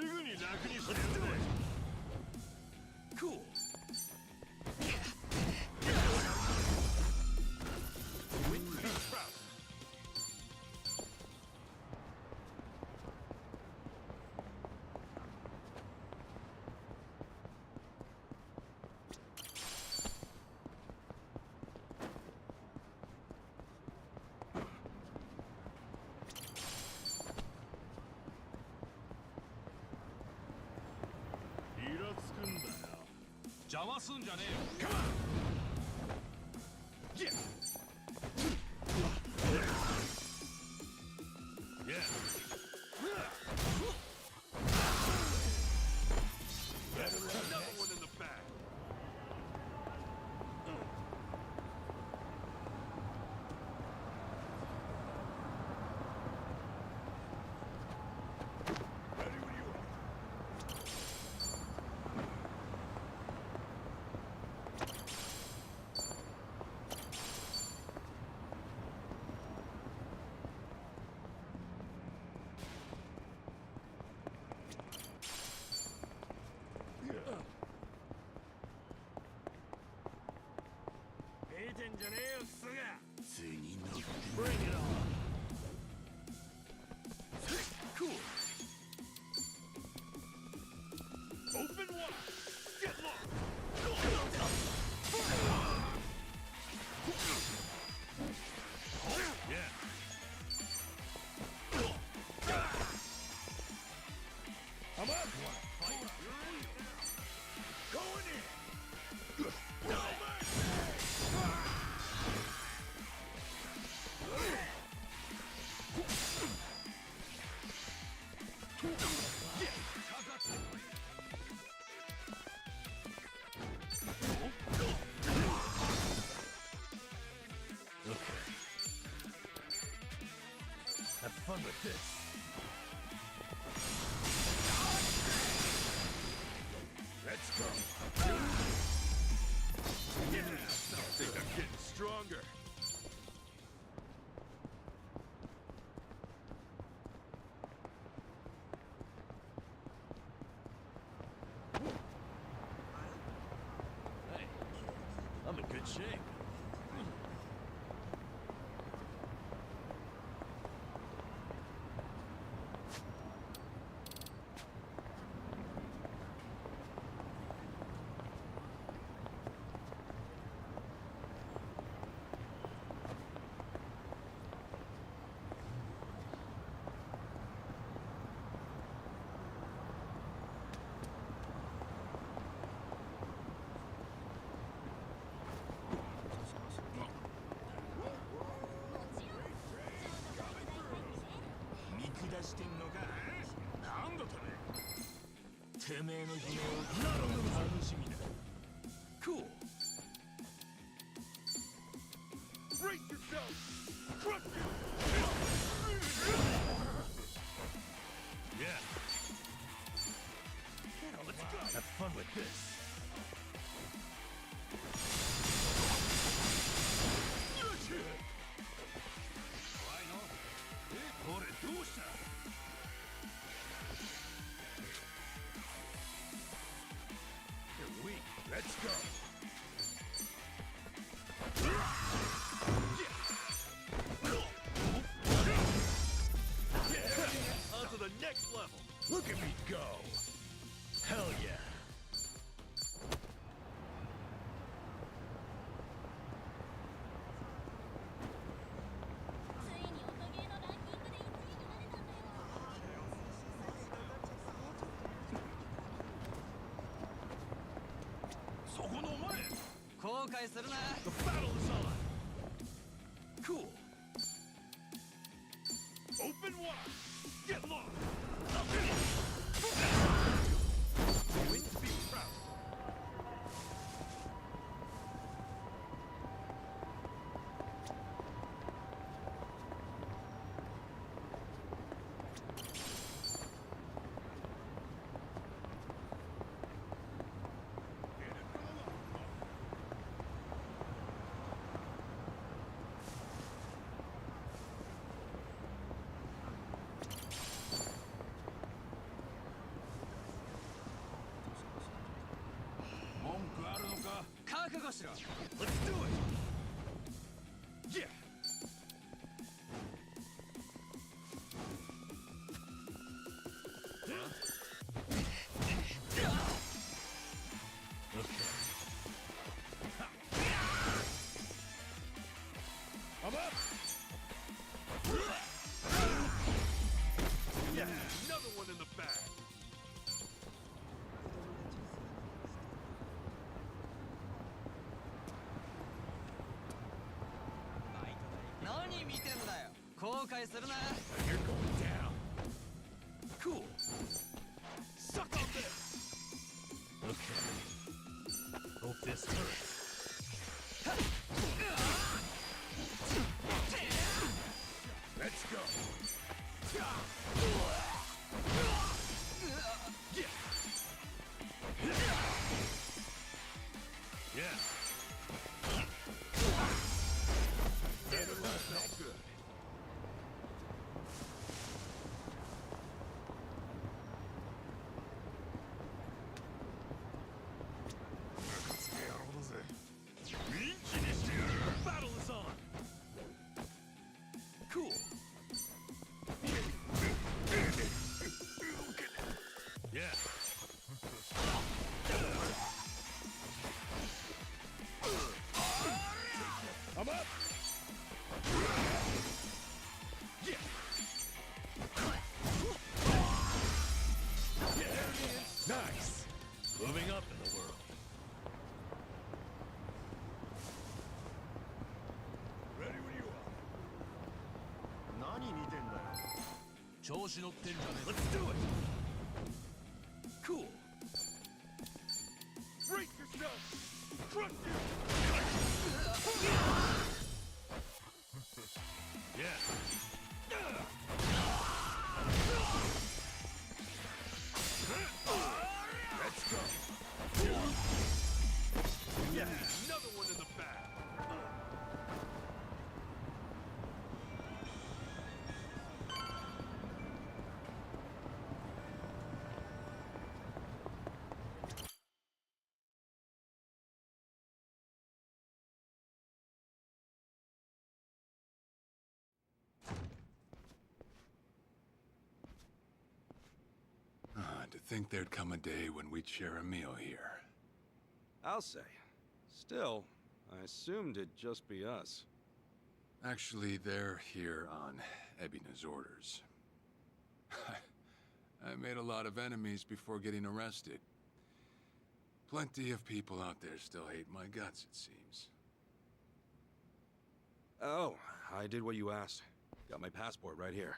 ぐに楽にしてやるぜ。Cool. Come on! Yeah! Yeah! Another one in the back! Ready when you are. Bring it on! Cool! Open wide! Get lost! Yeah! I'm up! Fight! Going in! No mercy! Okay. Have fun with this. Let's go. Yeah, I think I'm getting stronger. Hey, I'm in good shape. Cool. Brace yourself. Crush it. Yeah. Let's go. Have fun with this. You're weak. Let's go. Yeah. On to the next level. Look at me go. Hell yeah. The battle is on! Cool! Open wide! Get lost! Win to be proud! Let's do it! Yeah! I'm up! Yeah, another one in the bag! You're going down. Cool. Suck on this! Okay. Hope this hurts. Let's go. Yeah. Better left, not good. Battle is on. Cool. Yeah. I'm up. Yeah. Yeah, there it is. Nice. Moving up in the world. Ready when you are. Let's do it. Cool. Brace yourself. Crush you. Yeah. Let's go. Yeah, another one in the bag. To think there'd come a day when we'd share a meal here. I'll say. Still, I assumed it'd just be us. Actually, they're here on Ebina's orders. I made a lot of enemies before getting arrested. Plenty of people out there still hate my guts, it seems. Oh, I did what you asked. Got my passport right here.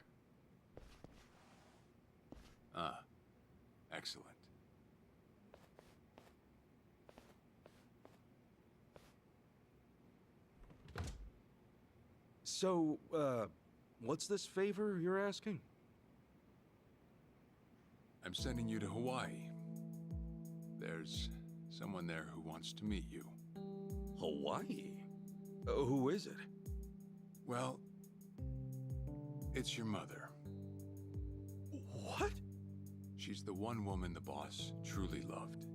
Ah, excellent. So, what's this favor you're asking? I'm sending you to Hawaii. There's someone there who wants to meet you. Hawaii? Who is it? Well, it's your mother. What? She's the one woman the boss truly loved.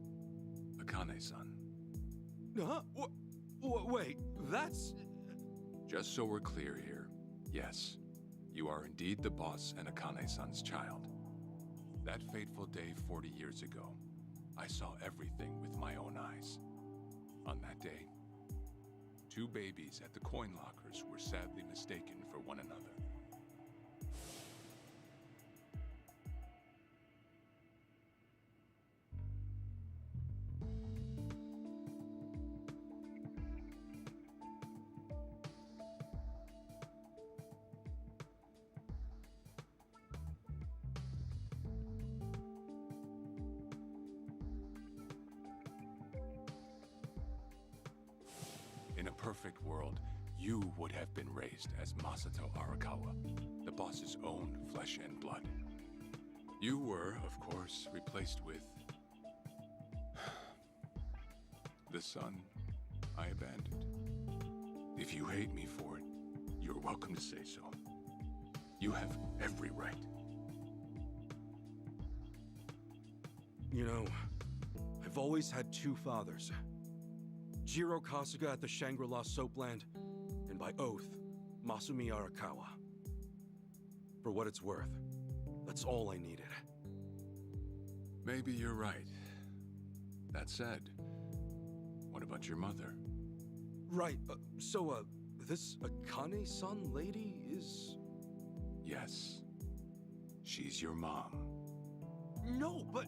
Akane-san. Huh? Wait, that's... Just so we're clear here, yes, you are indeed the boss and Akane-san's child. That fateful day 40 years ago, I saw everything with my own eyes. On that day, 2 babies at the coin lockers were sadly mistaken for one another. In a perfect world, you would have been raised as Masato Arakawa, the boss's own flesh and blood. You were, of course, replaced with... the son I abandoned. If you hate me for it, you're welcome to say so. You have every right. You know, I've always had 2 fathers. Jiro Kasuga at the Shangri-La Soapland, and by oath, Masumi Arakawa. For what it's worth, that's all I needed. Maybe you're right. That said, what about your mother? Right, this Akane-san lady is... Yes. She's your mom. No, but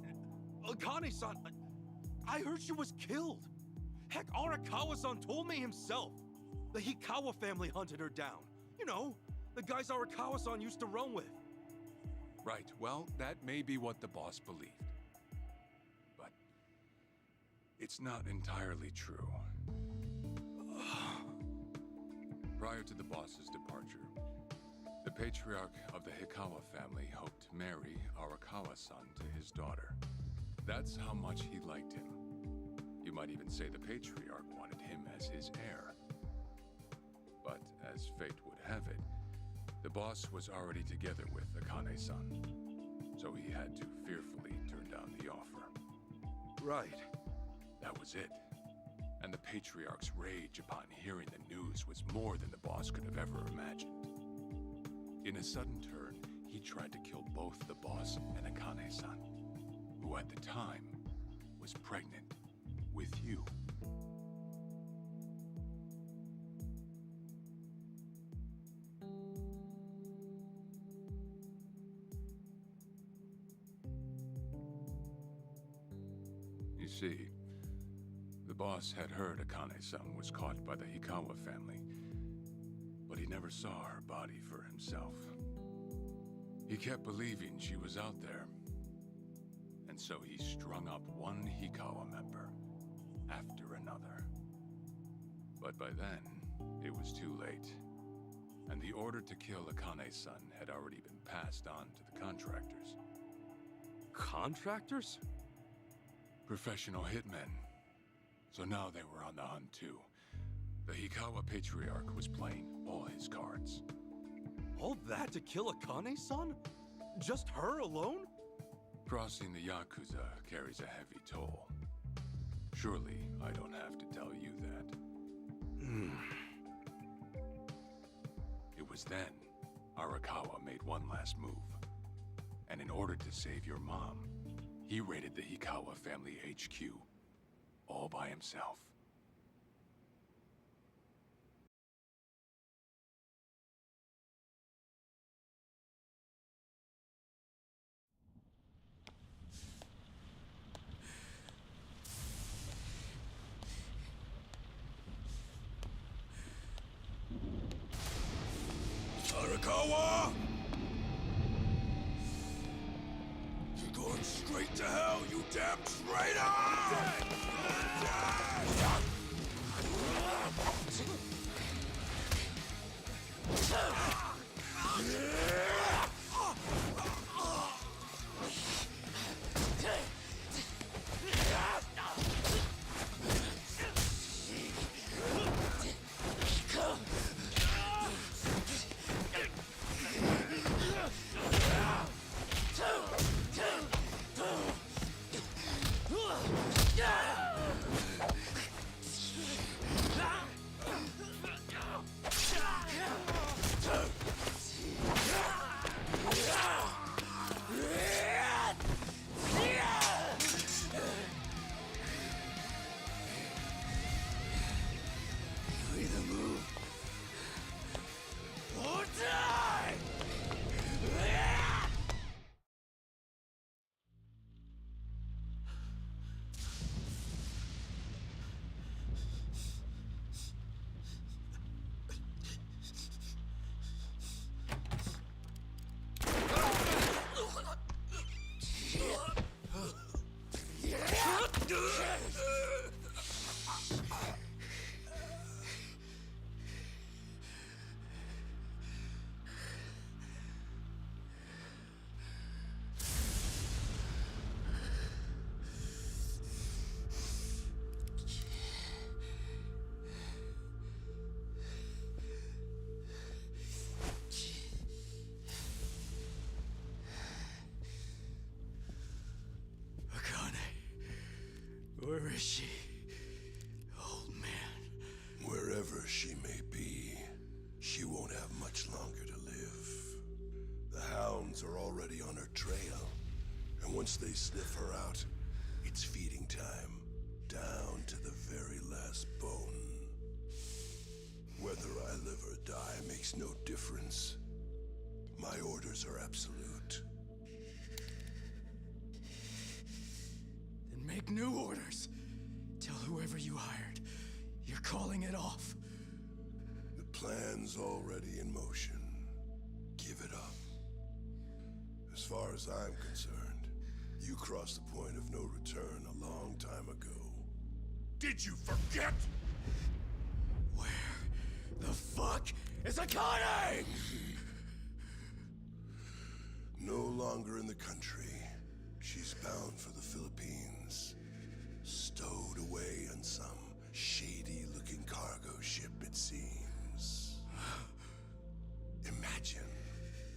Akane-san... I heard she was killed. Heck, Arakawa-san told me himself. The Hikawa family hunted her down. You know, the guys Arakawa-san used to run with. Right, well, that may be what the boss believed. But it's not entirely true. Prior to the boss's departure, the patriarch of the Hikawa family hoped to marry Arakawa-san to his daughter. That's how much he liked him. You might even say the patriarch wanted him as his heir. But as fate would have it, the boss was already together with Akane-san, so he had to fearfully turn down the offer. Right. That was it. And the patriarch's rage upon hearing the news was more than the boss could have ever imagined. In a sudden turn, he tried to kill both the boss and Akane-san, who at the time was pregnant with you. You see, the boss had heard Akane-san was caught by the Hikawa family, but he never saw her body for himself. He kept believing she was out there, and so he strung up one Hikawa member after another. But by then, it was too late, and the order to kill Akane-san had already been passed on to the contractors. Contractors? Professional hitmen. So now they were on the hunt too. The Hikawa patriarch was playing all his cards. All that to kill Akane-san? Just her alone? Crossing the Yakuza carries a heavy toll. Surely I don't have to tell you that. It was then Arakawa made one last move. And in order to save your mom, he raided the Hikawa family HQ, all by himself. Arakawa! You're going straight to hell, you damn traitor! Where is she? Old man. Once they sniff her out, it's feeding time. Down to the very last bone. Whether I live or die makes no difference. My orders are absolute. Then make new orders. Tell whoever you hired, you're calling it off. The plan's already in motion. Give it up. As far as I'm concerned, you crossed the point of no return a long time ago. Did you forget? Where the fuck is Akane? No longer in the country. She's bound for the Philippines. Stowed away on some shady-looking cargo ship, it seems. Imagine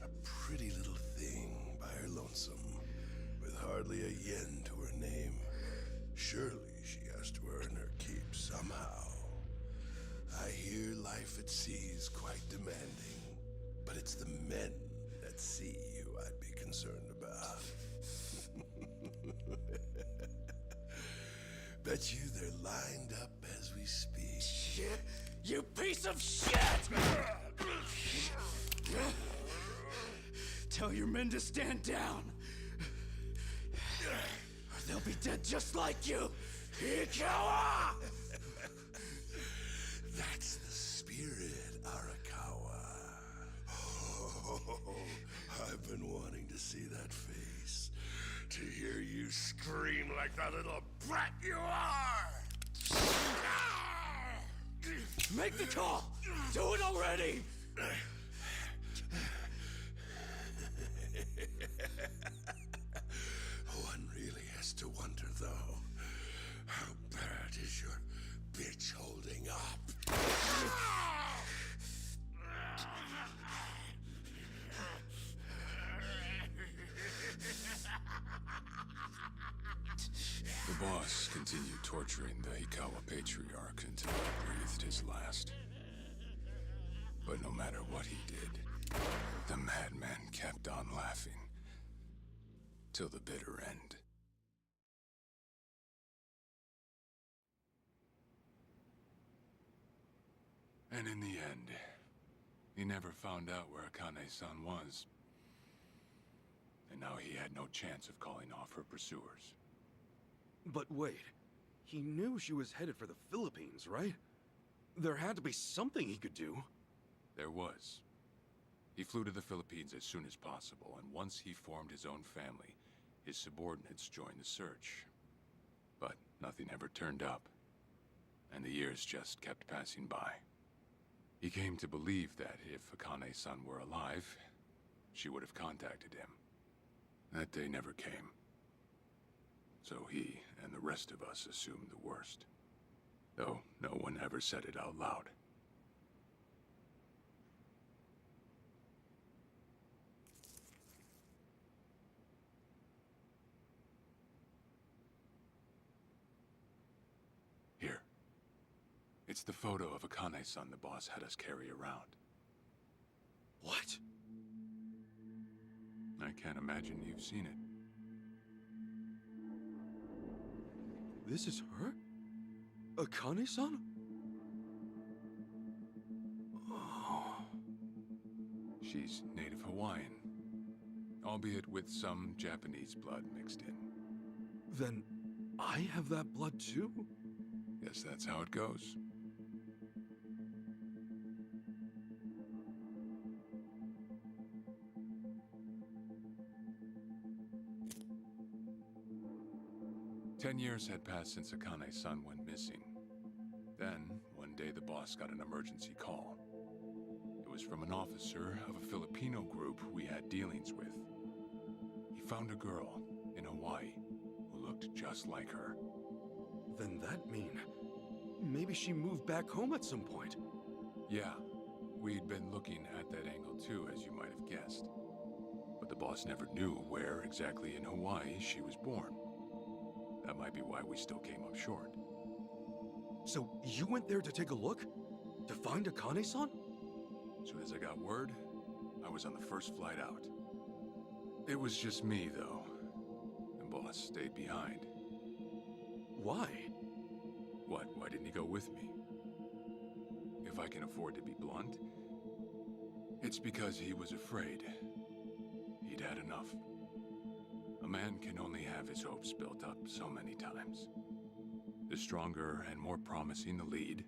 a pretty little thing by her lonesome, with hardly a yen to her name. Surely she has to earn her keep somehow. I hear life at sea is quite demanding, but it's the men at sea who I'd be concerned about. Bet you they're lined up as we speak. Shit! You piece of shit! Tell your men to stand down. Or they'll be dead just like you. Ikawa! That's the spirit, Arakawa. Oh, I've been wanting to see that face. To hear you scream like the little brat you are! Make the call! Do it already! One really has to wonder, though, how bad is your bitch holding up? The boss continued torturing the Hikawa patriarch until he breathed his last. But no matter what he did, the madman kept on laughing. Till the bitter end. And in the end, he never found out where Akane-san was. And now he had no chance of calling off her pursuers. But wait, he knew she was headed for the Philippines, right? There had to be something he could do. There was. He flew to the Philippines as soon as possible, and once he formed his own family, his subordinates joined the search. But nothing ever turned up, and the years just kept passing by. He came to believe that if Akane-san were alive, she would have contacted him. That day never came. So he and the rest of us assumed the worst. Though no one ever said it out loud. Here. It's the photo of Akane-san the boss had us carry around. What? I can't imagine you've seen it. This is her? Akane-san? Oh. She's native Hawaiian, albeit with some Japanese blood mixed in. Then I have that blood too? Guess that's how it goes. Ten years had passed since Akane-san went missing. Then, one day the boss got an emergency call. It was from an officer of a Filipino group we had dealings with. He found a girl in Hawaii who looked just like her. Then that mean maybe she moved back home at some point. Yeah, we'd been looking at that angle too, as you might have guessed. But the boss never knew where exactly in Hawaii she was born. That might be why we still came up short. So you went there to take a look? To find Akane-san? Soon as I got word, I was on the first flight out. It was just me, though. The boss stayed behind. Why? What? Why didn't he go with me? If I can afford to be blunt, it's because he was afraid. He'd had enough. A man can only have his hopes built up so many times. The stronger and more promising the lead,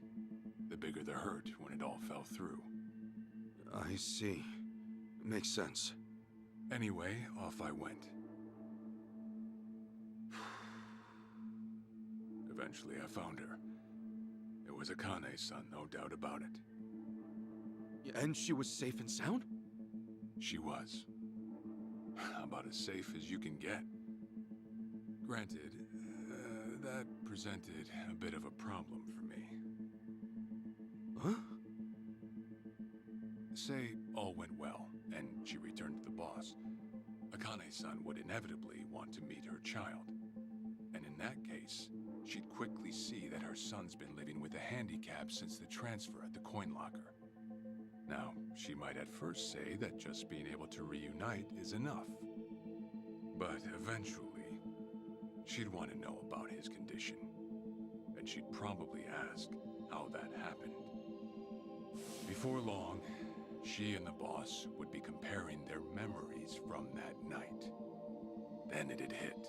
the bigger the hurt when it all fell through. I see. Makes sense. Anyway, off I went. Eventually, I found her. It was Akane's son, no doubt about it. And she was safe and sound? She was. About as safe as you can get. Granted, that presented a bit of a problem for me. Huh? Say all went well, and she returned to the boss. Akane's son would inevitably want to meet her child. And in that case, she'd quickly see that her son's been living with a handicap since the transfer at the coin locker. Now, she might at first say that just being able to reunite is enough. But eventually, she'd want to know about his condition. And she'd probably ask how that happened. Before long, she and the boss would be comparing their memories from that night. Then it'd hit.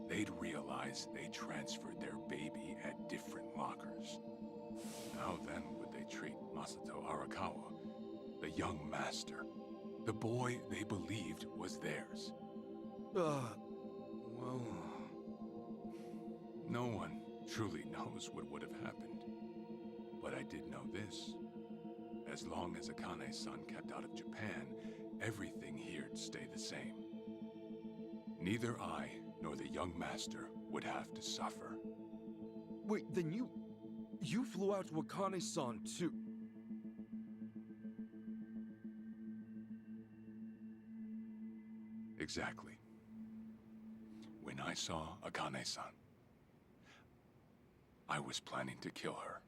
They'd realize they transferred their baby at different lockers. How then would they treat Masato Arakawa, the young master, the boy they believed was theirs? Well... No one truly knows what would have happened. But I did know this. As long as Akane's son kept out of Japan, everything here'd stay the same. Neither I nor the young master would have to suffer. Wait, then you flew out to Akane-san too? Exactly. When I saw Akane-san, I was planning to kill her.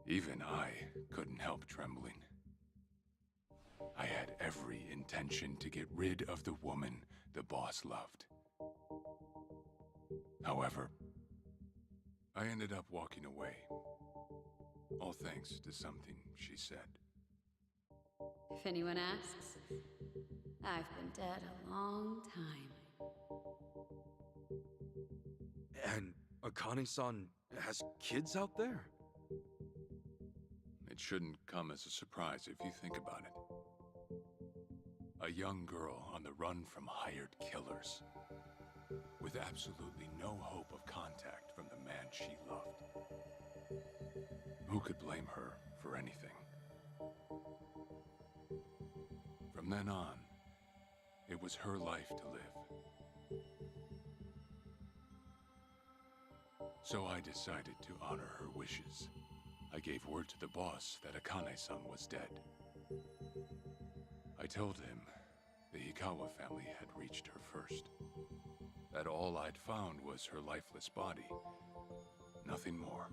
Even I couldn't help trembling. I had every intention to get rid of the woman the boss loved. However, I ended up walking away, all thanks to something she said. If anyone asks, I've been dead a long time. And Akane-san has kids out there? It shouldn't come as a surprise if you think about it. A young girl on the run from hired killers, with absolutely no hope of contact from the man she loved. Who could blame her for anything? From then on, it was her life to live. So I decided to honor her wishes. I gave word to the boss that Akane-san was dead. I told him the Hikawa family had reached her first. That all I'd found was her lifeless body. Nothing more.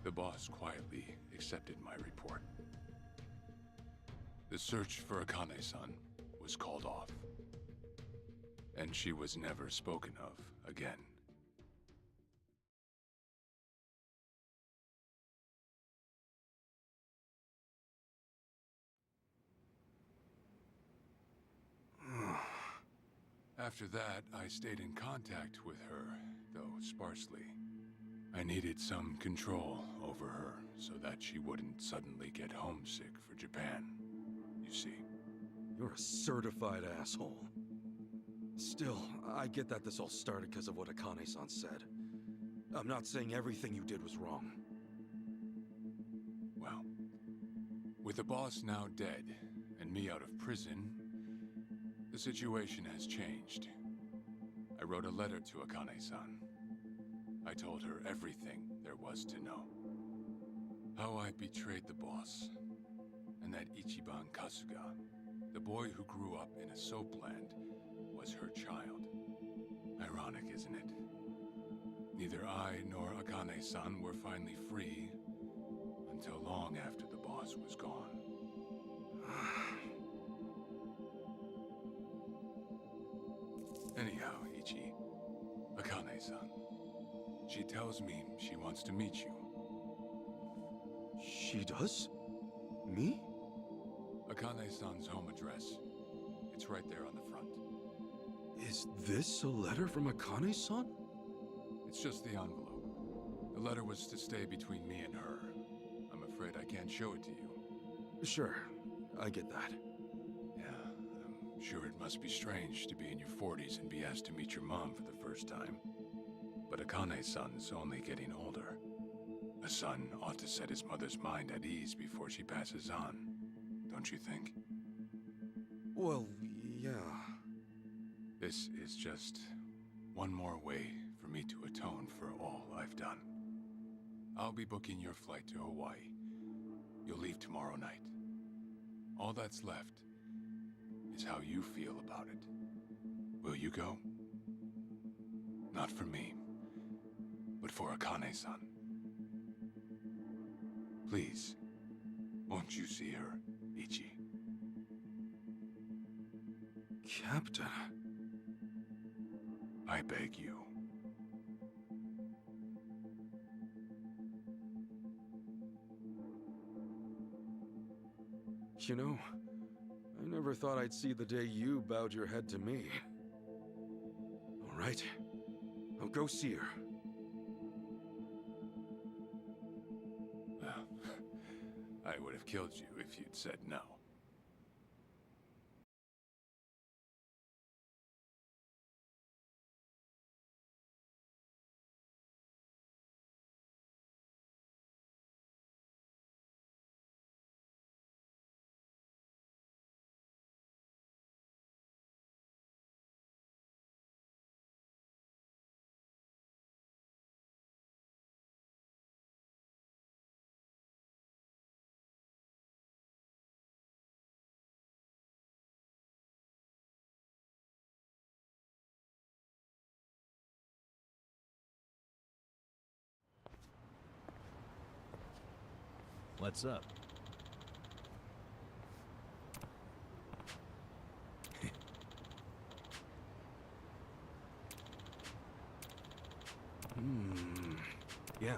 The boss quietly accepted my report. The search for Akane-san was called off. And she was never spoken of again. After that, I stayed in contact with her, though sparsely. I needed some control over her so that she wouldn't suddenly get homesick for Japan. You see. You're a certified asshole. Still, I get that this all started because of what Akane-san said. I'm not saying everything you did was wrong. Well, with the boss now dead and me out of prison, the situation has changed. I wrote a letter to Akane-san. I told her everything there was to know. How I betrayed the boss, and that Ichiban Kasuga, the boy who grew up in a soapland, was her child. Ironic, isn't it? Neither I nor Akane-san were finally free until long after the boss was gone. Anyhow, Ichi, Akane-san, she tells me she wants to meet you. She does? Me? Akane-san's home address. It's right there on the front. Is this a letter from Akane-san? It's just the envelope. The letter was to stay between me and her. I'm afraid I can't show it to you. Sure, I get that. Yeah, I'm sure it must be strange to be in your 40s and be asked to meet your mom for the first time. But Akane-san's only getting older. A son ought to set his mother's mind at ease before she passes on. Don't you think? Well, yeah. This is just one more way for me to atone for all I've done. I'll be booking your flight to Hawaii. You'll leave tomorrow night. All that's left is how you feel about it. Will you go? Not for me, but for Akane-san. Please, won't you see her, Ichi? Captain. I beg you. You know, I never thought I'd see the day you bowed your head to me. All right, I'll go see her. Well, I would have killed you if you'd said no. What's up? Yeah.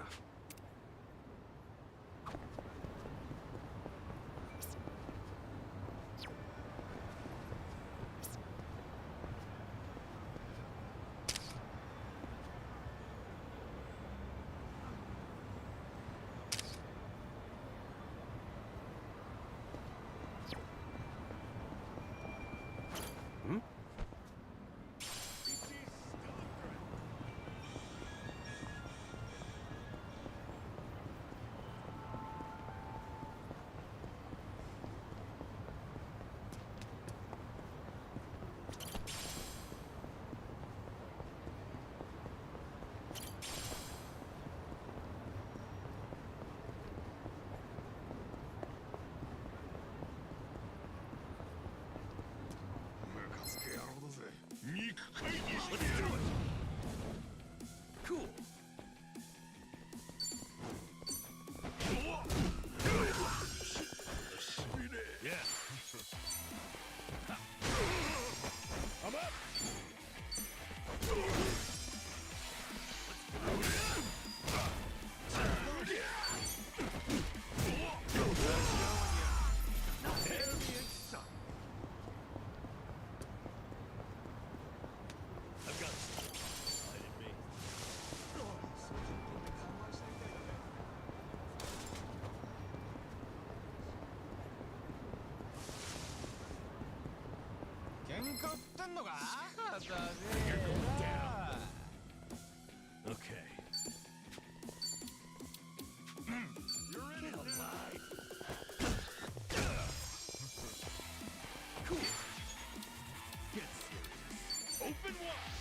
Okay. You're in it alive. Cool. Get serious. Open wide.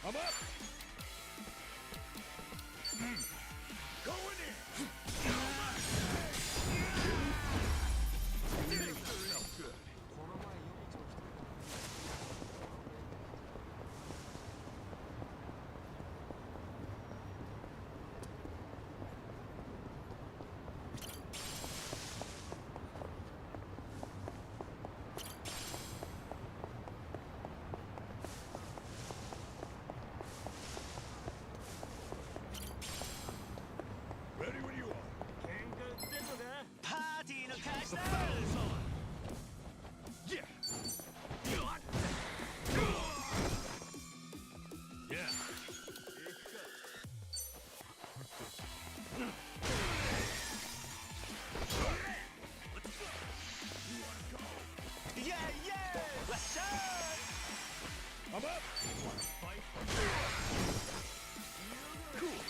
I'm up. Going in. Felt good. Ready when you are. The battle is on. Yeah. Yeah. Let's go. You wanna go? I'm up. Wanna fight? Cool.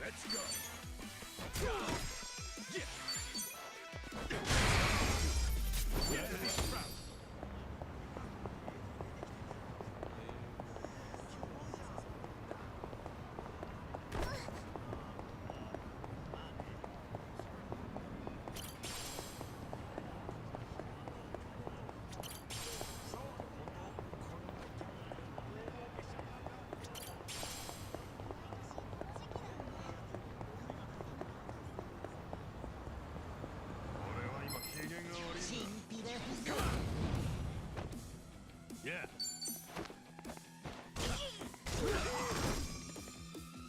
Let's go. Yeah. Enemy sprout. Yeah.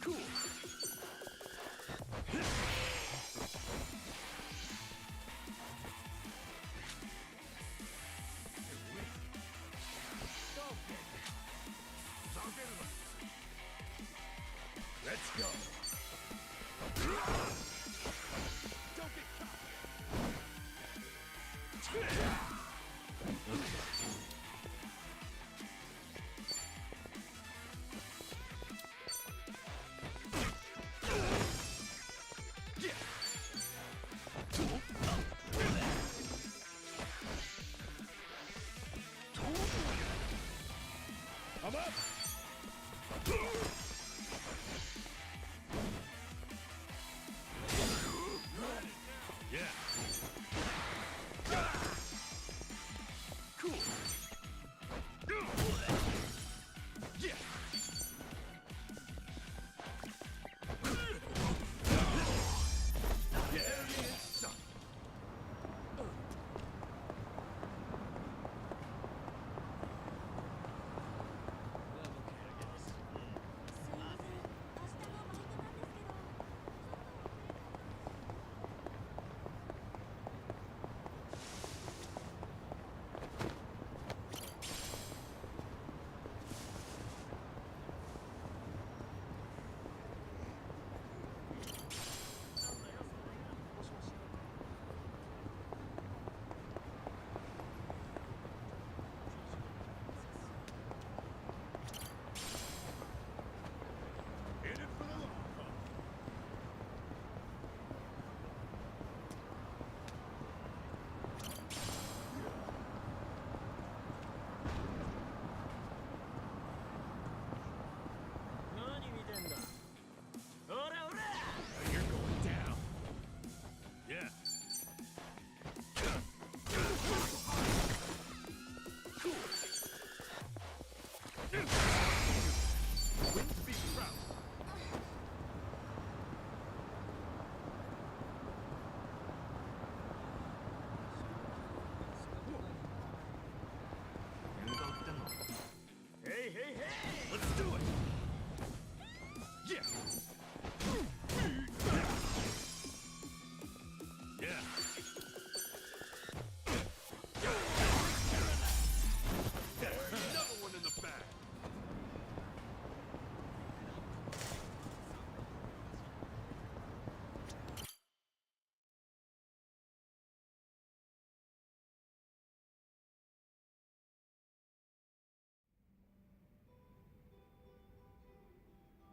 Cool. Let's go. Don't get caught. I'm up. Yeah. Cool. Yeah. There it is, son.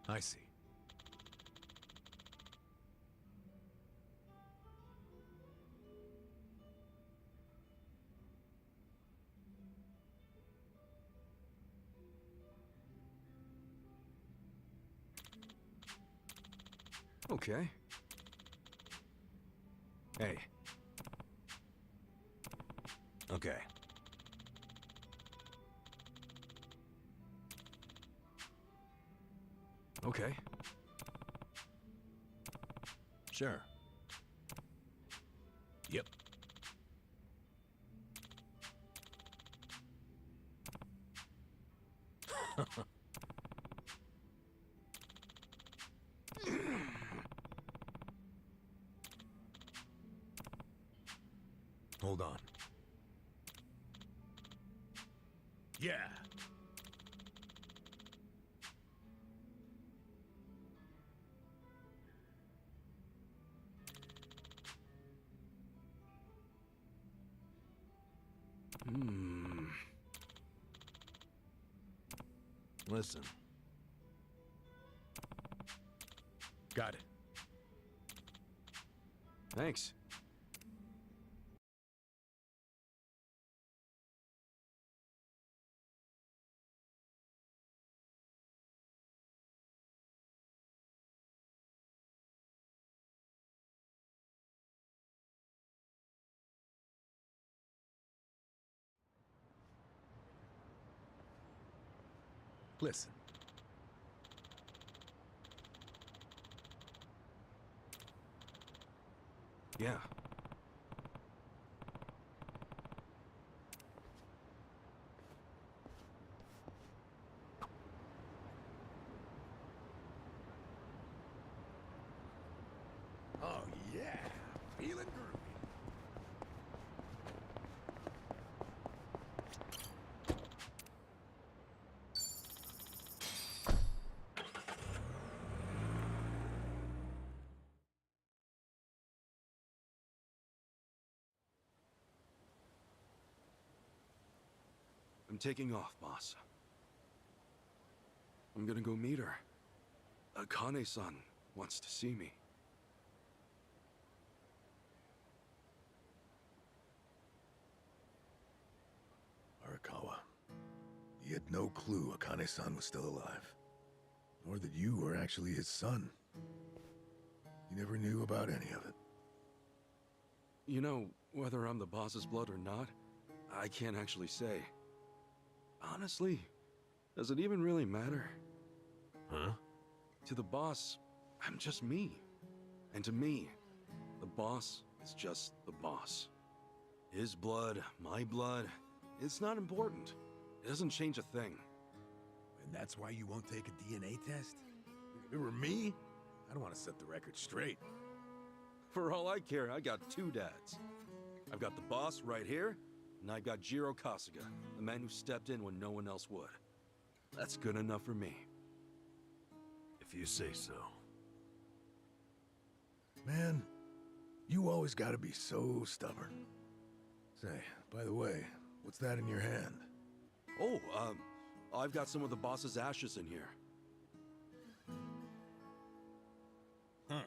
I see. Okay. Hey. Okay. Okay. Sure. Yep. Hold on. Yeah. Listen. Got it. Thanks. Listen. Yeah. Oh, yeah. Feeling groovy. I'm taking off, boss. I'm gonna go meet her. Akane-san wants to see me. Arakawa, he had no clue Akane-san was still alive. Nor that you were actually his son. He never knew about any of it. You know, whether I'm the boss's blood or not, I can't actually say. Honestly, does it even really matter? Huh? To the boss, I'm just me. And to me, the boss is just the boss. His blood, my blood, it's not important. It doesn't change a thing. And that's why you won't take a DNA test? If it were me, I'd want to set the record straight. For all I care, I got two dads. I've got the boss right here, and I've got Jiro Kasuga, the man who stepped in when no one else would. That's good enough for me. If you say so. Man, you always gotta be so stubborn. Say, by the way, what's that in your hand? Oh, I've got some of the boss's ashes in here. Huh.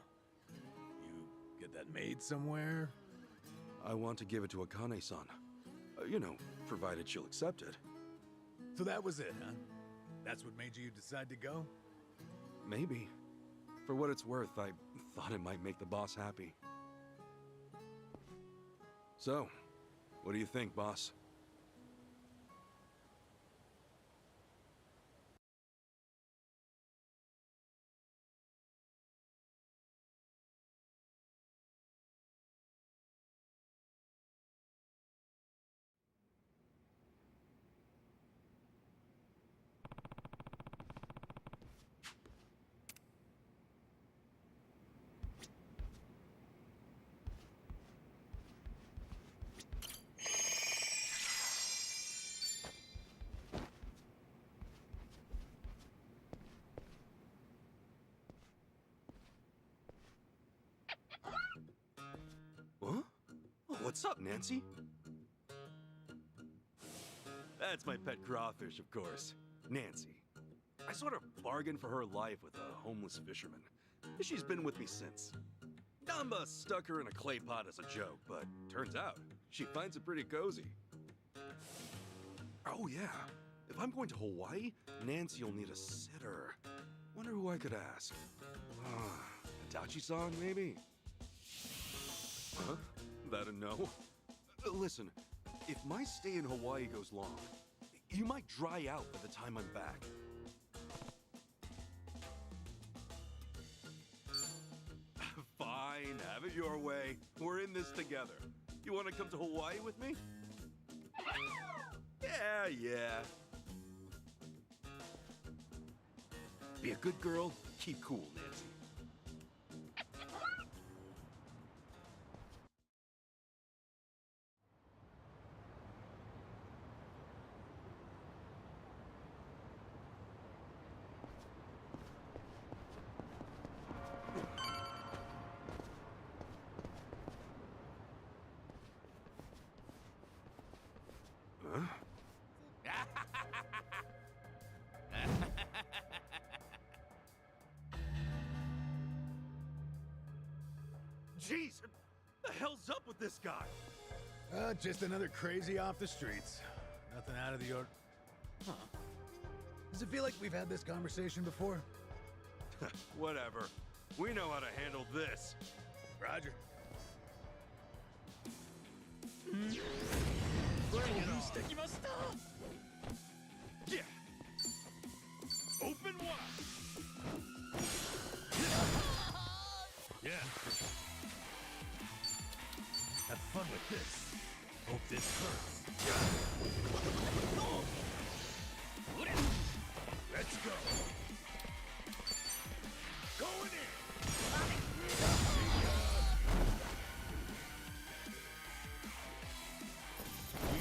You get that made somewhere? I want to give it to Akane-san. You know, provided she'll accept it. So that was it, huh? That's what made you decide to go? Maybe. For what it's worth, I thought it might make the boss happy. So, what do you think, boss? Huh? Oh, what's up, Nancy? That's my pet crawfish, of course. Nancy. I sort of bargained for her life with a homeless fisherman. She's been with me since. Damba stuck her in a clay pot as a joke, but turns out she finds it pretty cozy. Oh yeah, if I'm going to Hawaii, Nancy'll need a sitter. Wonder who I could ask. Adachi-san, maybe? Huh? That a no? Listen, if my stay in Hawaii goes long, you might dry out by the time I'm back. Fine, have it your way. We're in this together. You want to come to Hawaii with me? Yeah. Be a good girl, keep cool, Nancy. Jeez, what the hell's up with this guy? Just another crazy off the streets. Nothing out of the ordinary. Huh. Does it feel like we've had this conversation before? Whatever. We know how to handle this. Roger. Yeah. Open wide. Yeah. Have fun with this. Hope this hurts. Let's go. Going in.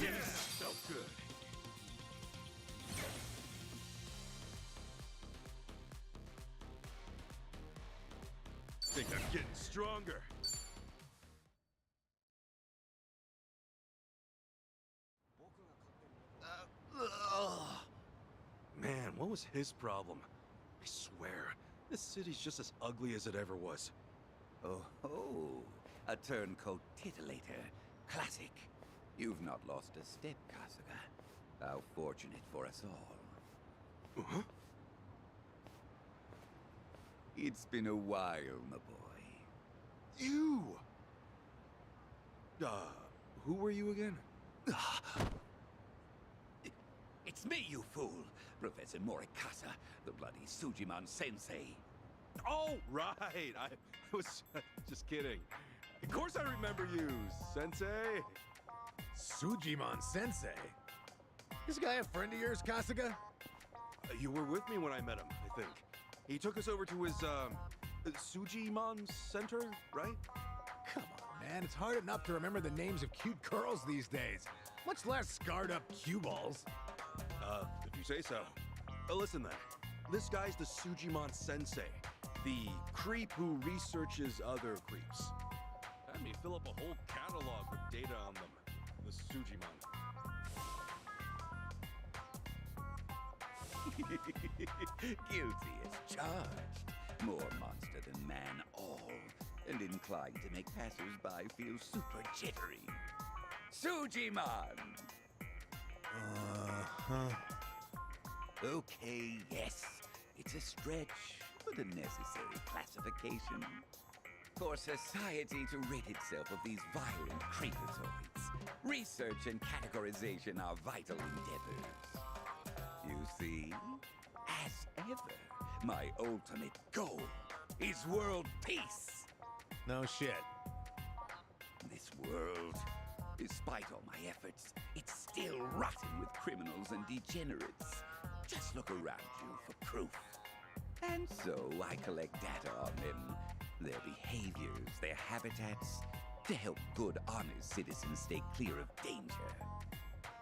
Yeah. Felt good. Think I'm getting stronger. Man, what was his problem? I swear, this city's just as ugly as it ever was. Oh ho! A turncoat titillator. Classic. You've not lost a step, Kasuga. How fortunate for us all. Huh? It's been a while, my boy. You! Who were you again? It's me, you fool! Professor Morikasa, the bloody Sujiman sensei. Oh, right! I was just kidding. Of course I remember you, Sensei! Sujiman Sensei? This guy a friend of yours, Kasuga? You were with me when I met him, I think. He took us over to his, Sujiman Center, right? Come on, man. It's hard enough to remember the names of cute girls these days. Much less scarred-up cue balls. If you say so. Listen then. This guy's the Sujiman Sensei. The creep who researches other creeps. Had me fill up a whole catalog with data on them. The Sujiman. Guilty as charged. More monster than man all. And inclined to make passers-by feel super jittery. Sujiman! Okay, yes. It's a stretch, but a necessary classification. For society to rid itself of these violent creepazoids, research and categorization are vital endeavors. You see, as ever, my ultimate goal is world peace. No shit. This world, despite all my efforts, it's still rotten with criminals and degenerates. Just look around you for proof. And so I collect data on them, their behaviors, their habitats, to help good, honest citizens stay clear of danger.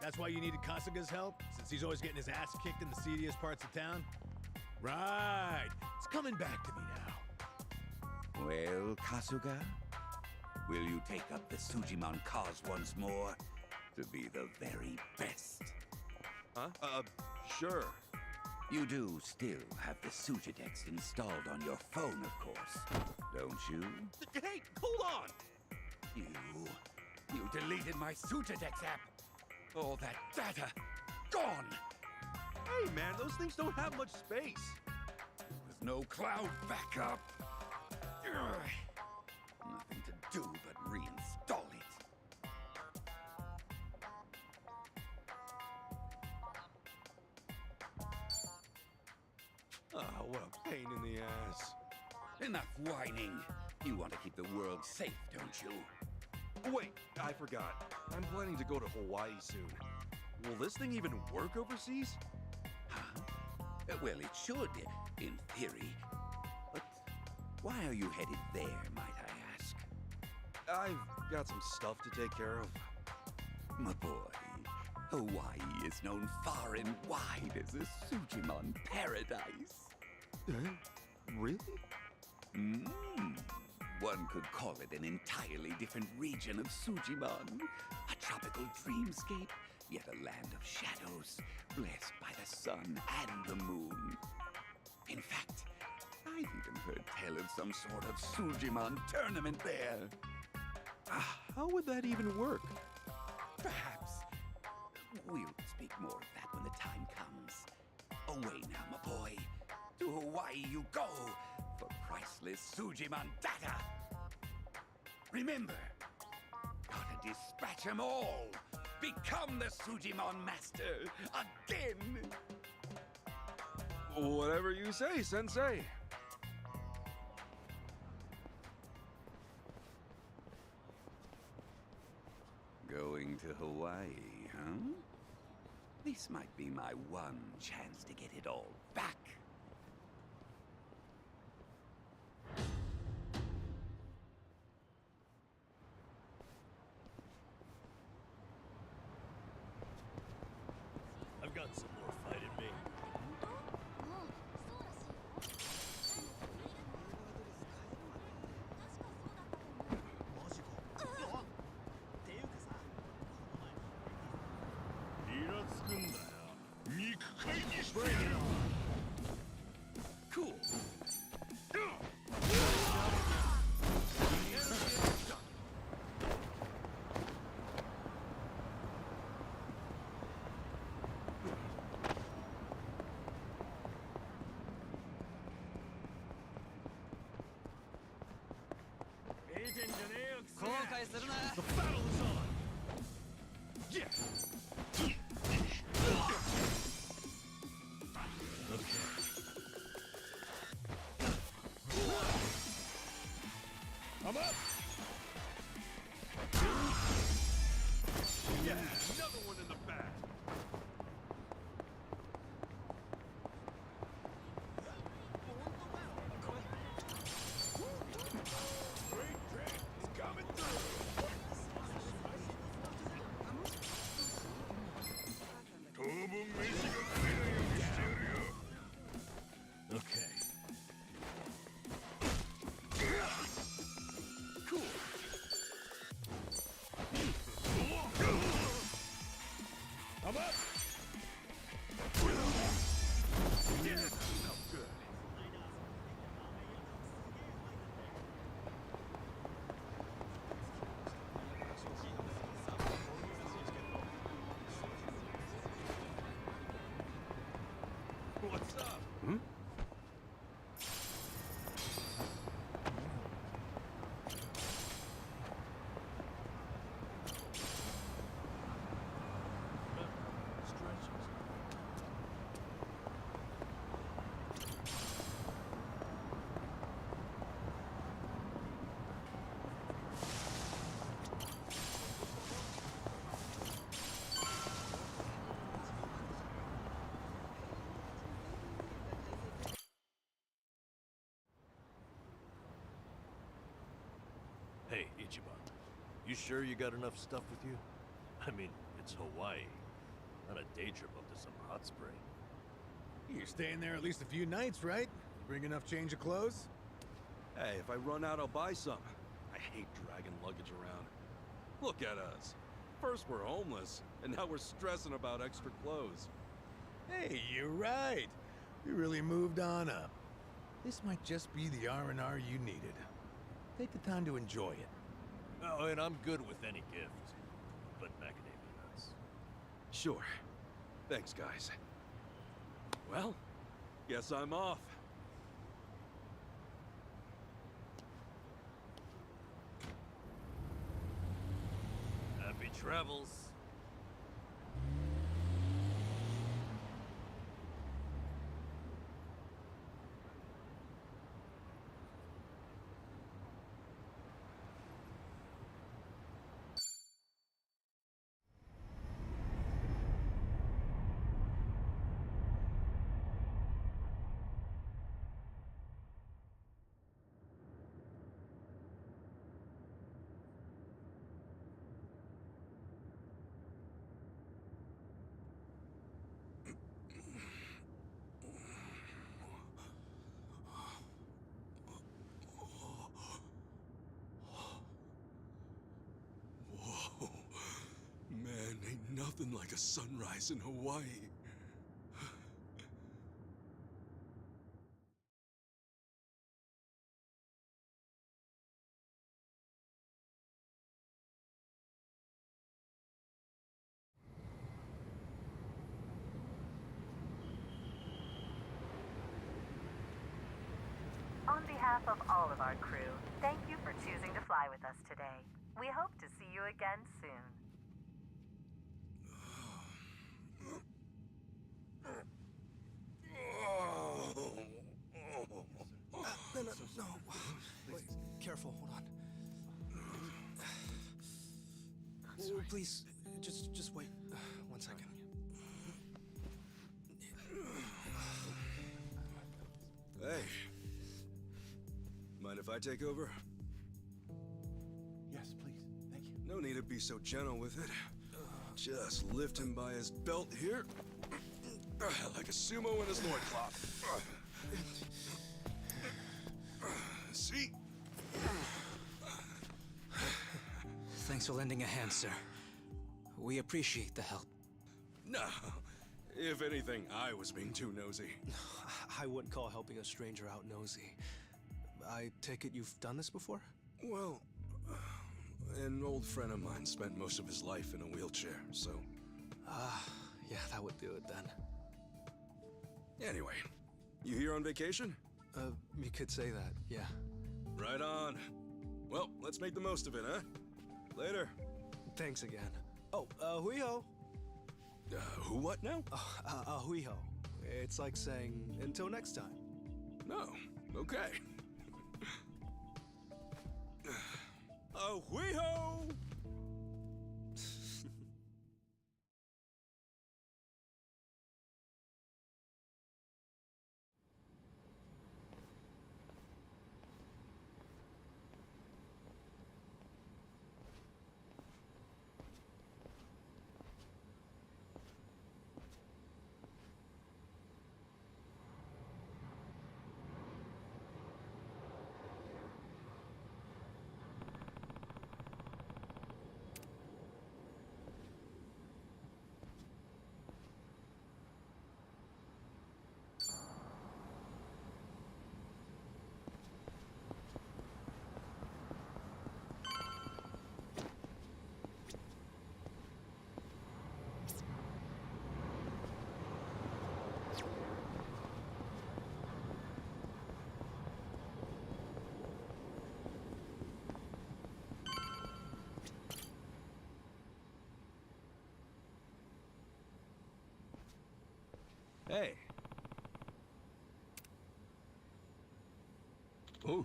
That's why you needed Kasuga's help? Since he's always getting his ass kicked in the seediest parts of town? Right. It's coming back to me now. Well, Kasuga, will you take up the Sujiman cause once more to be the very best? Huh? Sure. You do still have the Sujidex installed on your phone, of course, don't you? Hey, hold on! You deleted my Sujidex app. All that data, gone! Hey, man, those things don't have much space. With no cloud backup. Ugh. Nothing to do but reinstall it. Ah, what a pain in the ass. Enough whining. You want to keep the world safe, don't you? Wait, I forgot. I'm planning to go to Hawaii soon. Will this thing even work overseas? Huh? Well, it should, in theory. But why are you headed there, might I ask? I've got some stuff to take care of. My boy, Hawaii is known far and wide as a Sujimon paradise. Really? One could call it an entirely different region of Sujimon. A tropical dreamscape, yet a land of shadows, blessed by the sun and the moon. In fact, I've even heard tell of some sort of Sujimon tournament there. How would that even work? Perhaps. We'll speak more of that when the time comes. Away now, my boy. To Hawaii you go for priceless Sujimon data. Remember, gotta dispatch them all. Become the Sujimon master again. Whatever you say, Sensei. Going to Hawaii, huh? This might be my one chance to get it all back. I've got some more fight in me. Bring it on. Cool. The battle is on! Yeah! I'm up! Yeah, another one in the back. Coming through! Okay. Cool. I'm up! Yeah, that felt good. What's up? Hey, Ichiban, you sure you got enough stuff with you? I mean, it's Hawaii, not a day trip up to some hot spring. You're staying there at least a few nights, right? Bring enough change of clothes? Hey, if I run out, I'll buy some. I hate dragging luggage around. Look at us. First we're homeless, and now we're stressing about extra clothes. Hey, you're right. You really moved on up. This might just be the R&R you needed. Take the time to enjoy it. Oh, and I'm good with any gift. But macadamia nuts. Sure. Thanks, guys. Well, guess I'm off. Happy travels. Whoa. Man, ain't nothing like a sunrise in Hawaii. On behalf of all of our crew, thank you for choosing to fly with us today. We hope to see you again soon. No. Wait, careful, hold on. Oh, please, just wait 1 second. Hey. Mind if I take over? Yes, please. Thank you. No need to be so gentle with it. Just lift him by his belt here. Like a sumo in his loincloth. See? Thanks for lending a hand, sir. We appreciate the help. No. If anything, I was being too nosy. I wouldn't call helping a stranger out nosy. I take it you've done this before? Well, an old friend of mine spent most of his life in a wheelchair, so... Yeah, that would do it then. Anyway, you here on vacation? You could say that, yeah. Right on. Well, let's make the most of it, huh? Later. Thanks again. Oh, hui-ho. Who what now? Hui-ho. It's like saying, until next time. No. Okay. Hui-ho! Hey. Ooh.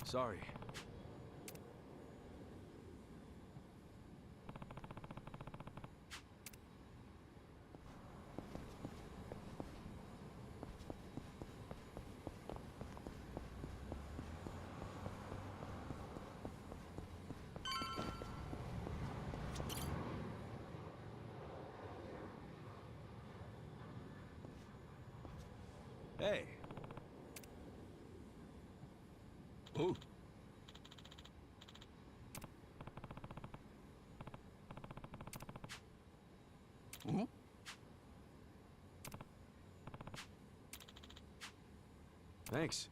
Sorry. Hey. Ooh. Thanks.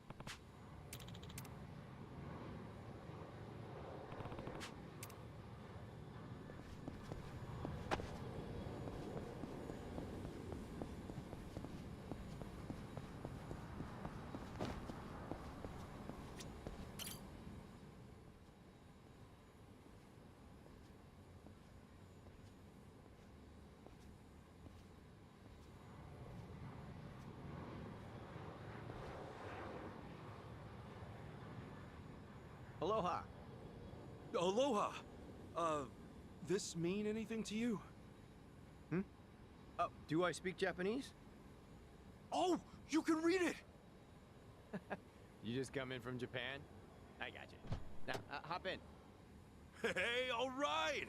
Aloha. Aloha! This mean anything to you? Oh, do I speak Japanese? Oh, you can read it! You just come in from Japan? I got you. Now, hop in. Hey, all right!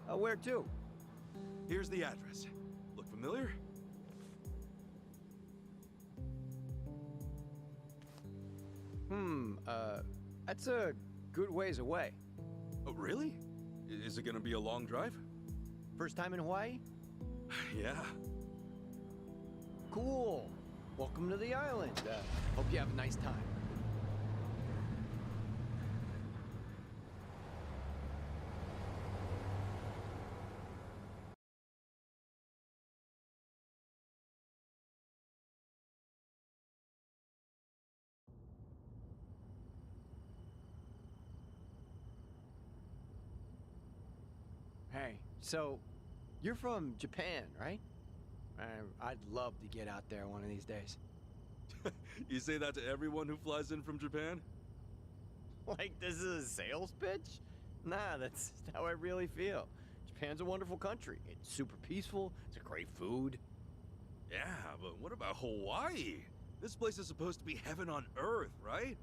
Where to? Here's the address. Look familiar? That's a good ways away. Oh, really? Is it gonna be a long drive? First time in Hawaii? Yeah. Cool. Welcome to the island. Hope you have a nice time. Hey, so you're from Japan, right? I'd love to get out there one of these days. You say that to everyone who flies in from Japan? Like this is a sales pitch? Nah, that's how I really feel. Japan's a wonderful country. It's super peaceful. It's a great food. Yeah, but what about Hawaii? This place is supposed to be heaven on earth, right?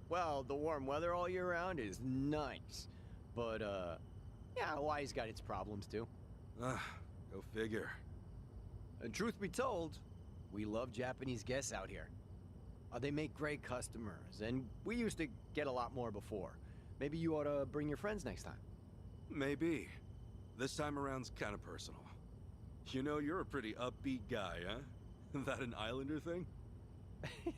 Well, the warm weather all year round is nice. But, yeah, Hawaii's got its problems too. Go figure. And truth be told, we love Japanese guests out here. They make great customers, and we used to get a lot more before. Maybe you ought to bring your friends next time. Maybe. This time around's kind of personal. You know, you're a pretty upbeat guy, huh? That an islander thing?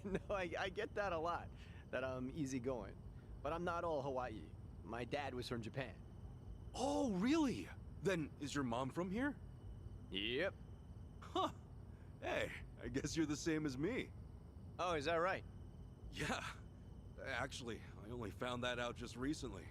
No, I get that a lot, that I'm easygoing. But I'm not all Hawaii. My dad was from Japan. Oh, really? Then is your mom from here? Yep. Huh. Hey, I guess you're the same as me. Oh, is that right? Yeah. Actually, I only found that out just recently.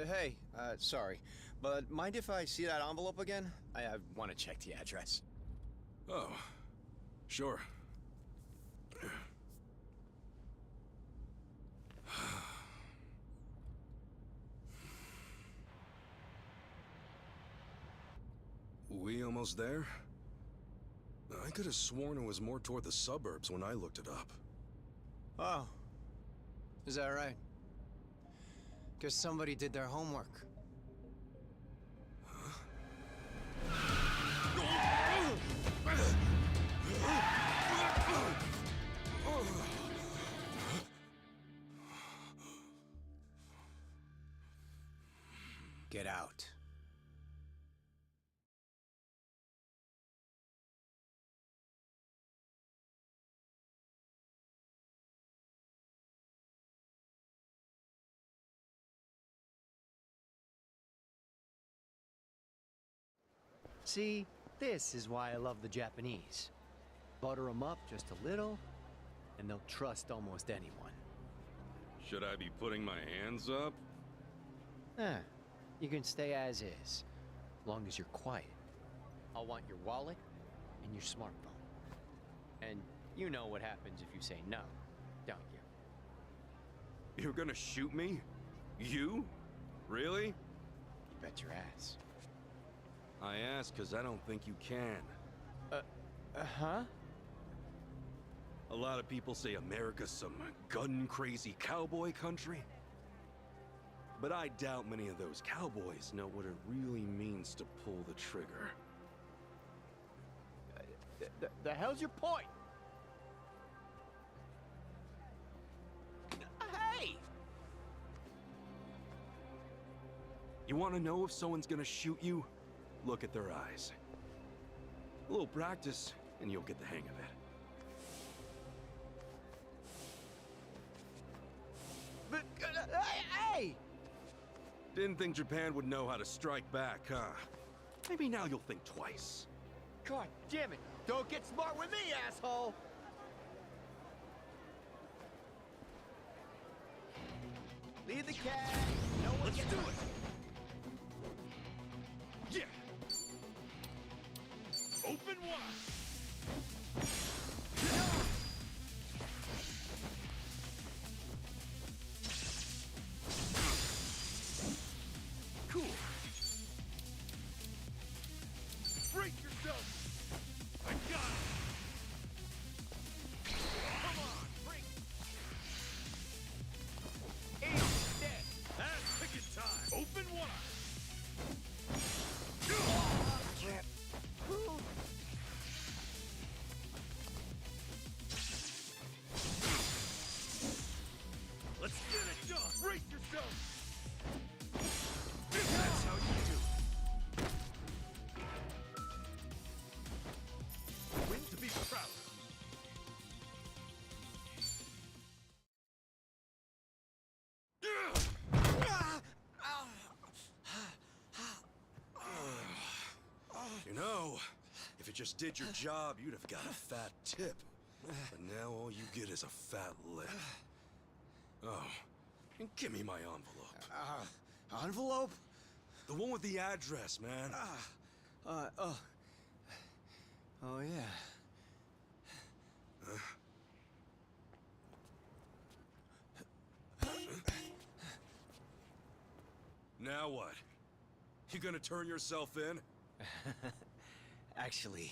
Hey, sorry, but mind if I see that envelope again? I want to check the address. Oh, sure. We almost there? I could have sworn it was more toward the suburbs when I looked it up. Oh, is that right? Guess somebody did their homework. Get out. See, this is why I love the Japanese. Butter them up just a little, and they'll trust almost anyone. Should I be putting my hands up? You can stay as is, as long as you're quiet. I'll want your wallet and your smartphone. And You know what happens if you say no, don't you? You're gonna shoot me? You? Really? You bet your ass. I ask because I don't think you can. Huh? A lot of people say America's some gun-crazy cowboy country. But I doubt many of those cowboys know what it really means to pull the trigger. The hell's your point? Hey! You want to know if someone's gonna shoot you? Look at their eyes. A little practice, and you'll get the hang of it. But, hey! Didn't think Japan would know how to strike back, huh? Maybe now you'll think twice. God damn it! Don't get smart with me, asshole! Lead the cat! No one Let's gets do hurt. it! Yeah! Open wide! Cool! Break yourself! I got it! Come on, break! Ace dead! That's picking time! Open wide! Let's get it done! Brace yourself! That's how you do it! Win to be proud of. You know, if you just did your job, you'd have got a fat tip. But now all you get is a fat lip. Oh, and give me my envelope. Envelope? The one with the address, man. Oh, yeah. Now what? You gonna turn yourself in? Actually,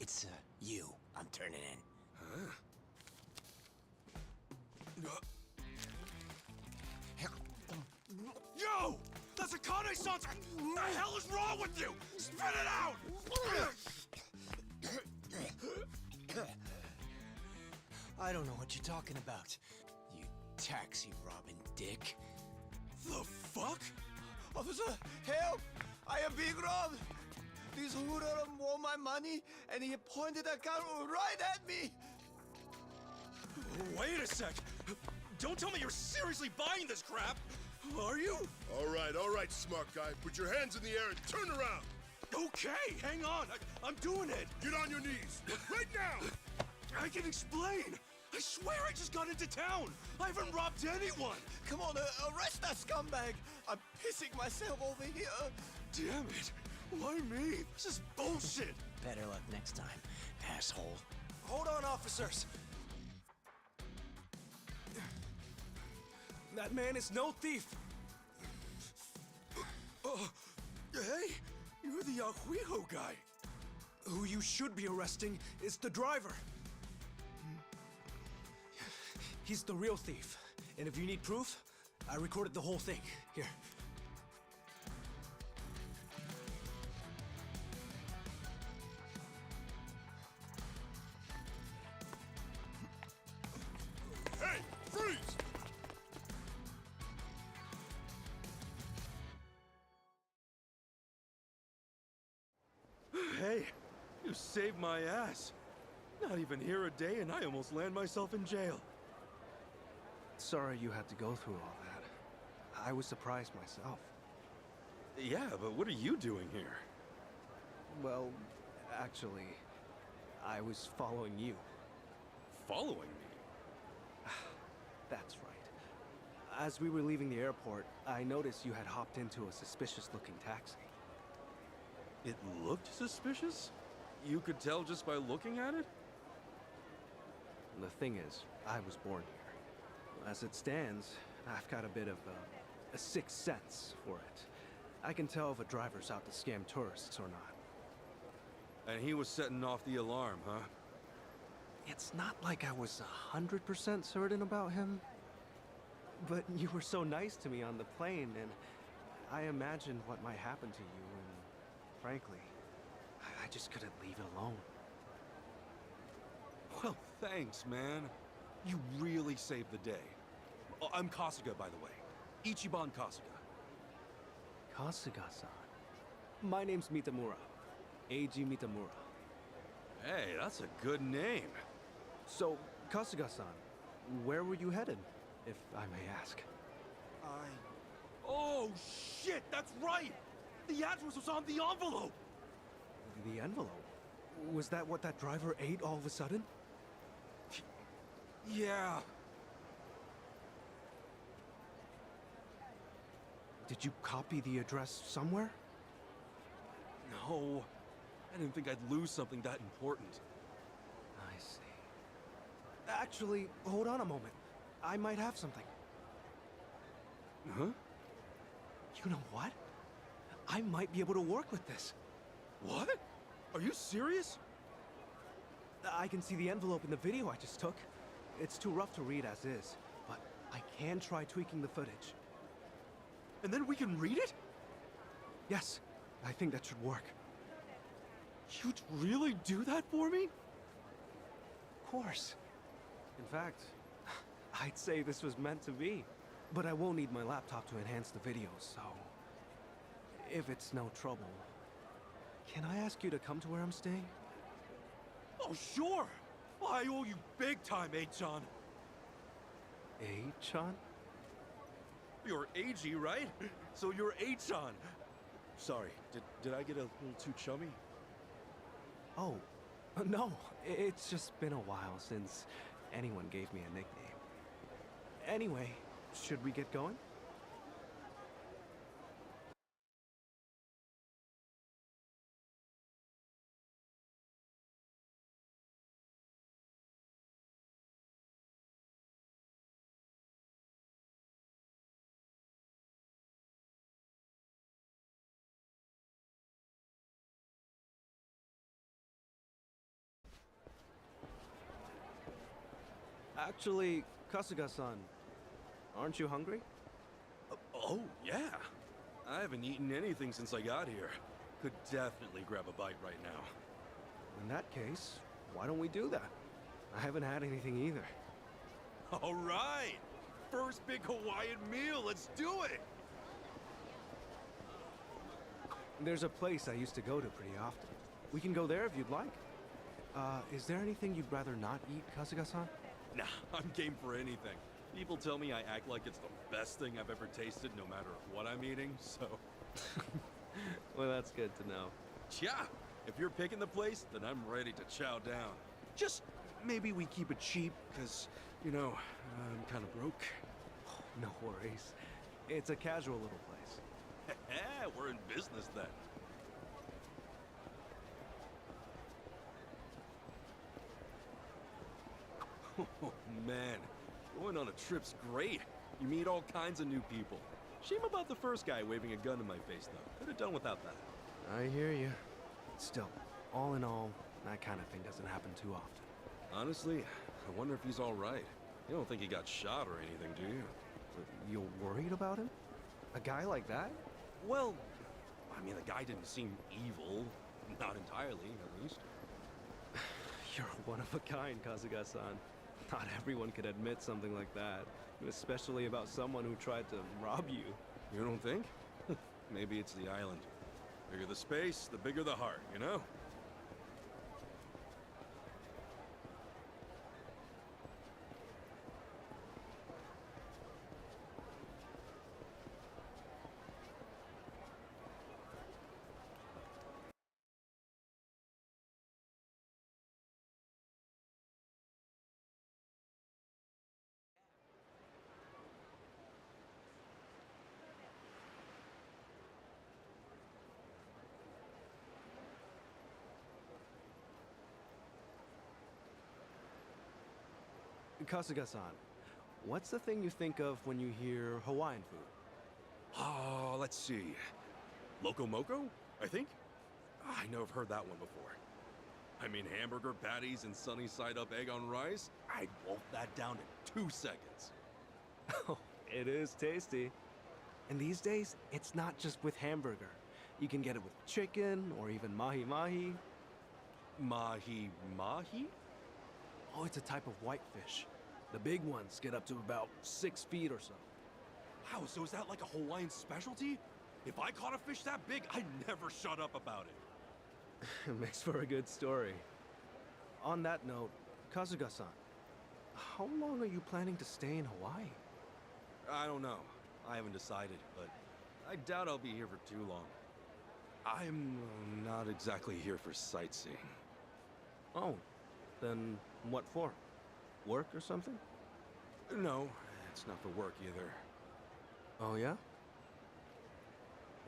it's, you I'm turning in. Huh? Yo! That's a Kane-san's! What the hell is wrong with you? Spit it out! I don't know what you're talking about, you taxi-robbing dick. The fuck? Officer, help! I am being robbed! This hoodlum want my money, and he pointed a gun right at me! Wait a sec! Don't tell me you're seriously buying this crap! Are you? All right, smart guy. Put your hands in the air and turn around. Okay, hang on. I'm doing it. Get on your knees. Right now. I can explain. I swear I just got into town. I haven't robbed anyone. Come on, arrest that scumbag! I'm pissing myself over here! Damn it. Why me? This is bullshit. Better luck next time, asshole. Hold on, officers. That man is no thief. Hey, you're the Ajuijo guy. Who you should be arresting is the driver. He's the real thief. And if you need proof, I recorded the whole thing. Here. Hey, freeze! Hey, you saved my ass. Not even here a day and I almost land myself in jail. Sorry you had to go through all that. I was surprised myself. Yeah, but what are you doing here? Well, actually, I was following you. Following me? That's right. As we were leaving the airport, I noticed you had hopped into a suspicious-looking taxi. It looked suspicious? You could tell just by looking at it? The thing is, I was born here. As it stands, I've got a bit of a sixth sense for it. I can tell if a driver's out to scam tourists or not. And he was setting off the alarm, huh? It's not like I was 100% certain about him. But you were so nice to me on the plane, and I imagined what might happen to you, and frankly, I just couldn't leave it alone. Well, thanks, man. You really saved the day. Oh, I'm Kasuga, by the way. Ichiban Kasuga. Kasuga-san. My name's Mitamura. Eiji Mitamura. Hey, that's a good name. So, Kasuga-san, where were you headed, if I may ask? Oh, shit, that's right! The address was on the envelope! The envelope? Was that what that driver ate all of a sudden? Yeah. Did you copy the address somewhere? No. I didn't think I'd lose something that important. I see. Actually, hold on a moment. I might have something. Huh? You know what? I might be able to work with this. What? Are you serious? I can see the envelope in the video I just took. It's too rough to read as is, but I can try tweaking the footage. And then we can read it? Yes, I think that should work. You'd really do that for me? Of course. In fact, I'd say this was meant to be. But I won't need my laptop to enhance the video, so... if it's no trouble, can I ask you to come to where I'm staying? Oh, sure! I owe you big time, A-chan. A-chan? You're A-G, right? So you're A-chan. Sorry, did I get a little too chummy? Oh, no. It's just been a while since anyone gave me a nickname. Anyway, should we get going? Actually, Kasuga-san, aren't you hungry? Oh, yeah. I haven't eaten anything since I got here. Could definitely grab a bite right now. In that case, why don't we do that? I haven't had anything either. All right! First big Hawaiian meal, let's do it! There's a place I used to go to pretty often. We can go there if you'd like. Is there anything you'd rather not eat, Kasuga-san? Nah, I'm game for anything. People tell me I act like it's the best thing I've ever tasted no matter what I'm eating, so... Well, that's good to know. Yeah, if you're picking the place, then I'm ready to chow down. Just maybe we keep it cheap, because, you know, I'm kind of broke. No worries. It's a casual little place. We're in business then. Oh, man. Going on a trip's great. You meet all kinds of new people. Shame about the first guy waving a gun in my face, though. Could have done without that. I hear you. Still, all in all, that kind of thing doesn't happen too often. Honestly, I wonder if he's all right. You don't think he got shot or anything, do you? You're worried about him? A guy like that? Well, I mean, the guy didn't seem evil. Not entirely, at least. You're one of a kind, Kasuga-san. Not everyone could admit something like that, especially about someone who tried to rob you. You don't think? Maybe it's the island. Bigger the space, the bigger the heart, you know? Kasuga-san, what's the thing you think of when you hear Hawaiian food? Oh, let's see. Loco Moco, I think? I know I've heard that one before. I mean, hamburger patties and sunny side up egg on rice? I'd wolf that down in 2 seconds. Oh, it is tasty. And these days, it's not just with hamburger. You can get it with chicken or even mahi-mahi. Mahi-mahi? Oh, it's a type of whitefish. The big ones get up to about 6 feet or so. Wow, so is that like a Hawaiian specialty? If I caught a fish that big, I'd never shut up about it. It makes for a good story. On that note, Kasuga-san, how long are you planning to stay in Hawaii? I don't know. I haven't decided, but I doubt I'll be here for too long. I'm not exactly here for sightseeing. Oh, then what for? Work or something? No, it's not for work either. Oh, yeah?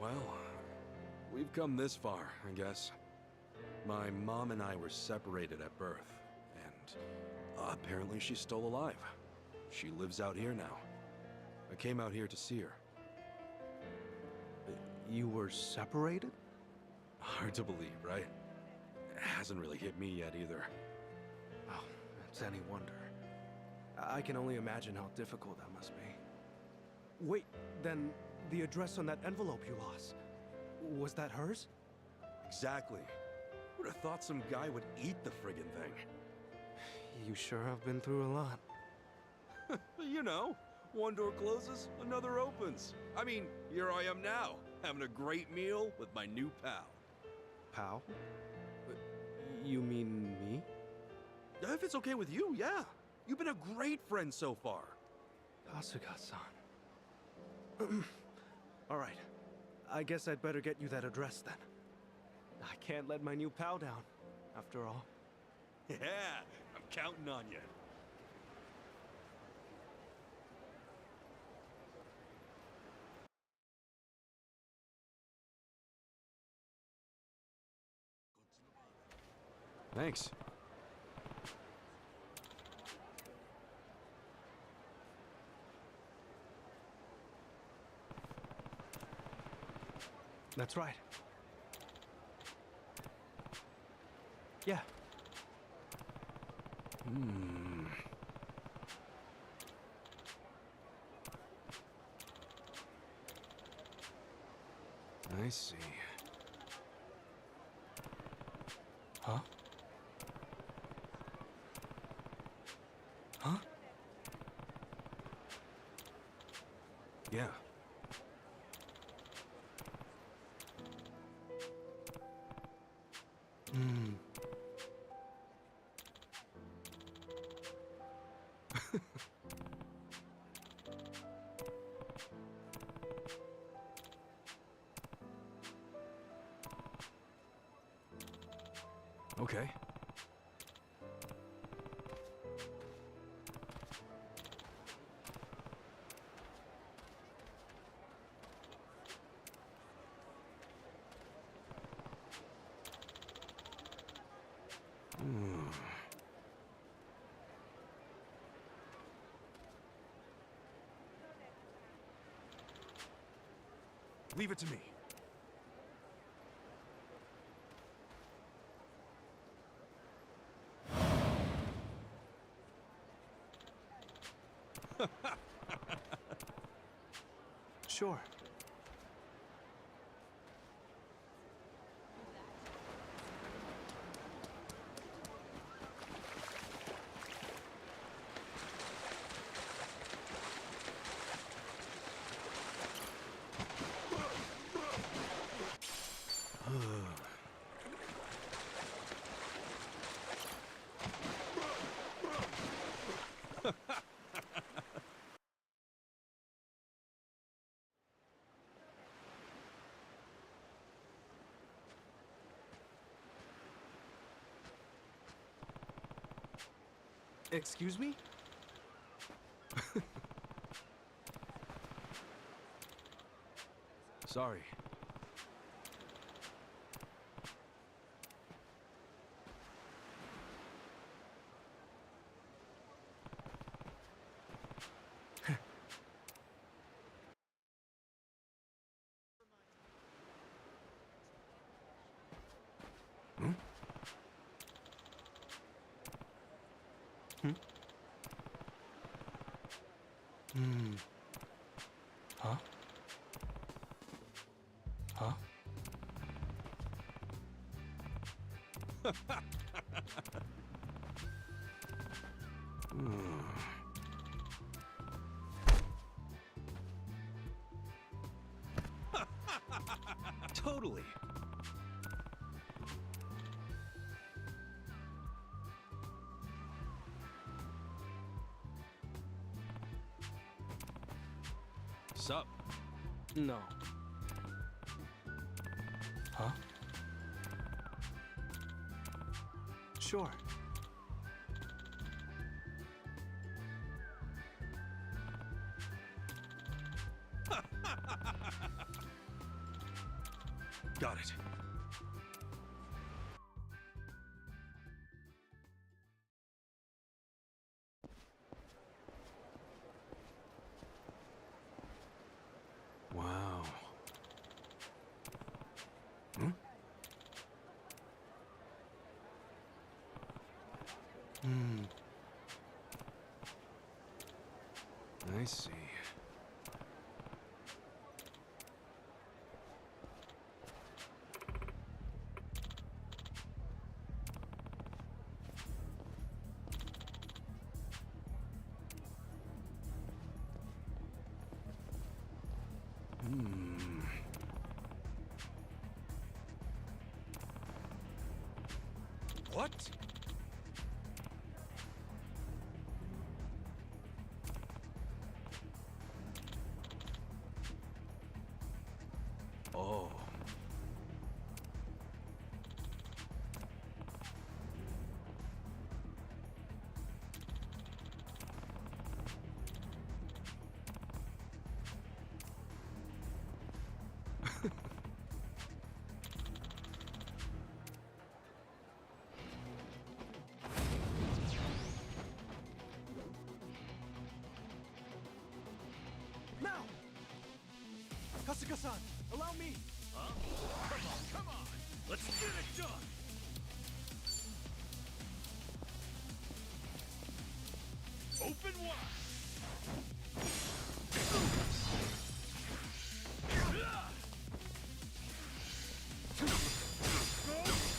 Well, we've come this far, I guess. My mom and I were separated at birth, and apparently she's still alive. She lives out here now. I came out here to see her. You were separated? Hard to believe, right? It hasn't really hit me yet either. Oh, it's any wonder. I can only imagine how difficult that must be. Wait, then the address on that envelope you lost, was that hers? Exactly. Would have thought some guy would eat the friggin' thing. You sure have been through a lot. You know, one door closes, another opens. I mean, here I am now, having a great meal with my new pal. Pal? You mean me? If it's okay with you, yeah. You've been a great friend so far. Kasuga-san. All right. I guess I'd better get you that address then. I can't let my new pal down, after all. Yeah, I'm counting on you. Thanks. That's right. Yeah. I see. Huh? Huh? Yeah. Okay. Leave it to me. Sure. Excuse me? Sorry. Huh? Huh? Totally. Sup? No. Huh? Sure. Got it. Wow. Hmm? I see. What? Oh. Now! Kasuga-san, allow me! Huh? Come on! Let's get it done! Open wide!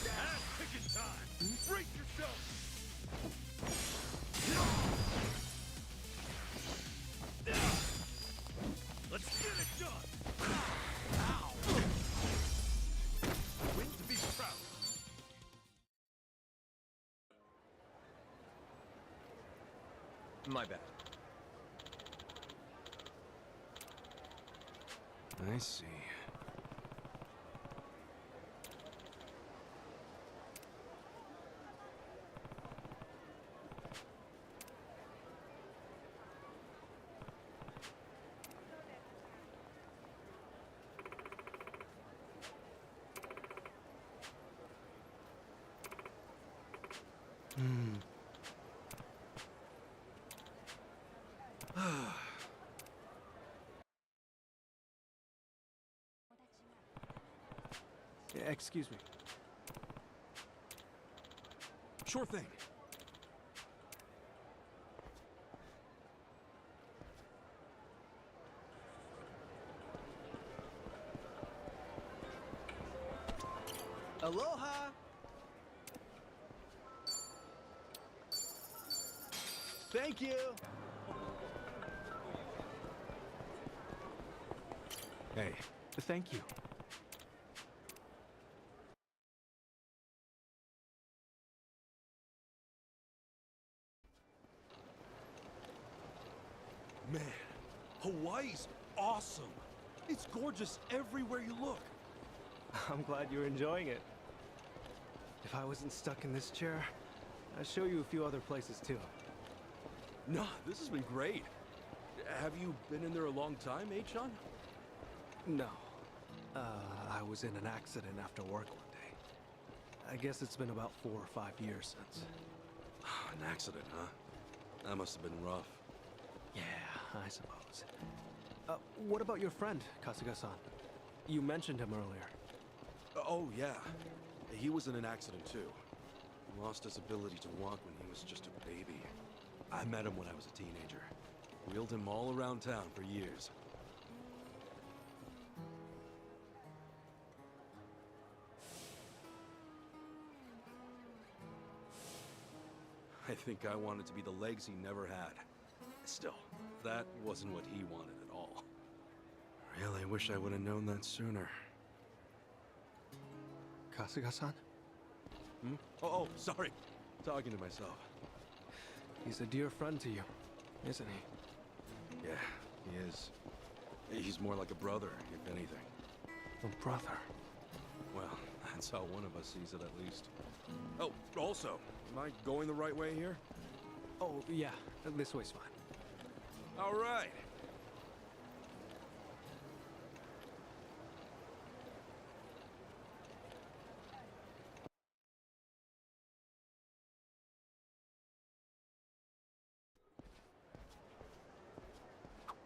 Ass-kicking time! Brace yourself! Let's get it done! Ow! Win to be proud. My bad. I see. Excuse me. Sure thing. Aloha! Thank you! Hey. Thank you. Man, Hawaii's awesome. It's gorgeous everywhere you look. I'm glad you're enjoying it. If I wasn't stuck in this chair, I'd show you a few other places too. Nah, this has been great. Have you been in there a long time, H-on? No. I was in an accident after work one day. I guess it's been about 4 or 5 years since. An accident, huh? That must have been rough. Yeah, I suppose. What about your friend, Kasuga-san? You mentioned him earlier. Oh, yeah. He was in an accident, too. He lost his ability to walk when he was just a baby. I met him when I was a teenager. Wheeled him all around town for years. I think I wanted to be the legs he never had. Still, that wasn't what he wanted at all. Really wish I would have known that sooner. Kasuga-san? Hmm? Oh, sorry. Talking to myself. He's a dear friend to you, isn't he? Yeah, he is. He's more like a brother, if anything. A brother? Well, that's how one of us sees it, at least. Oh, also, am I going the right way here? Oh, yeah. This way's fine. All right.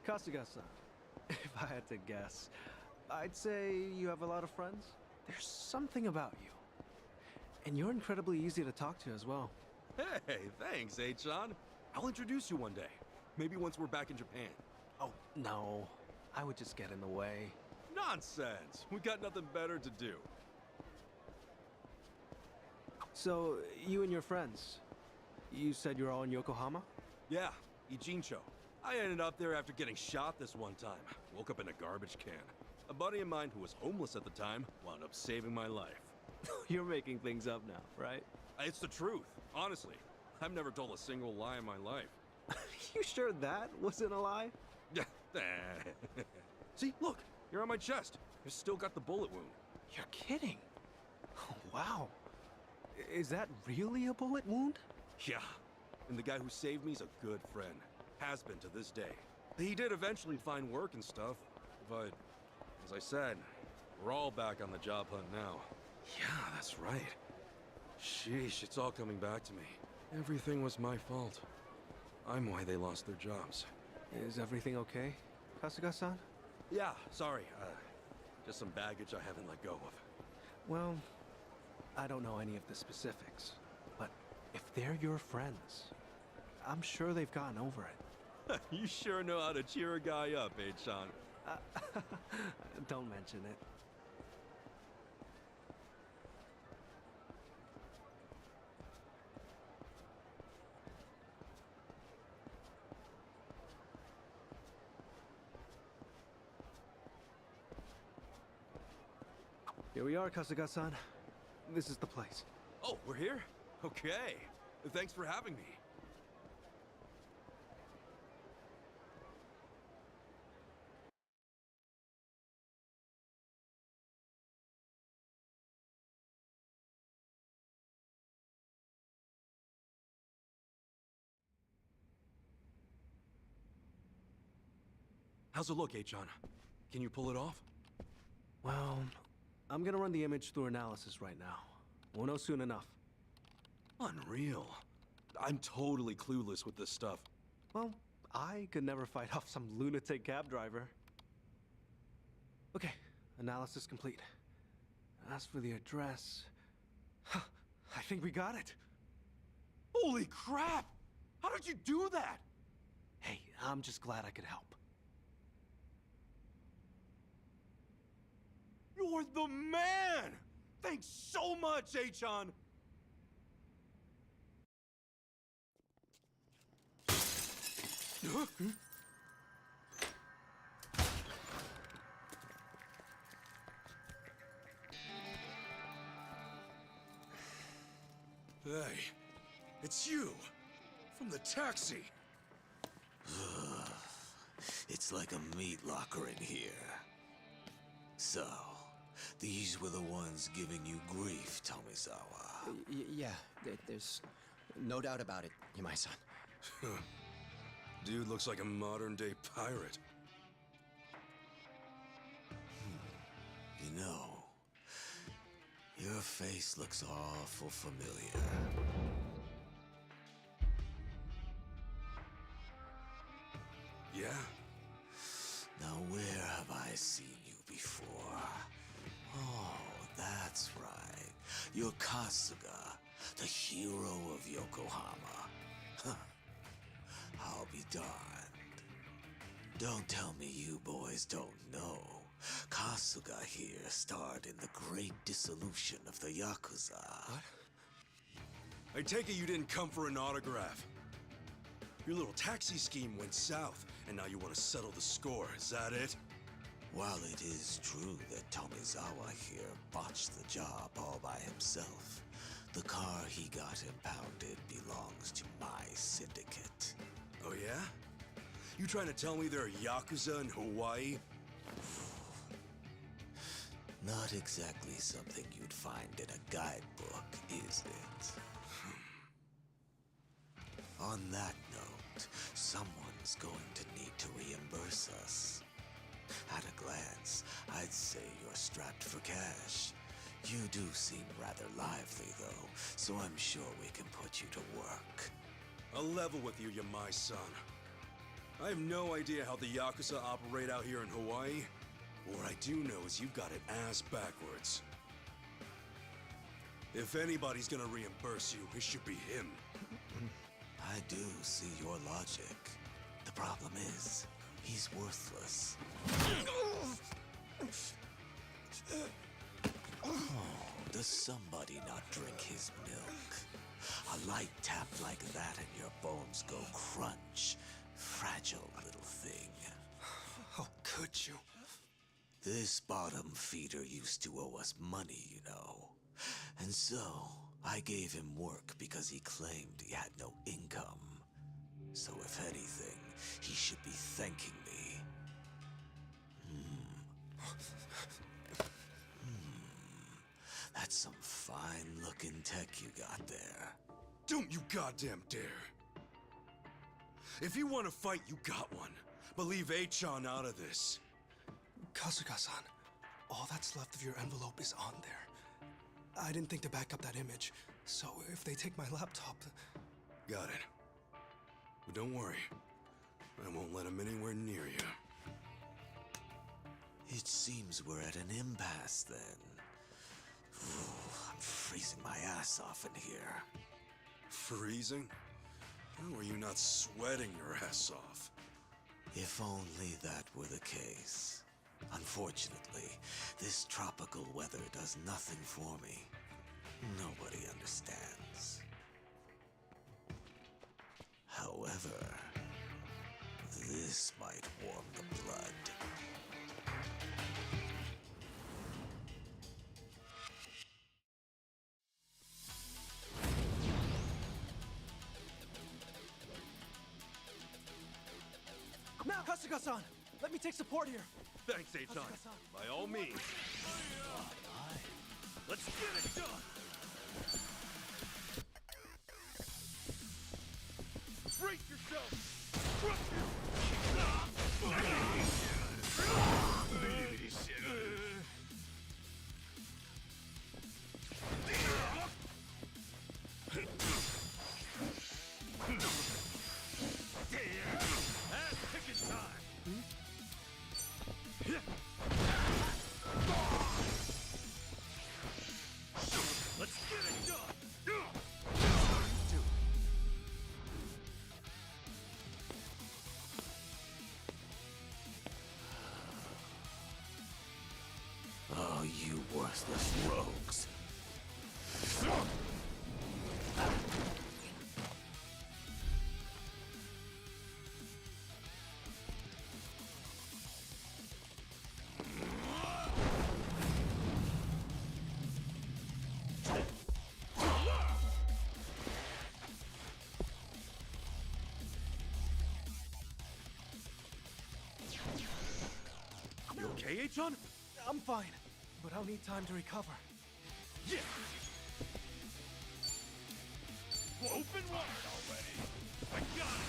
Kasuga-san, if I had to guess, I'd say you have a lot of friends. There's something about you. And you're incredibly easy to talk to as well. Hey, thanks, Achan. I'll introduce you one day. Maybe once we're back in Japan. Oh, no. I would just get in the way. Nonsense! We got nothing better to do. So, you and your friends, you said you're all in Yokohama? Yeah, Ijincho. I ended up there after getting shot this one time. Woke up in a garbage can. A buddy of mine who was homeless at the time wound up saving my life. You're making things up now, right? It's the truth, honestly. I've never told a single lie in my life. You sure that wasn't a lie? See, look, you're on my chest. You've still got the bullet wound. You're kidding. Oh, wow. Is that really a bullet wound? Yeah, and the guy who saved me is a good friend. Has been to this day. He did eventually find work and stuff, but as I said, we're all back on the job hunt now. Yeah, that's right. Sheesh, it's all coming back to me. Everything was my fault. I'm why they lost their jobs. Is everything okay, Kasuga-san? Yeah, sorry. Just some baggage I haven't let go of. Well, I don't know any of the specifics, but if they're your friends, I'm sure they've gotten over it. You sure know how to cheer a guy up, Achan. Don't mention it. Here we are, Kasuga-san. This is the place. Oh, we're here? Okay. Thanks for having me. How's it look, Achan? Can you pull it off? Well, I'm gonna run the image through analysis right now. We'll know soon enough. Unreal. I'm totally clueless with this stuff. Well, I could never fight off some lunatic cab driver. Okay, analysis complete. As for the address... I think we got it. Holy crap! How did you do that? Hey, I'm just glad I could help. You're the man! Thanks so much, Achan! Hey, it's you! From the taxi! It's like a meat locker in here. So, these were the ones giving you grief, Tomizawa. Yeah, there's no doubt about it, Yamai-san. Dude looks like a modern-day pirate. You know, your face looks awful familiar. Yeah? Now where have I seen you before? Oh, that's right. You're Kasuga, the hero of Yokohama. Huh. I'll be darned. Don't tell me you boys don't know. Kasuga here starred in the great dissolution of the Yakuza. What? I take it you didn't come for an autograph. Your little taxi scheme went south, and now you want to settle the score, is that it? While it is true that Tomizawa here botched the job all by himself, the car he got impounded belongs to my syndicate. Oh yeah? You trying to tell me there are Yakuza in Hawaii? Not exactly something you'd find in a guidebook, is it? On that note, someone's going to need to reimburse us. At a glance, I'd say you're strapped for cash. You do seem rather lively, though, so I'm sure we can put you to work. I'll level with you, Yamai-san. I have no idea how the Yakuza operate out here in Hawaii. What I do know is you've got it ass backwards. If anybody's gonna reimburse you, it should be him. I do see your logic. The problem is, he's worthless. Oh, does somebody not drink his milk? A light tap like that and your bones go crunch. Fragile little thing. How could you? This bottom feeder used to owe us money, you know. And so, I gave him work because he claimed he had no income. So if anything, he should be thanking me. That's some fine-looking tech you got there. Don't you goddamn dare! If you want to fight, you got one. But leave A-chan out of this. Kasuga-san, all that's left of your envelope is on there. I didn't think to back up that image, so if they take my laptop... Got it. But don't worry. I won't let him anywhere near you. It seems we're at an impasse, then. I'm freezing my ass off in here. Freezing? How are you not sweating your ass off? If only that were the case. Unfortunately, this tropical weather does nothing for me. Nobody understands. However, this might warm the blood. Now, Kasuga-san! Let me take support here! Thanks, A-chan. By all means. Let's get it done! Brace yourself! Ass-kicking time! Let's get it done! Oh, you worthless rogues. You okay, A-chan? I'm fine, but I'll need time to recover. Yeah! Open wide already! I got it!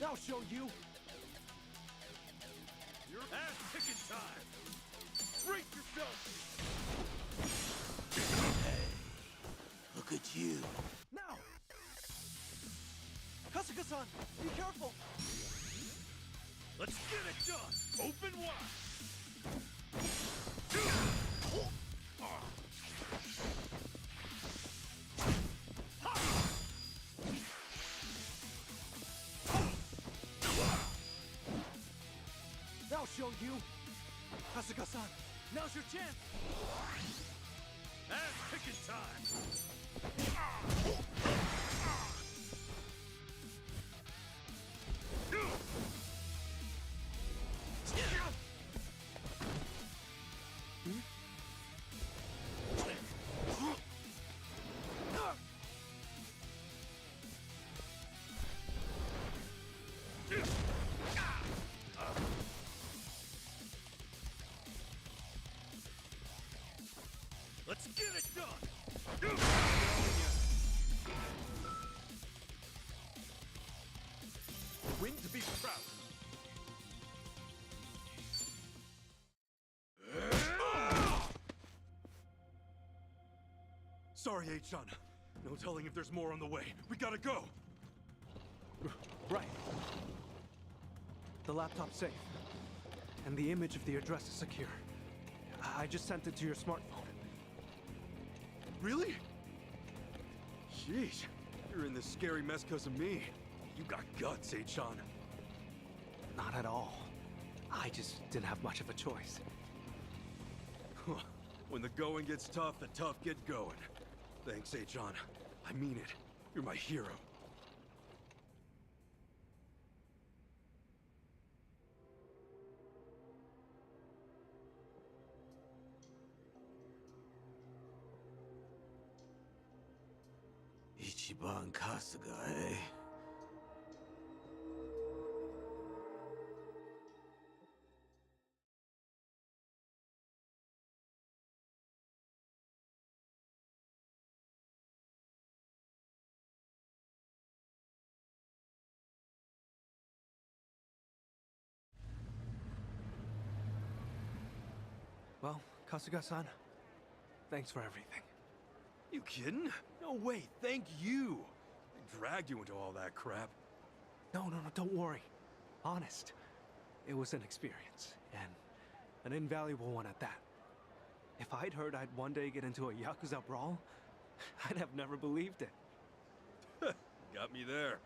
I'll show you! Your ass-kicking time! Brace yourself! Look at you. Now! Kasuga-san, be careful! Let's get it done! Open wide! show you? Kasuga-san, now's your chance! Ass kicking time! Let's get it done! Win to be proud. Sorry, H-chan. No telling if there's more on the way. We gotta go! Right. The laptop's safe. And the image of the address is secure. I just sent it to your smartphone. Really? Jeez. You're in this scary mess because of me. You got guts, H-chan. Not at all. I just didn't have much of a choice. When the going gets tough, the tough get going. Thanks, H-chan. I mean it. You're my hero. Ichiban Kasuga, eh? Well, Kasuga-san, thanks for everything. You kidding? No way, thank you! I dragged you into all that crap. No, don't worry. Honest. It was an experience, and an invaluable one at that. If I'd heard I'd one day get into a Yakuza brawl, I'd have never believed it. Got me there.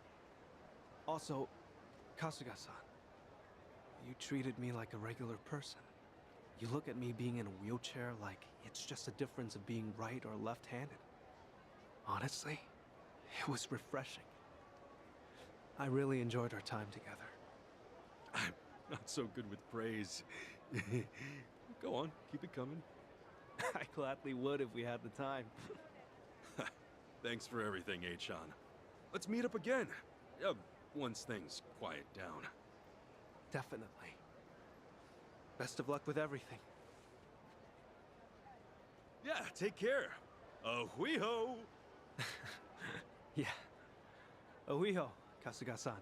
Also, Kasuga-san, you treated me like a regular person. You look at me being in a wheelchair like it's just a difference of being right or left-handed. Honestly, it was refreshing. I really enjoyed our time together. I'm not so good with praise. Go on, keep it coming. I gladly would if we had the time. Thanks for everything, H-chan. Let's meet up again. Once things quiet down. Definitely. Best of luck with everything. Yeah, take care. Ahuiho! Yeah. Ahuiho, Kasuga-san.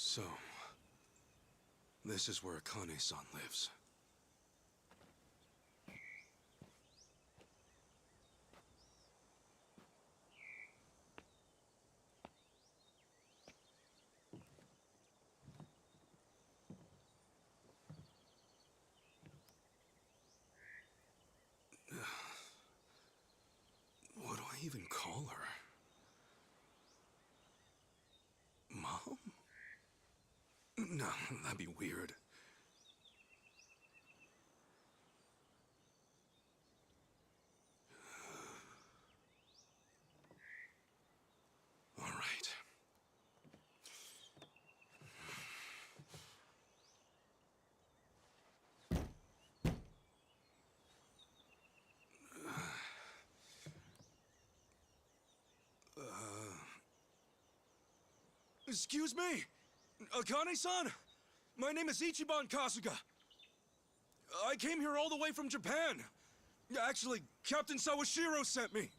So, this is where Akane-san lives. What do I even call her? Mom? No, that'd be weird. All right. Excuse me? Akane-san? My name is Ichiban Kasuga. I came here all the way from Japan. Actually, Captain Sawashiro sent me.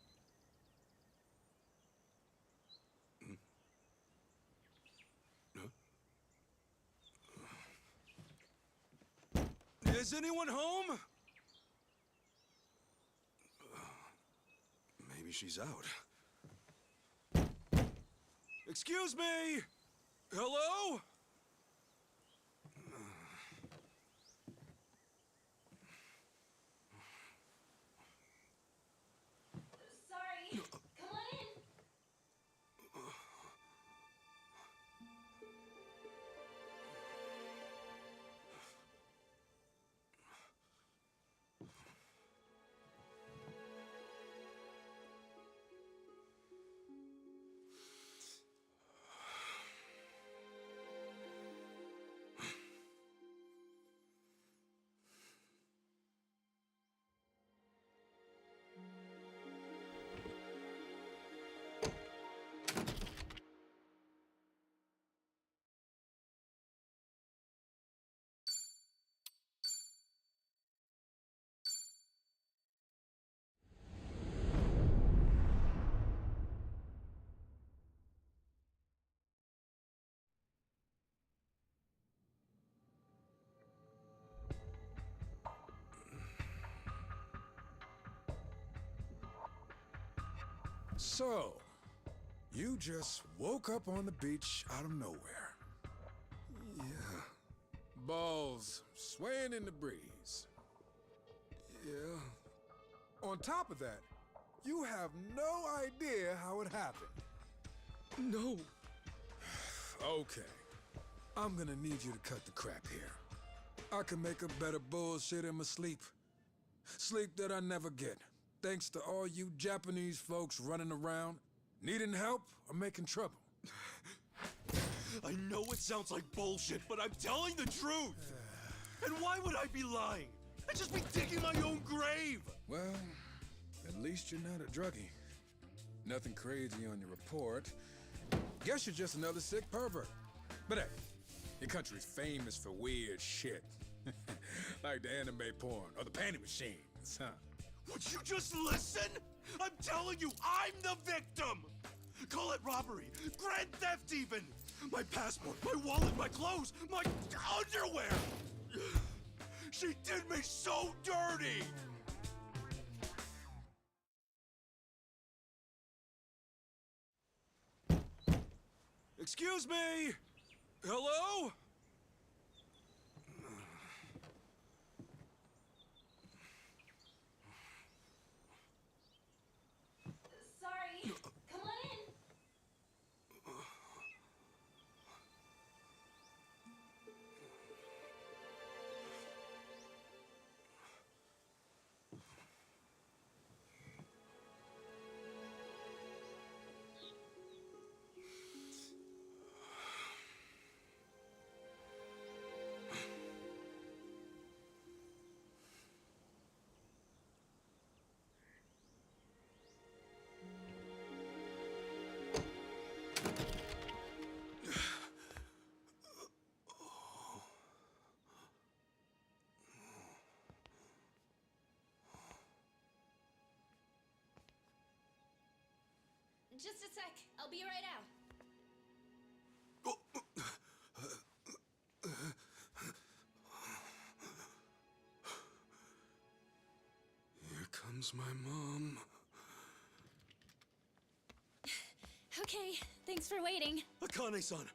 Is anyone home? Maybe she's out. Excuse me! Hello? Sorry. Come on in. So, you just woke up on the beach out of nowhere. Yeah. Balls swaying in the breeze. Yeah. On top of that, you have no idea how it happened. No. Okay. I'm gonna need you to cut the crap here. I can make up better bullshit in my sleep. Sleep that I never get. Thanks to all you Japanese folks running around, needing help or making trouble. I know it sounds like bullshit, but I'm telling the truth. And why would I be lying? I'd just be digging my own grave. Well, at least you're not a druggie. Nothing crazy on your report. Guess you're just another sick pervert. But hey, your country's famous for weird shit. Like the anime porn or the panty machines, huh? Would you just listen? I'm telling you, I'm the victim! Call it robbery, grand theft even! My passport, my wallet, my clothes, my underwear! She did me so dirty! Excuse me! Hello? Sorry. Come on in. Just a sec. I'll be right out. Here comes my mom. Okay, thanks for waiting. Akane-san,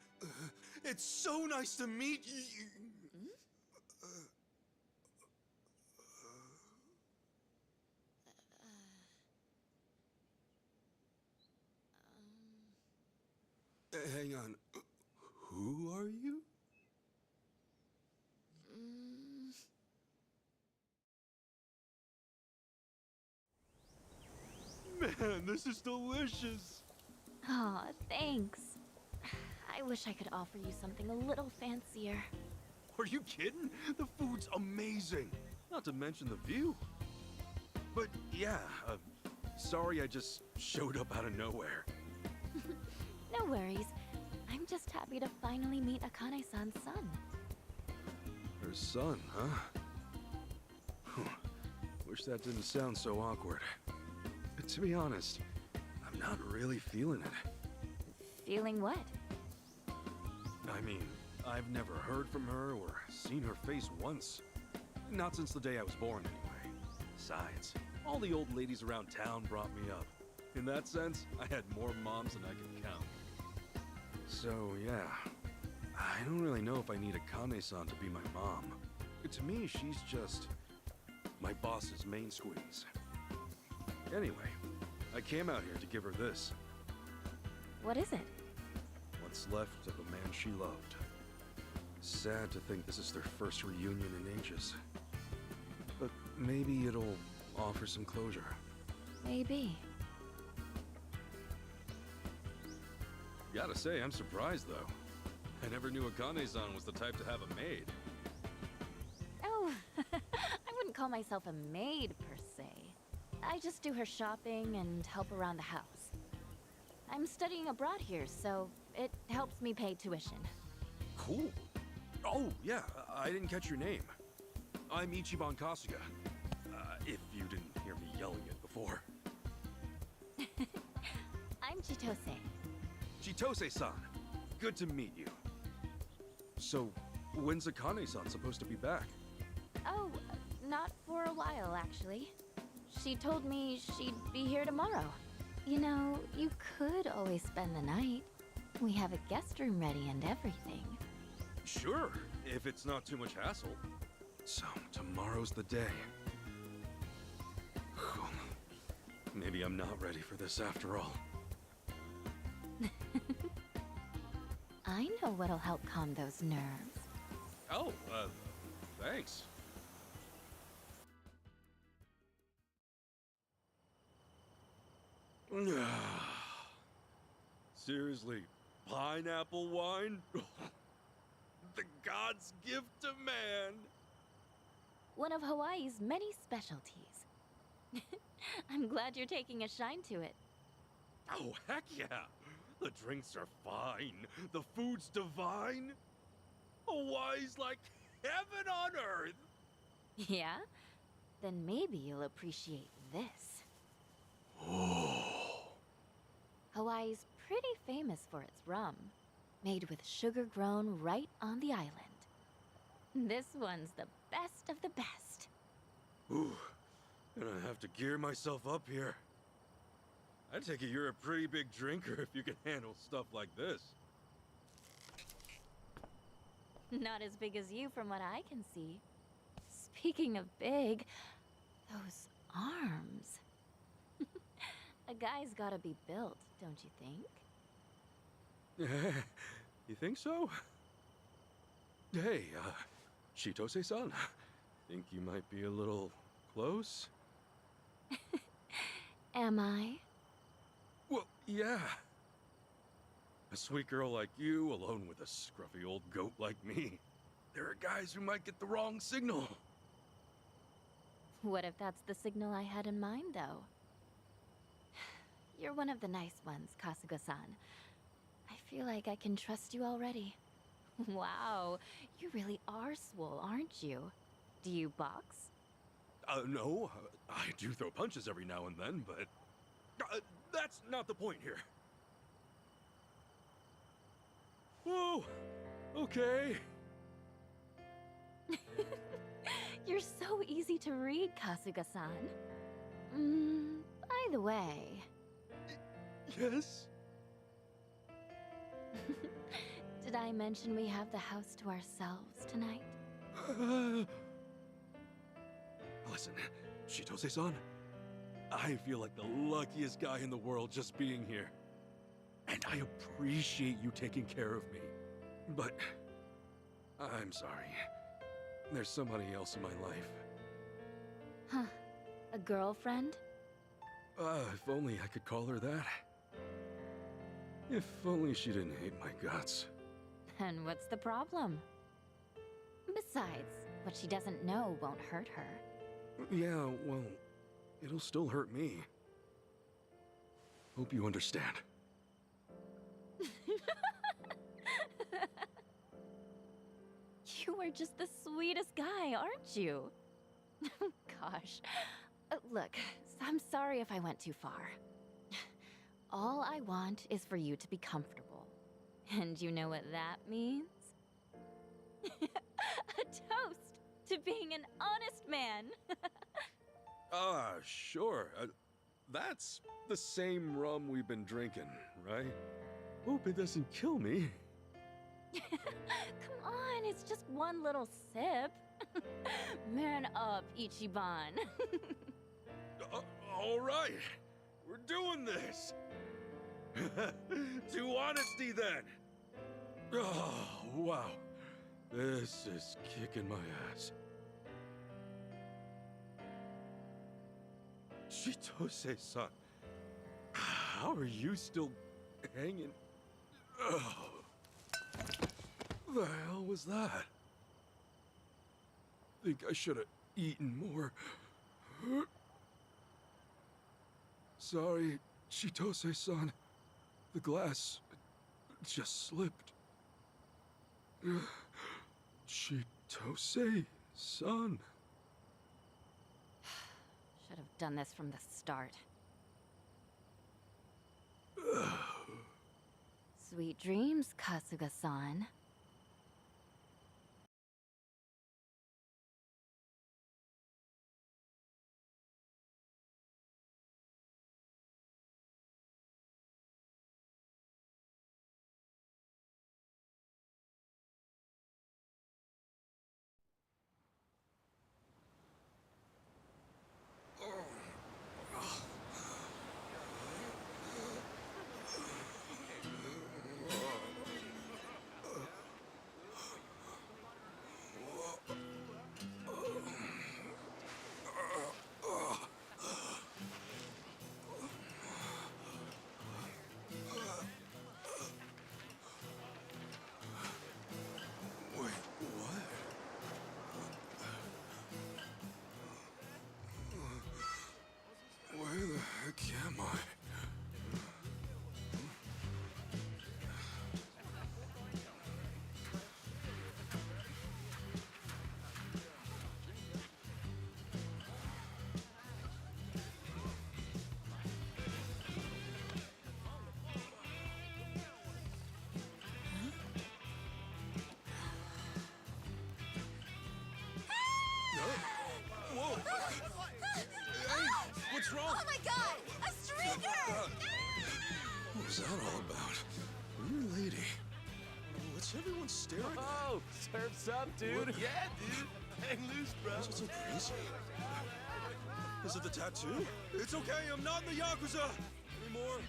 it's so nice to meet you. Hang on. Who are you? Man, this is delicious. Aw, thanks. I wish I could offer you something a little fancier. Are you kidding? The food's amazing. Not to mention the view. But yeah, sorry I just showed up out of nowhere. No worries. I'm just happy to finally meet Akane-san's son. Her son, huh? Wish that didn't sound so awkward. To be honest, I'm not really feeling it. Feeling what? I mean, I've never heard from her or seen her face once. Not since the day I was born, anyway. Besides, all the old ladies around town brought me up. In that sense, I had more moms than I could count. So, yeah. I don't really know if I need Akane-san to be my mom. To me, she's just my boss's main squeeze. Anyway, I came out here to give her this. What is it? What's left of a man she loved. Sad to think this is their first reunion in ages. But maybe it'll offer some closure. Maybe. Gotta say, I'm surprised though. I never knew Akane-san was the type to have a maid. Oh, I wouldn't call myself a maid per se. I just do her shopping and help around the house. I'm studying abroad here, so it helps me pay tuition. Cool. Oh, yeah, I didn't catch your name. I'm Ichiban Kasuga. If you didn't hear me yelling it before. I'm Chitose. Chitose-san, good to meet you. So, when's Akane-san supposed to be back? Oh, not for a while, actually. She told me she'd be here tomorrow. You know, you could always spend the night. We have a guest room ready and everything. Sure, if it's not too much hassle. So, tomorrow's the day. Maybe I'm not ready for this after all. I know what'll help calm those nerves. Oh, thanks. Seriously, pineapple wine? The god's gift to man! One of Hawaii's many specialties. I'm glad you're taking a shine to it. Oh, heck yeah! The drinks are fine, the food's divine. Hawaii's like heaven on earth! Yeah? Then maybe you'll appreciate this. Hawaii's pretty famous for its rum, made with sugar grown right on the island. This one's the best of the best. Ooh, gonna have to gear myself up here. I take it you're a pretty big drinker if you can handle stuff like this. Not as big as you from what I can see. Speaking of big, those arms. A guy's gotta be built, don't you think? You think so? Hey, Chitose-san, think you might be a little close? Am I? Well, yeah. A sweet girl like you, alone with a scruffy old goat like me. There are guys who might get the wrong signal. What if that's the signal I had in mind, though? You're one of the nice ones, Kasuga-san. I feel like I can trust you already. Wow, you really are swole, aren't you? Do you box? No, I do throw punches every now and then, but... that's not the point here. Whoa, okay. You're so easy to read, Kasuga-san. By the way... Yes? Did I mention we have the house to ourselves tonight? Listen, Chitose-san, I feel like the luckiest guy in the world just being here. And I appreciate you taking care of me. But I'm sorry. There's somebody else in my life. Huh. A girlfriend? If only I could call her that. If only she didn't hate my guts. And what's the problem? Besides, what she doesn't know won't hurt her. Yeah, well, it'll still hurt me. Hope you understand. You are just the sweetest guy, aren't you? Gosh. Look, I'm sorry if I went too far. All I want is for you to be comfortable. And you know what that means? A toast to being an honest man. Sure. That's the same rum we've been drinking, right? Hope it doesn't kill me. Come on, it's just one little sip. Man up, Ichiban. All right. We're doing this. To honesty, then. Oh, wow. This is kicking my ass. Chitose-san, how are you still hanging? Oh. The hell was that? Think I should have eaten more. Sorry, Chitose-san. The glass just slipped. Chitose-san. Should have done this from the start. Sweet dreams, Kasuga-san. Where the heck am I? Whoa! Hey, what's wrong? Oh my god! A streaker! What was that all about? You're a lady. What's everyone staring at? Oh, surf's up, dude. What? Yeah, dude. Hang loose, bro. What's so crazy? Is it the tattoo? It's okay, I'm not in the Yakuza anymore.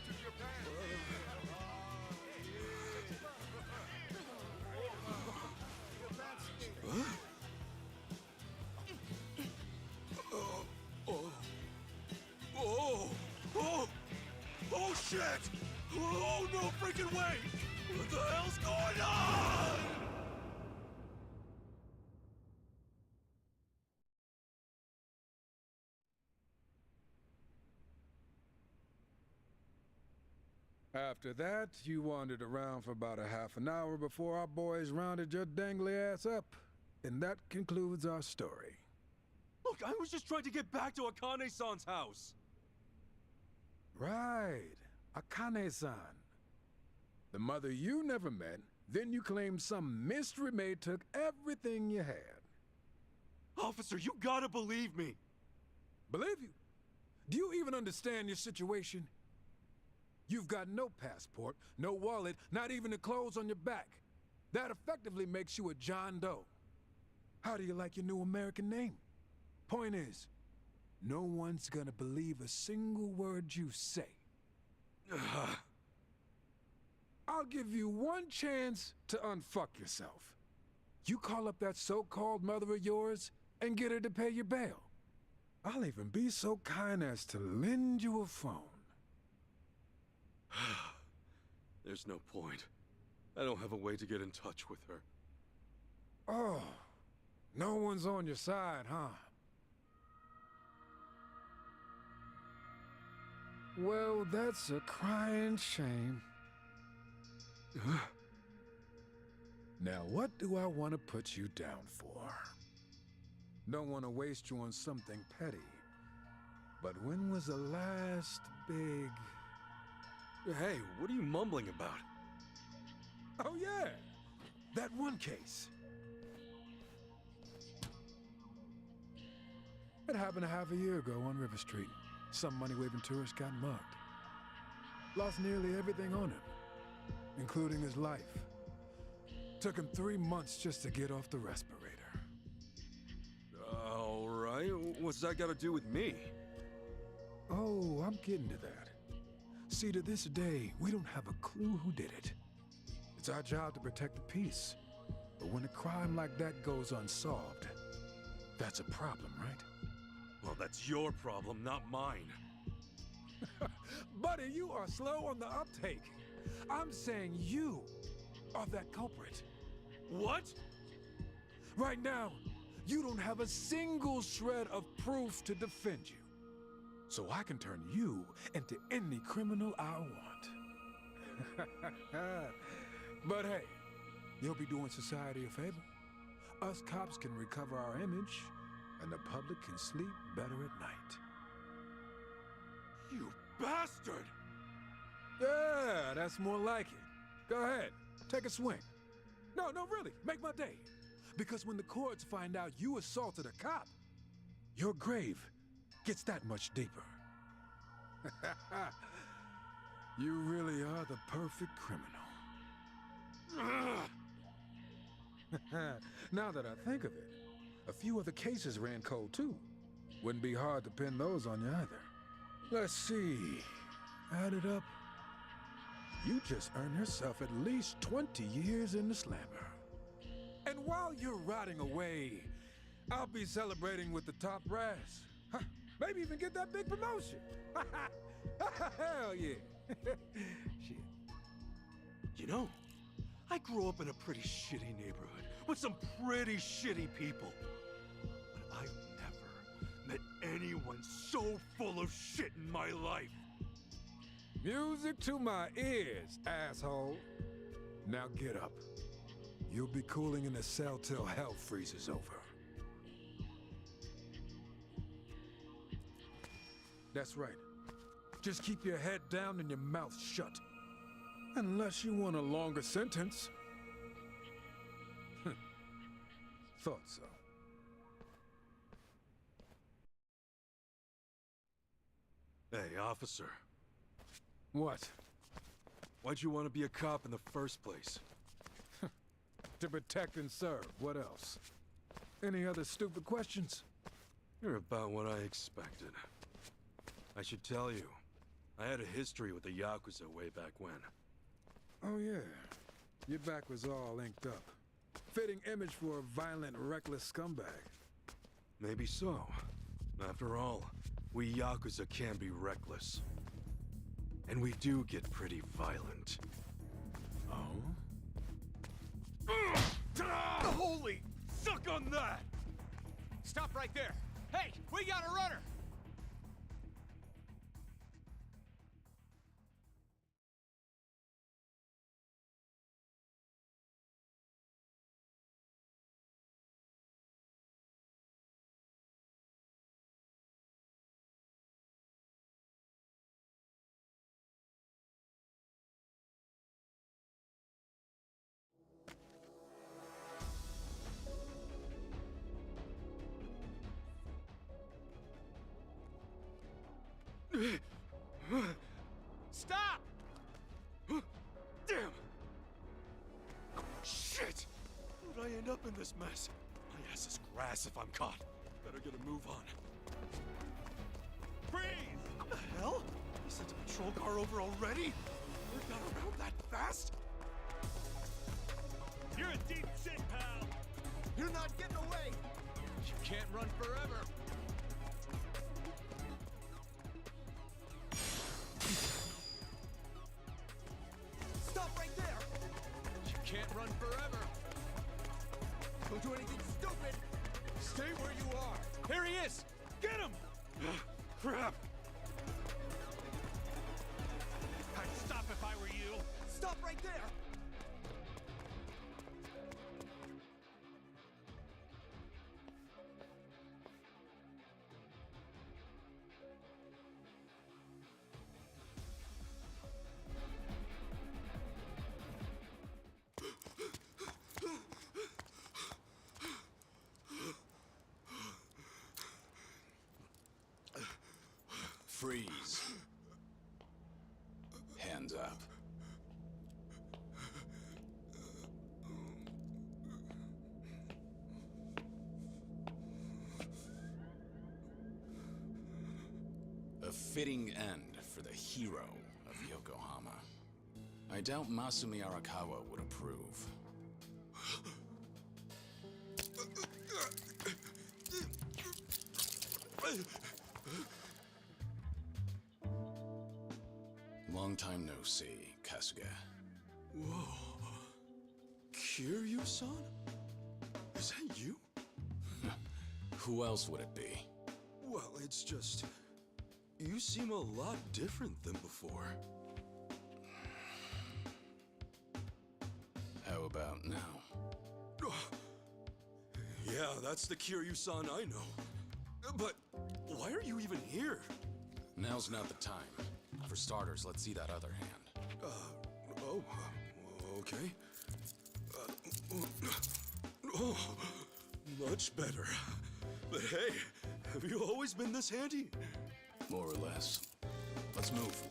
What? Oh shit! Oh no freaking way! What the hell's going on? After that, you wandered around for about a half an hour before our boys rounded your dangly ass up. And that concludes our story. Look, I was just trying to get back to Akane-san's house. Right. Akane-san. The mother you never met, then you claimed some mystery maid took everything you had. Officer, you gotta believe me. Believe you? Do you even understand your situation? You've got no passport, no wallet, not even the clothes on your back. That effectively makes you a John Doe. How do you like your new American name? Point is, no one's gonna believe a single word you say. I'll give you one chance to unfuck yourself. You call up that so-called mother of yours and get her to pay your bail. I'll even be so kind as to lend you a phone. There's no point. I don't have a way to get in touch with her. Oh, no one's on your side, huh? Well, that's a crying shame. Now, what do I want to put you down for? Don't want to waste you on something petty. But when was the last big... Hey, what are you mumbling about? Oh, yeah! That one case. It happened a half a year ago on River Street. Some money-waving tourist got mugged. Lost nearly everything on him, including his life. Took him 3 months just to get off the respirator. All right, what's that got to do with me? Oh, I'm getting to that. See, to this day, we don't have a clue who did it. It's our job to protect the peace. But when a crime like that goes unsolved, that's a problem, right? Well, that's your problem, not mine. Buddy, you are slow on the uptake. I'm saying you are that culprit. What? Right now, you don't have a single shred of proof to defend you. So I can turn you into any criminal I want. But hey, you'll be doing society a favor. Us cops can recover our image, and the public can sleep better at night. You bastard! Yeah, that's more like it. Go ahead, take a swing. No, really, make my day. Because when the courts find out you assaulted a cop, your grave gets that much deeper. You really are the perfect criminal. Now that I think of it, a few other cases ran cold too. Wouldn't be hard to pin those on you either. Let's see. Add it up. You just earned yourself at least 20 years in the slammer. And while you're rotting away, I'll be celebrating with the top brass. Huh, maybe even get that big promotion. Hell yeah. Shit. You know, I grew up in a pretty shitty neighborhood with some pretty shitty people. But I've never met anyone so full of shit in my life. Music to my ears, asshole. Now get up. You'll be cooling in a cell till hell freezes over. That's right. Just keep your head down and your mouth shut. Unless you want a longer sentence. Thought so. Hey, officer. What? Why'd you want to be a cop in the first place? To protect and serve. What else? Any other stupid questions? You're about what I expected. I should tell you, I had a history with the Yakuza way back when. Oh yeah. Your back was all inked up. Fitting image for a violent, reckless scumbag. Maybe so. After all, we Yakuza can be reckless. And we do get pretty violent. Oh? Holy! Suck on that! Stop right there! Hey, we got a runner! Stop! Damn! Shit! How'd I end up in this mess? My ass is grass if I'm caught. Better get a move on. Freeze! What the hell? You sent a patrol car over already? We got around that fast? You're in deep shit, pal! You're not getting away! You can't run forever! Stop right there! You can't run forever! Don't do anything stupid! Stay where you are! Here he is! Get him! Crap! I'd stop if I were you! Stop right there! Freeze. Hands up. A fitting end for the hero of Yokohama. I doubt Masumi Arakawa would approve. Long time no see, Kasuga. Whoa. Kiryu-san? Is that you? Who else would it be? Well, it's just... You seem a lot different than before. How about now? Yeah, that's the Kiryu-san I know. But why are you even here? Now's not the time. For starters, let's see that other hand. Okay. Oh, much better. But hey, have you always been this handy? More or less. Let's move.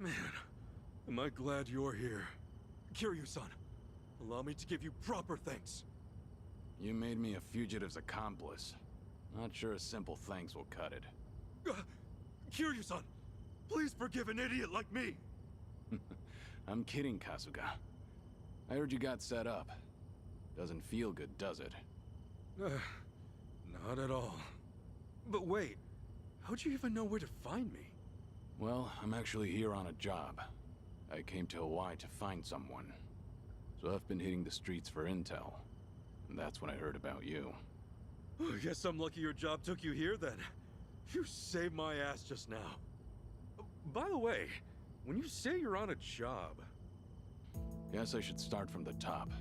Man, am I glad you're here. Kiryu-san, allow me to give you proper thanks. You made me a fugitive's accomplice. Not sure a simple thanks will cut it. Kiryu-san, please forgive an idiot like me. I'm kidding, Kasuga. I heard you got set up. Doesn't feel good, does it? Not at all. But wait, how'd you even know where to find me? Well, I'm actually here on a job. I came to Hawaii to find someone. So I've been hitting the streets for intel. And that's when I heard about you. I guess I'm lucky your job took you here then. You saved my ass just now. By the way, when you say you're on a job... Guess I should start from the top.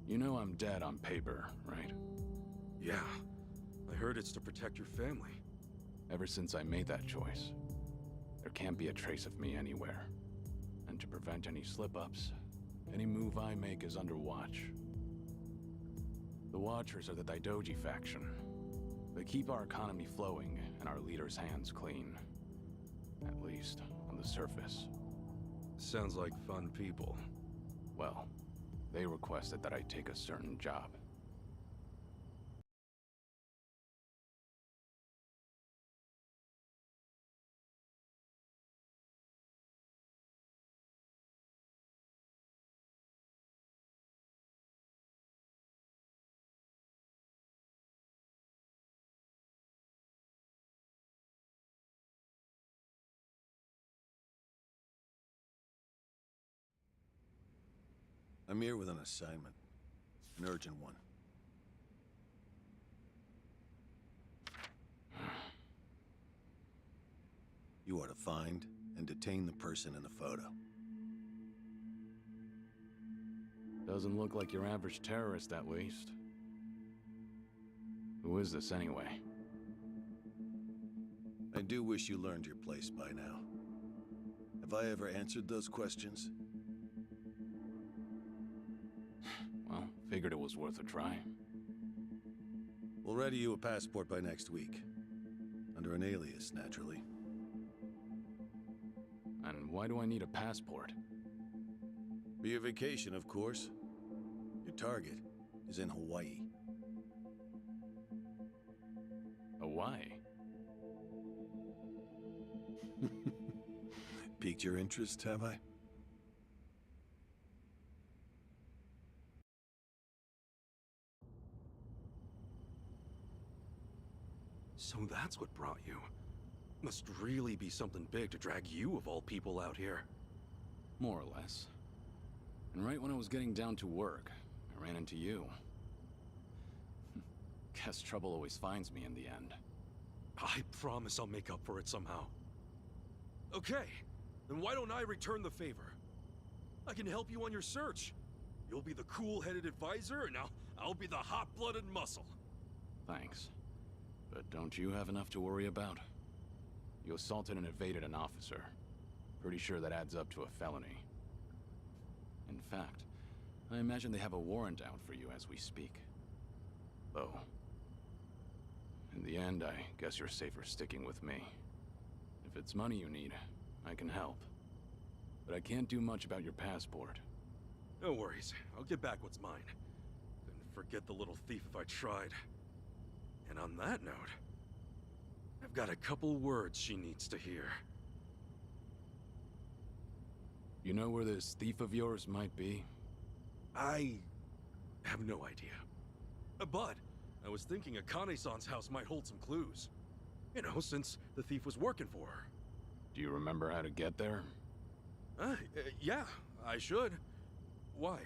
You know I'm dead on paper, right? Yeah. I heard it's to protect your family. Ever since I made that choice, there can't be a trace of me anywhere. And to prevent any slip-ups, any move I make is under watch. The Watchers are the Daidoji faction. They keep our economy flowing and our leaders' hands clean. At least, on the surface. Sounds like fun people. Well, they requested that I take a certain job. I'm here with an assignment. An urgent one. You are to find and detain the person in the photo. Doesn't look like your average terrorist, at least. Who is this, anyway? I do wish you learned your place by now. Have I ever answered those questions? Well, figured it was worth a try. We'll ready you a passport by next week. Under an alias, naturally. And why do I need a passport? For your vacation, of course. Your target is in Hawaii. Hawaii? Piqued your interest, have I? So that's what brought you. Must really be something big to drag you of all people out here. More or less. And right when I was getting down to work, I ran into you. Guess trouble always finds me in the end. I promise I'll make up for it somehow. Okay, then why don't I return the favor? I can help you on your search. You'll be the cool-headed advisor, and I'll be the hot-blooded muscle. Thanks. But don't you have enough to worry about? You assaulted and evaded an officer. Pretty sure that adds up to a felony. In fact, I imagine they have a warrant out for you as we speak. Though, in the end, I guess you're safer sticking with me. If it's money you need, I can help. But I can't do much about your passport. No worries. I'll get back what's mine. Couldn't forget the little thief if I tried. And on that note, I've got a couple words she needs to hear. You know where this thief of yours might be? I have no idea. But I was thinking Akane-san's house might hold some clues. You know, since the thief was working for her. Do you remember how to get there? Yeah, I should. Why?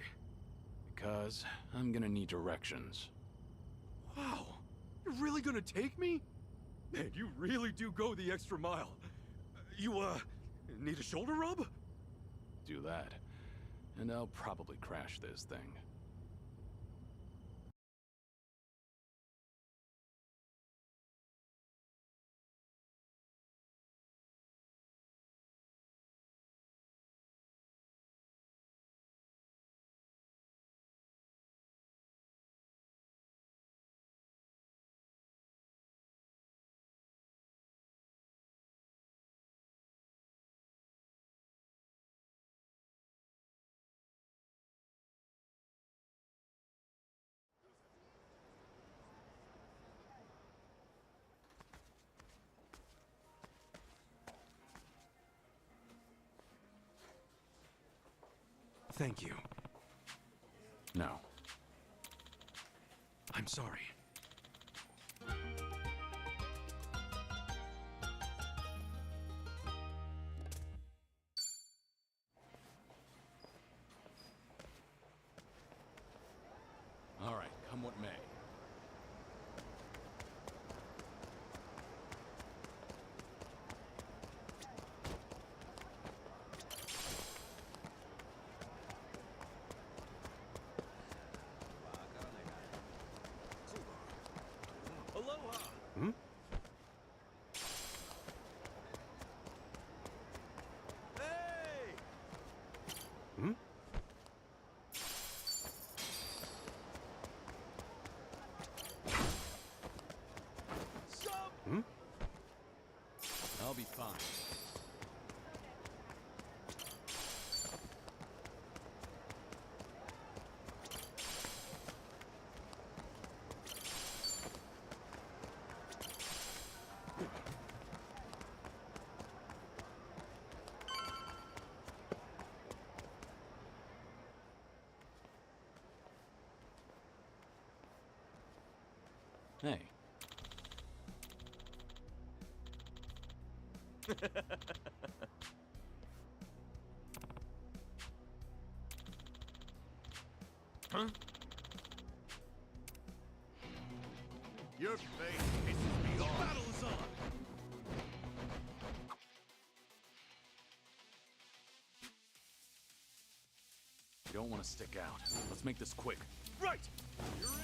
Because I'm gonna need directions. Wow, you're really gonna take me? Man, you really do go the extra mile. You, need a shoulder rub? Do that, and I'll probably crash this thing. Thank you. No. I'm sorry. All right, come what may. Aloha! Hmm? Hey! Hmm? Hmm? I'll be fine. Hey. Huh? Your face pisses me off. Battle is on! You don't want to stick out. Let's make this quick. Right! You're in it.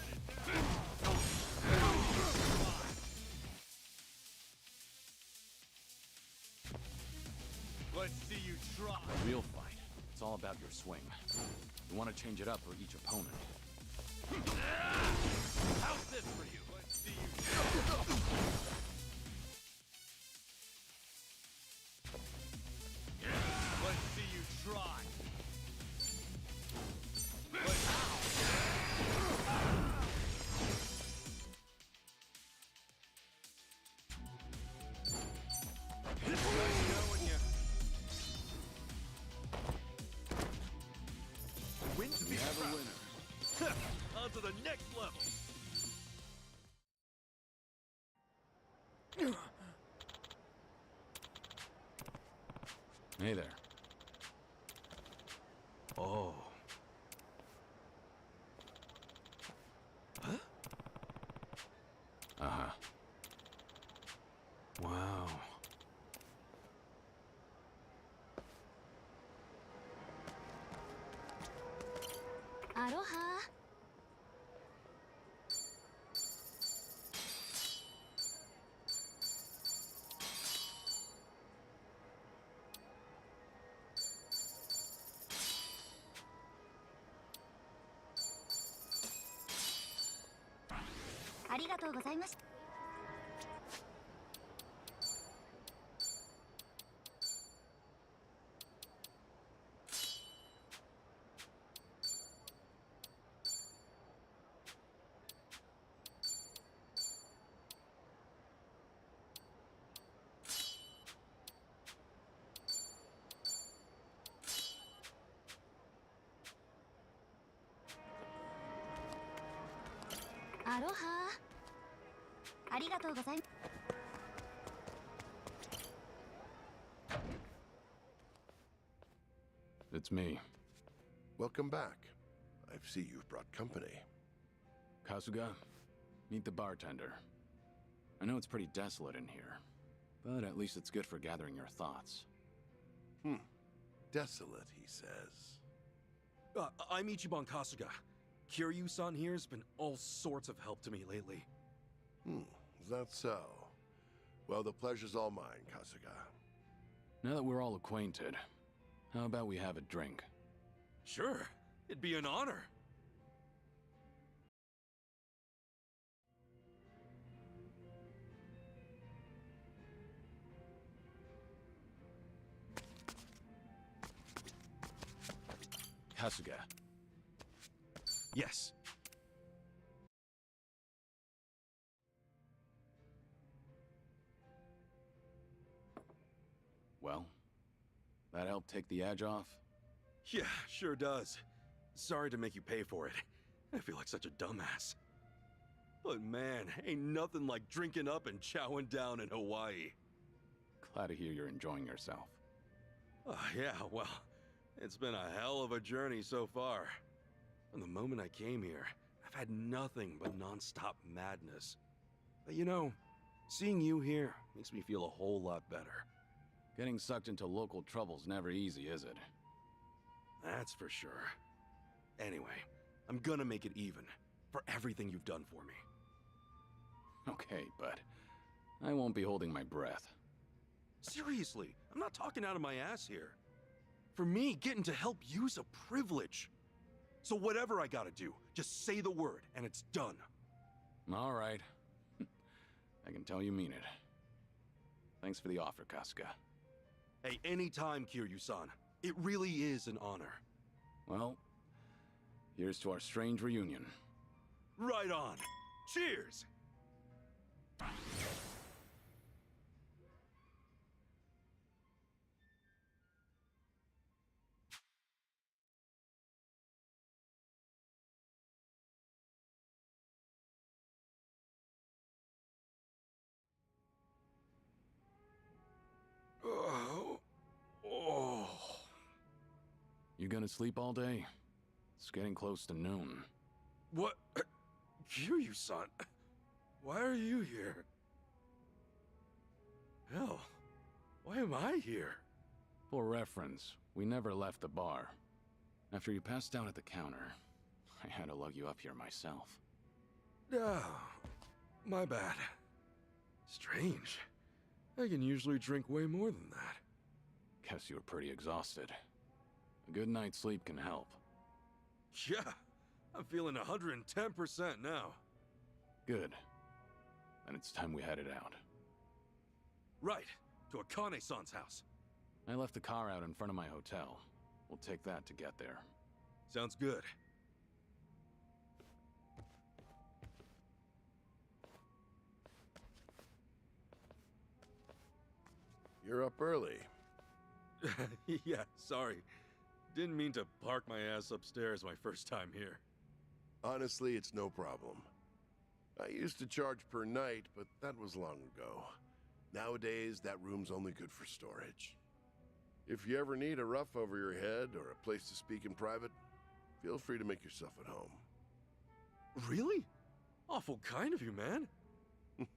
Let's see you try. A real fight. It's all about your swing. You want to change it up for each opponent. How's this for you? Let's see you try. Let's see you try. We have a winner. On to the next level! Hey there. Oh. Huh? Uh-huh. Wow. Aloha. ありがとうございました。アロハ。ありがとうございます。It's me. Welcome back. I see you've brought company. Kasuga, meet the bartender. I know it's pretty desolate in here, but at least it's good for gathering your thoughts. Desolate, he says. I'm Ichiban Kasuga. Kiryu-san here's been all sorts of help to me lately. Is that so? Well, the pleasure's all mine, Kasuga. Now that we're all acquainted, how about we have a drink? Sure, it'd be an honor. Kasuga. Yes. Well, that help take the edge off? Yeah, sure does. Sorry to make you pay for it. I feel like such a dumbass. But man, ain't nothing like drinking up and chowing down in Hawaii. Glad to hear you're enjoying yourself. Yeah, well, it's been a hell of a journey so far. From the moment I came here, I've had nothing but non-stop madness. But you know, seeing you here makes me feel a whole lot better. Getting sucked into local trouble's never easy, is it? That's for sure. Anyway, I'm gonna make it even for everything you've done for me. Okay, but I won't be holding my breath. Seriously, I'm not talking out of my ass here. For me, getting to help you's a privilege. So whatever I gotta do, just say the word and it's done. All right. I can tell you mean it. Thanks for the offer, Kasuga. Hey, anytime, Kiryu-san. It really is an honor. Well, here's to our strange reunion. Right on. Cheers! You gonna sleep all day? It's getting close to noon. What? Kiryu-san, why are you here? Hell, why am I here? For reference, we never left the bar. After you passed out at the counter, I had to lug you up here myself. Oh, my bad. Strange. I can usually drink way more than that. Guess you were pretty exhausted. A good night's sleep can help. Yeah, I'm feeling 110% now. Good. Then it's time we headed out. Right, to Akane-san's house. I left the car out in front of my hotel. We'll take that to get there. Sounds good. You're up early. Yeah, sorry. Didn't mean to park my ass upstairs my first time here. Honestly, it's no problem. I used to charge per night, but that was long ago. Nowadays, that room's only good for storage. If you ever need a roof over your head or a place to speak in private, feel free to make yourself at home. Really? Awful kind of you, man. You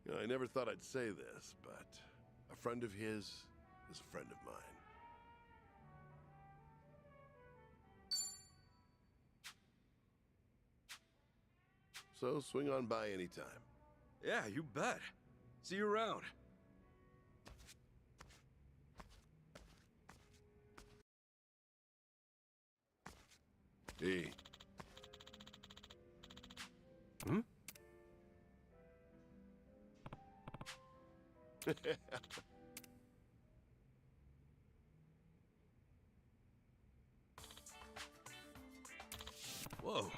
know, I never thought I'd say this, but a friend of his is a friend of mine. So swing on by anytime. Yeah, you bet. See you around. Hey. Hmm? Whoa.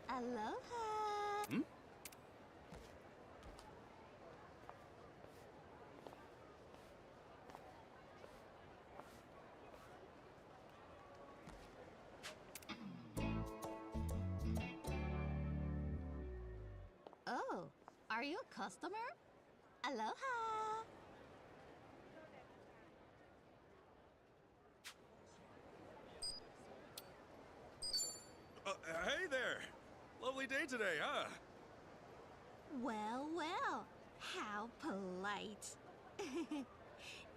Aloha. Hmm? Oh, are you a customer? Aloha. Hey there. Lovely day today, huh? Well, well, how polite.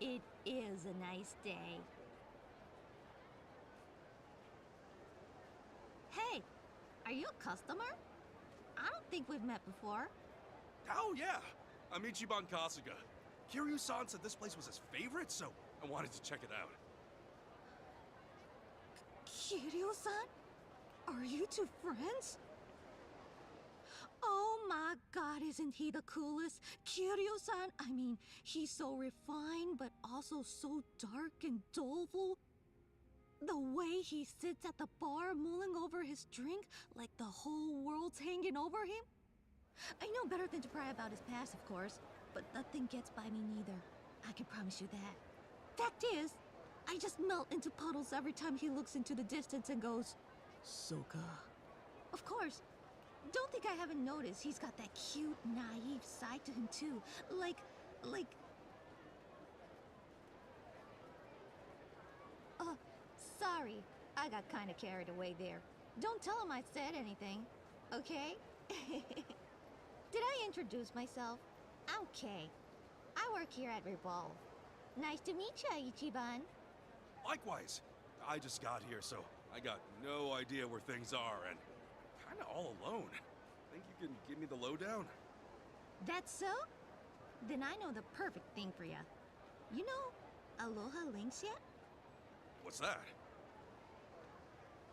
It is a nice day. Hey, are you a customer? I don't think we've met before. Oh, yeah. I'm Ichiban Kasuga. Kiryu-san said this place was his favorite, so I wanted to check it out. Kiryu-san? Are you two friends? Oh my god, isn't he the coolest? Kiryu-san, I mean, he's so refined, but also so dark and doleful. The way he sits at the bar mulling over his drink like the whole world's hanging over him. I know better than to pry about his past, of course, but nothing gets by me neither. I can promise you that. Fact is, I just melt into puddles every time he looks into the distance and goes, Soka. Of course, don't think I haven't noticed he's got that cute, naive side to him too. Like... Sorry, I got kinda carried away there. Don't tell him I said anything, okay? Did I introduce myself? I'm Kay. I work here at Revolve. Nice to meet ya, Ichiban. Likewise. I just got here, so I got no idea where things are, and kinda all alone. Think you can give me the lowdown? That's so? Then I know the perfect thing for ya. You know Aloha Links yet? What's that?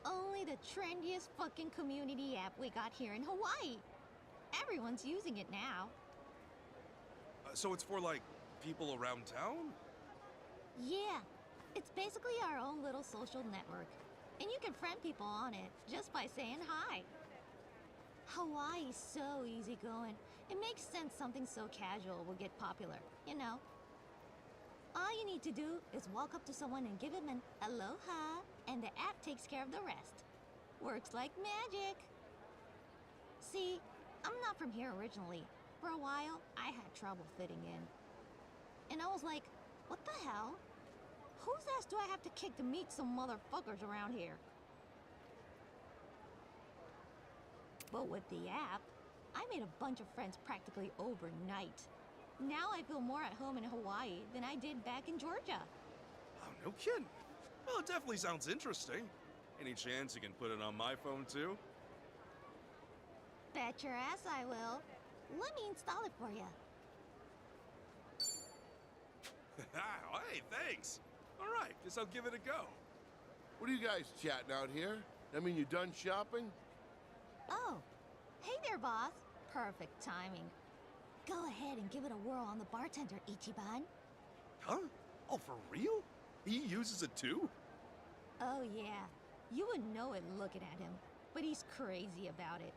Only the trendiest fucking community app we got here in Hawaii. Everyone's using it now. So it's for, like, people around town? Yeah, it's basically our own little social network. And you can friend people on it just by saying hi. Hawaii's so easygoing. It makes sense something so casual will get popular, you know? All you need to do is walk up to someone and give him an aloha, and the app takes care of the rest. Works like magic. See, I'm not from here originally. For a while, I had trouble fitting in. And I was like, what the hell? Whose ass do I have to kick to meet some motherfuckers around here? But with the app, I made a bunch of friends practically overnight. Now I feel more at home in Hawaii than I did back in Georgia. Oh, no kidding. Well, it definitely sounds interesting. Any chance you can put it on my phone, too? Bet your ass I will. Let me install it for you. Hey, thanks. All right, guess I'll give it a go. What are you guys chatting out here? I mean, you done shopping? Oh, hey there, boss. Perfect timing. Go ahead and give it a whirl on the bartender, Ichiban. Huh? Oh, for real? He uses it too? Oh, yeah. You wouldn't know it looking at him, but he's crazy about it.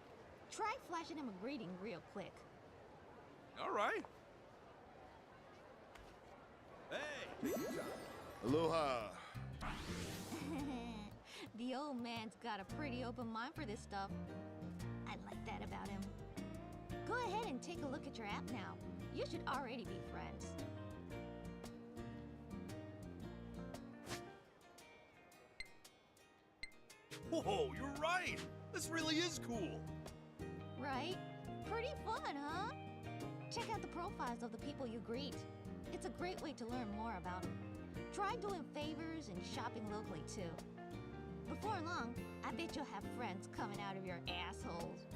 Try flashing him a greeting real quick. All right. Hey! Aloha! The old man's got a pretty open mind for this stuff. I like that about him. Go ahead and take a look at your app now. You should already be friends. Whoa, you're right! This really is cool! Right? Pretty fun, huh? Check out the profiles of the people you greet. It's a great way to learn more about them. Try doing favors and shopping locally, too. Before long, I bet you'll have friends coming out of your assholes.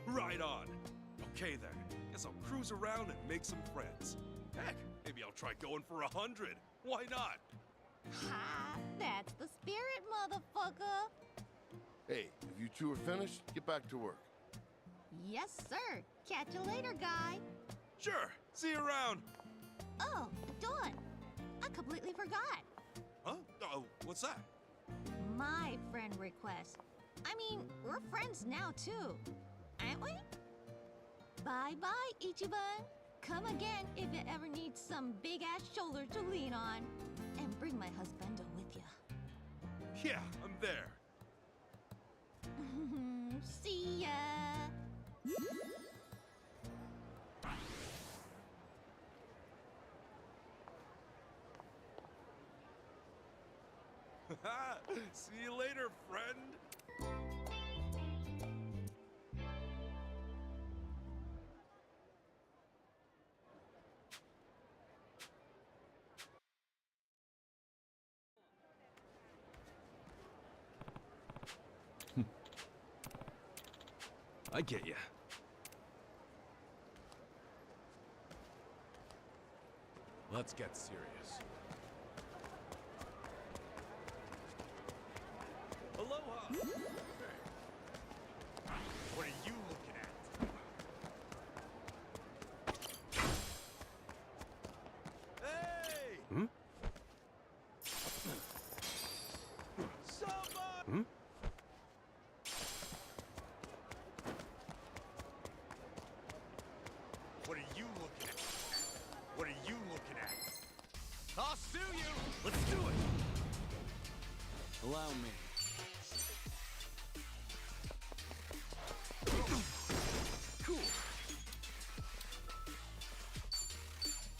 Right on! Okay then, guess I'll cruise around and make some friends. Heck, maybe I'll try going for 100. Why not? Ha! That's the spirit, motherfucker! Hey, if you two are finished, get back to work. Yes, sir. Catch you later, guy. Sure. See you around. Oh, Dawn. I completely forgot. Huh? Oh, what's that? My friend request. I mean, we're friends now, too. Aren't we? Bye-bye, Ichiban. Come again if you ever need some big-ass shoulder to lean on. And bring my husbando with you. Yeah, I'm there. See ya. See you later, friend. I get ya. Let's get serious. Aloha! What are you looking at? Hey! Hmm? Somebody! Hmm? What are you looking at? What are you looking at? I'll sue you! Let's do it! Allow me. Cool.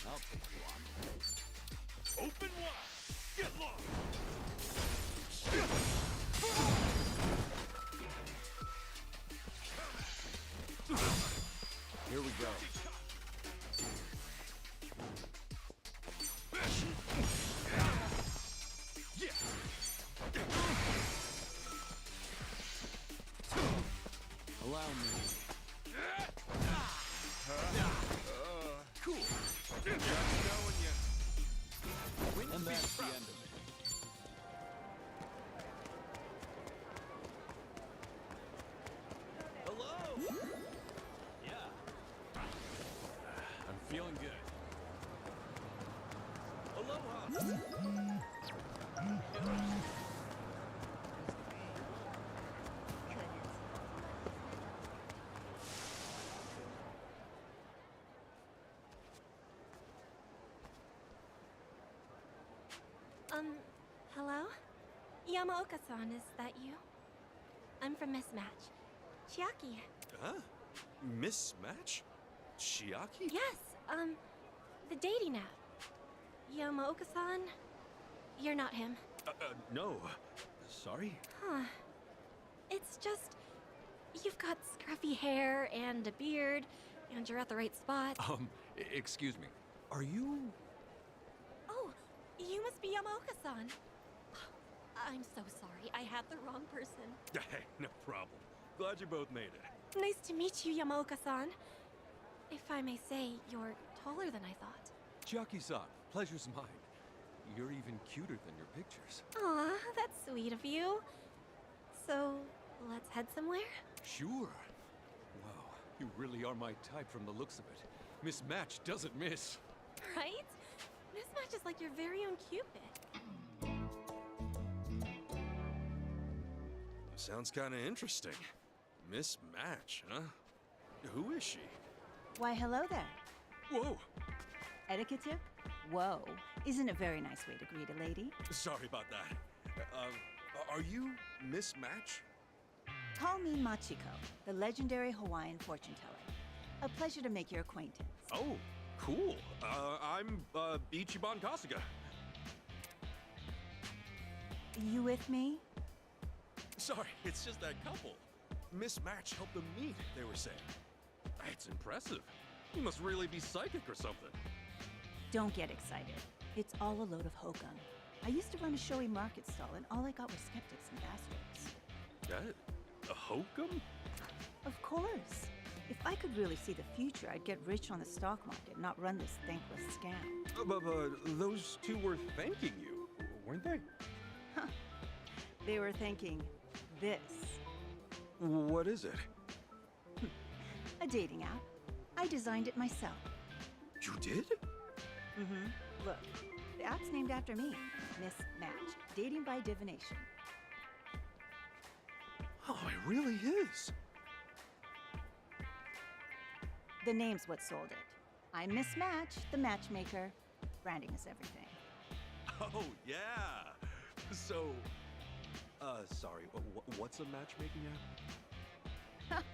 I'll take you on. Open wide! Get lost! Here we go. Allow me. Cool. Just knowing you. And that's the end of it. Hello! Yeah. I'm feeling good. Aloha! Hello? Yamaoka-san, is that you? I'm from Mismatch. Chiaki. Huh? Mismatch? Chiaki? Yes, the dating app. Yamaoka-san? You're not him. No. Sorry? Huh. It's just... You've got scruffy hair and a beard, and you're at the right spot. Excuse me. Are you... Oh, you must be Yamaoka-san. I'm so sorry. I had the wrong person. Hey, no problem. Glad you both made it. Nice to meet you, Yamaoka-san. If I may say, you're taller than I thought. Chiaki-san, pleasure's mine. You're even cuter than your pictures. Aw, that's sweet of you. So, let's head somewhere? Sure. Wow, you really are my type from the looks of it. Mismatch doesn't miss. Right? Mismatch is like your very own Cupid. Sounds kind of interesting. Mismatch, huh? Who is she? Why, hello there. Whoa! Etiquette tip? Whoa. Isn't a very nice way to greet a lady. Sorry about that. Are you Mismatch? Call me Machiko, the legendary Hawaiian fortune teller. A pleasure to make your acquaintance. Oh, cool. I'm Ichiban Kasuga. You with me? Sorry, it's just that couple. Mismatch helped them meet, they were saying. It's impressive. You must really be psychic or something. Don't get excited. It's all a load of hokum. I used to run a showy market stall, and all I got were skeptics and bastards. A hokum? Of course. If I could really see the future, I'd get rich on the stock market, not run this thankless scam. But those two were thanking you. weren't they? Huh. They were thinking this. What is it? A dating app. I designed it myself. You did? Mm-hmm. Look, the app's named after me. Miss Match. Dating by divination. Oh, it really is. The name's what sold it. I'm Miss Match, the matchmaker. Branding is everything. Oh, yeah. So, sorry, what's a matchmaking app?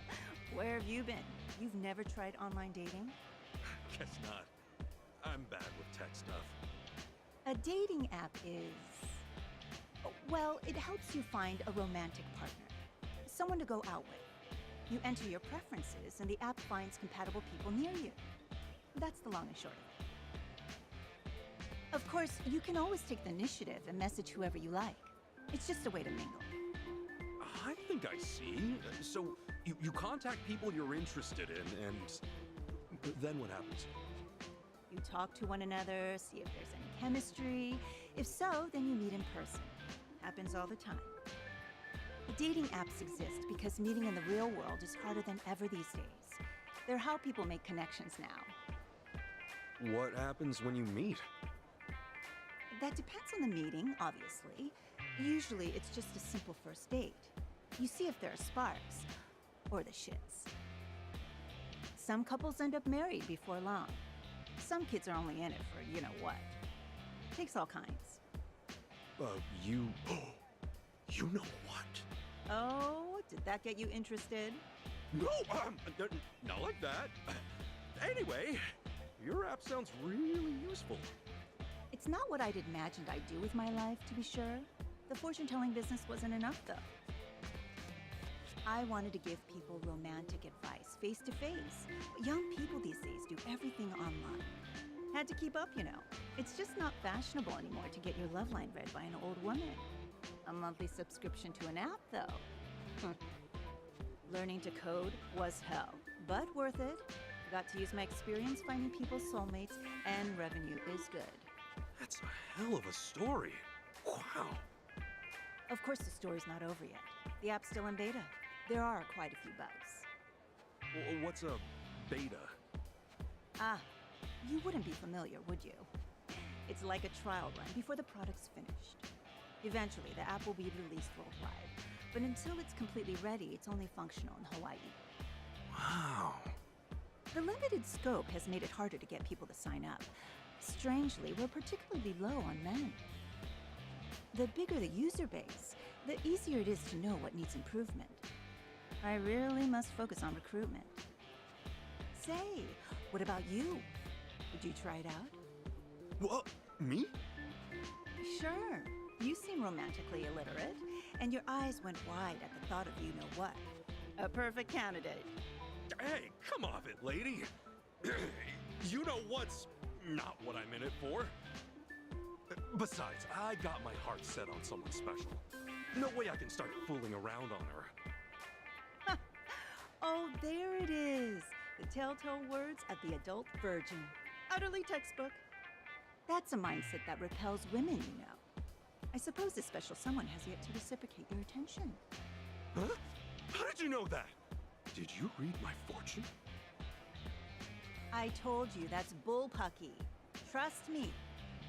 Where have you been? You've never tried online dating? Guess not. I'm bad with tech stuff. A dating app is... well, it helps you find a romantic partner. Someone to go out with. You enter your preferences, and the app finds compatible people near you. That's the long and short of it. Of course, you can always take the initiative and message whoever you like. It's just a way to mingle. I think I see. So, you contact people you're interested in, and then what happens? You talk to one another, see if there's any chemistry. If so, then you meet in person. Happens all the time. Dating apps exist because meeting in the real world is harder than ever these days. They're how people make connections now. What happens when you meet? That depends on the meeting, obviously. Usually, it's just a simple first date. You see if there are sparks, or the shits. Some couples end up married before long. Some kids are only in it for you know what. Takes all kinds. You know what? Oh, did that get you interested? No, not like that. Anyway, your app sounds really useful. It's not what I'd imagined I'd do with my life, to be sure. The fortune-telling business wasn't enough, though. I wanted to give people romantic advice, face-to-face. Young people these days do everything online. Had to keep up, you know. It's just not fashionable anymore to get your love line read by an old woman. A monthly subscription to an app, though. Learning to code was hell, but worth it. Got to use my experience finding people's soulmates, and revenue is good. That's a hell of a story. Wow. Of course, the story's not over yet. The app's still in beta. There are quite a few bugs. What's a beta? Ah, you wouldn't be familiar, would you? It's like a trial run before the product's finished. Eventually, the app will be released worldwide. But until it's completely ready, it's only functional in Hawaii. Wow. The limited scope has made it harder to get people to sign up. Strangely, we're particularly low on men. The bigger the user base, the easier it is to know what needs improvement. I really must focus on recruitment. Say, what about you? Would you try it out? What? Me? Sure. You seem romantically illiterate, and your eyes went wide at the thought of you-know-what. A perfect candidate. Hey, come off it, lady. You know what's not what I'm in it for. Besides, I got my heart set on someone special. No way I can start fooling around on her. Oh, there it is. The telltale words of the adult virgin. Utterly textbook. That's a mindset that repels women, you know. I suppose this special someone has yet to reciprocate your attention. Huh? How did you know that? Did you read my fortune? I told you that's bullpucky. Trust me.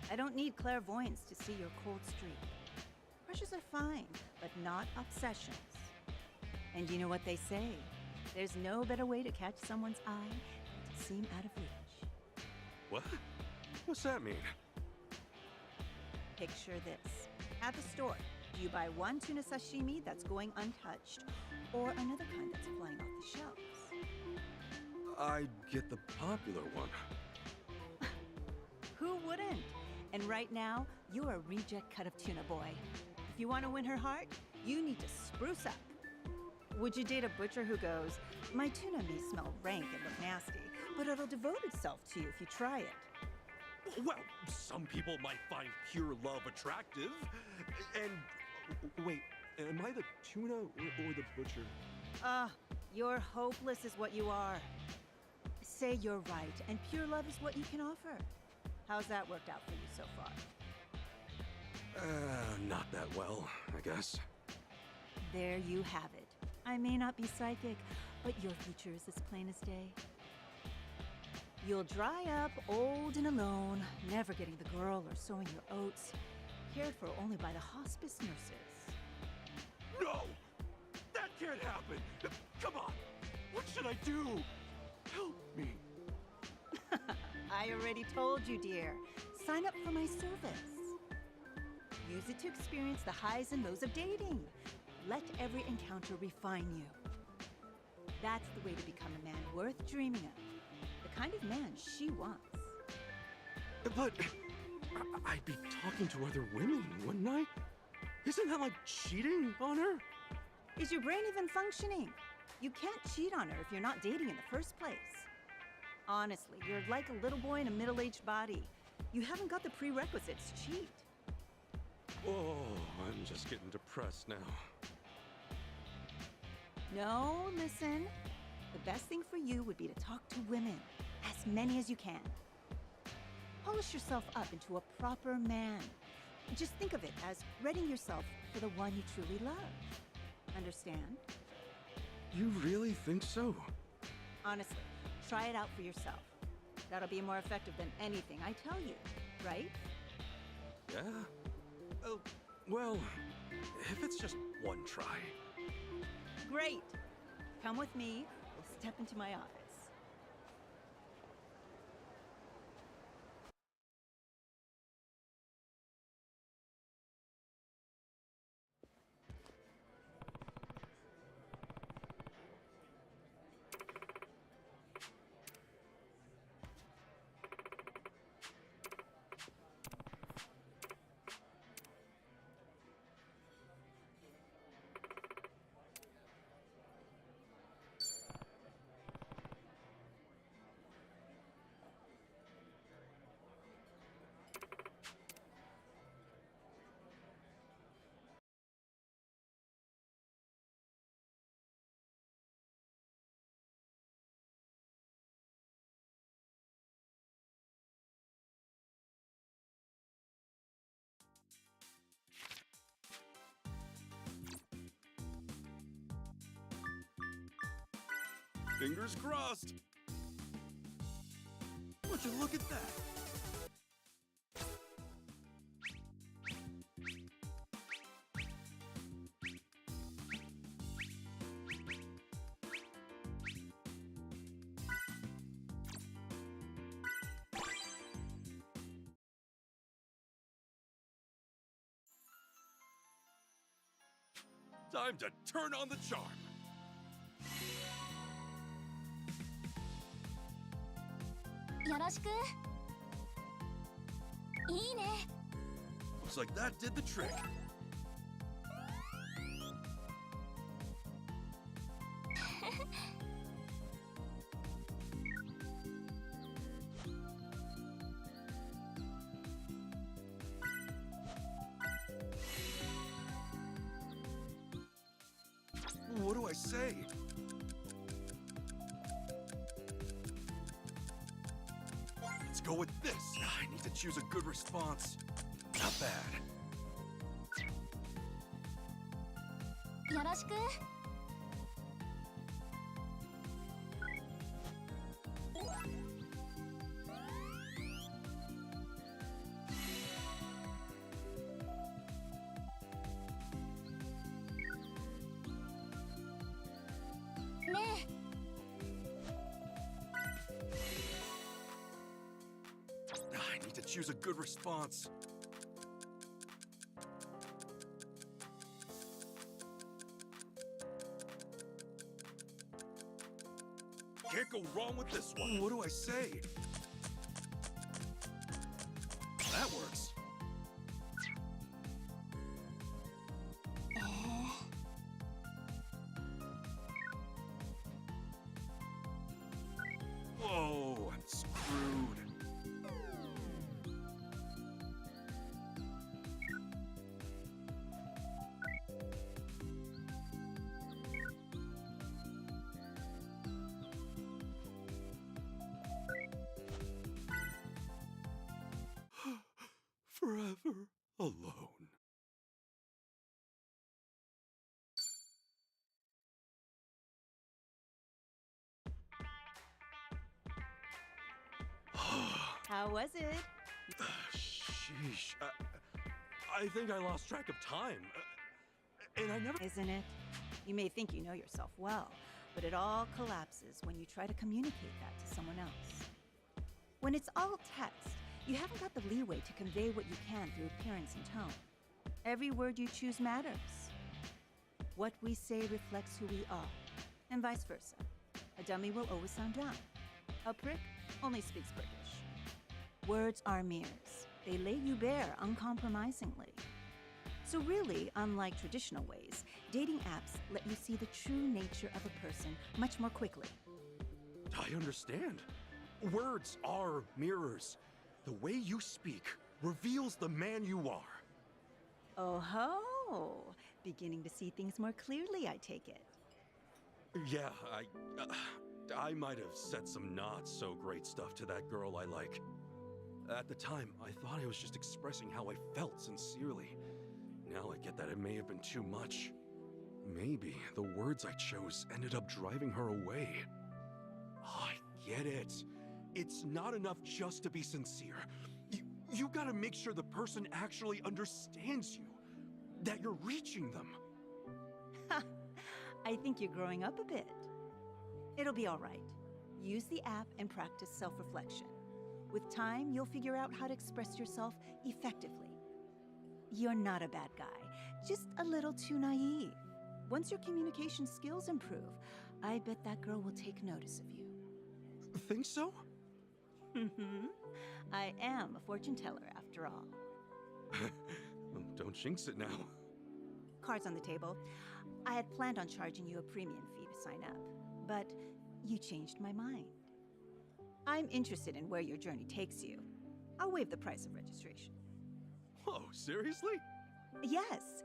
I don't need clairvoyance to see your cold streak. Crushes are fine, but not obsessions. And you know what they say? There's no better way to catch someone's eye than to seem out of reach. What? What's that mean? Picture this. At the store, do you buy one tuna sashimi that's going untouched, or another kind that's flying off the shelves? I'd get the popular one. Who wouldn't? And right now, you're a reject cut of tuna boy. If you want to win her heart, you need to spruce up. Would you date a butcher who goes, my tuna may smell rank and look nasty, but it'll devote itself to you if you try it? Well, some people might find pure love attractive. And wait, am I the tuna or the butcher? You're hopeless is what you are. Say you're right, and pure love is what you can offer. How's that worked out for you so far? Not that well, I guess. There you have it. I may not be psychic, but your future is as plain as day. You'll dry up, old and alone, never getting the girl or sowing your oats, cared for only by the hospice nurses. No! That can't happen! Come on! What should I do? Help me! I already told you, dear. Sign up for my service. Use it to experience the highs and lows of dating. Let every encounter refine you. That's the way to become a man worth dreaming of. The kind of man she wants. But I'd be talking to other women, wouldn't I? Isn't that like cheating on her? Is your brain even functioning? You can't cheat on her if you're not dating in the first place. Honestly, you're like a little boy in a middle-aged body. You haven't got the prerequisites to cheat. Oh, I'm just getting depressed now. No, listen. The best thing for you would be to talk to women, as many as you can. Polish yourself up into a proper man. Just think of it as readying yourself for the one you truly love. Understand? You really think so? Honestly, try it out for yourself. That'll be more effective than anything I tell you, right? Yeah? Oh, well, if it's just one try. Great. Come with me. We'll step into my office. Fingers crossed! Would you look at that? Time to turn on the charm! Looks like that did the trick. What do I say? Let's go with this. I need to choose a good response. Not bad. I need to choose a good response. Can't go wrong with this one. What do I say? That works. Whoa, I'm screwed. Forever alone. How was it? Sheesh. I think I lost track of time. And I never... Isn't it? You may think you know yourself well, but it all collapses when you try to communicate that to someone else. When it's all text, you haven't got the leeway to convey what you can through appearance and tone. Every word you choose matters. What we say reflects who we are, and vice versa. A dummy will always sound dumb. A prick only speaks prickish. Words are mirrors. They lay you bare uncompromisingly. So really, unlike traditional ways, dating apps let you see the true nature of a person much more quickly. I understand. Words are mirrors. The way you speak reveals the man you are. Oh ho! Beginning to see things more clearly, I take it. Yeah, I might have said some not so great stuff to that girl I like. At the time, I thought I was just expressing how I felt sincerely. Now I get that it may have been too much. Maybe the words I chose ended up driving her away. I get it. It's not enough just to be sincere. You gotta make sure the person actually understands you, that you're reaching them. I think you're growing up a bit. It'll be all right. Use the app and practice self-reflection. With time, you'll figure out how to express yourself effectively. You're not a bad guy, just a little too naive. Once your communication skills improve, I bet that girl will take notice of you. Think so? Mm-hmm. I am a fortune teller after all. Don't jinx it now. Cards on the table. I had planned on charging you a premium fee to sign up, but you changed my mind. I'm interested in where your journey takes you. I'll waive the price of registration. Whoa, seriously? Yes.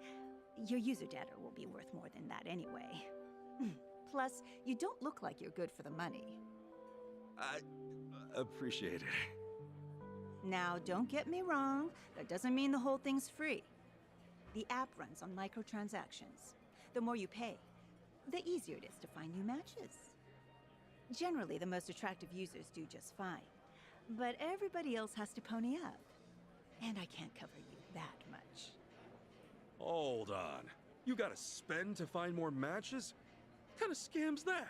Your user data will be worth more than that anyway. Plus, you don't look like you're good for the money. I appreciate it. Now, don't get me wrong. That doesn't mean the whole thing's free. The app runs on microtransactions. The more you pay, the easier it is to find new matches. Generally, the most attractive users do just fine. But everybody else has to pony up. And I can't cover you that much. Hold on. You gotta spend to find more matches? What kind of scam's that?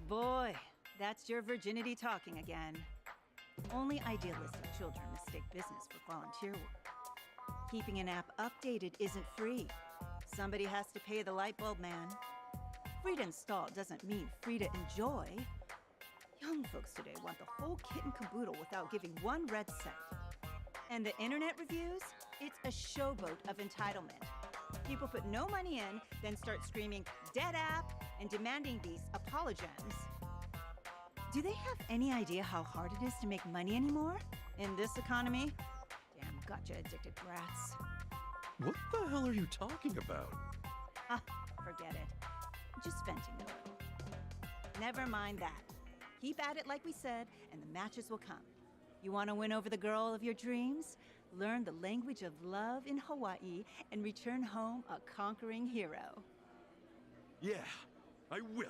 Boy, that's your virginity talking again. Only idealistic children mistake business for volunteer work. Keeping an app updated isn't free. Somebody has to pay the light bulb man. Free to install doesn't mean free to enjoy. Young folks today want the whole kit and caboodle without giving one red cent. And the internet reviews? It's a showboat of entitlement. People put no money in, then start screaming, "Dead app," and demanding these apologems. Do they have any idea how hard it is to make money anymore? In this economy? Damn gotcha addicted brats. What the hell are you talking about? Ah, forget it. Just venting a little. Never mind that. Keep at it like we said, and the matches will come. You want to win over the girl of your dreams? Learn the language of love in Hawaii and return home a conquering hero. Yeah, I will.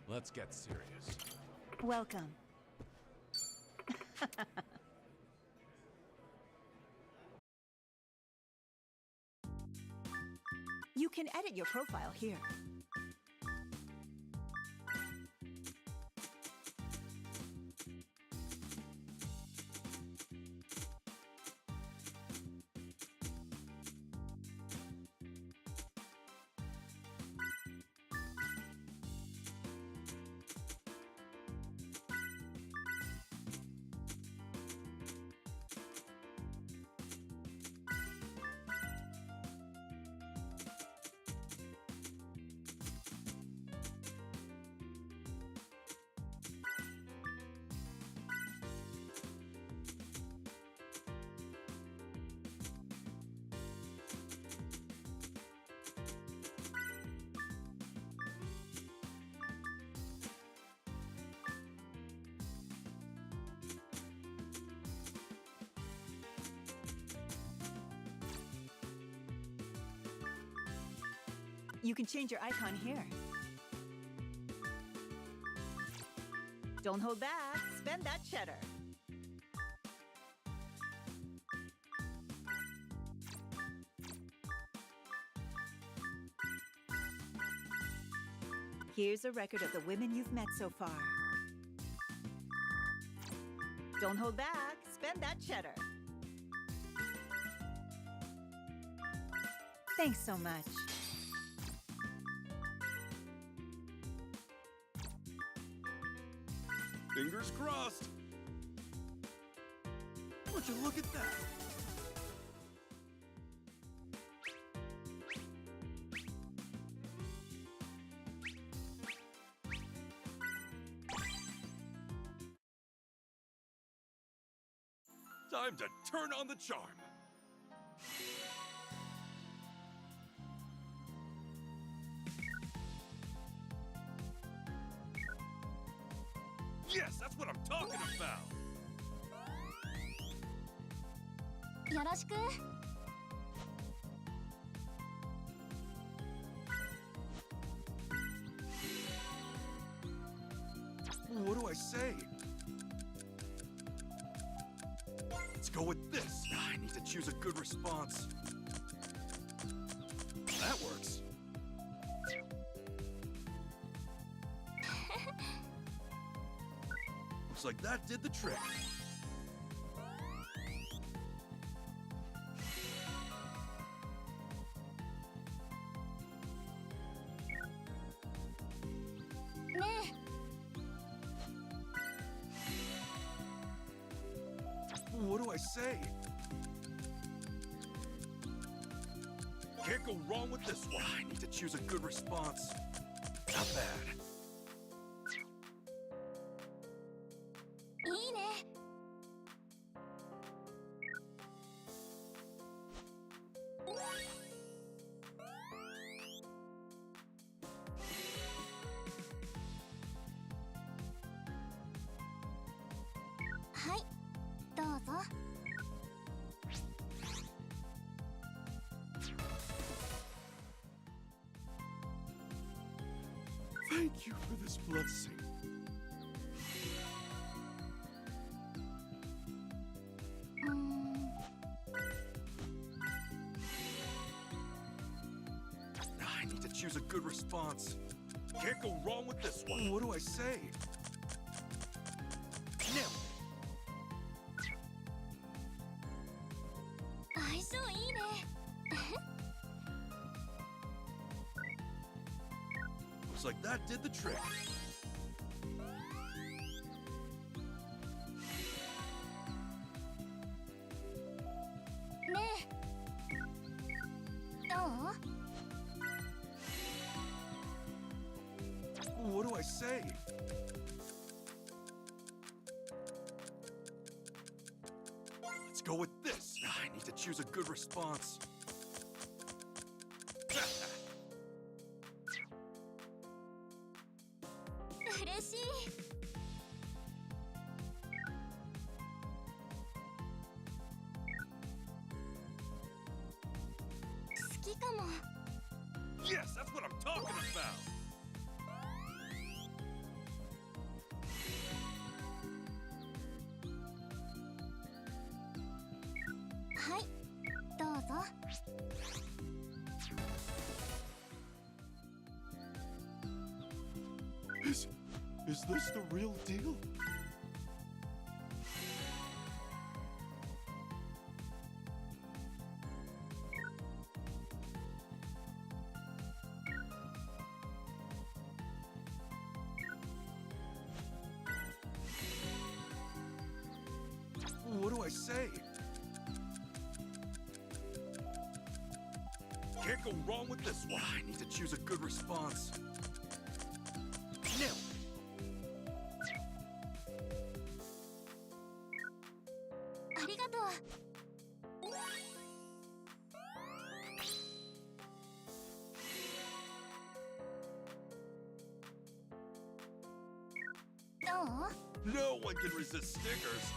Let's get serious. Welcome. You can edit your profile here. You can change your icon here. Don't hold back. Spend that cheddar. Here's a record of the women you've met so far. Don't hold back. Spend that cheddar. Thanks so much. Fingers crossed. Would you look at that? Time to turn on the charm. Yes, that's what I'm talking about. よろしく。 What do I say? Let's go with this. I need to choose a good response. That works. Looks like that did the trick. What do I say? Can't go wrong with this one. I need to choose a good response. Not bad. いいね。 はい、どうぞ。 Thank you for this blessing. I need to choose a good response. Can't go wrong with this one. What do I say? Nailed it. 相性いいね。 Looks like that did the trick. What do I say? Let's go with this. I need to choose a good response. Yes, that's what I'm talking about. Is this the real deal? What do I say? Can't go wrong with this one. I need to choose a good response. Nailed it. ありがとう。 No one can resist stickers.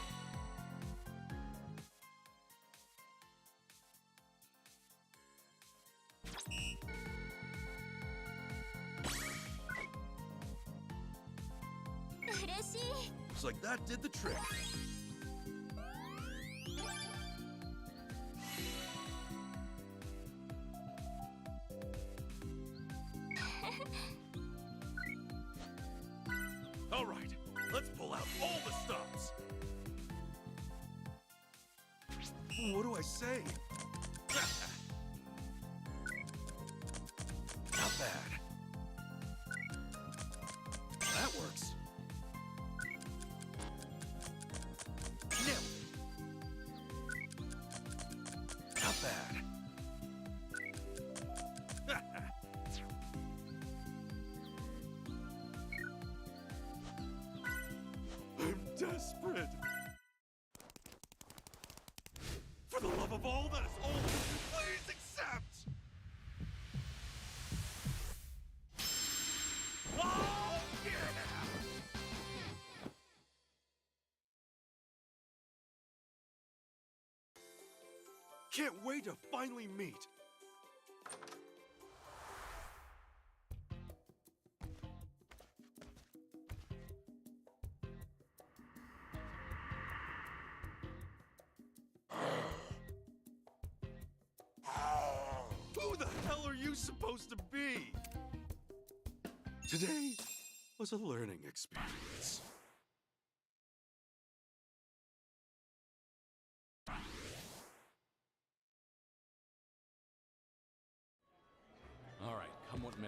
Looks like that did the trick. All right, let's pull out all the stops. What do I say? Not bad. That works. Nailed it. Not bad. I'm desperate. For the love of all that is old, please accept! Oh, yeah! Can't wait to finally meet. Who the hell are you supposed to be? Today was a learning experience. All right, come what may.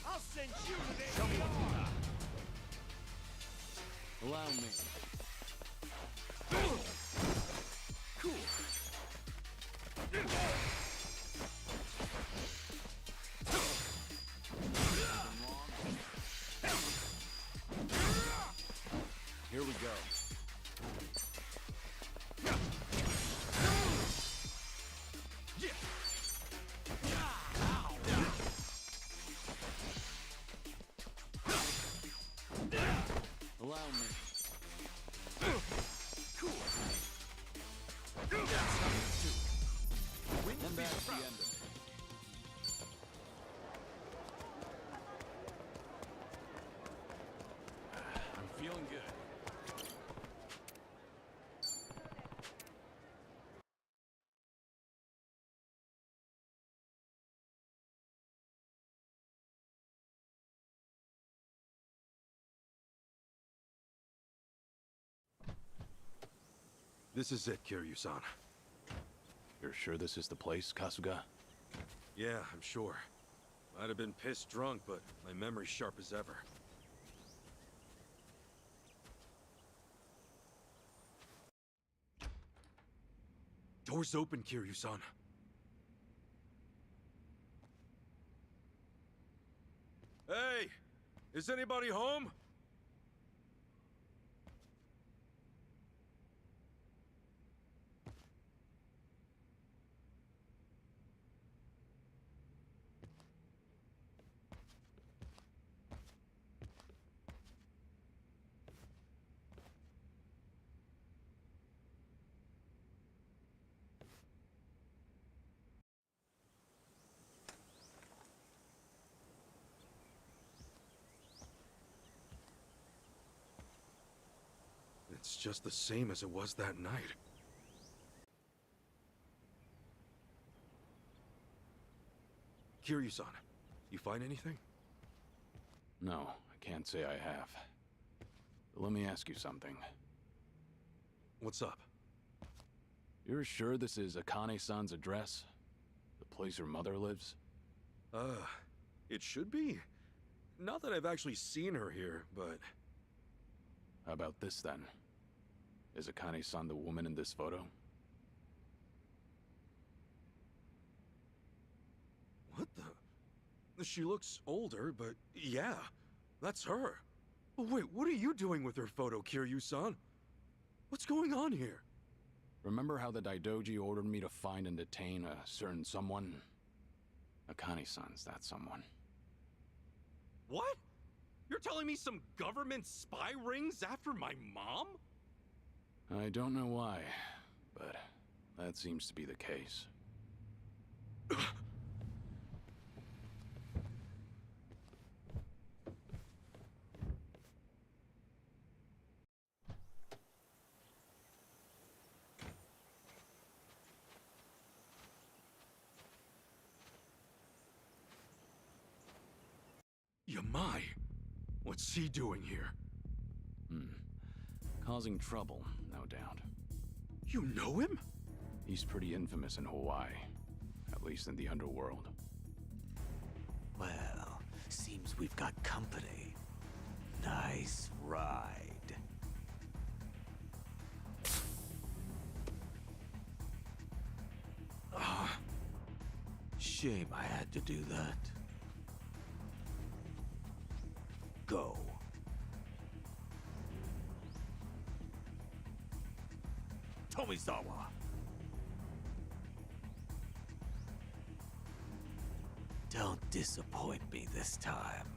I'll send you to the Tell me what you got. Allow me. Cool. Here we go. Allow me. Cool. That's how you do it. And that's the end of it. I'm feeling good. This is it, Kiryu-san. You're sure this is the place, Kasuga? Yeah, I'm sure. Might have been pissed drunk, but my memory's sharp as ever. Door's open, Kiryu-san. Hey! Is anybody home? It's just the same as it was that night. Kiryu-san, you find anything? No, I can't say I have. But let me ask you something. What's up? You're sure this is Akane-san's address? The place her mother lives? It should be. Not that I've actually seen her here, but... How about this, then? Is Akane-san the woman in this photo? What the? She looks older, but yeah, that's her. Oh, wait, what are you doing with her photo, Kiryu-san? What's going on here? Remember how the Daidoji ordered me to find and detain a certain someone? Akane-san's that someone. What? You're telling me some government spy rings after my mom? I don't know why, but that seems to be the case. Yamai? What's he doing here? Causing trouble, no doubt. You know him? He's pretty infamous in Hawaii, at least in the underworld. Well, seems we've got company. Nice ride. Shame I had to do that. Go. Tomizawa. Don't disappoint me this time.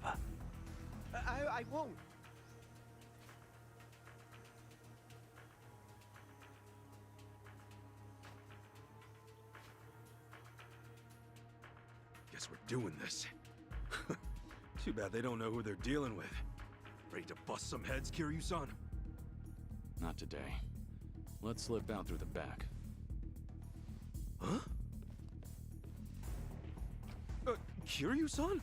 I won't. Guess we're doing this. Too bad they don't know who they're dealing with. Ready to bust some heads, Kiryu-san? Not today. Let's slip out through the back. Huh? Kiryu-san?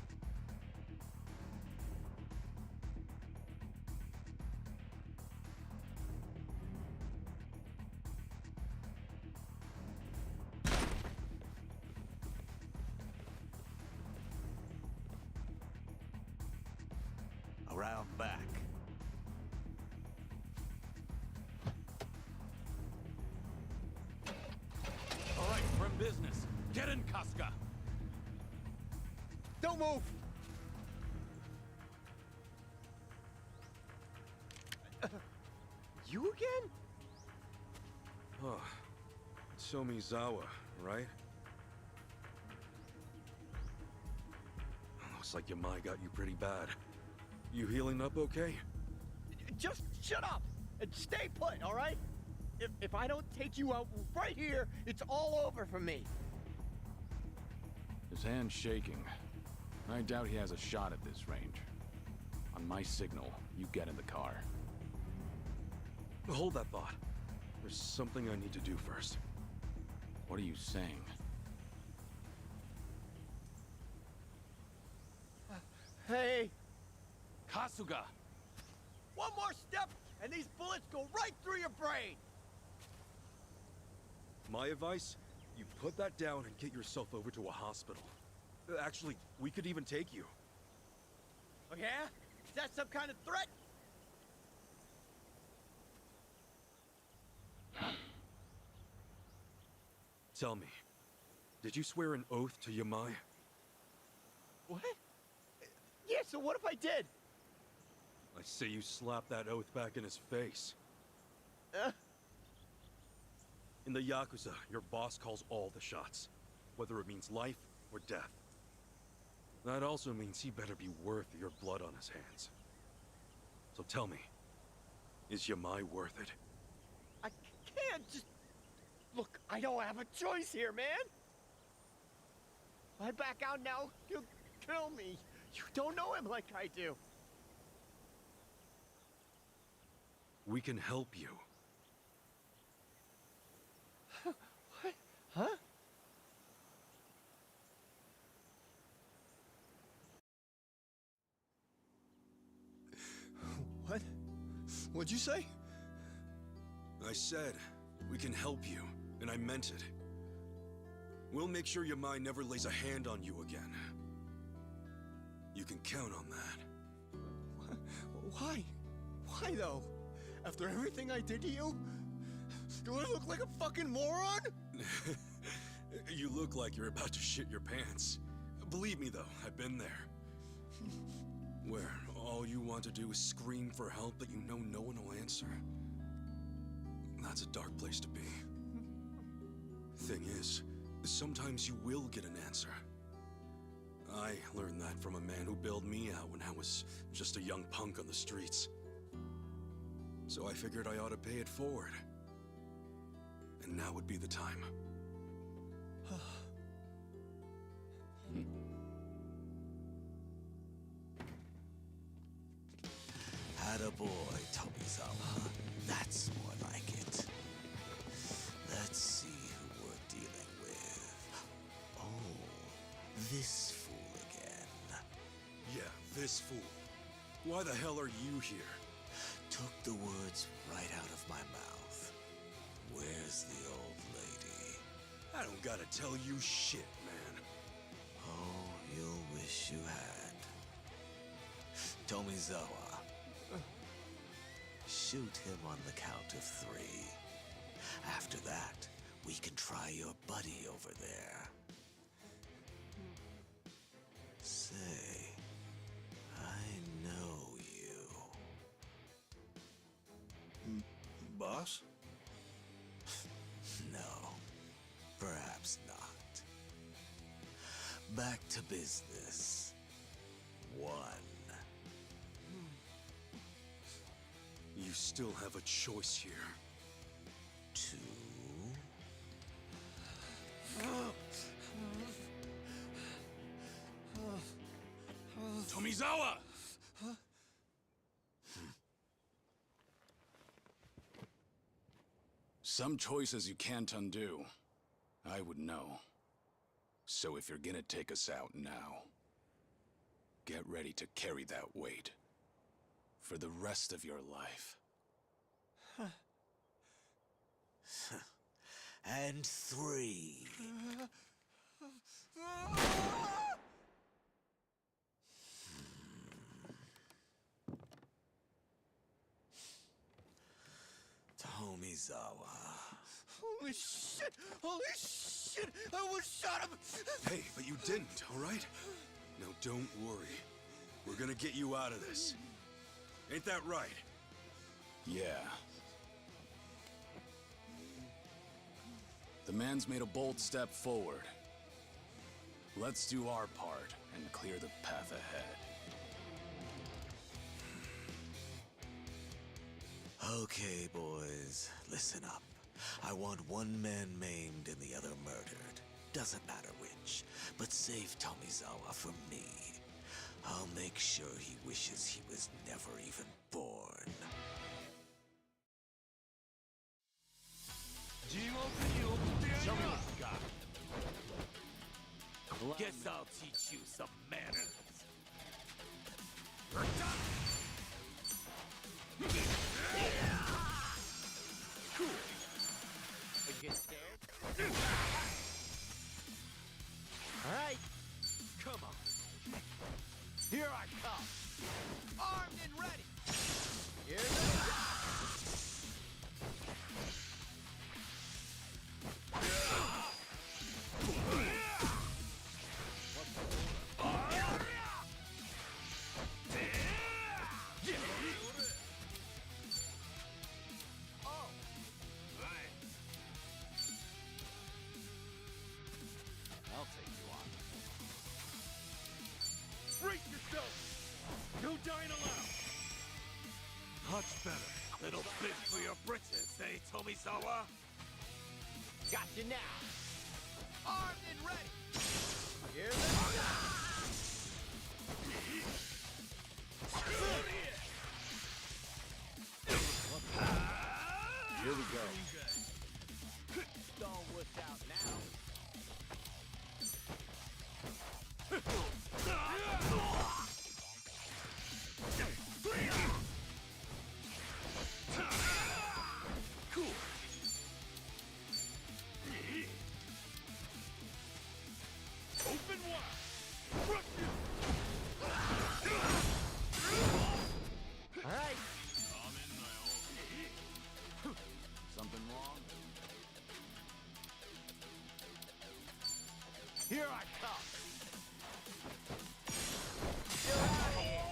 Around back. All right, from business. Get in, Kasuga. Don't move! You again? Oh, Tomizawa, right? Looks like Yamai got you pretty bad. You healing up okay? Just shut up and stay put, all right? If I don't take you out right here, it's all over for me. His hand's shaking. I doubt he has a shot at this range. On my signal, you get in the car. Hold that thought. There's something I need to do first. What are you saying? Hey! Kasuga! One more step, and these bullets go right through your brain! My advice? You put that down and get yourself over to a hospital. Actually, we could even take you. Oh yeah? Is that some kind of threat? Tell me, did you swear an oath to Yamai? What? Yeah, so what if I did? I say you slap that oath back in his face. In the Yakuza, your boss calls all the shots, whether it means life or death. That also means he better be worth your blood on his hands. So tell me, is Yamai worth it? I can't just... Look, I don't have a choice here, man! If I back out now, he'll kill me. You don't know him like I do. We can help you. What? Huh? What? What'd you say? I said, we can help you, and I meant it. We'll make sure Yamai never lays a hand on you again. You can count on that. Why? Why though? After everything I did to you? Do I look like a fucking moron? You look like you're about to shit your pants. Believe me though, I've been there. Where All you want to do is scream for help, but you know no one will answer? That's a dark place to be. Thing is, sometimes you will get an answer. I learned that from a man who bailed me out when I was just a young punk on the streets. So I figured I ought to pay it forward. And now would be the time. Attaboy, Tomizawa. That's more like it. Let's see who we're dealing with. Oh, this fool again. Yeah, this fool. Why the hell are you here? Took the words right out of my mouth. Where's the old lady? I don't gotta tell you shit, man. Oh, you'll wish you had. Tomizawa. Shoot him on the count of 3. After that, we can try your buddy over there. Say, I know you. Boss? No, perhaps not. Back to business. 1. You still have a choice here. 2. Tomizawa! Some choices you can't undo. I would know. So if you're gonna take us out now, get ready to carry that weight. For the rest of your life. And 3. Tomizawa. Holy shit! Holy shit! I almost shot him! Hey, but you didn't, all right? Now don't worry. We're gonna get you out of this. Ain't that right? Yeah. The man's made a bold step forward. Let's do our part and clear the path ahead. Okay, boys, listen up. I want one man maimed and the other murdered. Doesn't matter which, but save Tomizawa from me. I'll make sure he wishes he was never even born. Show me what you got. Guess I'll teach you some manners. Cool. Are you getting scared? All right. Come on. Here I come. Armed and ready. Here they go. I'll take you on. Brace yourself! No dying allowed! Much better. Little bit for your britches, eh, Tomizawa? Got you now. Armed and ready. Here they go. Here we go. Stone what's out now. Cool. Open wide. Crush you. All right. Something wrong? Here I come. You're out of here.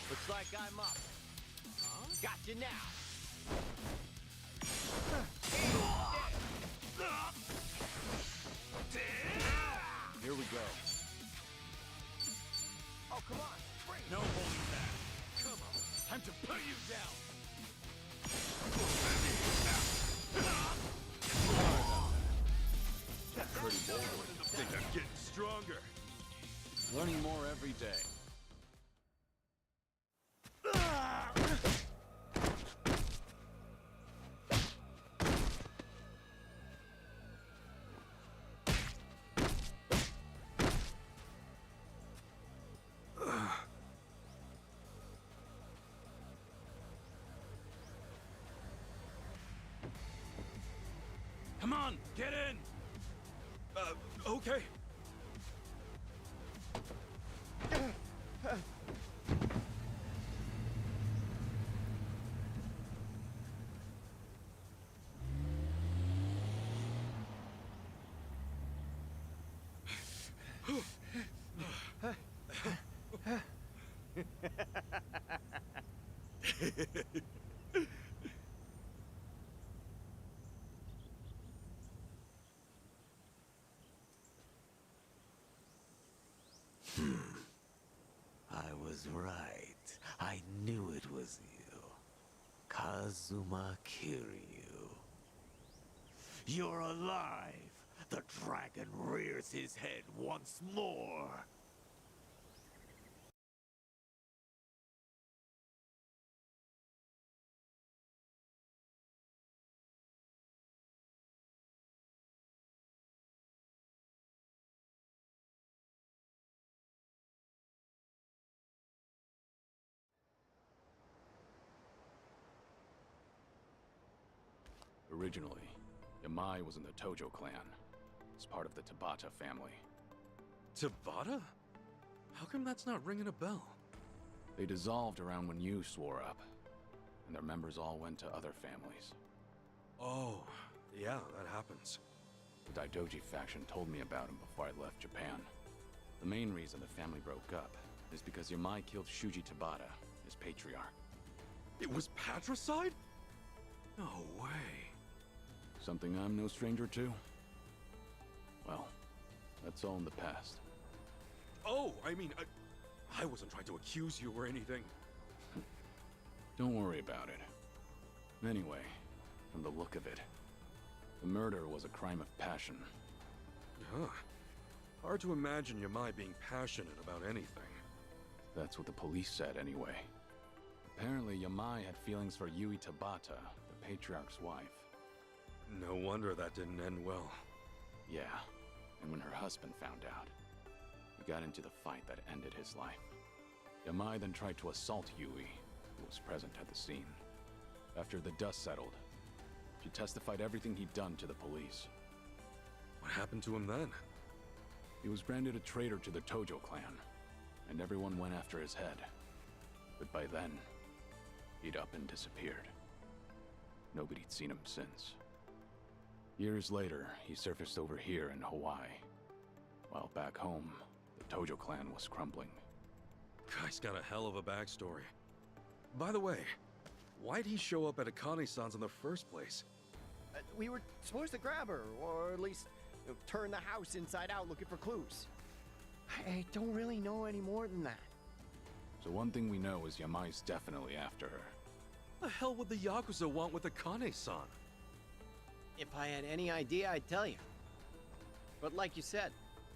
Looks like I'm up. Gotcha now. Here we go. Oh, come on. Bring it. No holding back. Come on. Time to put you down. Pretty bold. I think I'm getting stronger. Learning more every day. Come on, get in! Okay. I was right. I knew it was you. Kazuma Kiryu. You're alive! The dragon rears his head once more! Originally, Yamai was in the Tojo clan, as part of the Tabata family. Tabata? How come that's not ringing a bell? They dissolved around when you swore up, and their members all went to other families. Oh, yeah, that happens. The Daidoji faction told me about him before I left Japan. The main reason the family broke up is because Yamai killed Shuji Tabata, his patriarch. It was patricide? No way. Something I'm no stranger to? Well, that's all in the past. Oh, I mean, I wasn't trying to accuse you or anything. Don't worry about it. Anyway, from the look of it, the murder was a crime of passion. Huh. Hard to imagine Yamai being passionate about anything. That's what the police said anyway. Apparently, Yamai had feelings for Yui Tabata, the patriarch's wife. No wonder that didn't end well. Yeah, and when her husband found out, he got into the fight that ended his life. Yamai then tried to assault Yui, who was present at the scene. After the dust settled, she testified everything he'd done to the police. What happened to him then? He was branded a traitor to the Tojo clan, and everyone went after his head. But by then, he'd up and disappeared. Nobody'd seen him since. Years later, he surfaced over here in Hawaii. While back home, the Tojo clan was crumbling. Guy's got a hell of a backstory. By the way, why'd he show up at Akane-san's in the first place? We were supposed to grab her, or at least turn the house inside out looking for clues. I don't really know any more than that. So one thing we know is Yamai's definitely after her. The hell would the Yakuza want with Akane-san? If I had any idea, I'd tell you. But like you said,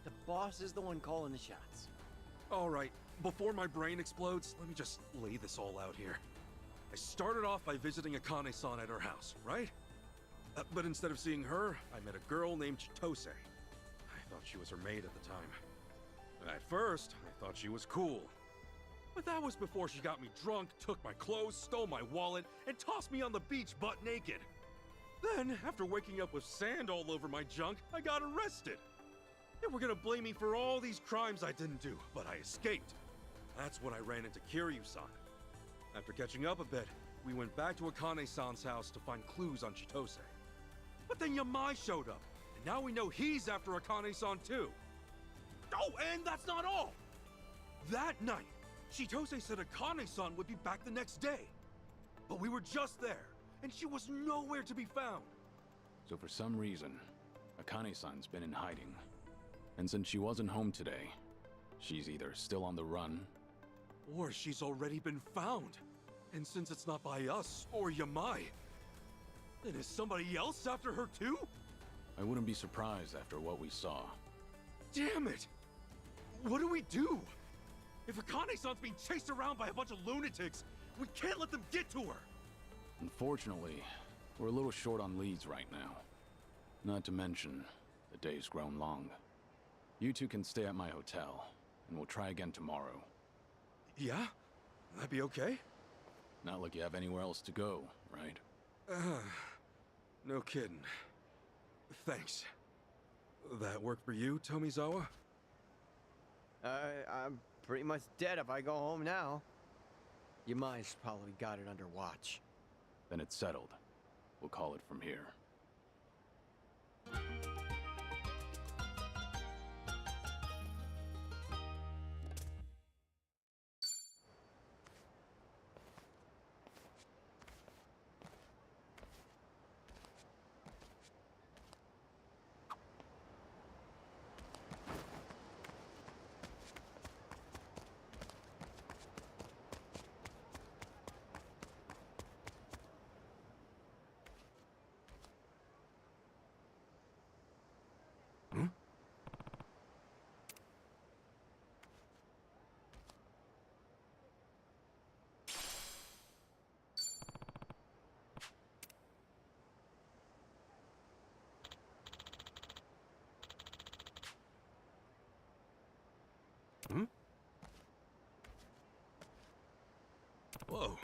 the boss is the one calling the shots. All right, before my brain explodes, let me just lay this all out here. I started off by visiting Akane-san at her house, right? But instead of seeing her, I met a girl named Chitose. I thought she was her maid at the time. At first, I thought she was cool. But that was before she got me drunk, took my clothes, stole my wallet, and tossed me on the beach butt naked. Then, after waking up with sand all over my junk, I got arrested. They were gonna blame me for all these crimes I didn't do, but I escaped. That's when I ran into Kiryu-san. After catching up a bit, we went back to Akane-san's house to find clues on Chitose. But then Yamai showed up, and now we know he's after Akane-san too. Oh, and that's not all! That night, Chitose said Akane-san would be back the next day. But we were just there, and she was nowhere to be found. So for some reason, Akane-san's been in hiding. And since she wasn't home today, she's either still on the run, or she's already been found. And since it's not by us or Yamai, then is somebody else after her too? I wouldn't be surprised after what we saw. Damn it! What do we do? If Akane-san's being chased around by a bunch of lunatics, we can't let them get to her! Unfortunately, we're a little short on leads right now. Not to mention, the day's grown long. You two can stay at my hotel, and we'll try again tomorrow. Yeah? That'd be okay? Not like you have anywhere else to go, right? No kidding. Thanks. That work for you, Tomizawa? I'm pretty much dead if I go home now. Yamai's probably got it under watch. Then it's settled. We'll call it from here. Whoa.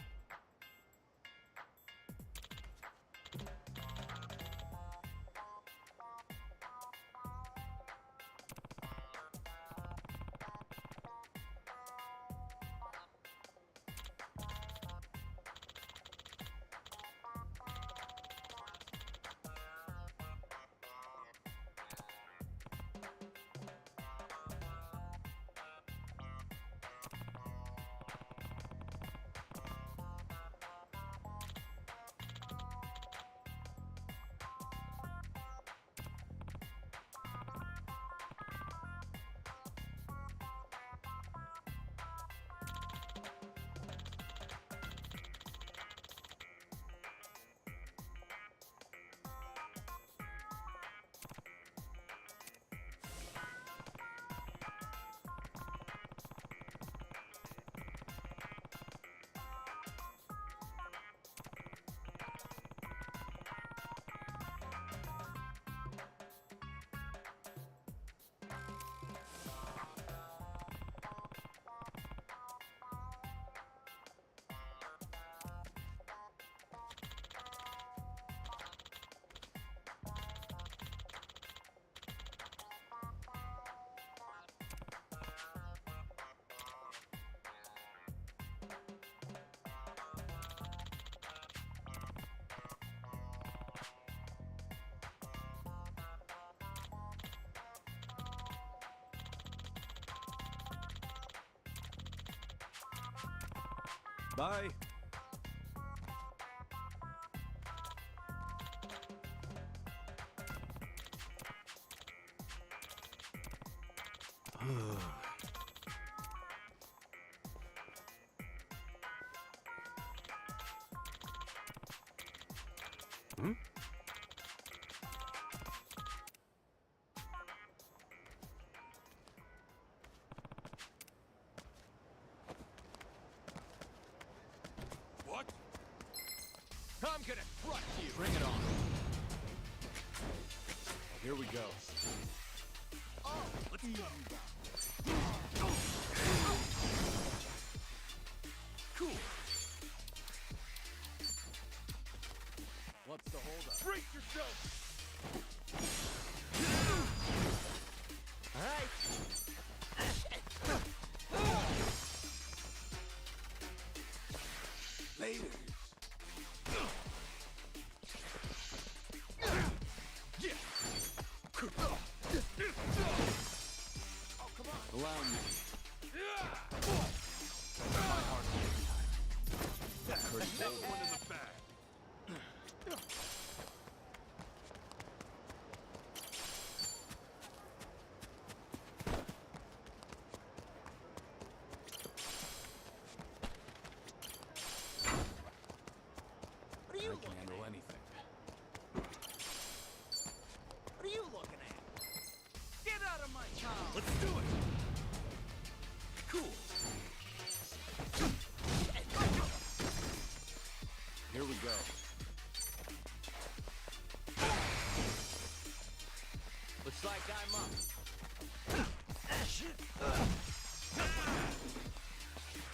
Bye. Hmm? What? I'm gonna crush you! Bring it on. Here we go. Let's go! Cool! What's the holdup? Brace yourself! Alright. Ladies,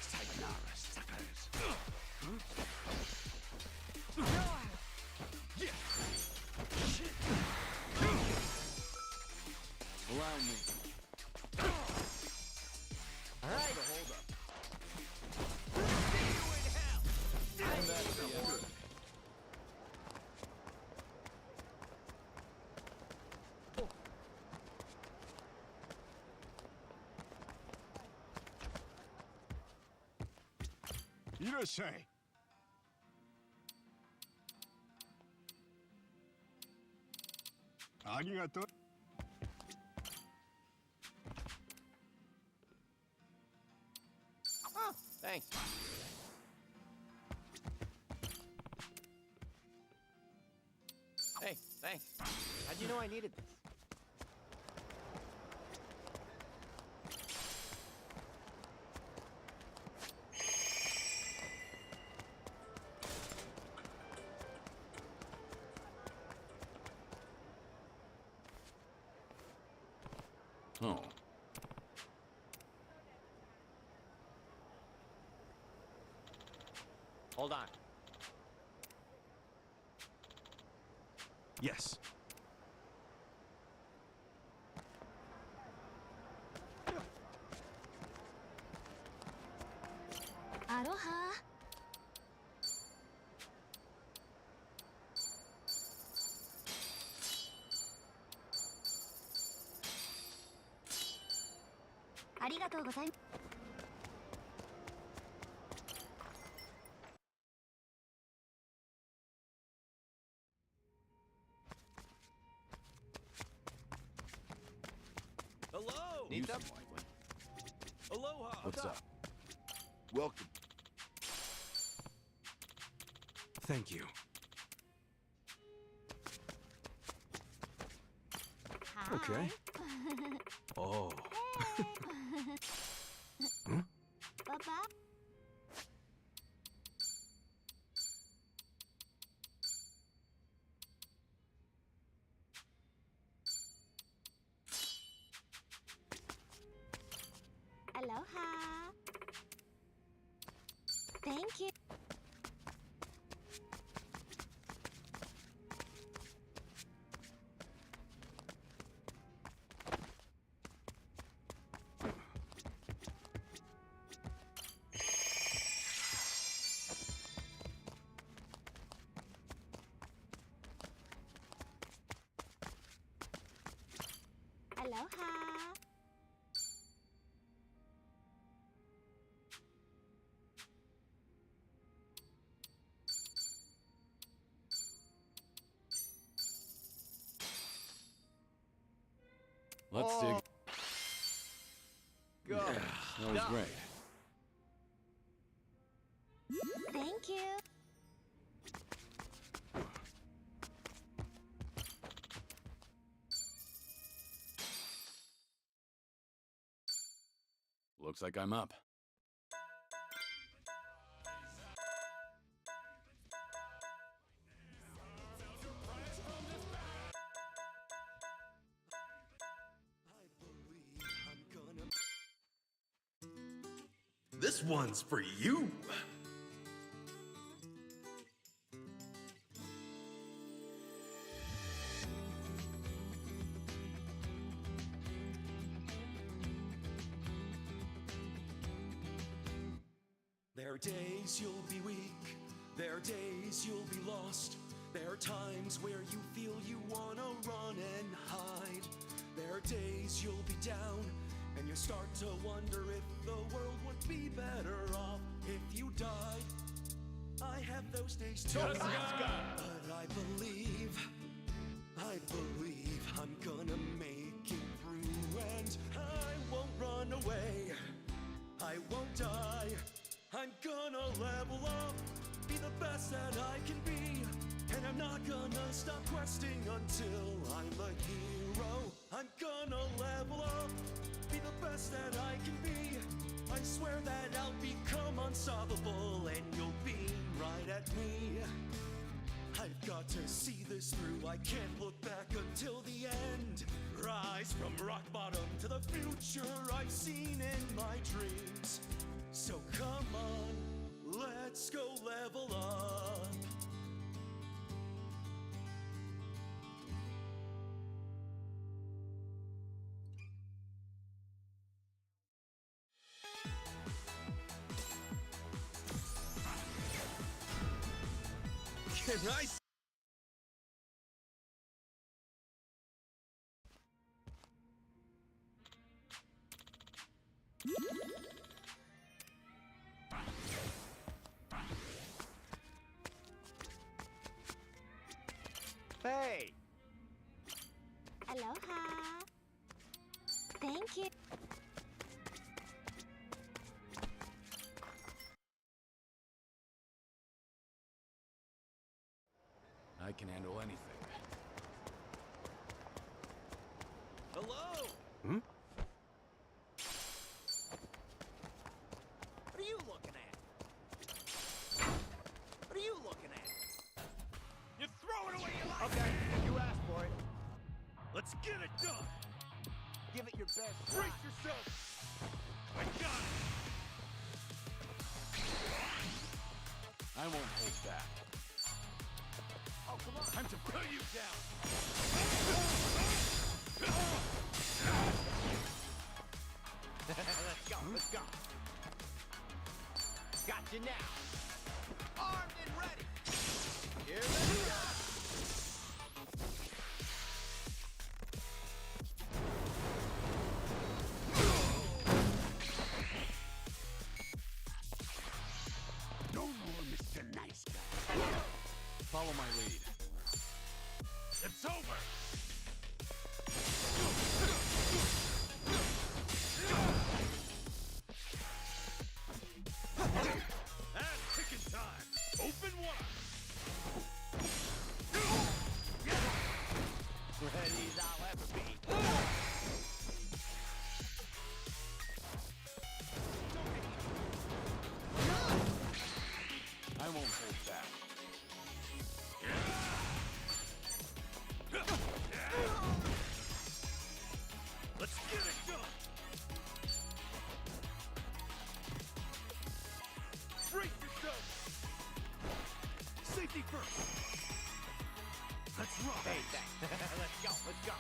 Sayonara, suckers. Allow me. All right. Hold up. And that's the end. Irasai. Arigato. Oh, thanks. Hey, thanks. How'd you know I needed this? Oh. Hold on. Yes. Aloha. Arigatou gozaimasu. Hello! You Need seem some? likely. Aloha! What's up? Welcome. Thank you. Hi. Okay. Oh. Bye-bye. Aloha. Thank you. Aloha. Let's dig. Go. That was great. Thank you. Looks like I'm up. This one's for you! There are days you'll be weak, there are days you'll be lost. There are times where you feel you wanna run and hide. There are days you'll be down, and you start to wonder if the world would be better off if you died. I have those days too, but I believe I'm gonna make it through, and I won't run away, I won't die. I'm gonna level up, be the best that I can be, and I'm not gonna stop questing until I'm a hero. I'm gonna level up, be the best that I can be. I swear that I'll become unstoppable, and you'll beam right at me. I've got to see this through, I can't look back until the end. Rise from rock bottom to the future I've seen in my dreams. So come on, let's go level up. Can I Hey! Aloha. Thank you. I can handle anything. Hello? Hmm? What are you looking at? What are you looking at? You throw it away, you like. Okay, you asked for it. Let's get it done. Give it your best Brace shot. yourself. I got it. I won't hold back. Oh, come on. Time to put you down. Let's go, let's go. Got you now. Armed and ready. Here we go. No more Mr. Nice Guy. Follow my lead. It's over. Ass kicking time. Open one. Ready as I'll ever be. I won't hold back. Let's get it done. Brace yourself. Safety first. Let's rock. Hey, thanks. Let's go, let's go.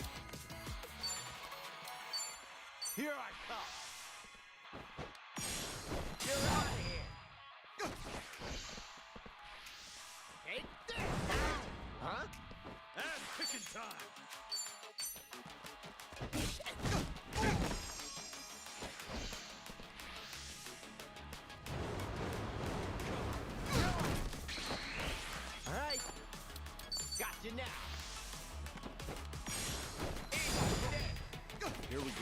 Here I come. You're out of here. Take this. Huh? Ass kicking time. All right. Got you now. Here we go.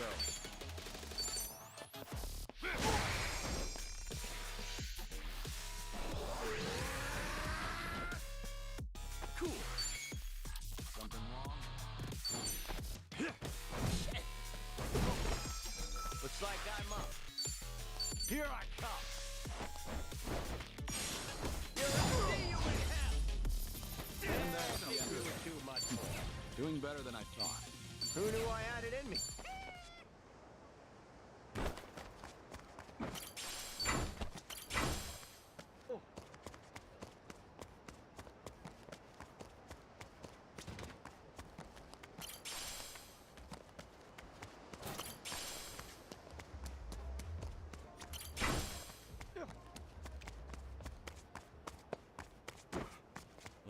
Cool. Something wrong? Looks like I'm up. Here I come. Here I see you in hell. And that's not doing too much more. Doing better than I thought. Who knew I had it in me? Oh.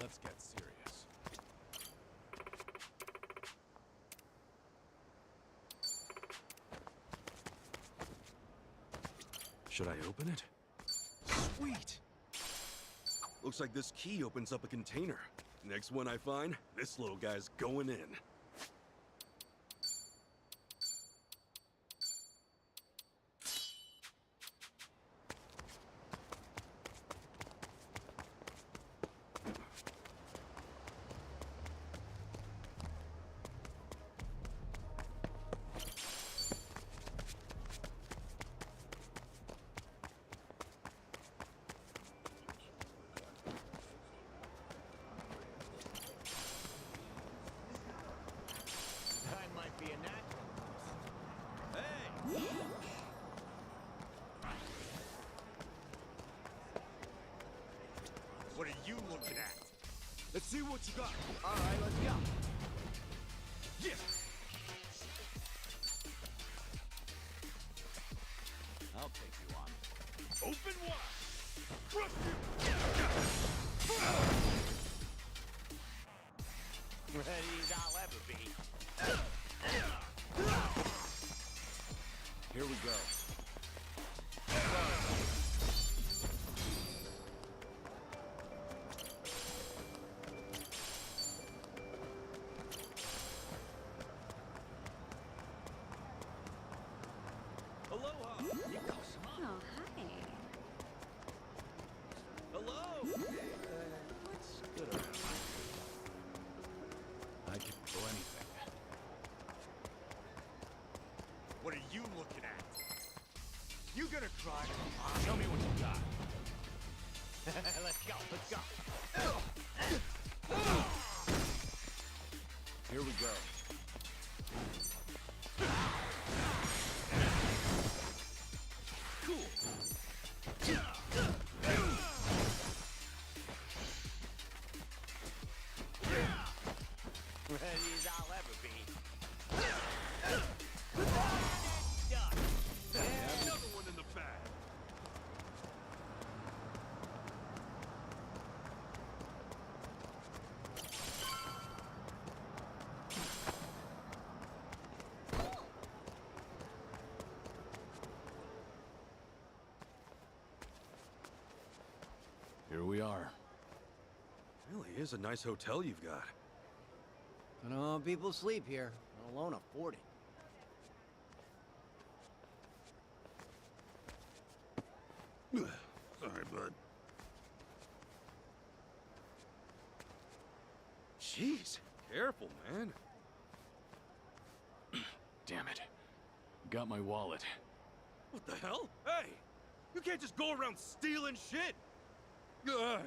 Let's get serious. Should I open it? Sweet! Looks like this key opens up a container. Next one I find, this little guy's going in. what you got. All right, let's go. Yeah. I'll take you on. Open wide. Crush you. Ready as I'll ever be. Here we go. Aloha. Oh, hi. Hello. What's good around here? I can do anything. What are you looking at? You gonna cry? Show me what you got. Let's go, let's go. Here we go. Cool. Ready as I'll ever be. Another one in the bag. Here we are. Really is a nice hotel you've got. I don't know how people sleep here, let alone afford it. Sorry, bud. Jeez, careful, man. Damn it. Got my wallet. What the hell? Hey, you can't just go around stealing shit. Ugh.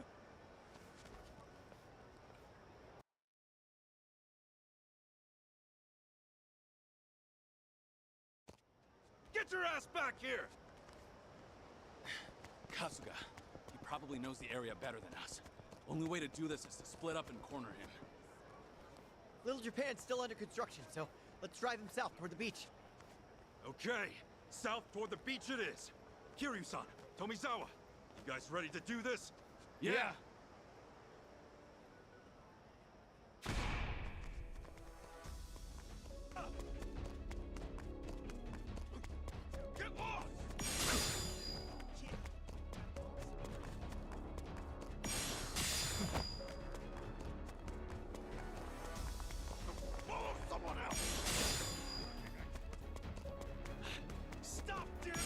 Get your ass back here! Kasuga. He probably knows the area better than us. Only way to do this is to split up and corner him. Little Japan's still under construction, so let's drive him south toward the beach. Okay, south toward the beach it is. Kiryu-san, Tomizawa, you guys ready to do this? Yeah. Get lost! Follow someone else! Stop, damn it!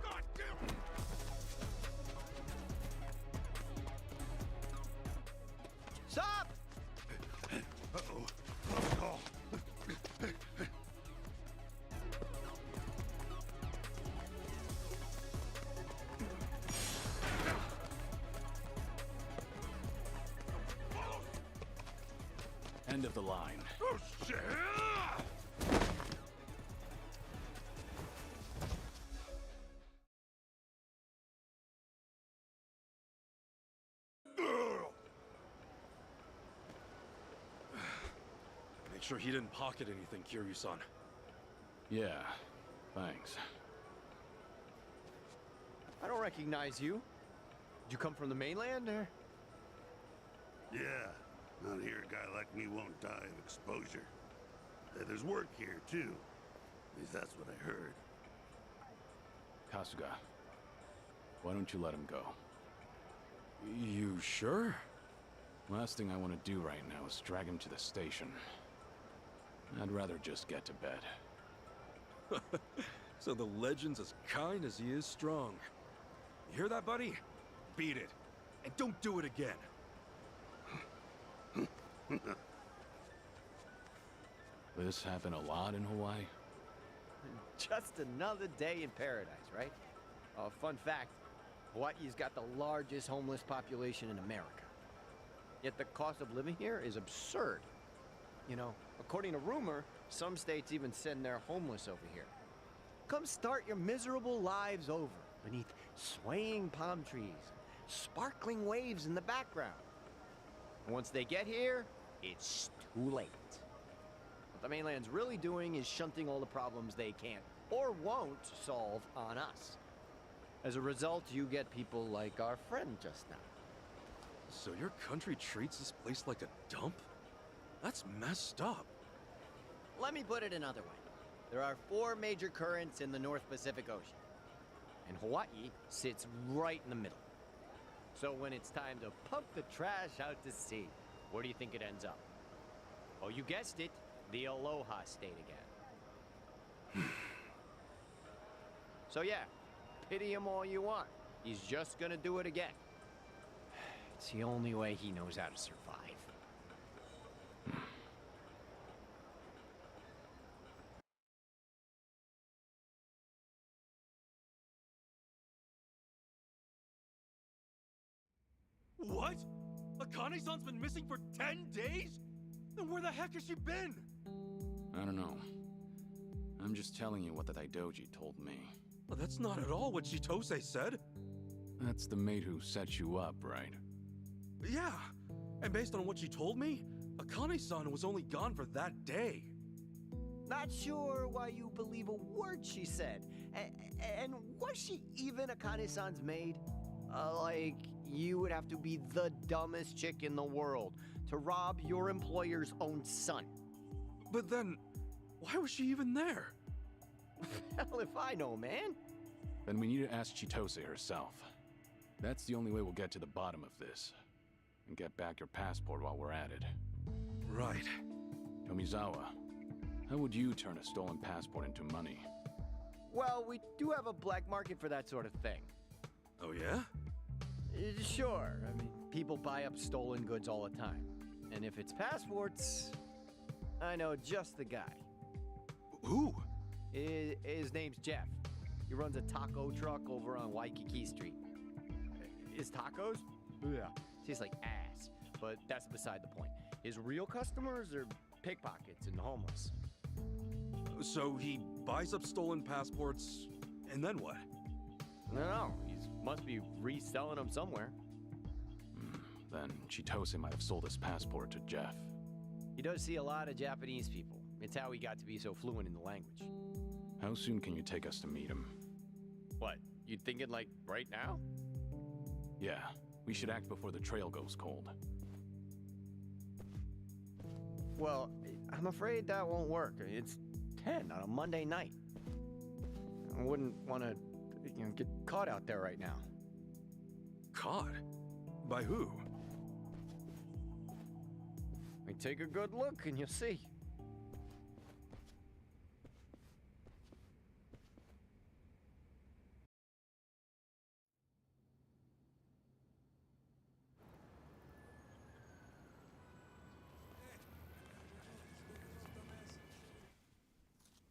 God damn it! Stop! Uh-oh. Close call. End of the line. Oh, shit! Make sure he didn't pocket anything, Kiryu-san. Yeah, thanks. I don't recognize you. Did you come from the mainland, or? Yeah. Out here, a guy like me won't die of exposure. There's work here, too. At least that's what I heard. Kasuga, why don't you let him go? You sure? Last thing I want to do right now is drag him to the station. I'd rather just get to bed. So the legend's as kind as he is strong. You hear that, buddy? Beat it. And don't do it again. This happened a lot in Hawaii? Just another day in paradise, right? Fun fact, Hawaii's got the largest homeless population in America. Yet the cost of living here is absurd. You know, according to rumor, some states even send their homeless over here. Come start your miserable lives over beneath swaying palm trees, sparkling waves in the background. Once they get here, it's too late. What the mainland's really doing is shunting all the problems they can't or won't solve on us. As a result, you get people like our friend just now. So your country treats this place like a dump? That's messed up. Let me put it another way. There are 4 major currents in the North Pacific Ocean, and Hawaii sits right in the middle. So when it's time to pump the trash out to sea, where do you think it ends up? Oh, you guessed it, the Aloha State again. So yeah, pity him all you want. He's just gonna do it again. It's the only way he knows how to survive. What? Akane-san's been missing for 10 days? Then where the heck has she been? I don't know. I'm just telling you what the Daidoji told me. Well, that's not at all what Chitose said. That's the mate who set you up, right? Yeah, and based on what she told me, Akane-san was only gone for that day. Not sure why you believe a word she said. And was she even Akane-san's maid? Like, you would have to be the dumbest chick in the world to rob your employer's own son. But then, why was she even there? Hell if I know, man. Then we need to ask Chitose herself. That's the only way we'll get to the bottom of this. And get back your passport while we're at it. Right. Tomizawa, how would you turn a stolen passport into money? Well, we do have a black market for that sort of thing. Oh yeah? Sure. I mean, people buy up stolen goods all the time. And if it's passports, I know just the guy. Who? His name's Jeff. He runs a taco truck over on Waikiki Street. His tacos? Yeah, tastes like ass. But that's beside the point. His real customers are pickpockets and homeless. So he buys up stolen passports, and then what? No, he must be reselling them somewhere. Then Chitose might have sold his passport to Jeff. He does see a lot of Japanese people. It's how he got to be so fluent in the language. How soon can you take us to meet him? What, you thinking like right now? Yeah, we should act before the trail goes cold. Well, I'm afraid that won't work. It's 10 on a Monday night. I wouldn't want to, get caught out there right now. Caught? By who? Take a good look and you'll see.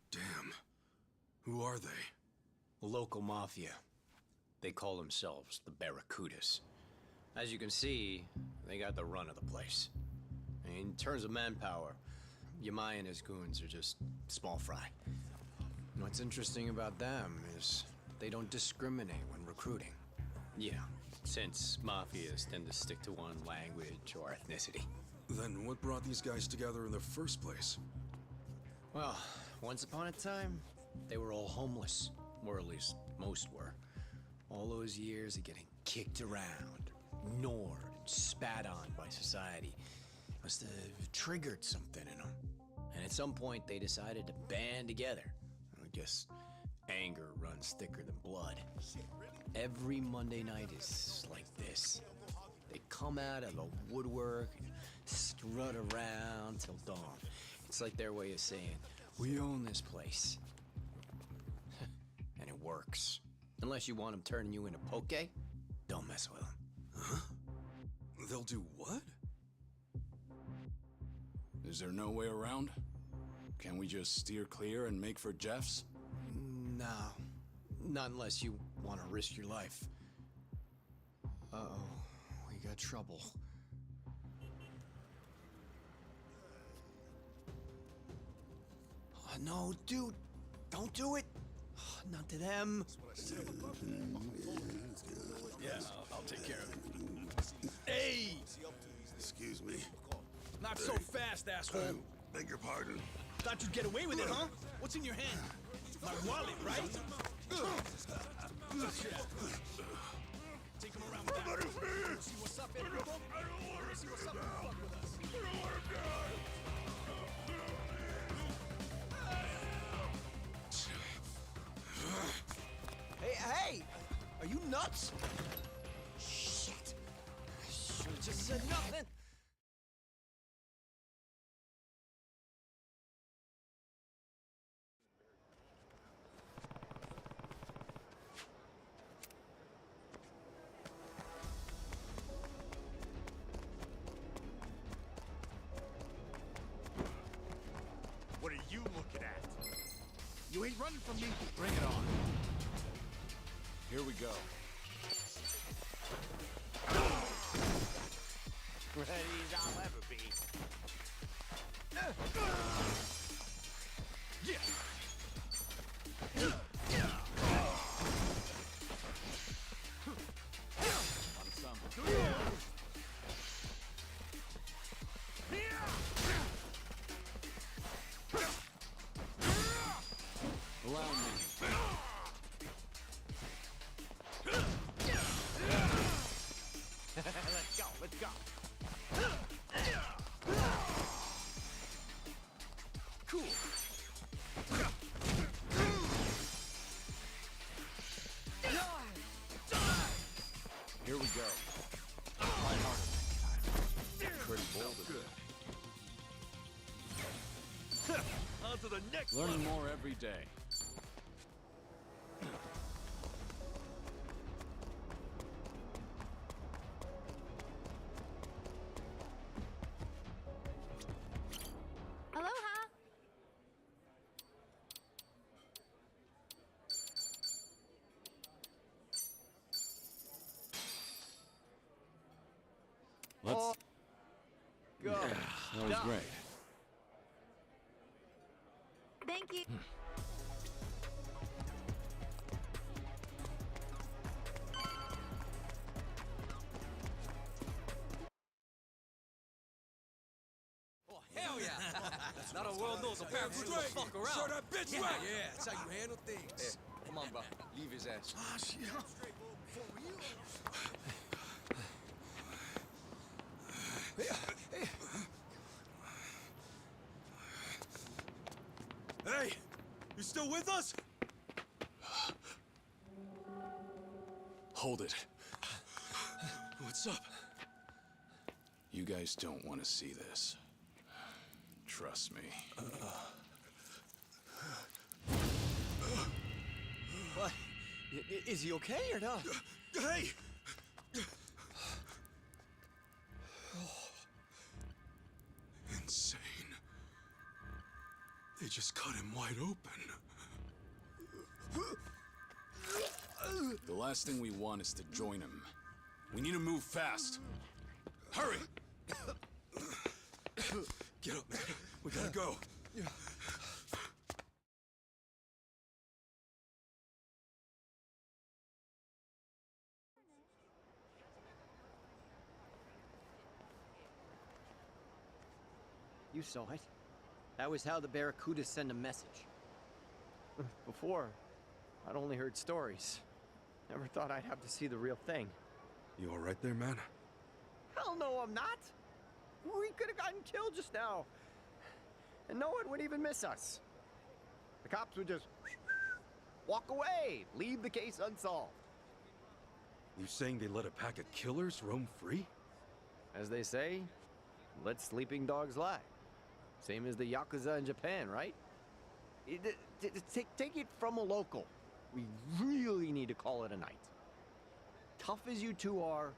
Damn. Who are they? Local mafia. They call themselves the Barracudas. As you can see, they got the run of the place. In terms of manpower, Yamai and his goons are just small fry. What's interesting about them is they don't discriminate when recruiting. Yeah, since mafias tend to stick to one language or ethnicity. Then what brought these guys together in the first place? Well, once upon a time, they were all homeless. Or at least most were. All those years of getting kicked around, ignored, and spat on by society must have triggered something in them. And at some point, they decided to band together. I guess anger runs thicker than blood. Every Monday night is like this. They come out of the woodwork and strut around till dawn. It's like their way of saying, we own this place. And it works. Unless you want them turning you into poke, don't mess with them. Huh? They'll do what? Is there no way around? Can we just steer clear and make for Jeff's? No. Not unless you want to risk your life. Uh-oh. We got trouble. Oh, no, dude. Don't do it. Not to them. Yeah, I'll take care of it. Hey! Excuse me. Not so fast, asshole. Beg your pardon? Thought you'd get away with it, huh? What's in your hand? My wallet, right? Take him around back. See what's up, Enrico? See what's up, fuck with us. Hey! Are you nuts? Shit! I should've just said nothing. What are you looking at? You ain't running from me. Bring it on. Here we go. Ready as I'll ever be. Yeah. On some. Allow me. Let's go, let's go. Cool. Here we go. Try harder next time. Pretty bold of you. On to the next Learning level. more every day. Aloha! Let's. Go. That was great. Thank you. Hell yeah! Not a world knows a pair of the fuck around. Show that bitch yeah, right. yeah, that's how you handle things. Come on, bro. Leave his ass. Ah, shit. Hey! You still with us? Hold it. What's up? You guys don't want to see this. Trust me. What? Is he okay or not? Hey! Insane. They just cut him wide open. The last thing we want is to join him. We need to move fast. Hurry! Get up, man. We gotta go. You saw it. That was how the Barracudas send a message. Before, I'd only heard stories. Never thought I'd have to see the real thing. You all right there, man? Hell no, I'm not! We could have gotten killed just now. And no one would even miss us. The cops would just walk away, leave the case unsolved. You saying they let a pack of killers roam free? As they say, let sleeping dogs lie. Same as the Yakuza in Japan, right? Take it from a local. We really need to call it a night. Tough as you two are,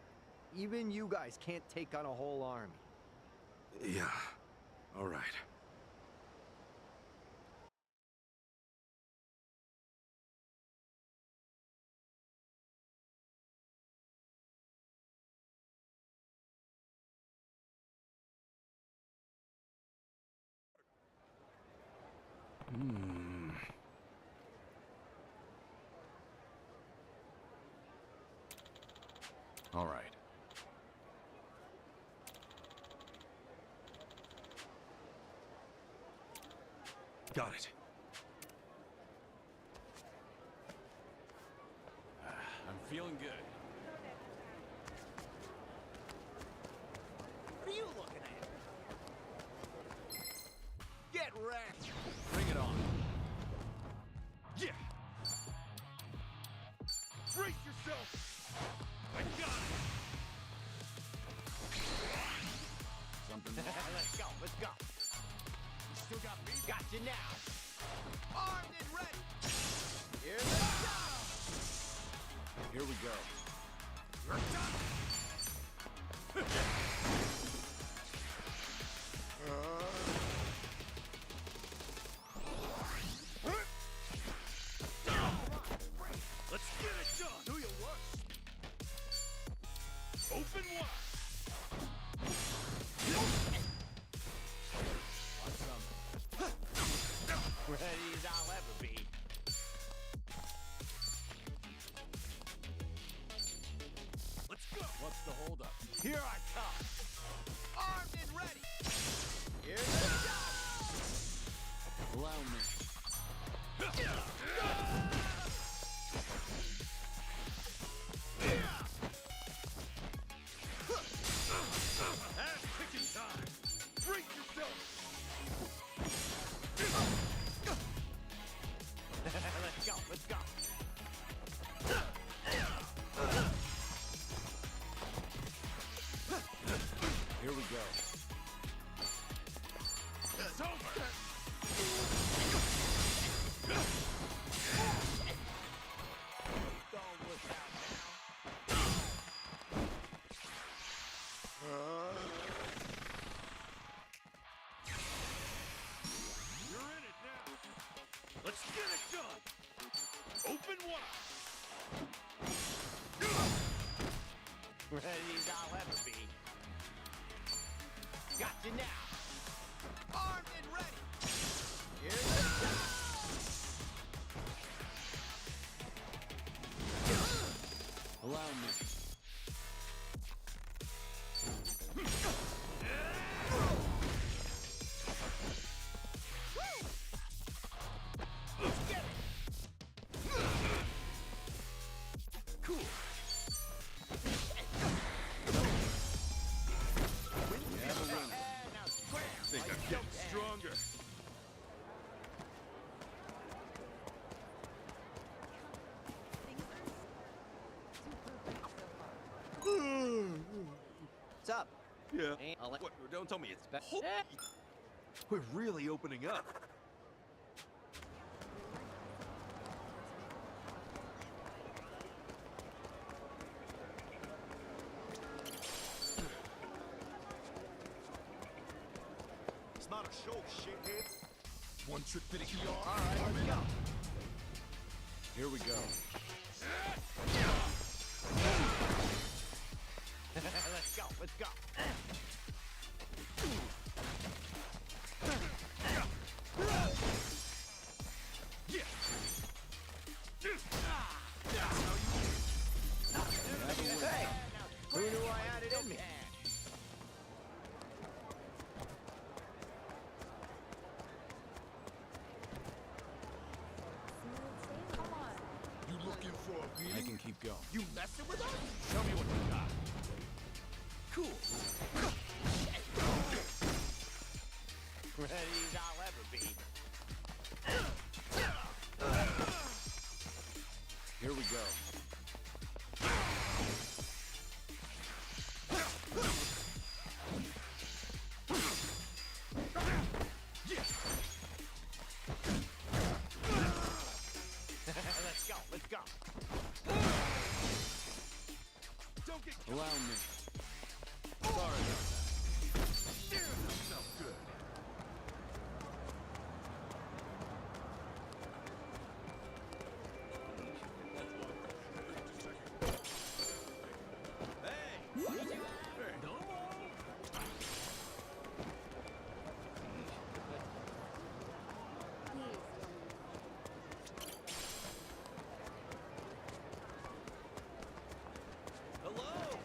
even you guys can't take on a whole army. Yeah. All right. All right. Got it. I'm feeling good. What are you looking at? Get wrecked! Bring it on. Yeah! Brace yourself! I got it! Something. Let's go, let's go. You still got me? Got you now. Armed and ready. Here they go. Here we go. You're done! Let's get it done! Do your worst! Open wide! Ready as I'll ever be. Let's go! What's the holdup? Here I come. Armed and ready. Here they go. Allow me. Ass kicking time! Brace yourself! Let's go, let's go. Here we go. It's over! Don't look out now. You're in it now! Let's get it done! Open wide! Ready as I'll ever be. Got you now. Armed and ready. Here they go. Allow me. Let's get it! Cool! Now square. Think I'm getting stronger. What's up? Yeah. I'll let- What? Don't tell me it's bad. Eh. We're really opening up. It's not a show, shithead. One trick pity you all. All right, let's go. Here we go. Let's go, let's go. Yeah. Hey, who knew I had it in me? You looking for a I beating? can keep going. You messing with us? Show me what you got. Cool. Ready as I'll ever be. Here we go. Let's go, let's go. Don't get Allow me. sorry about that. Damn, that felt good. Hello.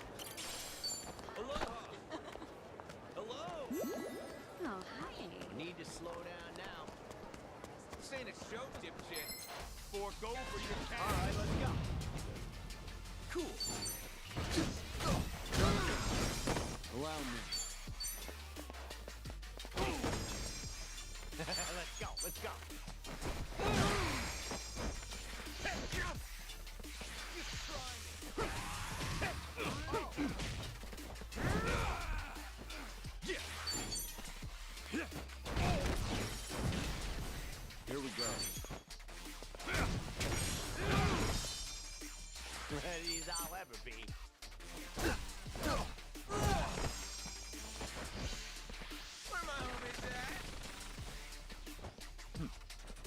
Where my homies at?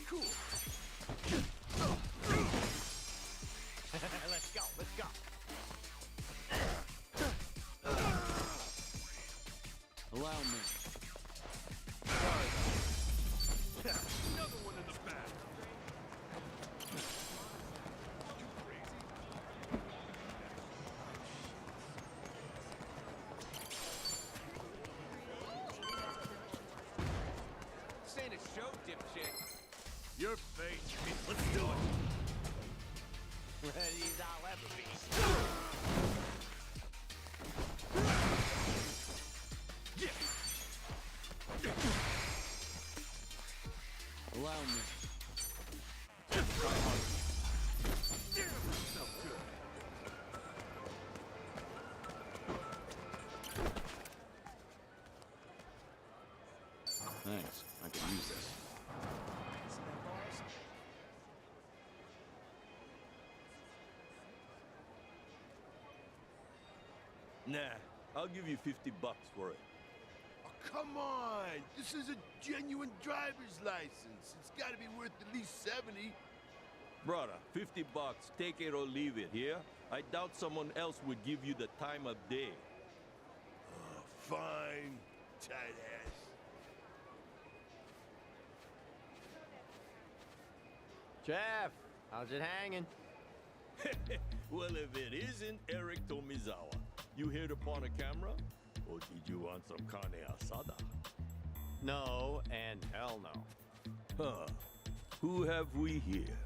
Cool. Let's go, let's go. Allow me. Another one in the back. This ain't a show, dipshit. Your face. Let's do it. Ready as I'll ever be. Allow me. Thanks. I could use this. Nah, I'll give you $50 for it. Oh, come on! This is a genuine driver's license. It's gotta be worth at least 70. Brother, $50, take it or leave it, yeah? I doubt someone else would give you the time of day. Oh, fine, tight ass. Jeff, how's it hanging? Well, if it isn't Eric Tomizawa, you hit upon a camera? Or did you want some carne asada? No, and hell no. Huh. Who have we here?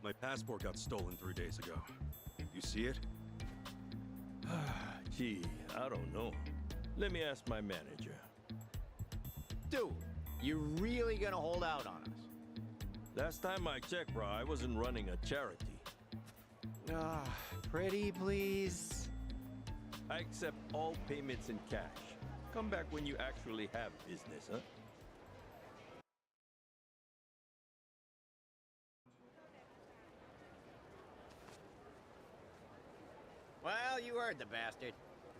My passport got stolen 3 days ago. You see it? Gee, I don't know. Let me ask my manager. Dude, you really gonna hold out on us? Last time I checked, bro, I wasn't running a charity. Pretty please? I accept all payments in cash. Come back when you actually have business, huh? Well, you heard the bastard.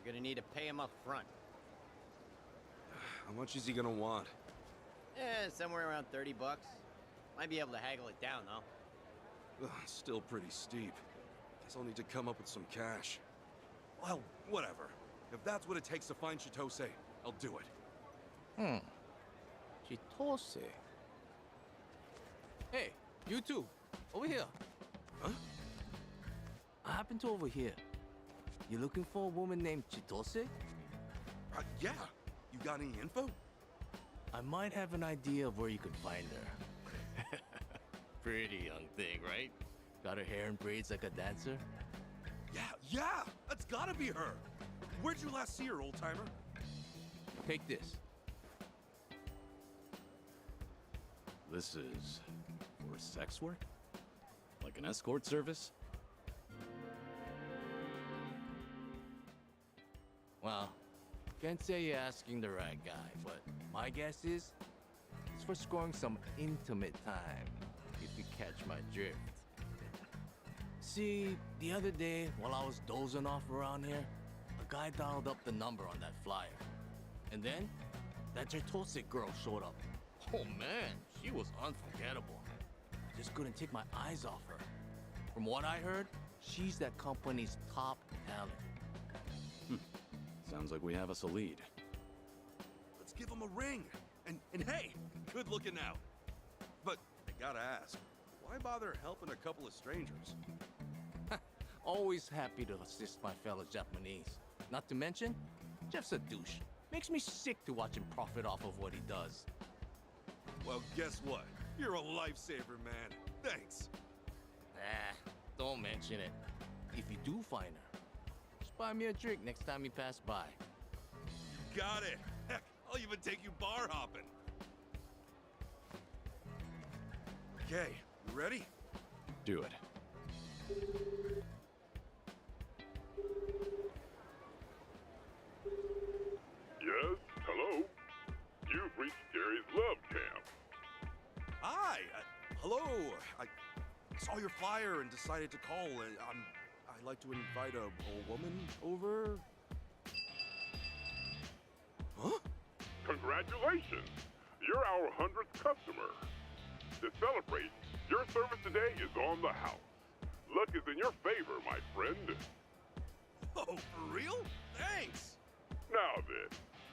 You're gonna need to pay him up front. How much is he gonna want? Somewhere around 30 bucks. Might be able to haggle it down, though. Ugh, still pretty steep. Guess I'll need to come up with some cash. Well, whatever. If that's what it takes to find Chitose, I'll do it. Chitose. Hey, you two. Over here. Huh? I happen to overhear. You looking for a woman named Chitose? Yeah. You got any info? I might have an idea of where you could find her. Pretty young thing, right? Got her hair in braids like a dancer? Yeah! That's gotta be her! Where'd you last see her, old-timer? Take this. This is for sex work? Like an escort service? Well, can't say you're asking the right guy, but my guess is it's for scoring some intimate time, if you catch my drift. See, the other day, while I was dozing off around here, a guy dialed up the number on that flyer. And then, that Chitose girl showed up. Oh man, she was unforgettable. I just couldn't take my eyes off her. From what I heard, she's that company's top talent. Sounds like we have us a lead. Let's give him a ring. And hey, good looking out. But I gotta ask, why bother helping a couple of strangers? Always happy to assist my fellow Japanese. Not to mention, Jeff's a douche. Makes me sick to watch him profit off of what he does. Well, guess what? You're a lifesaver, man. Thanks. Don't mention it. If you do find her, just buy me a drink next time you pass by. Got it. Heck, I'll even take you bar hopping. Okay, you ready? Do it. Yes, hello? You've reached Gary's Love Camp. Hi. Hello. I saw your flyer and decided to call. I'd like to invite a woman over. Huh? Congratulations! You're our 100th customer. To celebrate, your service today is on the house. Luck is in your favor, my friend. Oh, for real? Thanks! Now then,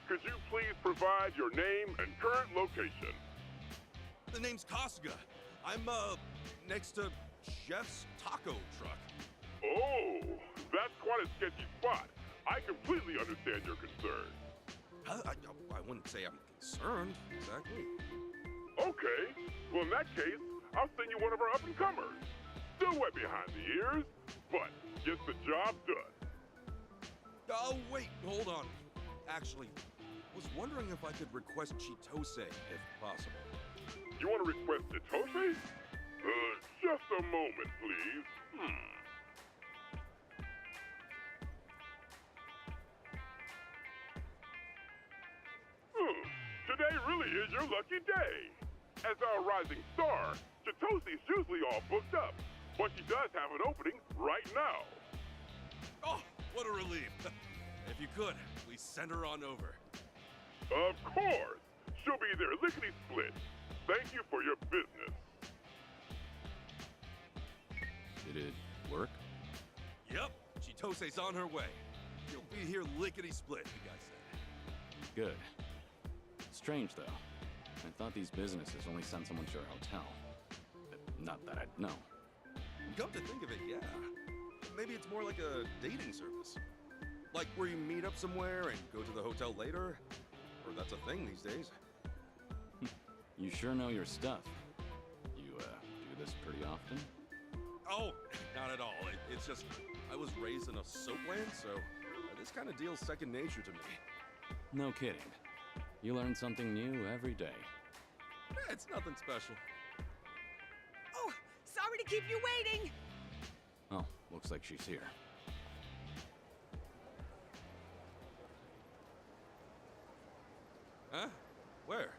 could you please provide your name and current location? The name's Kasuga. I'm, next to Chef's taco truck. Oh, that's quite a sketchy spot. I completely understand your concern. I wouldn't say I'm concerned, exactly. Okay, well in that case, I'll send you one of our up-and-comers. Still wet behind the ears, but gets the job done. Oh, wait, hold on. Actually, was wondering if I could request Chitose, if possible. You want to request Chitose? Just a moment, please. Today really is your lucky day. As our rising star, Chitose's usually all booked up, but she does have an opening right now. Oh, what a relief. If you could, please send her on over. Of course. She'll be there lickety-split. Thank you for your business. Did it work? Yep, Chitose's on her way. She'll be here lickety-split, the guy said. Good. Strange, though. I thought these businesses only send someone to your hotel. Not that I'd know. Come to think of it, yeah. Maybe it's more like a dating service. Like where you meet up somewhere and go to the hotel later. Or that's a thing these days. You sure know your stuff. You, do this pretty often? Oh, not at all. It's just, I was raised in a soapland, so this kind of deal's second nature to me. No kidding. You learn something new every day. It's nothing special. Oh, sorry to keep you waiting. Oh, looks like she's here. Huh? Where?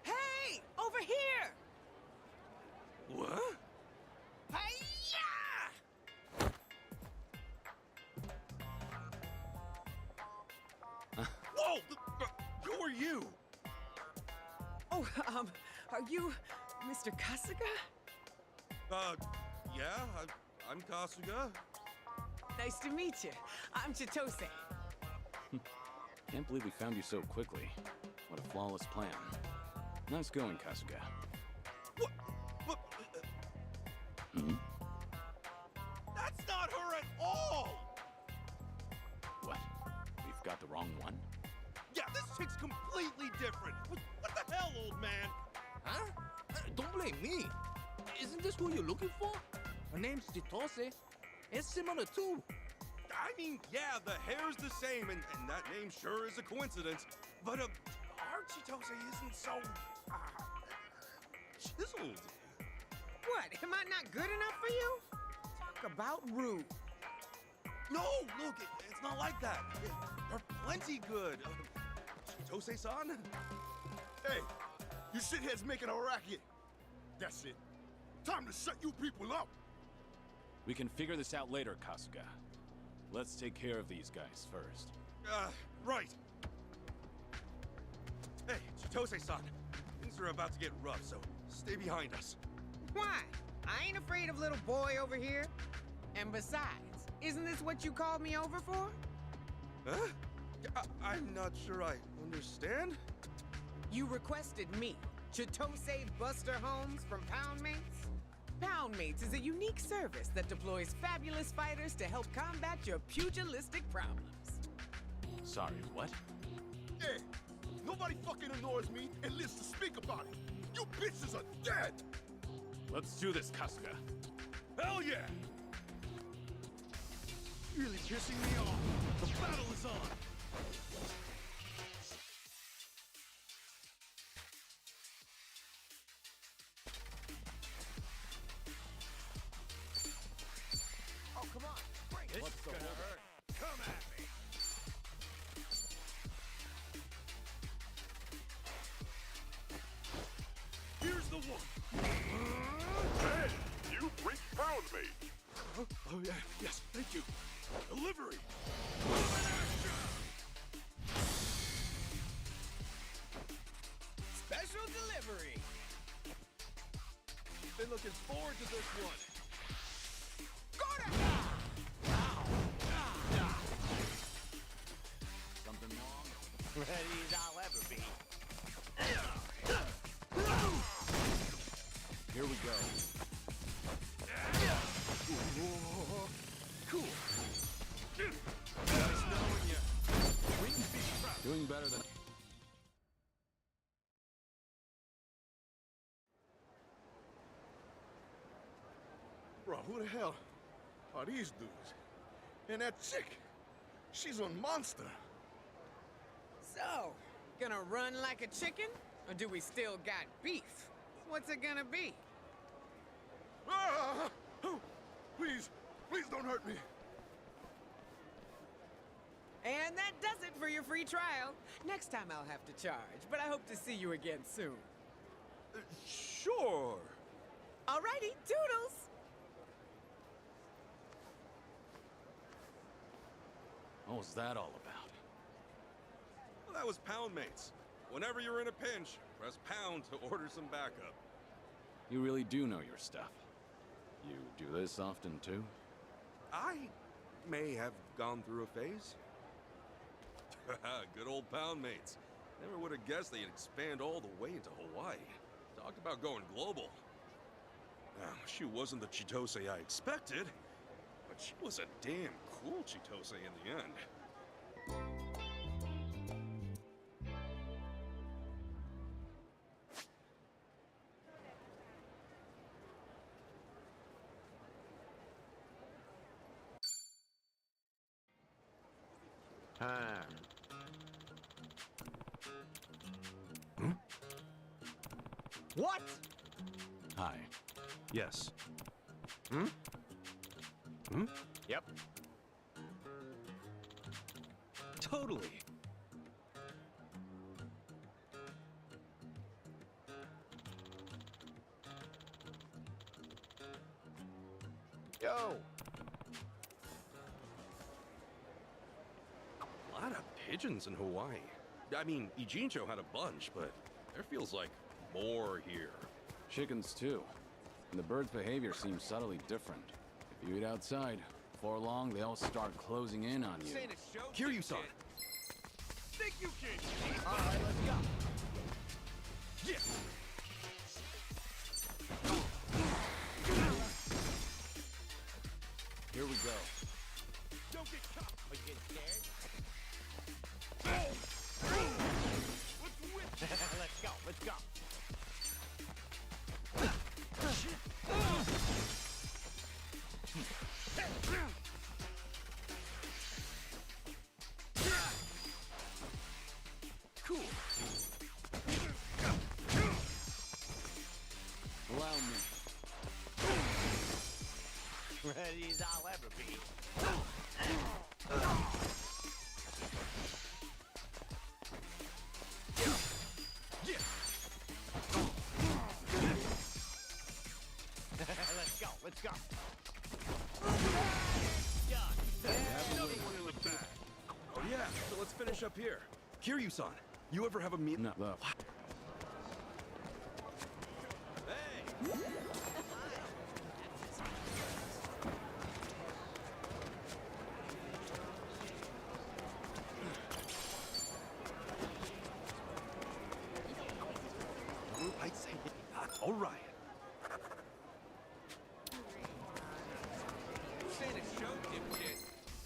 Hey, over here. What? Hi-ya! Whoa! Who are you? Oh, are you Mr. Kasuga? Yeah, I'm Kasuga. Nice to meet you. I'm Chitose. Can't believe we found you so quickly. What a flawless plan. Nice going, Kasuga. What? Hmm? That's not her at all! What? We've got the wrong one? Yeah, this chick's completely different. What the hell, old man? Huh? Don't blame me. Isn't this who you're looking for? Her name's Chitose. It's similar too. I mean, yeah, the hair's the same, and that name sure is a coincidence. But our Chitose isn't so chiseled. What? Am I not good enough for you? Talk about rude. No, look, it's not like that. They're plenty good. Chitose-san? Hey, you shitheads making a racket. That's it. Time to shut you people up. We can figure this out later, Kasuga. Let's take care of these guys first. Right. Hey, Chitose-san. Things are about to get rough, so stay behind us. Why? I ain't afraid of little boy over here. And besides, isn't this what you called me over for? Huh? I'm not sure I understand. You requested me, Chitose Buster Holmes from Poundmates? Poundmates is a unique service that deploys fabulous fighters to help combat your pugilistic problems. Sorry, what? Hey, nobody fucking annoys me and lives to speak about it. You bitches are dead. Let's do this, Kasuga. Hell yeah! Really pissing me off. The battle is on. Oh, come on. Bring it. What's gonna hurt? Come at me. Here's the one. Postmates. Huh? Oh, yeah, yes, thank you. Delivery! Special delivery. Been looking forward to this one. Something wrong? Ready as I'll ever be. Here we go. Cool. Nice knowing you. Wouldn't be proud. Doing better than... Bro, who the hell are these dudes? And that chick, she's a monster. So, gonna run like a chicken? Or do we still got beef? What's it gonna be? Ah! Oh, please, please don't hurt me. And that does it for your free trial. Next time I'll have to charge, but I hope to see you again soon. Sure. Alrighty, toodles! What was that all about? Well, that was Pound Mates. Whenever you're in a pinch, press pound to order some backup. You really do know your stuff. You do this often, too? I may have gone through a phase. Good old Pound Mates. Never would have guessed they'd expand all the way into Hawaii. Talked about going global. Now, she wasn't the Chitose I expected, but she was a damn cool Chitose in the end. Time. What? Hi. Yes. Hmm? Hmm? Yep. Totally. Yo! A lot of pigeons in Hawaii. I mean, Ijincho had a bunch, but there feels like more here. Chickens, too. And the birds' behavior seems subtly different. If you eat outside, before long, they all start closing in on you. Kiryu-san! Think you can? All right, let's go. Yeah. Here we go. Don't get caught. Are you getting scared? What's with Let's go, let's go. Cool. Allow me. Ready as I'll ever be. Let's go, let's go. Oh yeah, so let's finish up here. Kiryu-san, you ever have a meet? No, look. Hey! I'd say all right. Saying a show, dipshit.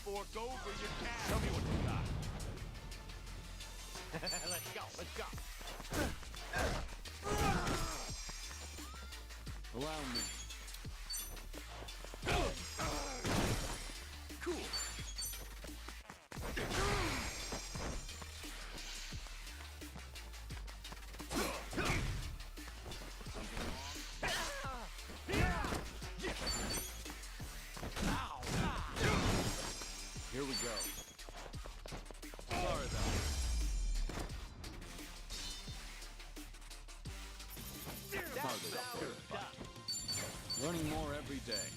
Fork over your cash. Tell me what you got. Let's go, let's go. Allow me. Cool. Here we go. Sorry though. Learning more every day.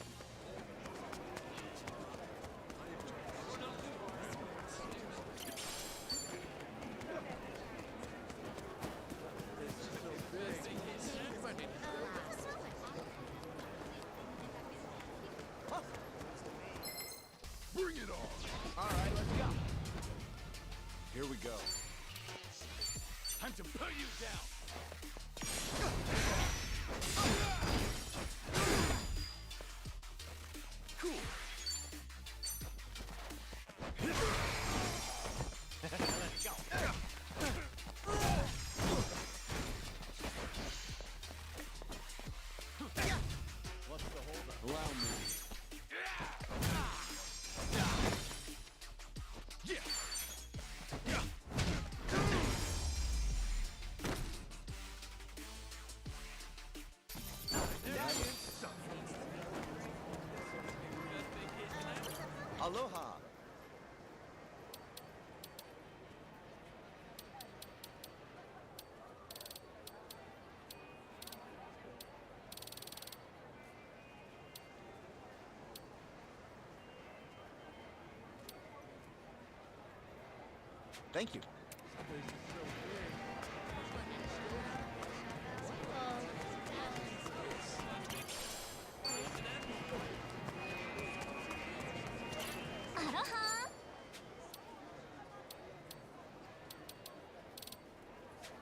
Bring it on! All right, let's go. Here we go. Time to put you down! Cool. Let's go. What's the holdup? Allow me. Aloha. Thank you. Aloha!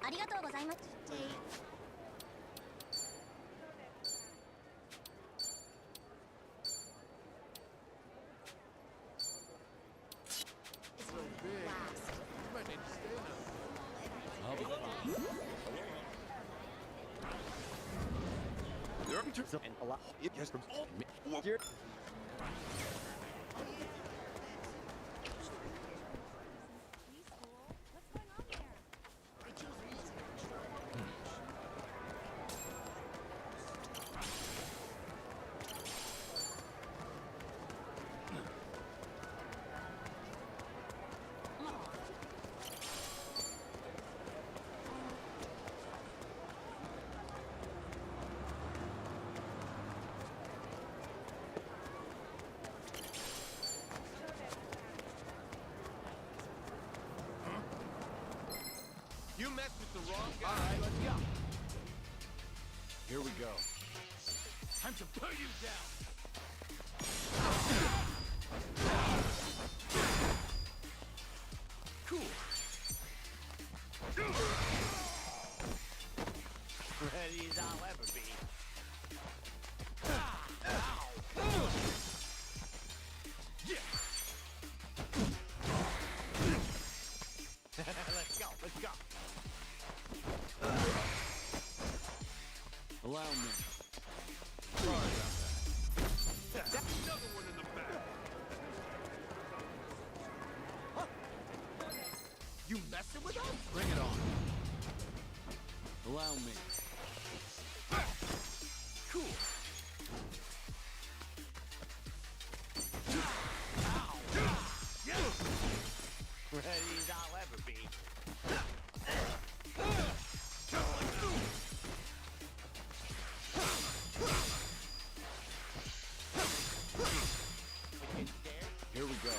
ありがとうございます。I'll be fine. And a lot. Yes, from here. You messed with the wrong guy. All right, let's go. Here we go. Time to put you down! Cool. Ready as I'll ever be. Let's go, let's go. Allow me. Sorry about that. Another one in the back. Huh? You messing with us? Bring it on. Allow me. Cool. Ready as I'll ever be. Here we go.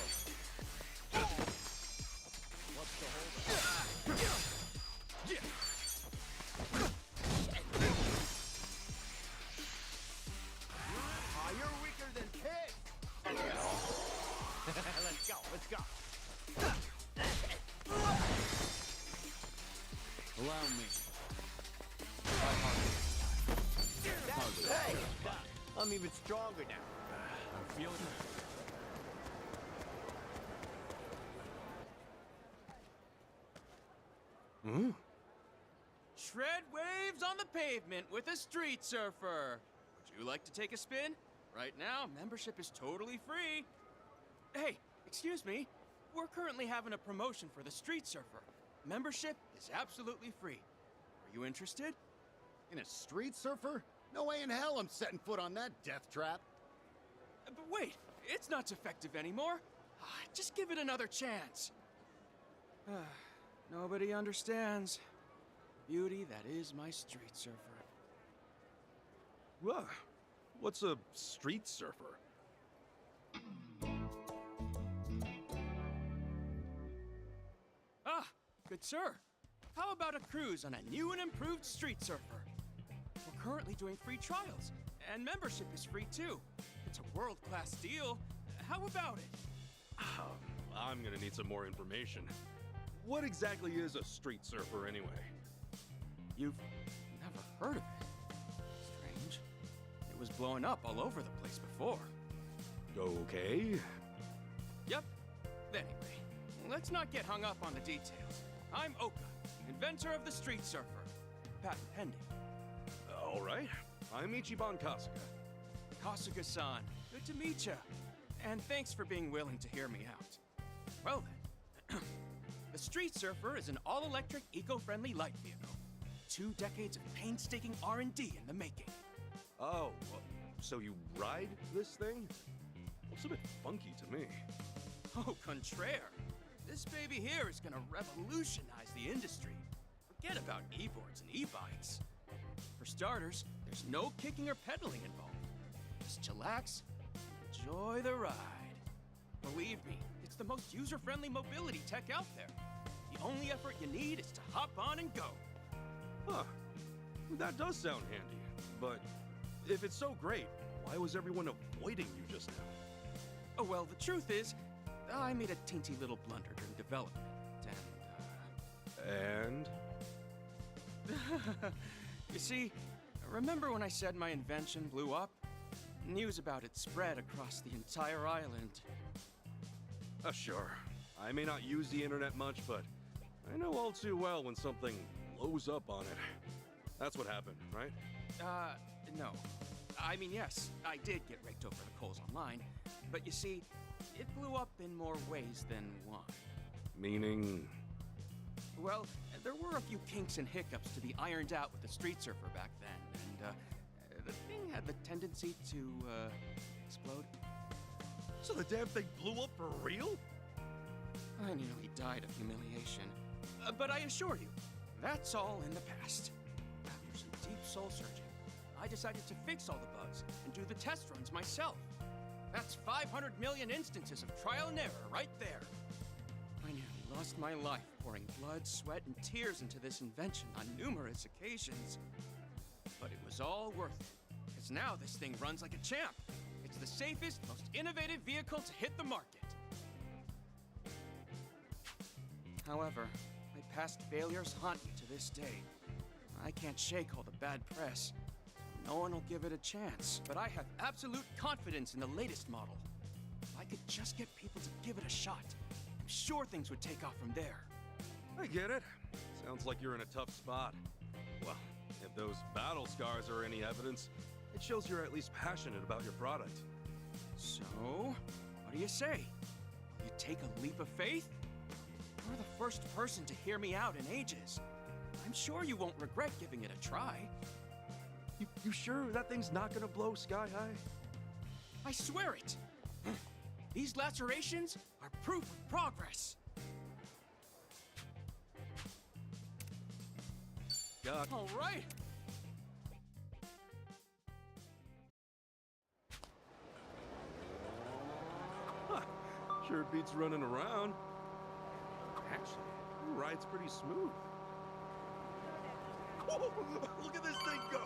What's the holdup? Oh, you're weaker than pigs. Let's go, let's go. Allow me. Hey, I'm even stronger now. I'm feeling it. Shred waves on the pavement with a street surfer. Would you like to take a spin? Right now, membership is totally free. Hey, excuse me. We're currently having a promotion for the street surfer. Membership is absolutely free. Are you interested? In a street surfer? No way in hell I'm setting foot on that death trap. But wait, it's not effective anymore. Just give it another chance. Nobody understands the beauty that is my street surfer. What's a street surfer? Ah, good sir. How about a cruise on a new and improved street surfer? We're currently doing free trials, and membership is free too. It's a world-class deal. How about it? I'm gonna need some more information. What exactly is a street surfer anyway? You've never heard of it? Strange. It was blowing up all over the place before. Okay. Yep. Anyway, let's not get hung up on the details. I'm Oka, inventor of the street surfer. Patent pending. All right. I'm Ichiban Kasuga. Kasuga-san, good to meet ya. And thanks for being willing to hear me out. Well then, the Street Surfer is an all-electric, eco-friendly light vehicle. 2 decades of painstaking R&D in the making. Oh, well, so you ride this thing? Looks a bit funky to me. Oh, contraire. This baby here is gonna revolutionize the industry. Forget about e-boards and e-bikes. For starters, there's no kicking or pedaling involved. Just chillax, enjoy the ride. Believe me, it's the most user-friendly mobility tech out there. The only effort you need is to hop on and go. Huh. That does sound handy. But if it's so great, why was everyone avoiding you just now? Oh, well, the truth is, I made a teensy little blunder during development, And? You see, remember when I said my invention blew up? News about it spread across the entire island. Sure. I may not use the internet much, but I know all too well when something blows up on it. That's what happened, right? No. I mean, yes, I did get raked over the coals online, but you see, it blew up in more ways than one. Meaning? Well, there were a few kinks and hiccups to be ironed out with the Street Surfer back then, and, the thing had the tendency to, explode. So the damn thing blew up for real? I nearly died of humiliation. But I assure you, that's all in the past. After some deep soul-searching, I decided to fix all the bugs and do the test runs myself. That's 500 million instances of trial and error right there. I nearly lost my life pouring blood, sweat, and tears into this invention on numerous occasions. But it was all worth it, because now this thing runs like a champ. It's the safest, most innovative vehicle to hit the market. However, my past failures haunt me to this day. I can't shake all the bad press. No one will give it a chance, but I have absolute confidence in the latest model. If I could just get people to give it a shot, I'm sure things would take off from there. I get it. Sounds like you're in a tough spot. Well, if those battle scars are any evidence, it shows you're at least passionate about your product. So, what do you say? Will you take a leap of faith? You're the first person to hear me out in ages. I'm sure you won't regret giving it a try. You sure that thing's not gonna blow sky high? I swear it! These lacerations are proof of progress. God. All right. Huh. Sure beats running around. Actually, the ride's pretty smooth. Oh, look at this thing go!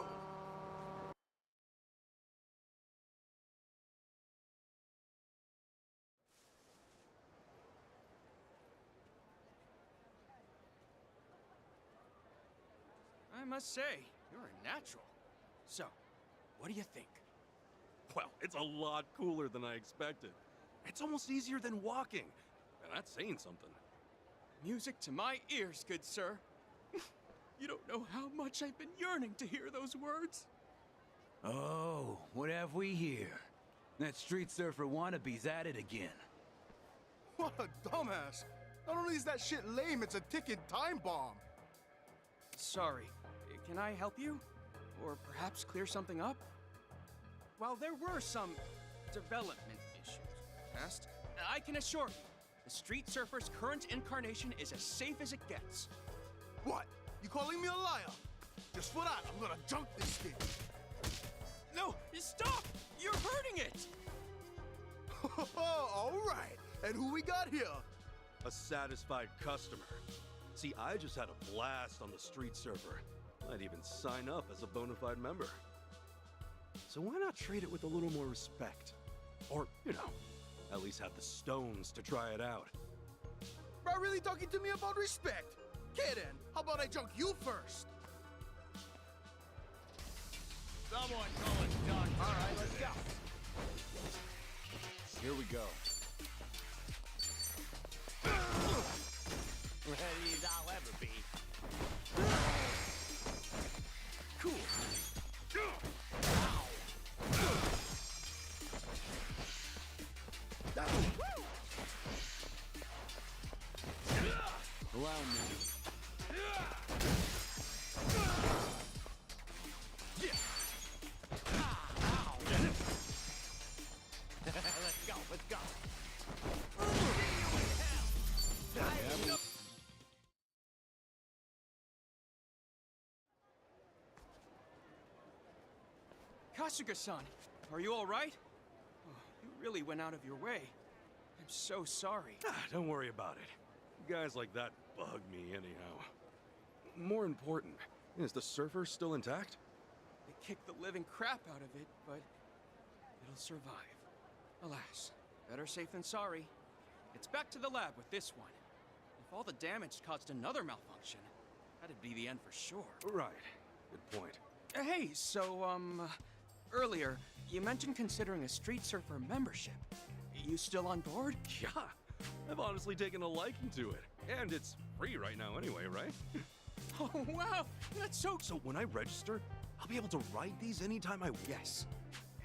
I must say, you're a natural. So, what do you think? Well, it's a lot cooler than I expected. It's almost easier than walking. And that's saying something. Music to my ears, good sir. You don't know how much I've been yearning to hear those words. Oh, what have we here? That street surfer wannabe's at it again. What a dumbass! Not only is that shit lame, it's a ticking time bomb. Sorry, can I help you? Or perhaps clear something up? While there were some development issues past, I can assure you, the Street Surfer's current incarnation is as safe as it gets. What? You calling me a liar? Just for that, I'm gonna junk this thing. No, stop! You're hurting it! All right, and who we got here? A satisfied customer. See, I just had a blast on the Street Surfer. I'd even sign up as a bona fide member. So why not treat it with a little more respect? Or, you know, At least have the stones to try it out. Bro, really talking to me about respect? Kidding. How about I junk you first? Someone call a doctor. All right, let's go. Here we go. Ready as I'll ever be. Cool. Allow me. Let's go, let's go. Kasuga-san, are you all right? Oh, you really went out of your way. I'm so sorry. Don't worry about it. Guys like that bug me anyhow. More important, is the surfer still intact? They kicked the living crap out of it, but it'll survive. Alas, better safe than sorry. It's back to the lab with this one. If all the damage caused another malfunction, that'd be the end for sure. Right. Good point. Hey, so, earlier, you mentioned considering a Street Surfer membership. You still on board? Yeah, I've honestly taken a liking to it. And it's free right now anyway, right? Oh, wow! That's so... So when I register, I'll be able to ride these anytime I want? Yes.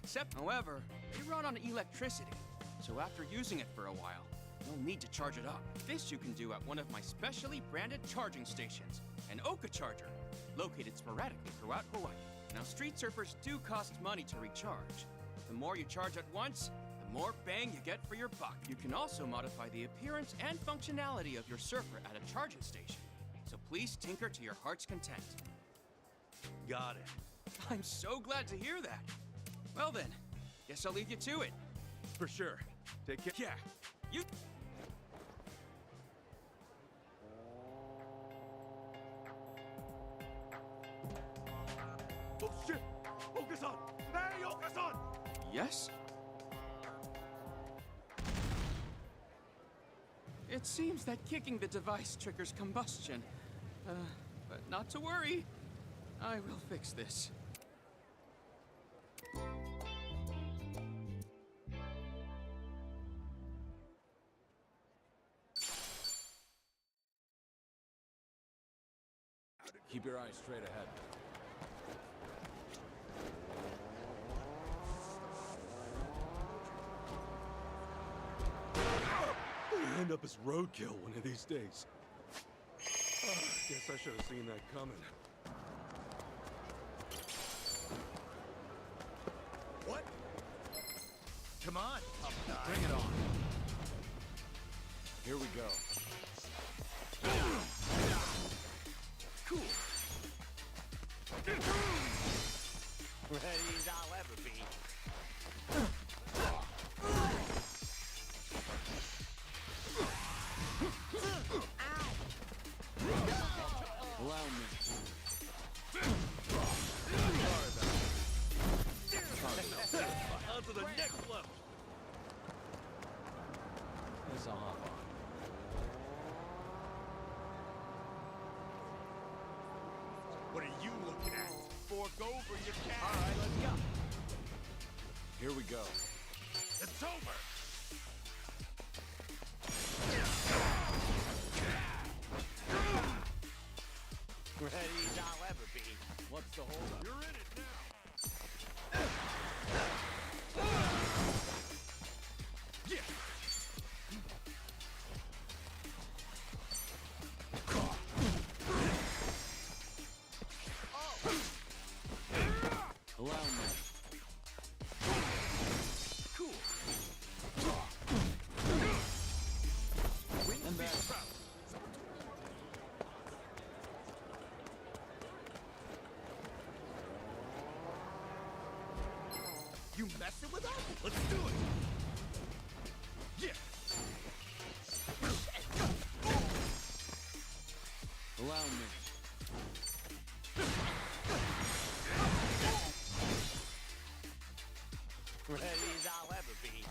Except, however, they run on electricity. So after using it for a while, you'll need to charge it up. This you can do at one of my specially branded charging stations, an Oka charger, located sporadically throughout Hawaii. Now, street surfers do cost money to recharge. The more you charge at once, the more bang you get for your buck. You can also modify the appearance and functionality of your surfer at a charging station. So please tinker to your heart's content. Got it. I'm so glad to hear that. Well then, guess I'll leave you to it. For sure. Take care. Yeah, you... Oh shit! Oka-san! Hey, Oka-san! Yes? It seems that kicking the device triggers combustion. But not to worry. I will fix this. Keep your eyes straight ahead. End up as roadkill one of these days. Guess I should have seen that coming. What? Come on, tough guy. Bring it on. Here we go. Cool. Ready as I'll ever be. Allow me. On to the next level. Yes, I'll hop on. What are you looking at? Fork over your cat. All right, let's go. Here we go. It's over. Ready as I'll ever be. What's the holdup? You're in it now. Allow me. Cool. And back. You messing with us? Let's do it. Yeah. Allow me. Ready as I'll ever be.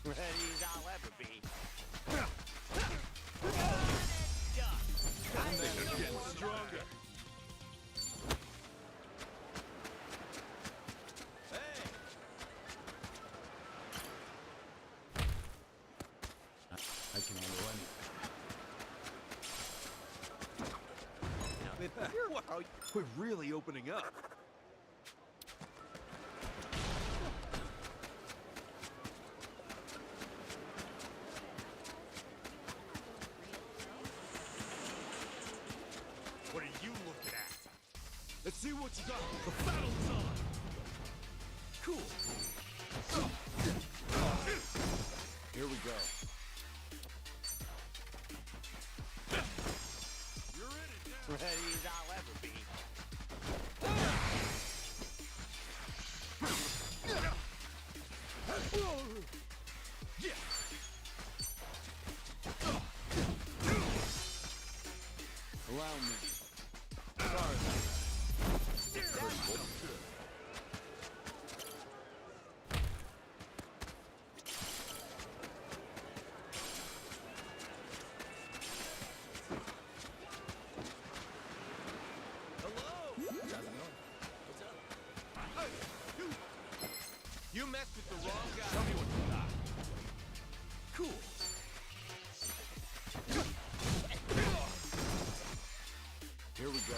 Ready as I'll ever be. They're getting stronger. I can handle anything. We're really opening up. What are you looking at? Let's see what you got. The battle's on. Cool. Here we go. Ready as I'll ever be. Allow me. You messed with the wrong guy. Tell me what you got. Cool. Here we go.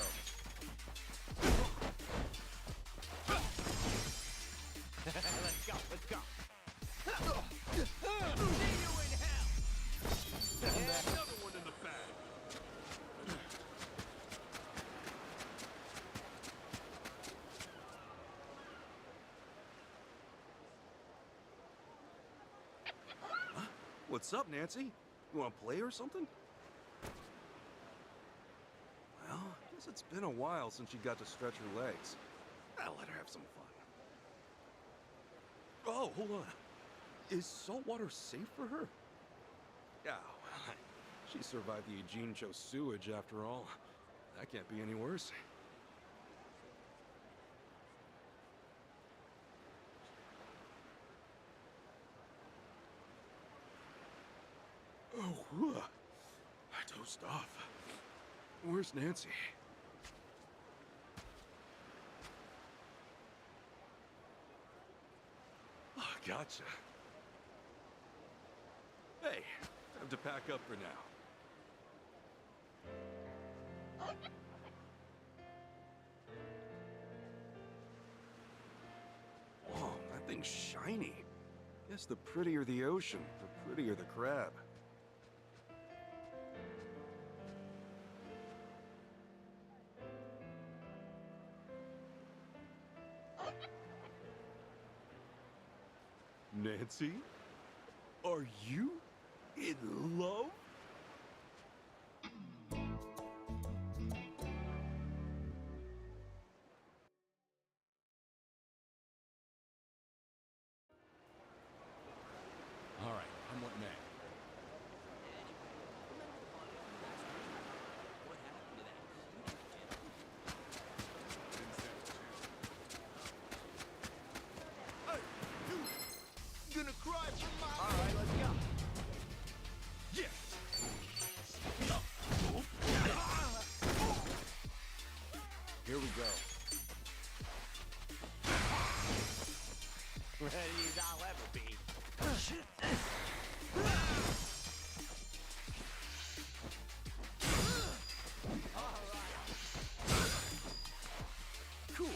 Let's go, let's go. See you in hell. Another one in the bag. What's up, Nancy? You want to play or something? Well, I guess it's been a while since she got to stretch her legs. I'll let her have some fun. Oh, hold on. Is salt water safe for her? Yeah, well, she survived the Eugene Cho sewage after all. That can't be any worse. Oh, whew. I dozed off. Where's Nancy? Oh, gotcha. Hey, time to pack up for now. Whoa, that thing's shiny. Guess the prettier the ocean, the prettier the crab. Nancy? Are you in love? All right, I'm what may. Gonna cry for my... All right, let's go. Yeah. Here we go. Ready as I'll ever be. Cool.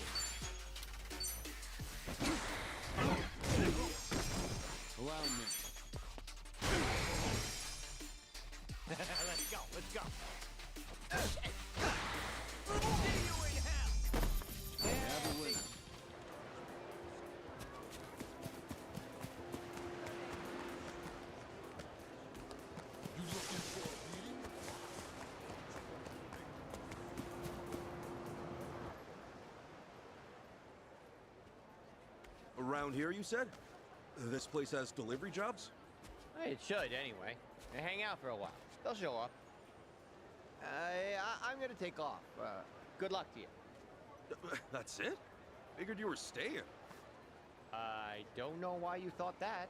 Allow me. Let's go, let's go. See you in hell. Have a winner. You looking for a beating? Around here, you said? This place has delivery jobs? It should, anyway. Now hang out for a while. They'll show up. I'm gonna take off. Good luck to you. That's it? Figured you were staying. I don't know why you thought that.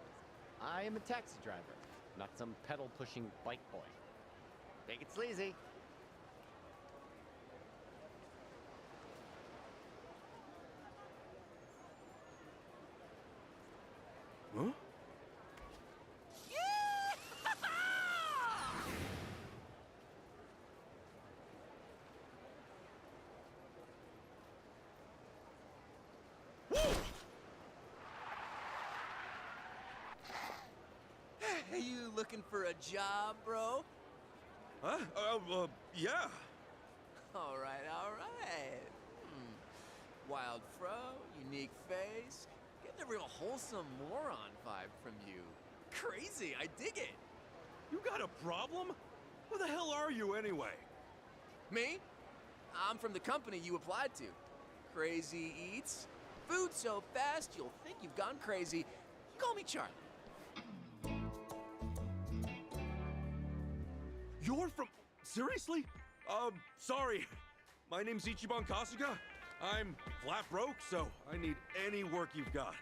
I am a taxi driver, not some pedal-pushing bike boy. Take it sleazy. Huh? Hey, you looking for a job, bro? Huh? Yeah. All right, all right. Wild fro, unique face. Getting a real wholesome moron vibe from you. Crazy, I dig it. You got a problem? Who the hell are you anyway? Me? I'm from the company you applied to. Crazy Eats. Food so fast you'll think you've gone crazy. Call me Charlie. You're from... Seriously? Sorry. My name's Ichiban Kasuga. I'm flat broke, so I need any work you've got.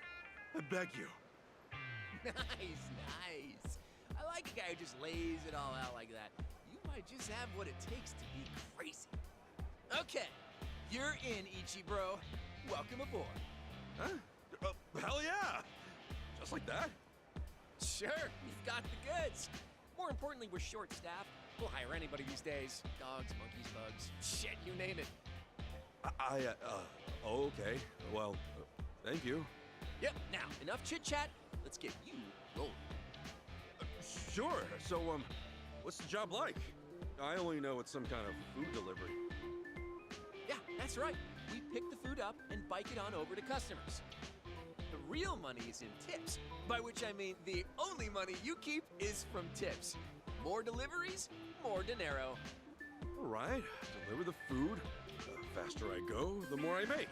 I beg you. Nice. I like a guy who just lays it all out like that. You might just have what it takes to be crazy. Okay, you're in, Ichibro. Welcome aboard. Huh? Hell yeah! Just like that? Sure, we've got the goods. More importantly, we're short-staffed. We'll hire anybody these days. Dogs, monkeys, bugs, shit, you name it. Okay. Well, thank you. Yep, now, enough chit-chat. Let's get you rolling. Sure. So, what's the job like? I only know it's some kind of food delivery. Yeah, that's right. We pick the food up and bike it on over to customers. The real money is in tips, by which I mean the only money you keep is from tips. More deliveries, more dinero. All right, deliver the food. The faster I go, the more I make.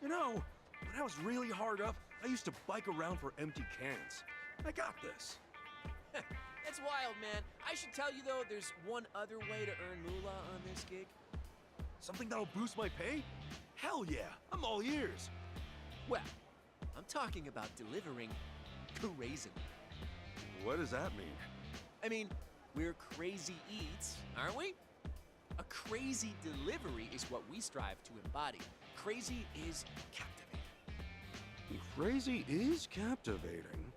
You know, when I was really hard up, I used to bike around for empty cans. I got this. That's wild, man. I should tell you, though, there's one other way to earn moolah on this gig. Something that'll boost my pay? Hell yeah, I'm all ears. Well, I'm talking about delivering crazy. What does that mean? I mean, we're Crazy Eats, aren't we? A crazy delivery is what we strive to embody. Crazy is captivating. Crazy is captivating.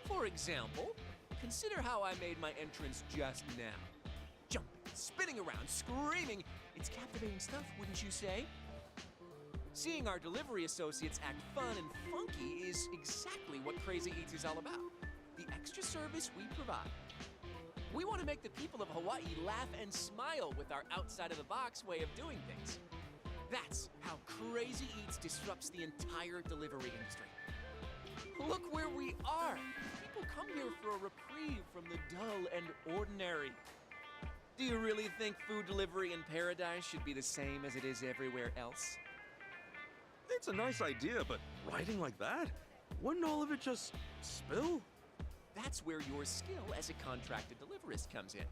For example, consider how I made my entrance just now. Jumping, spinning around, screaming. It's captivating stuff, wouldn't you say? Seeing our delivery associates act fun and funky is exactly what Crazy Eats is all about. The extra service we provide. We want to make the people of Hawaii laugh and smile with our outside-of-the-box way of doing things. That's how Crazy Eats disrupts the entire delivery industry. Look where we are. People come here for a reprieve from the dull and ordinary. Do you really think food delivery in paradise should be the same as it is everywhere else? It's a nice idea, but writing like that? Wouldn't all of it just spill? That's where your skill as a contracted deliverist comes in.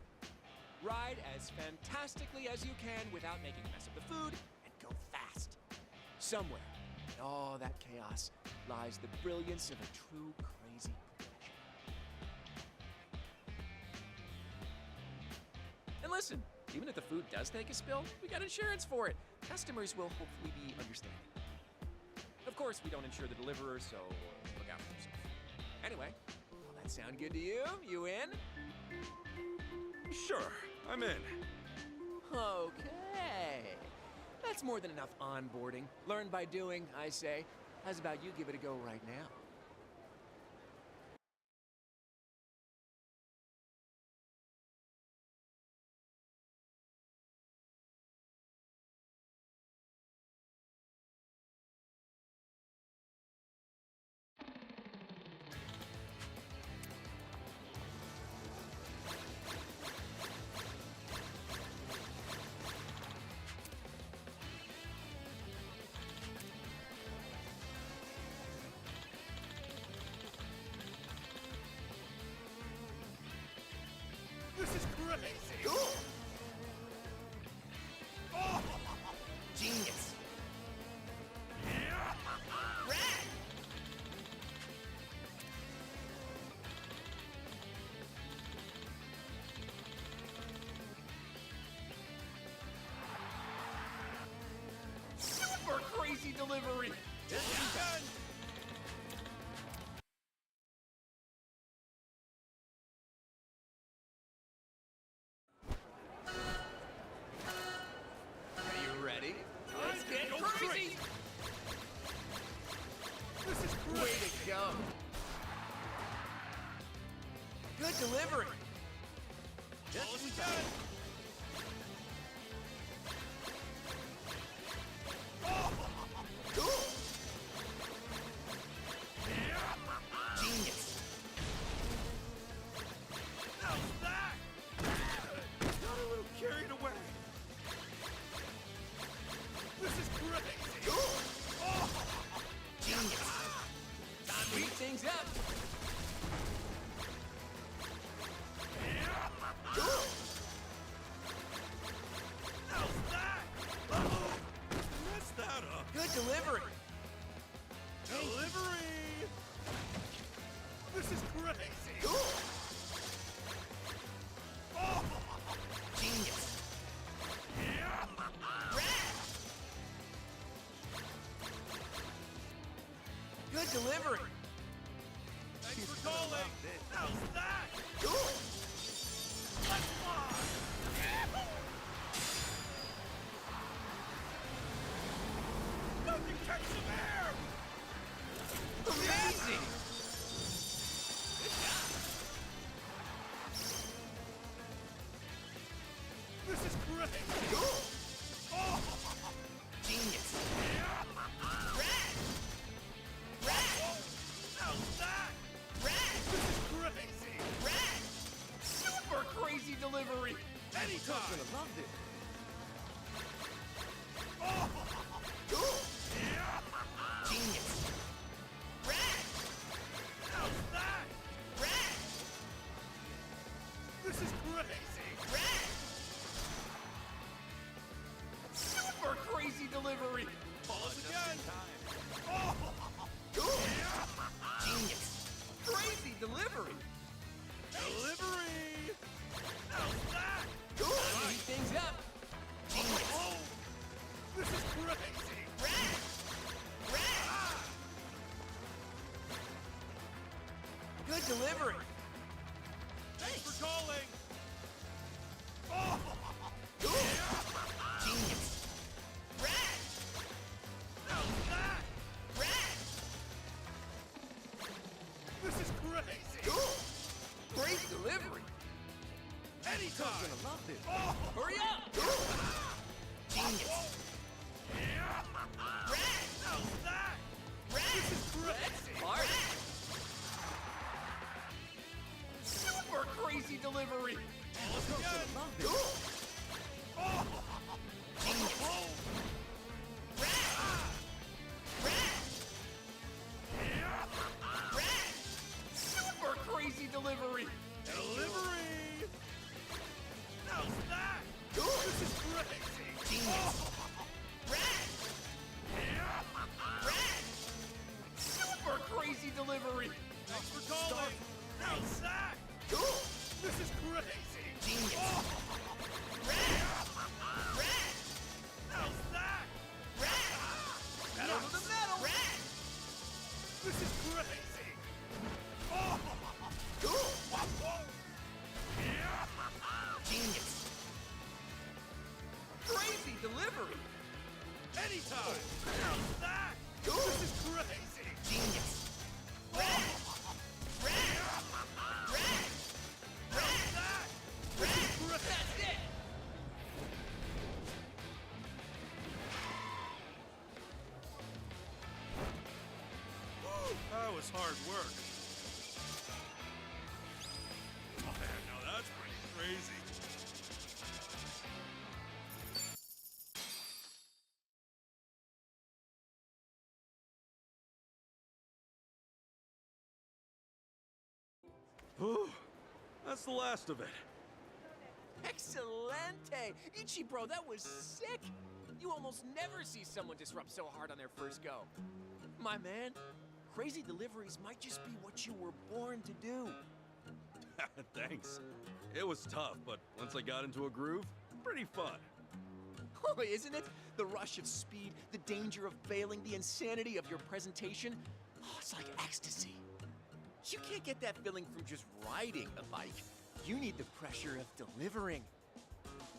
Ride as fantastically as you can without making a mess of the food, and go fast. Somewhere in all that chaos lies the brilliance of a true crazy profession. And listen, even if the food does take a spill, we got insurance for it. Customers will hopefully be understanding. Of course, we don't insure the deliverer, so look out for yourself. Anyway, all that sound good to you? You in? Sure, I'm in. Okay. That's more than enough onboarding. Learn by doing, I say. How's about you give it a go right now? This is crazy! Oh! Genius! Rad! crazy delivery! Are you ready? Let's get crazy! This is great! Way to go! Good delivery! Just in time! Oh! Cool! Genius! How's that? Got a little carried away. This is crazy! Cool! Oh! Genius! Time to heat things up! Cool! How's that? Uh-oh! Messed that up! Good delivery! Delivery! This is crazy! Cool! Oh! Genius! Rad! Good delivery! Thanks for calling! How's that? Cool! Let's fly! Nothing catch some air! Amazing! Good job! This is great! Cool! Oh! Genius! Rad! Rad! How's that? Rad! This is crazy! Rad! Super crazy delivery! Anytime! I'm gonna love this! Oh! Cool! Genius! Rad! How's that? Rad! This is crazy! Rad! Super crazy delivery! Pause again! Oh! Cool! Genius! Crazy delivery! Delivery! How's that? Cool! Heat things up! Genius! Oh! This is crazy! Rad! Rad! Ah! Good delivery! Thanks for calling! Oh! Cool! Genius! Rad! How's that? Rad! This is crazy! Cool! Great delivery! Anytime! I'm gonna love this! Oh! Hurry up! Cool! Genius! Rad! How's that? Rad! This is crazy! Rad! Super crazy delivery! Let's go! Love this! Cool! Oh! Genius! Oh! Rad! Rad! Rad! Super crazy delivery! Delivery! How's that? Cool! This is crazy! Genius! Oh! Rad! Rad! Super crazy delivery! Thanks for calling! How's that? Cool! This is crazy! Genius! Oh! Rad! Rad! How's that? Rad! Metal to the metal! Rad! This is crazy! Oh! Cool! Genius! Crazy delivery! Anytime! How's that? Cool! This is crazy! Genius! Rad! Rad! Rad! How's that? This is crazy! That's it! Woo! That was hard work. Oh man, now that's pretty crazy. Whew. That's the last of it. Excelente! Ichi, bro, that was sick! You almost never see someone disrupt so hard on their first go. My man, crazy deliveries might just be what you were born to do. Thanks. It was tough, but once I got into a groove, pretty fun. Oh, isn't it? The rush of speed, the danger of failing, the insanity of your presentation. Oh, it's like ecstasy. You can't get that feeling from just riding a bike. You need the pressure of delivering.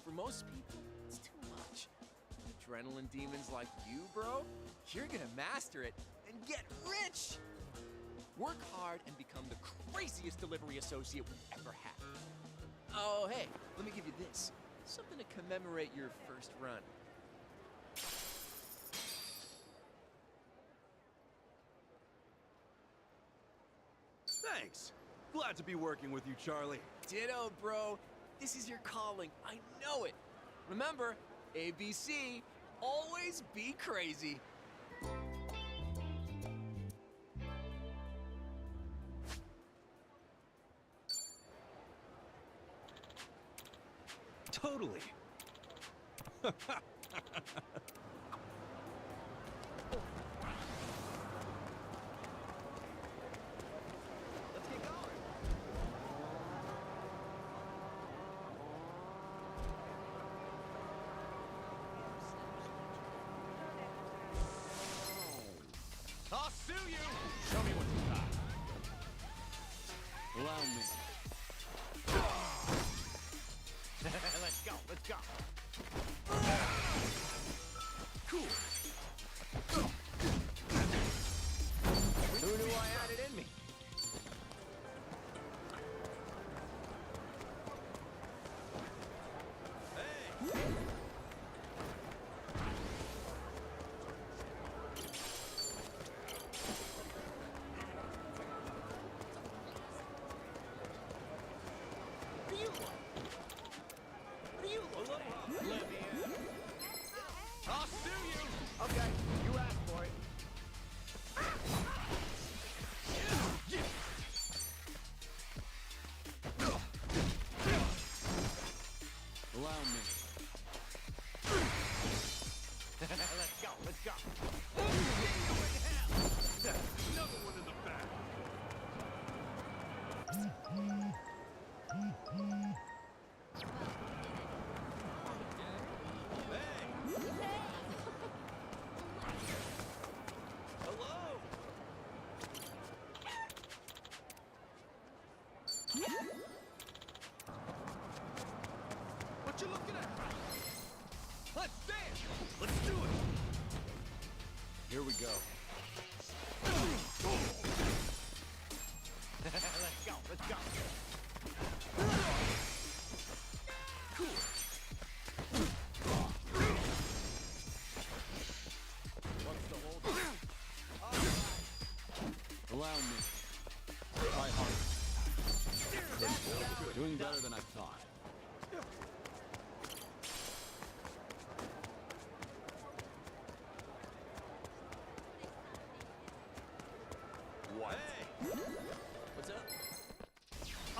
For most people, it's too much. Adrenaline demons like you, bro, you're gonna master it and get rich. Work hard and become the craziest delivery associate we've ever had. Oh, hey, let me give you this. Something to commemorate your first run. Thanks. Glad to be working with you, Charlie. Ditto, bro. This is your calling. I know it. Remember, ABC, always be crazy. Totally. Let's get going. I'll sue you! Show me what you got. Allow me. Let's go, let's go. Cool. Who knew I had it in me? I'll sue you! Okay, you asked for it. Allow me. Let's go, let's go. Another one in the back. Hello. What you looking at? Let's dance. Let's do it. Here we go. Let's go, let's go. Cool. What's the hold? Allow me. Try harder. Doing better than I thought. What? Hey. What's up?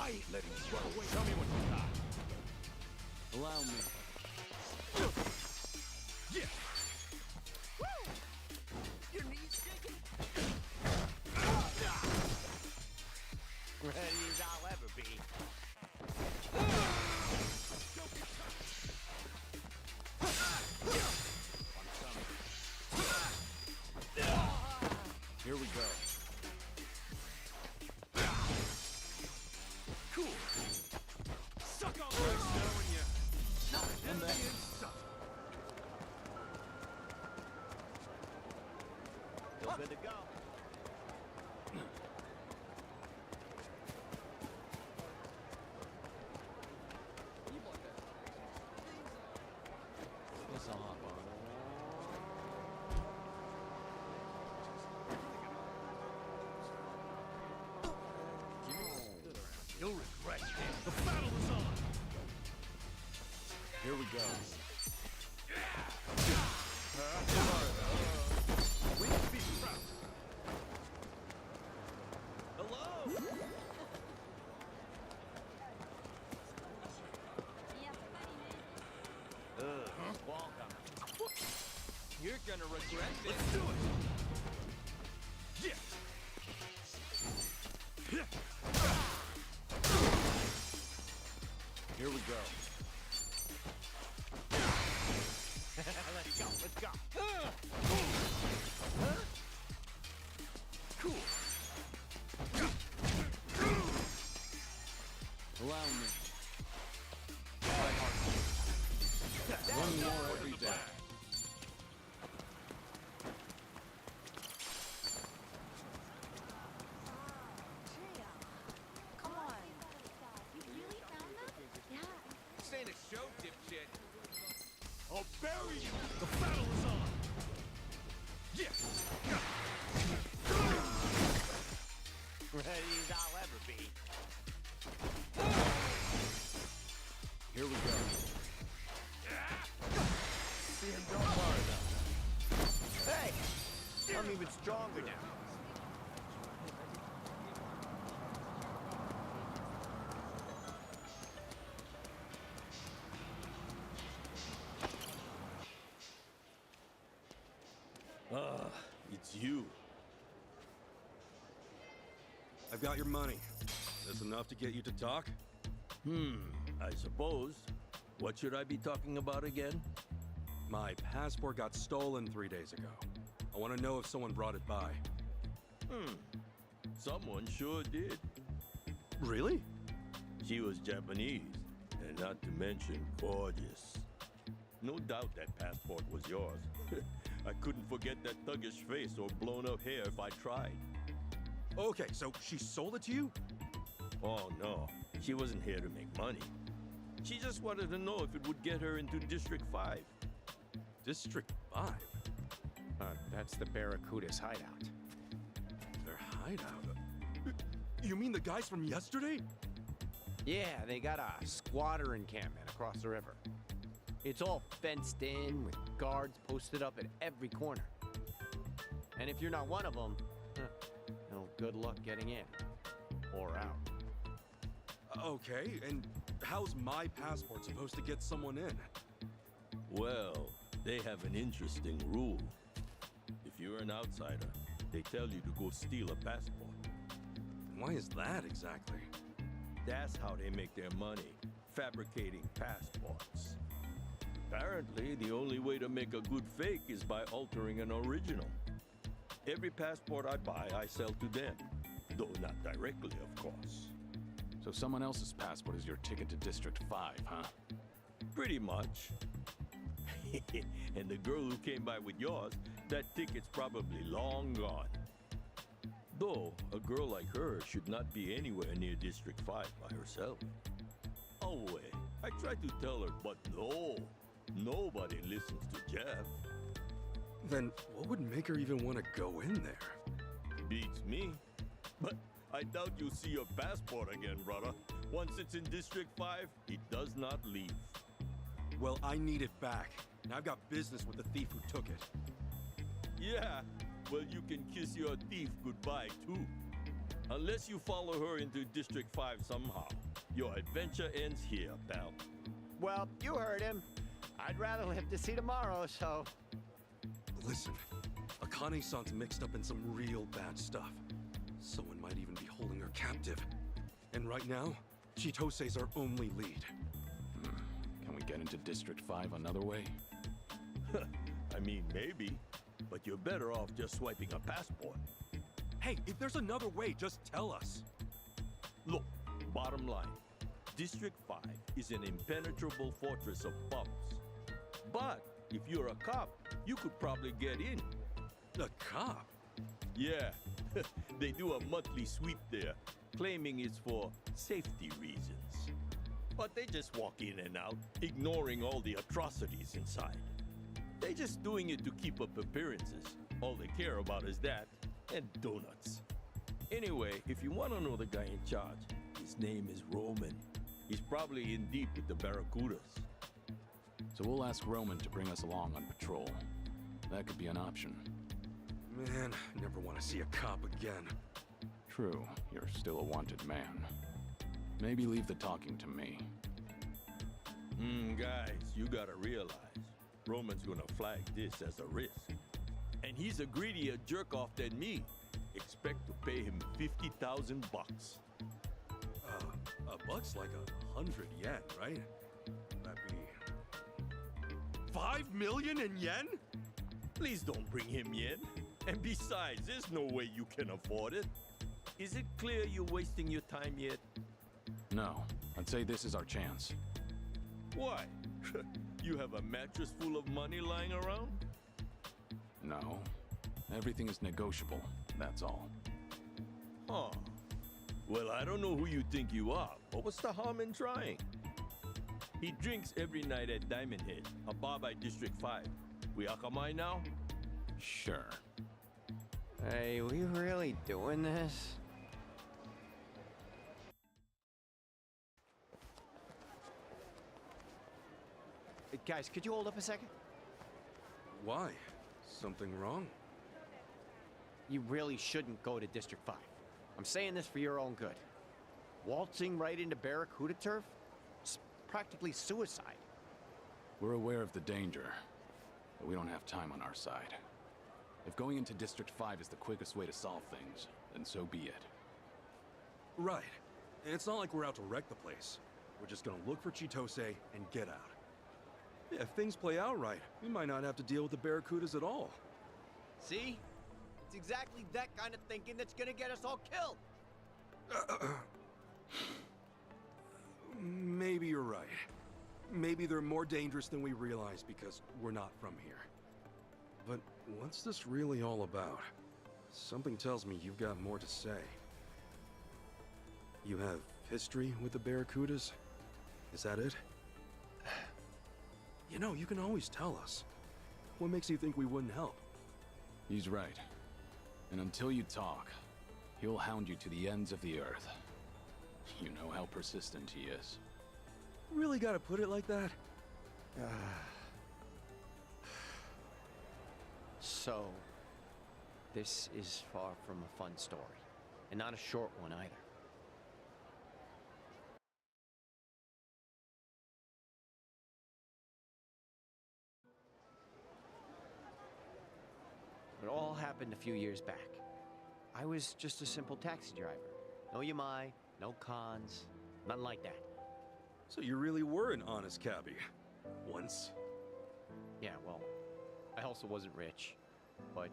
I ain't letting you run away. Show me what you got. Allow me. Yeah. Woo! Your knees shaking? Ready as I'll ever be. Here we go. Cool. Suck on that snow and you. And that. Feel good to go. Guess I'll hop on. You'll regret it. The battle is on. Here we go. We need to be proud. Hello. Welcome. You're gonna regret this. Let's do it. Yeah. Here we go. Let's go, let's go. Cool. Allow me. One more every day. Come on. You really found them? Yeah. This ain't a show, dipshit. I'll bury you! The battle is on! Yes! Ready as I'll ever be. Here we go. See him go far enough. Hey! I'm even stronger now. Ah, it's you. I've got your money. That's enough to get you to talk? I suppose. What should I be talking about again? My passport got stolen 3 days ago. I want to know if someone brought it by. Someone sure did. Really? She was Japanese, and not to mention gorgeous. No doubt that passport was yours. I couldn't forget that thuggish face or blown up hair if I tried. Okay, so she sold it to you? Oh no, she wasn't here to make money. She just wanted to know if it would get her into District 5. District 5? That's the Barracuda's hideout. Their hideout? You mean the guys from yesterday? Yeah, they got a squatter encampment across the river. It's all fenced in with guards posted up at every corner. And if you're not one of them, well, good luck getting in or out. Okay, and how's my passport supposed to get someone in? Well, they have an interesting rule. If you're an outsider, they tell you to go steal a passport. Why is that exactly? That's how they make their money, fabricating passports. Apparently, the only way to make a good fake is by altering an original. Every passport I buy, I sell to them. Though not directly, of course. So someone else's passport is your ticket to District 5, huh? Pretty much. And the girl who came by with yours, that ticket's probably long gone. Though, a girl like her should not be anywhere near District 5 by herself. Oh, wait. I tried to tell her, but no. Nobody listens to Jeff. Then what would make her even want to go in there? Beats me. But I doubt you'll see your passport again, brother. Once it's in District 5, it does not leave. Well, I need it back. And I've got business with the thief who took it. Yeah, well, you can kiss your thief goodbye, too. Unless you follow her into District 5 somehow. Your adventure ends here, pal. Well, you heard him. I'd rather live to see tomorrow, so... Listen, Akane-san's mixed up in some real bad stuff. Someone might even be holding her captive. And right now, Chitose's our only lead. Can we get into District 5 another way? I mean, maybe. But you're better off just swiping a passport. Hey, if there's another way, just tell us. Look, bottom line. District 5 is an impenetrable fortress of bums. But if you're a cop, you could probably get in. A cop? Yeah. They do a monthly sweep there, claiming it's for safety reasons. But they just walk in and out, ignoring all the atrocities inside. They're just doing it to keep up appearances. All they care about is that and donuts. Anyway, if you want to know the guy in charge, his name is Roman. He's probably in deep with the Barracudas. So we'll ask Roman to bring us along on patrol. That could be an option. Man, never want to see a cop again. True, you're still a wanted man. Maybe leave the talking to me. Guys, you gotta realize, Roman's gonna flag this as a risk. And he's a greedier jerk-off than me. Expect to pay him 50,000 bucks. A buck's like 100 yen, right? That'd be 5 million in yen? Please don't bring him yen. And besides, there's no way you can afford it. Is it clear you're wasting your time yet? No. I'd say this is our chance. Why? You have a mattress full of money lying around? No. Everything is negotiable, that's all. Huh. Well, I don't know who you think you are, but what's the harm in trying? He drinks every night at Diamond Head, a bar by District 5. We akamai now? Sure. Hey, we really doing this? Hey, guys, could you hold up a second? Why? Something wrong? You really shouldn't go to District 5. I'm saying this for your own good. Waltzing right into Barracuda turf? It's practically suicide. We're aware of the danger, but we don't have time on our side. If going into District 5 is the quickest way to solve things, then so be it. Right. And it's not like we're out to wreck the place. We're just gonna look for Chitose and get out. Yeah, if things play out right, we might not have to deal with the Barracudas at all. See? It's exactly that kind of thinking that's gonna get us all killed. Maybe you're right. Maybe they're more dangerous than we realize because we're not from here. But what's this really all about? Something tells me you've got more to say. You have history with the Barracudas? Is that it? You know, you can always tell us. What makes you think we wouldn't help? He's right. And until you talk, he'll hound you to the ends of the earth. You know how persistent he is. Really gotta put it like that? So, this is far from a fun story. And not a short one either. It all happened a few years back. I was just a simple taxi driver. No yamai, no cons, nothing like that. So you really were an honest cabbie. Once. Yeah, well, I also wasn't rich, but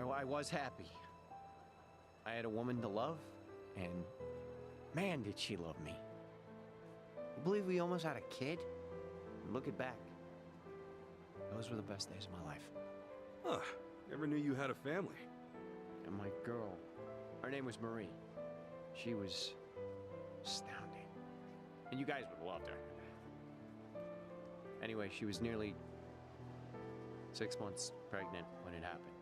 I was happy. I had a woman to love, and man, did she love me. You believe we almost had a kid? Looking back, those were the best days of my life. Huh, never knew you had a family. And my girl, her name was Marie. She was astounding. And you guys would have loved her. Anyway, she was nearly 6 months pregnant when it happened.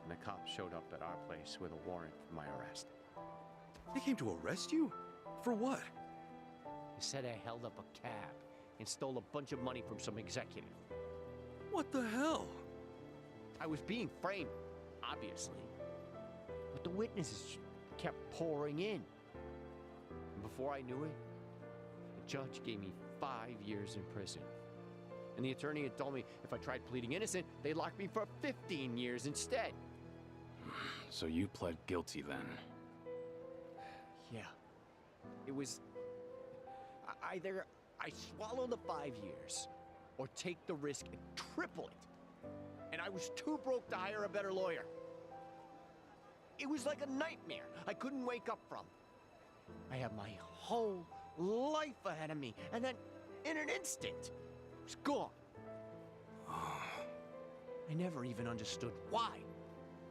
And the cops showed up at our place with a warrant for my arrest. They came to arrest you? For what? They said I held up a cab and stole a bunch of money from some executive. What the hell? I was being framed, obviously. But the witnesses kept pouring in. And before I knew it, the judge gave me 5 years in prison. And the attorney had told me if I tried pleading innocent, they'd lock me for 15 years instead. So you pled guilty then? Yeah. It was either I swallow the 5 years or take the risk and triple it. And I was too broke to hire a better lawyer. It was like a nightmare I couldn't wake up from. I had my whole life ahead of me, and then in an instant, it was gone. I never even understood why.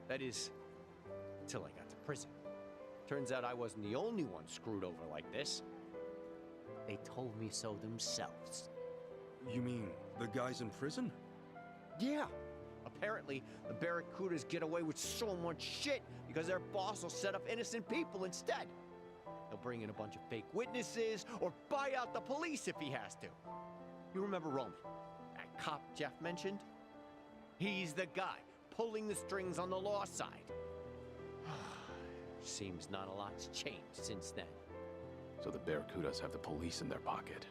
That is, till I got to prison. Turns out I wasn't the only one screwed over like this. They told me so themselves. You mean the guys in prison? Yeah. Apparently, the Barracudas get away with so much shit because their boss will set up innocent people instead. He'll bring in a bunch of fake witnesses or buy out the police if he has to. You remember Roman, that cop Jeff mentioned? He's the guy pulling the strings on the law side. Seems not a lot's changed since then. So the Barracudas have the police in their pocket.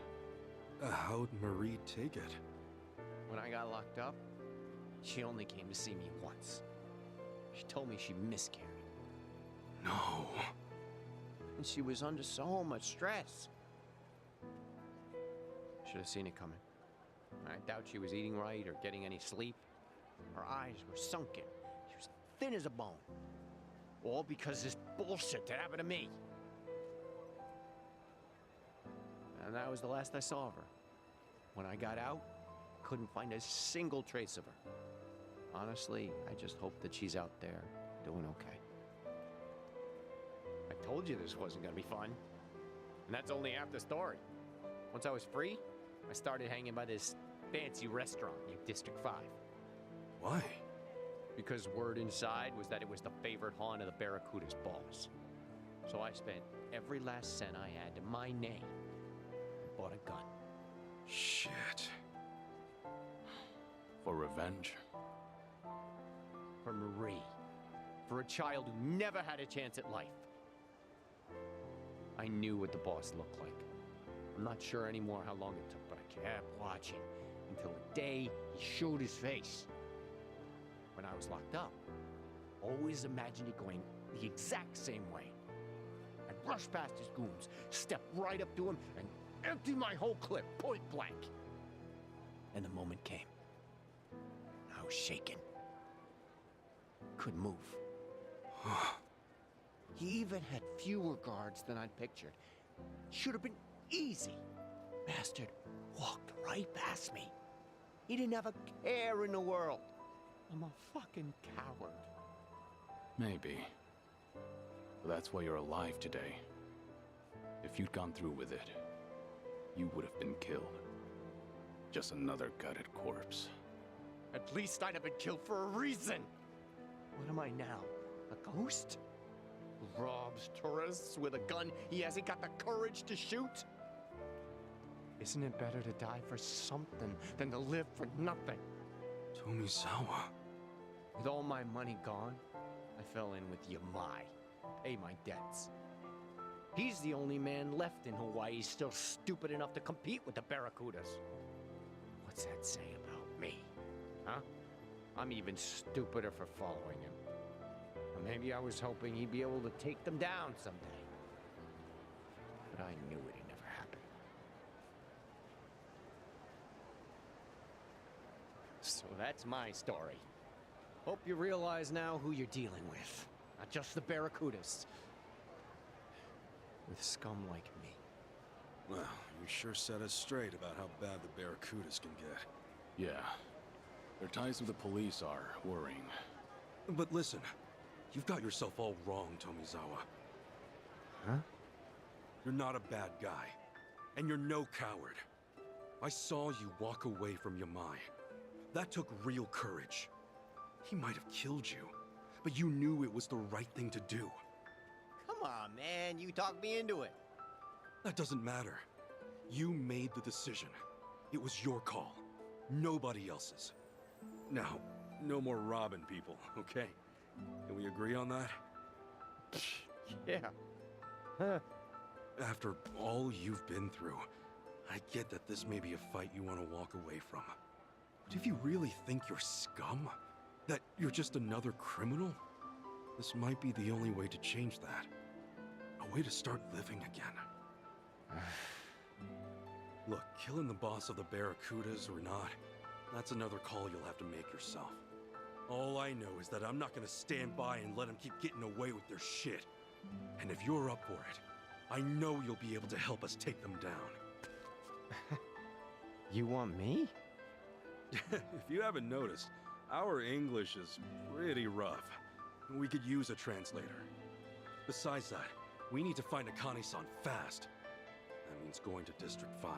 How'd Marie take it? When I got locked up, she only came to see me once. She told me she miscarried. No. And she was under so much stress. Should have seen it coming. I doubt she was eating right or getting any sleep. Her eyes were sunken. She was thin as a bone. All because this bullshit that happened to me. And that was the last I saw of her. When I got out, couldn't find a single trace of her. Honestly, I just hope that she's out there doing okay. I told you this wasn't gonna be fun. And that's only half the story. Once I was free, I started hanging by this fancy restaurant in District 5. Why? Because word inside was that it was the favorite haunt of the Barracuda's boss. So I spent every last cent I had to my name and bought a gun. Shit. For revenge? For Marie. For a child who never had a chance at life. I knew what the boss looked like. I'm not sure anymore how long it took, but I kept watching until the day he showed his face. When I was locked up, always imagined it going the exact same way. I'd rush past his goons, step right up to him, and empty my whole clip, point blank. And the moment came. I was shaking. Couldn't move. He even had fewer guards than I'd pictured. Should have been easy. Bastard walked right past me. He didn't have a care in the world. I'm a fucking coward. Maybe. But that's why you're alive today. If you'd gone through with it, you would have been killed. Just another gutted corpse. At least I'd have been killed for a reason. What am I now? A ghost? Who robs tourists with a gun he hasn't got the courage to shoot? Isn't it better to die for something than to live for nothing? Tomizawa. With all my money gone, I fell in with Yamai. Pay my debts. He's the only man left in Hawaii still stupid enough to compete with the Barracudas. What's that say about me? Huh? I'm even stupider for following him. Or maybe I was hoping he'd be able to take them down someday. But I knew it'd never happen. So that's my story. Hope you realize now who you're dealing with. Not just the Barracudas. With scum like me. Well, you sure set us straight about how bad the Barracudas can get. Yeah. Their ties with the police are worrying. But listen, you've got yourself all wrong, Tomizawa. Huh? You're not a bad guy. And you're no coward. I saw you walk away from Yamai. That took real courage. He might have killed you, but you knew it was the right thing to do. Come on, man. You talked me into it. That doesn't matter. You made the decision. It was your call. Nobody else's. Now, no more robbing people, okay? Can we agree on that? Yeah. Huh. After all you've been through, I get that this may be a fight you want to walk away from. But if you really think you're scum, that you're just another criminal, this might be the only way to change that. A way to start living again. Look, killing the boss of the Barracudas or not, that's another call you'll have to make yourself. All I know is that I'm not gonna stand by and let them keep getting away with their shit. And if you're up for it, I know you'll be able to help us take them down. You want me? If you haven't noticed, our English is pretty rough. We could use a translator. Besides that, we need to find Akane-san fast. That means going to District 5.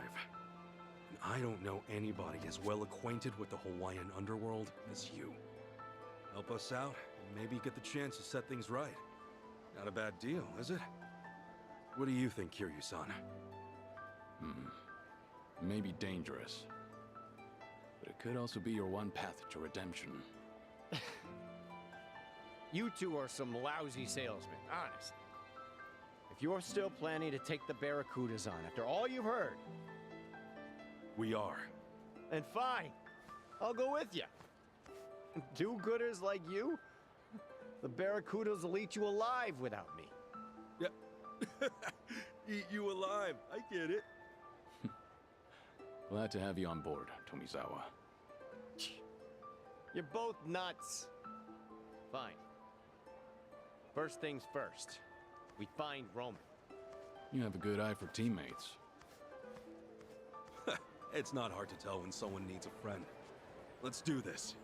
And I don't know anybody as well acquainted with the Hawaiian underworld as you. Help us out, and maybe get the chance to set things right. Not a bad deal, is it? What do you think, Kiryu-san? Maybe dangerous. But it could also be your one path to redemption. You two are some lousy salesmen, honestly. If you're still planning to take the Barracudas on after all you've heard... We are. Then fine. I'll go with you. Do-gooders like you? The Barracudas will eat you alive without me. Yeah. Eat you alive. I get it. Glad to have you on board, Tomizawa. You're both nuts. Fine. First things first. We find Roman. You have a good eye for teammates. It's not hard to tell when someone needs a friend. Let's do this.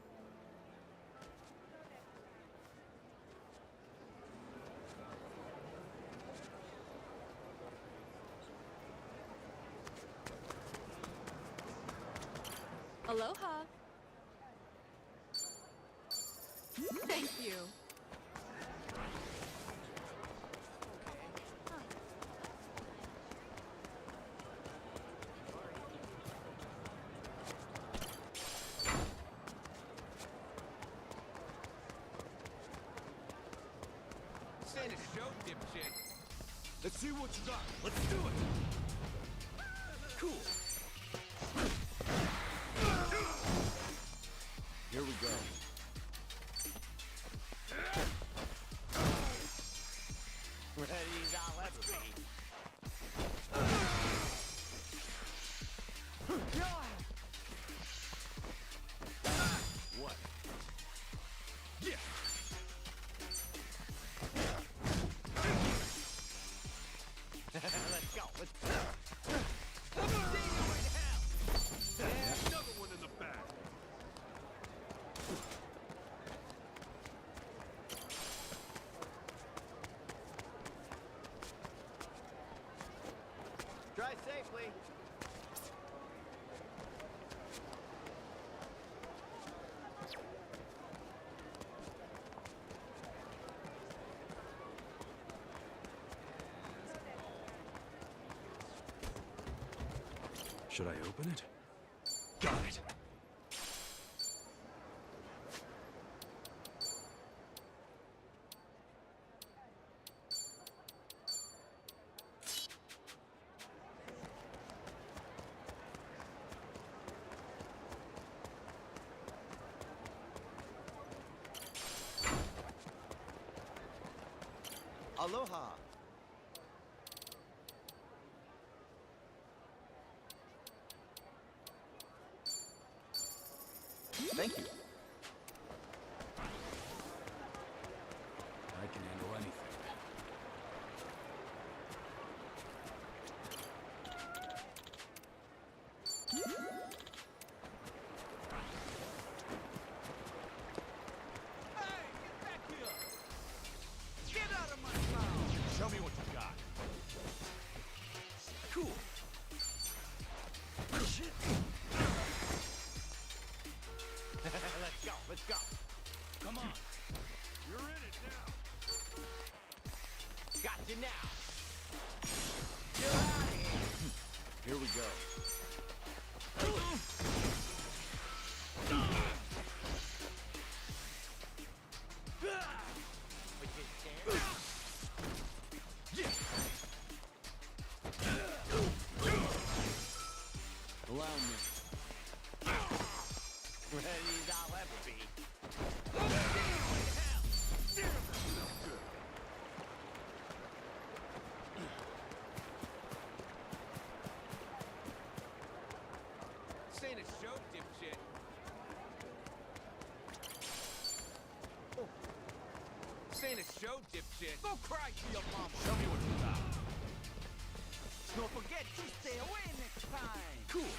Aloha. Thank you. Send a show, dipshit. Let's see what you got. Let's do it. Cool. Here we go. Ready as I'll ever be. What? Yeah. Let's go. Let's go. Another one in the back. Drive safely. Should I open it? Got it. Aloha. Thank you. I can handle anything. Get out of my mouth! Show me what you got. Cool. Shit. Let's go. Let's go. Come on. You're in it now. Got you now. You're out of here. Here we go. Allow me. Ready as I'll ever be. This ain't a show, dipshit. This ain't a show, dipshit. Go cry to your mama. Show me what you got. Don't forget to stay away next time. Cool.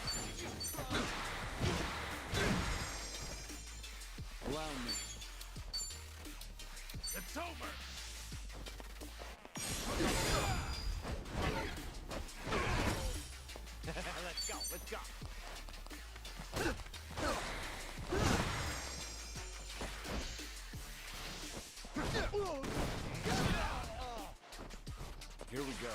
Allow me. It's over. Let's go. Let's go. Here we go.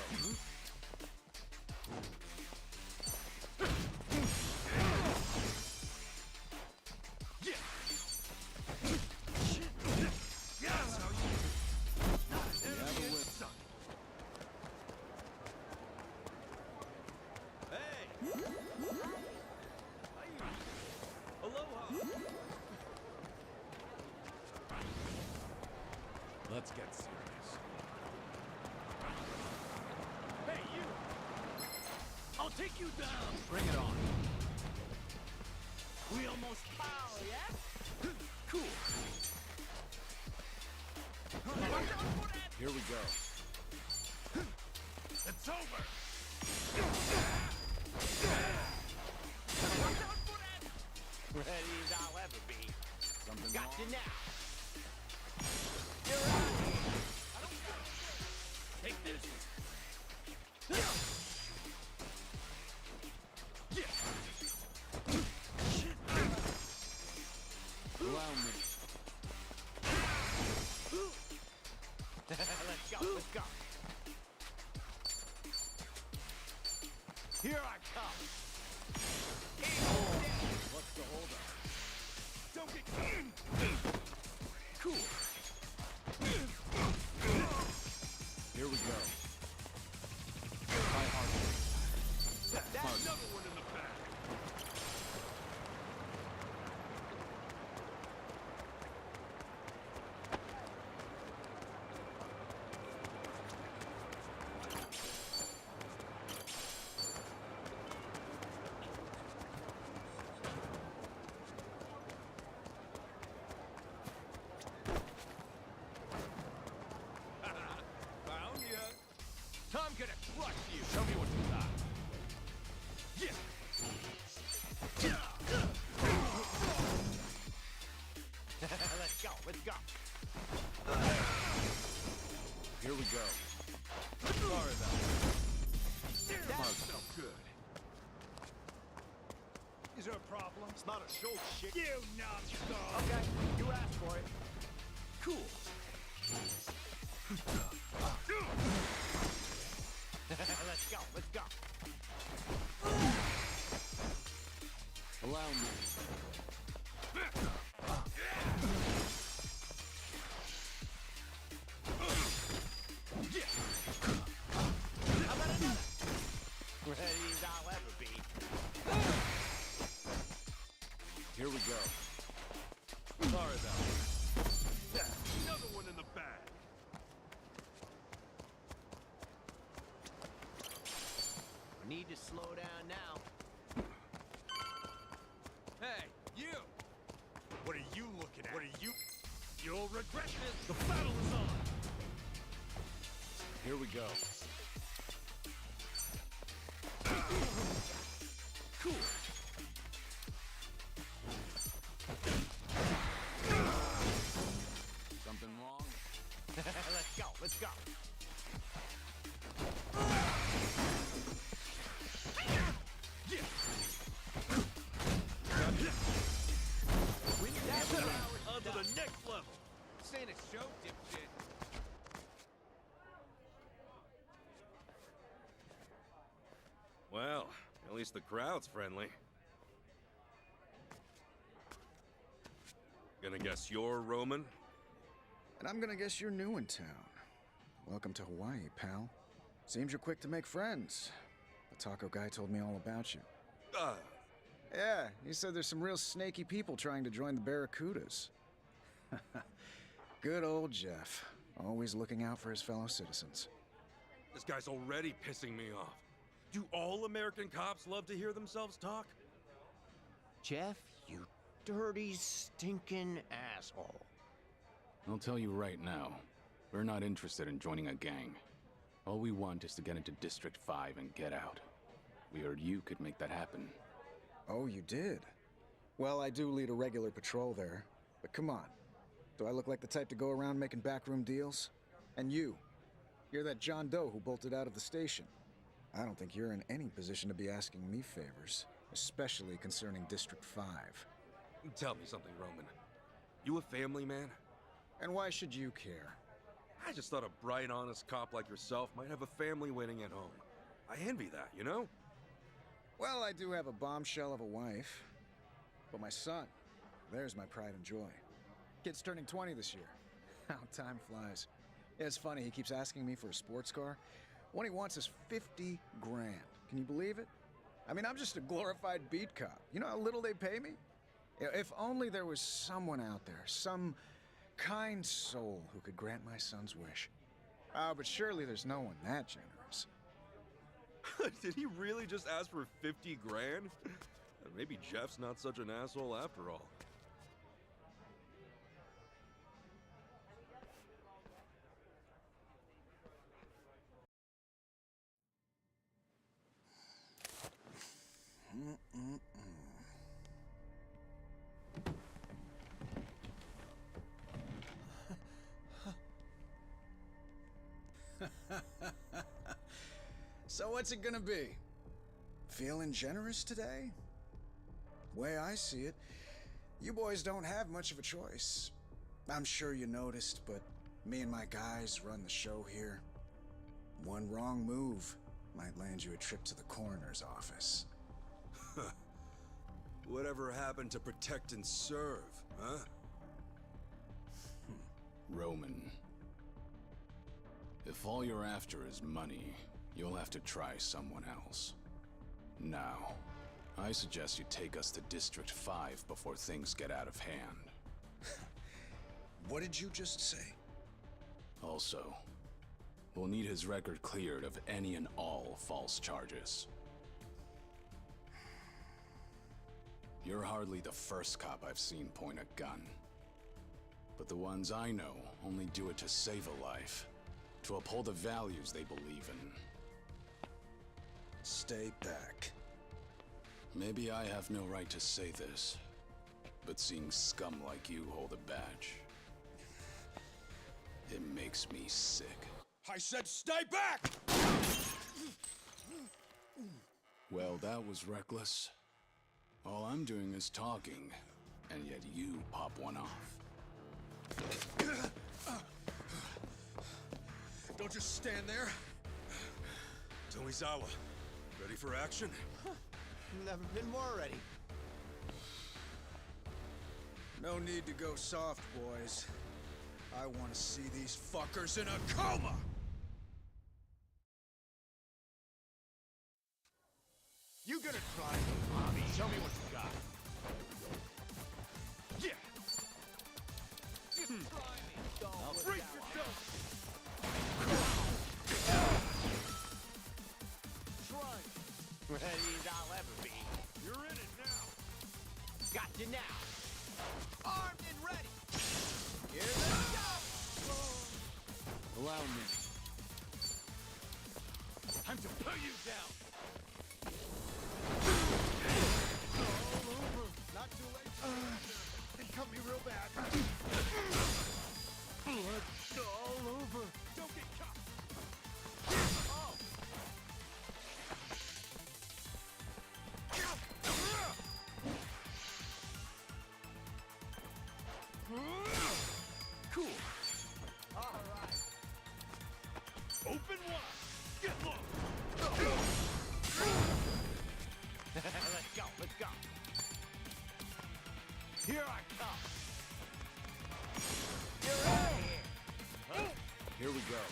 Let's get serious. Hey, you! I'll take you down! Bring it on. We almost power, yeah? Cool. Here we go. It's over! Ready as I'll ever be. Something Got wrong? you now. You're out here. Take this! Allow me. Let's go, let's go. Here I come. What's the holdup? Don't get... Cool. Here we go. Try harder. That's another one in the back. Found ya. I'm gonna crush you. Show me what you got. Let's go, let's go. Here we go. Sorry about that. That felt good. Is there a problem? It's not a show, shit. You numbskull! Okay, you asked for it. Cool. Let's go, let's go. Allow me. How about another? Ready as I'll ever be. Here we go. Sorry about that. Another one in the bag. Need to slow down now. Hey, you! What are you looking at? What are you... You'll regret this. The battle is on. Here we go. Cool. Something wrong? Let's go, let's go. On to the next level. This ain't a show, dipshit. Well, at least the crowd's friendly. Gonna guess you're Roman? And I'm gonna guess you're new in town. Welcome to Hawaii, pal. Seems you're quick to make friends. The taco guy told me all about you. Yeah, he said there's some real snaky people trying to join the Barracudas. Good old Jeff. Always looking out for his fellow citizens. This guy's already pissing me off. Do all American cops love to hear themselves talk? Jeff, you dirty, stinking asshole. I'll tell you right now, we're not interested in joining a gang. All we want is to get into District 5 and get out. We heard you could make that happen. Oh, you did? Well, I do lead a regular patrol there. But come on. Do I look like the type to go around making backroom deals? And you're that John Doe who bolted out of the station. I don't think you're in any position to be asking me favors, especially concerning District 5. Tell me something, Roman. You a family man? And why should you care? I just thought a bright, honest cop like yourself might have a family waiting at home. I envy that, you know? Well, I do have a bombshell of a wife. But my son, there's my pride and joy. Kid's turning 20 this year. How time flies. Yeah, it's funny, he keeps asking me for a sports car. What he wants is 50 grand. Can you believe it? I mean, I'm just a glorified beat cop. You know how little they pay me? If only there was someone out there, some kind soul who could grant my son's wish. But surely there's no one that generous. Did he really just ask for 50 grand? maybe Jeff's not such an asshole after all. So what's it gonna be? Feeling generous today? Way I see it, you boys don't have much of a choice. I'm sure you noticed, but me and my guys run the show here. One wrong move might land you a trip to the coroner's office. Whatever happened to protect and serve, huh? Roman. If all you're after is money, you'll have to try someone else. Now, I suggest you take us to District 5 before things get out of hand. What did you just say? Also, we'll need his record cleared of any and all false charges. You're hardly the first cop I've seen point a gun. But the ones I know only do it to save a life, to uphold the values they believe in. Stay back. Maybe I have no right to say this, but seeing scum like you hold a badge, it makes me sick. I said stay back! Well, that was reckless. All I'm doing is talking, and yet you pop one off. Don't just stand there. Tomizawa, ready for action? Never been more ready. No need to go soft, boys. I want to see these fuckers in a coma! You gonna try me, Bobby? Show me what you got. Yeah! Just try me. Don't break yourself! Try me. Ready as I'll ever be. You're in it now. Got you now. Armed and ready. Here they go. Allow me. Time to put you down. Not too late. They cut me real bad. Blood all over. Don't get caught. Oh. Cool. All right. Open wide. Get low. Let's go. Let's go. Here I come. You're out of here. Huh? Here we go.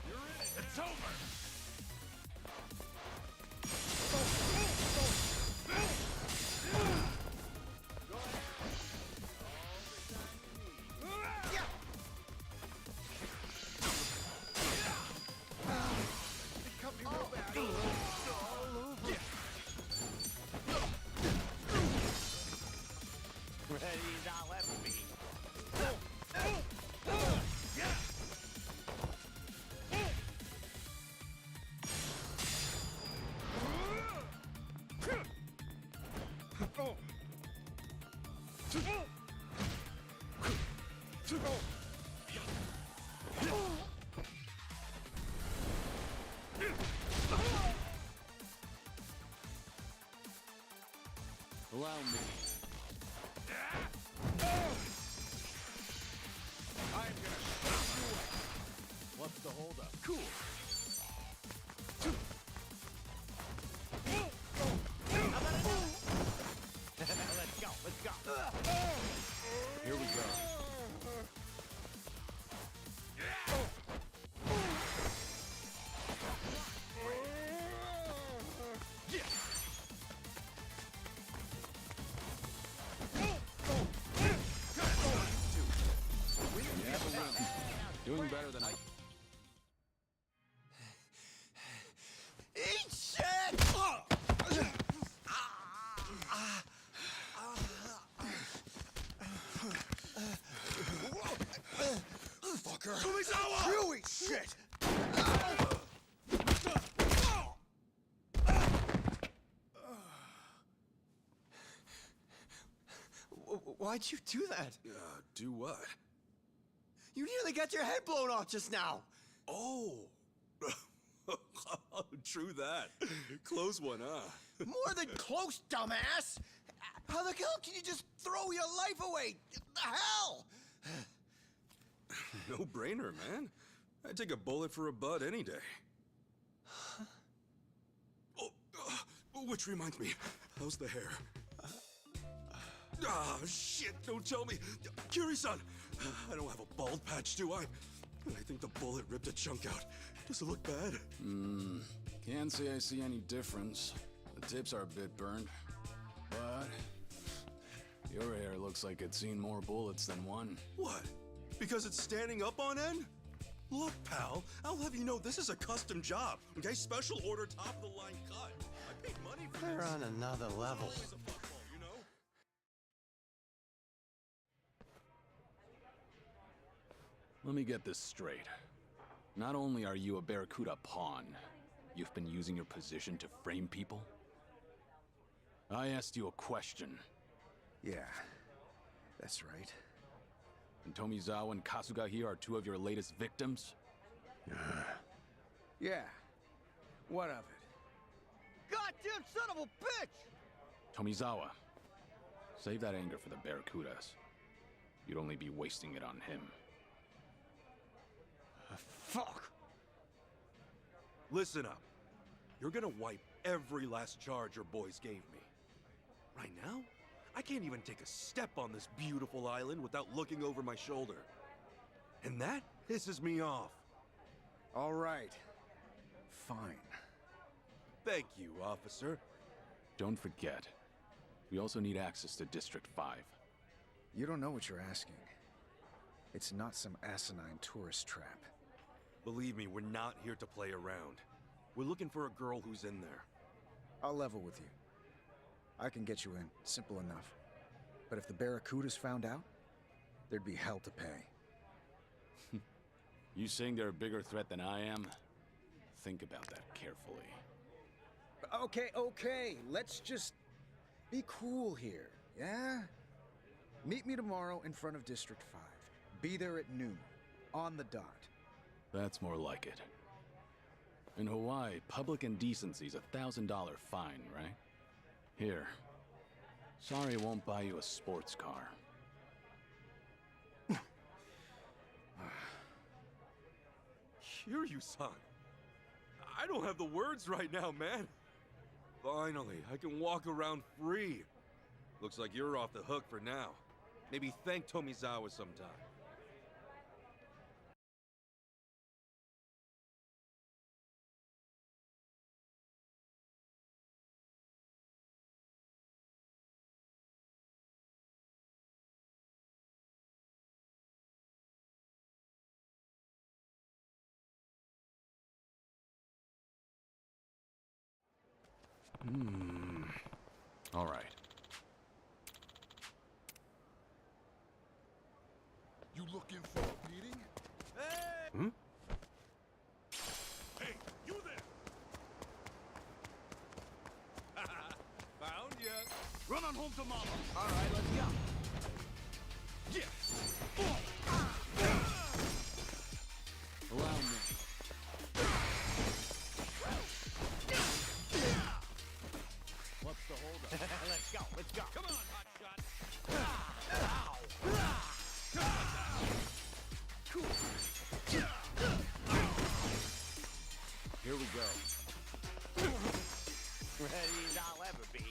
You're in it. It's over. Ready as I'll ever be. Allow me. I'm gonna shut you up. What's the holdup? Cool. Let's go. Let's go. Here we go. Doing better than I... Eat shit! motherfucker! Tomizawa! You eat shit! Why'd you do that? Do what? You nearly got your head blown off just now. Oh. True that. Close one, huh? More than close, dumbass! How the hell can you just throw your life away? The hell? No brainer, man. I'd take a bullet for a bud any day. Which reminds me, how's the hair? Shit, don't tell me. Kiri-san, I don't have a bald patch, do I? I think the bullet ripped a chunk out. Does it look bad? Can't say I see any difference. The tips are a bit burned. But your hair looks like it's seen more bullets than one. What? Because it's standing up on end? Look, pal, I'll have you know this is a custom job, okay? Special order, top-of-the-line cut. I paid money for They're this. on another level. Always a fuckball, you know? Let me get this straight. Not only are you a Barracuda pawn, you've been using your position to frame people? I asked you a question. Yeah, that's right. And Tomizawa and Kasuga here are two of your latest victims? Yeah. What of it? Goddamn son of a bitch! Tomizawa, save that anger for the Barracudas. You'd only be wasting it on him. Fuck! Listen up. You're gonna wipe every last charge your boys gave me. Right now, I can't even take a step on this beautiful island without looking over my shoulder. And that pisses me off. All right. Fine. Thank you, officer. Don't forget, we also need access to District 5. You don't know what you're asking. It's not some asinine tourist trap. Believe me, we're not here to play around. We're looking for a girl who's in there. I'll level with you. I can get you in, simple enough. But if the Barracudas found out, there'd be hell to pay. You saying they're a bigger threat than I am? Think about that carefully. Okay. Let's just be cool here, yeah? Meet me tomorrow in front of District 5. Be there at noon, on the dot. That's more like it. In Hawaii, public indecency's $1,000 fine, right? Here. Sorry I won't buy you a sports car. Kiryu-san. I don't have the words right now, man. Finally, I can walk around free. Looks like you're off the hook for now. Maybe thank Tomizawa sometime. All right. You looking for a beating? Hmm? Hey, you there! Found ya! Run on home to mama! All right, let's go. Allow me. What's the holdup? Let's go. Come on, hotshot! Here we go. Ready as I'll ever be.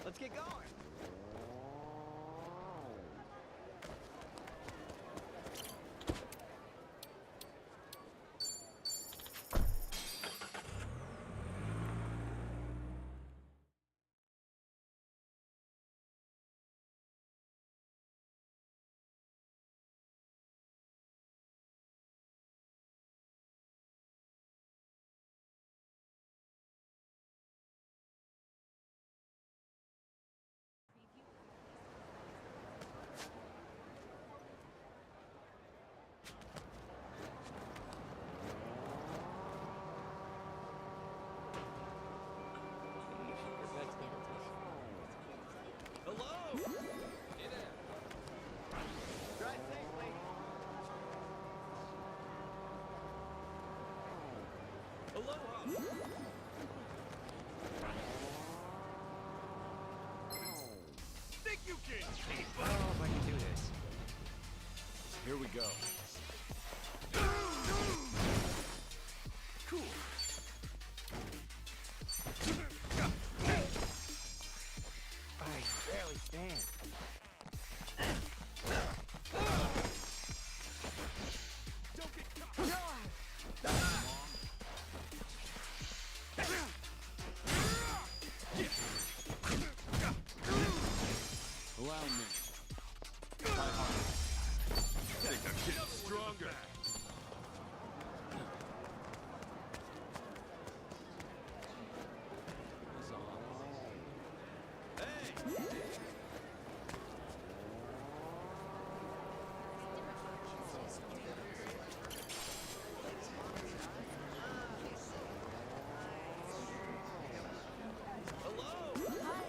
Let's get going. Think you can keep I don't know if I can do this. Here we go. Cool. I barely stand. Don't get caught. Allow me. Think I'm getting stronger.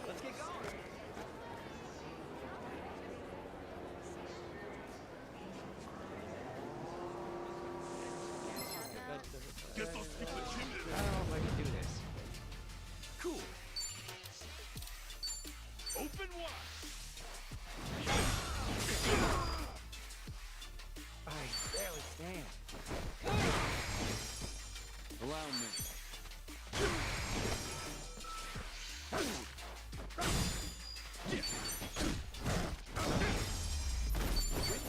Let's get going. Guess I'll skip the gym I don't know if I can do this. Cool. Open wide. I barely stand. Allow me.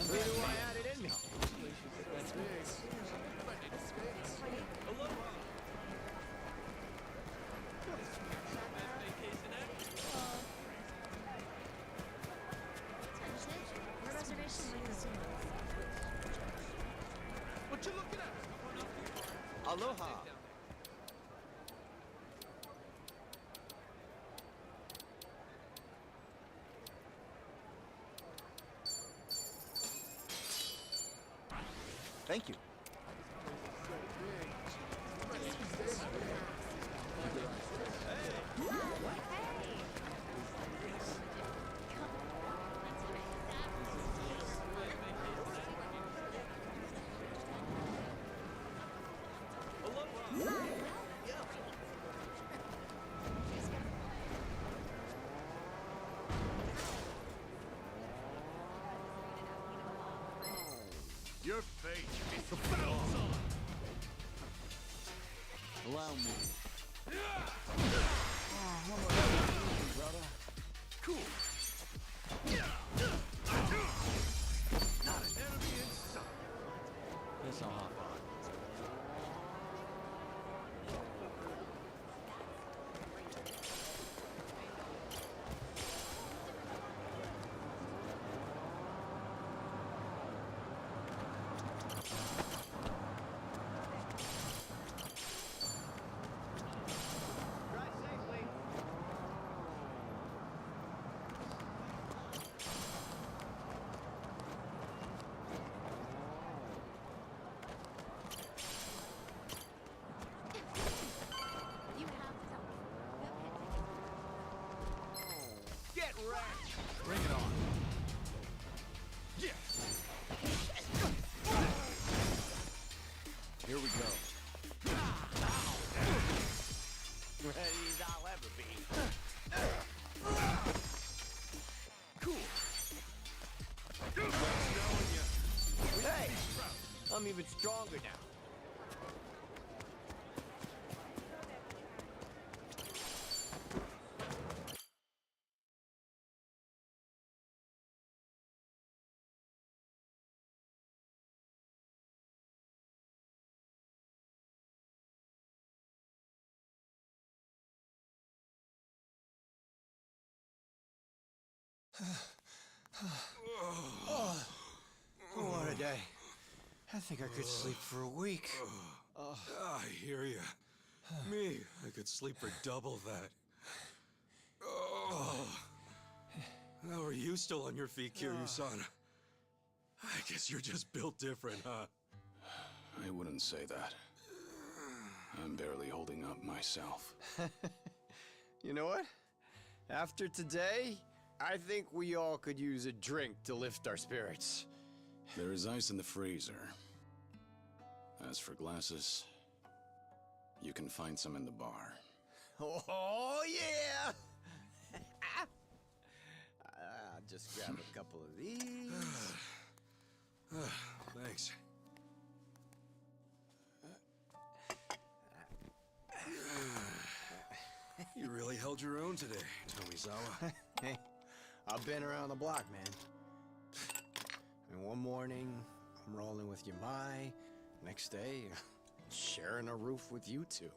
Who do I had it in me? What you looking at? Aloha. Thank you. Your face is the bounce on. Allow me. Cool. Not an enemy in sight. Guess I'll hop on. Get wrecked. Bring it on. Yes. Here we go. Ready as I'll ever be. Cool. Nice knowing you. Hey, I'm even stronger now. What a day. I think I could sleep for a week. I hear you. Me, I could sleep for double that. Oh. How are you still on your feet, Kiryu-san? I guess you're just built different, huh? I wouldn't say that. I'm barely holding up myself. You know what? After today, I think we all could use a drink to lift our spirits. There is ice in the freezer. As for glasses, You can find some in the bar. Oh, yeah! I'll just grab a couple of these. Thanks. You really held your own today, Tomizawa. Hey, I've been around the block, man. And one morning, I'm rolling with Yamai. Next day, sharing a roof with you two.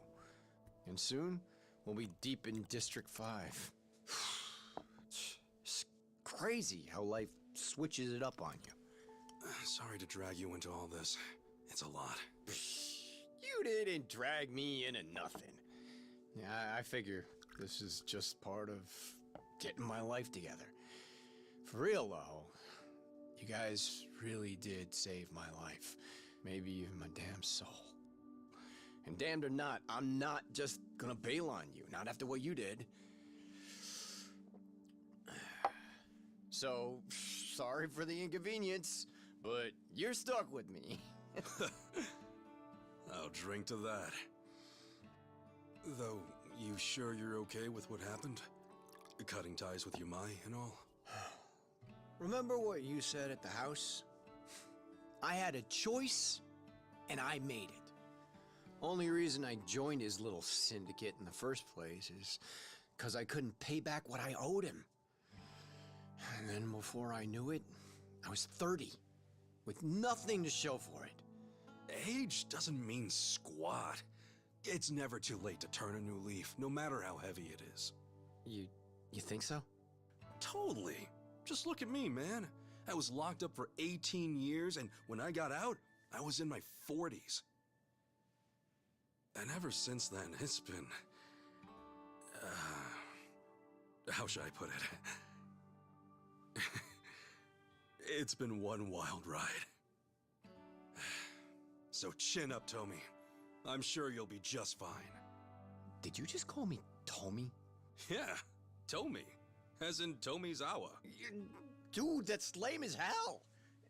And soon, we'll be deep in District 5. It's crazy how life switches it up on you. Sorry to drag you into all this. It's a lot. You didn't drag me into nothing. Yeah, I figure this is just part of getting my life together. For real, though, you guys really did save my life. Maybe even my damn soul. And damned or not, I'm not just gonna bail on you. Not after what you did. So, sorry for the inconvenience, but you're stuck with me. I'll drink to that. Though, you sure you're okay with what happened? Cutting ties with Yamai and all? Remember what you said at the house? I had a choice, and I made it. Only reason I joined his little syndicate in the first place is because I couldn't pay back what I owed him. And then before I knew it, I was 30, with nothing to show for it. Age doesn't mean squat. It's never too late to turn a new leaf, no matter how heavy it is. You think so? Totally. Just look at me, man. I was locked up for 18 years, and when I got out, I was in my 40s. And ever since then, it's been... how should I put it? It's been one wild ride. So chin up, Tomi. I'm sure you'll be just fine. Did you just call me Tomi? Yeah, Tomi. As in Tomizawa. Dude, that's lame as hell.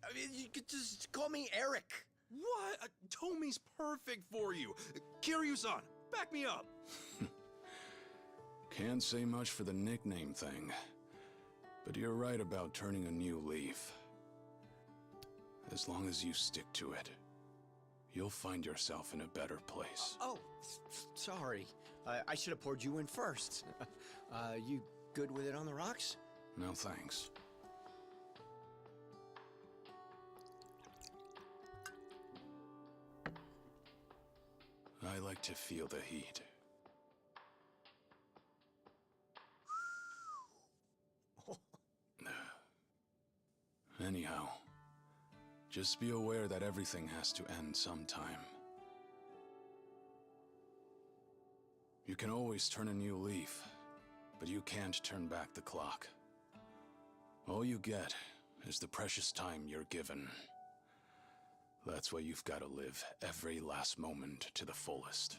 I mean, you could just call me Eric. What? Tomi's perfect for you. Kiryu-san, back me up. Can't say much for the nickname thing, but you're right about turning a new leaf. As long as you stick to it, you'll find yourself in a better place. Sorry. I should have poured you in first. You good with it on the rocks? No thanks. I like to feel the heat. Anyhow, just be aware that everything has to end sometime. You can always turn a new leaf, but you can't turn back the clock. All you get is the precious time you're given. That's why you've got to live every last moment to the fullest.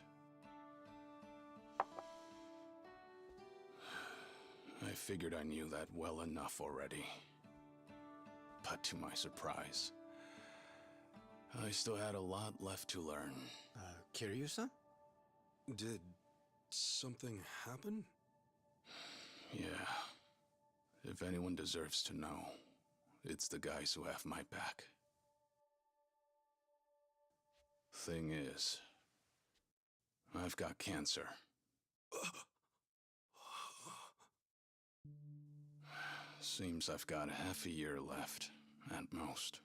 I figured I knew that well enough already. But to my surprise, I still had a lot left to learn. Kiryu-san? Did something happen? Yeah. If anyone deserves to know, it's the guys who have my back. Thing is, I've got cancer. Seems I've got half a year left, at most.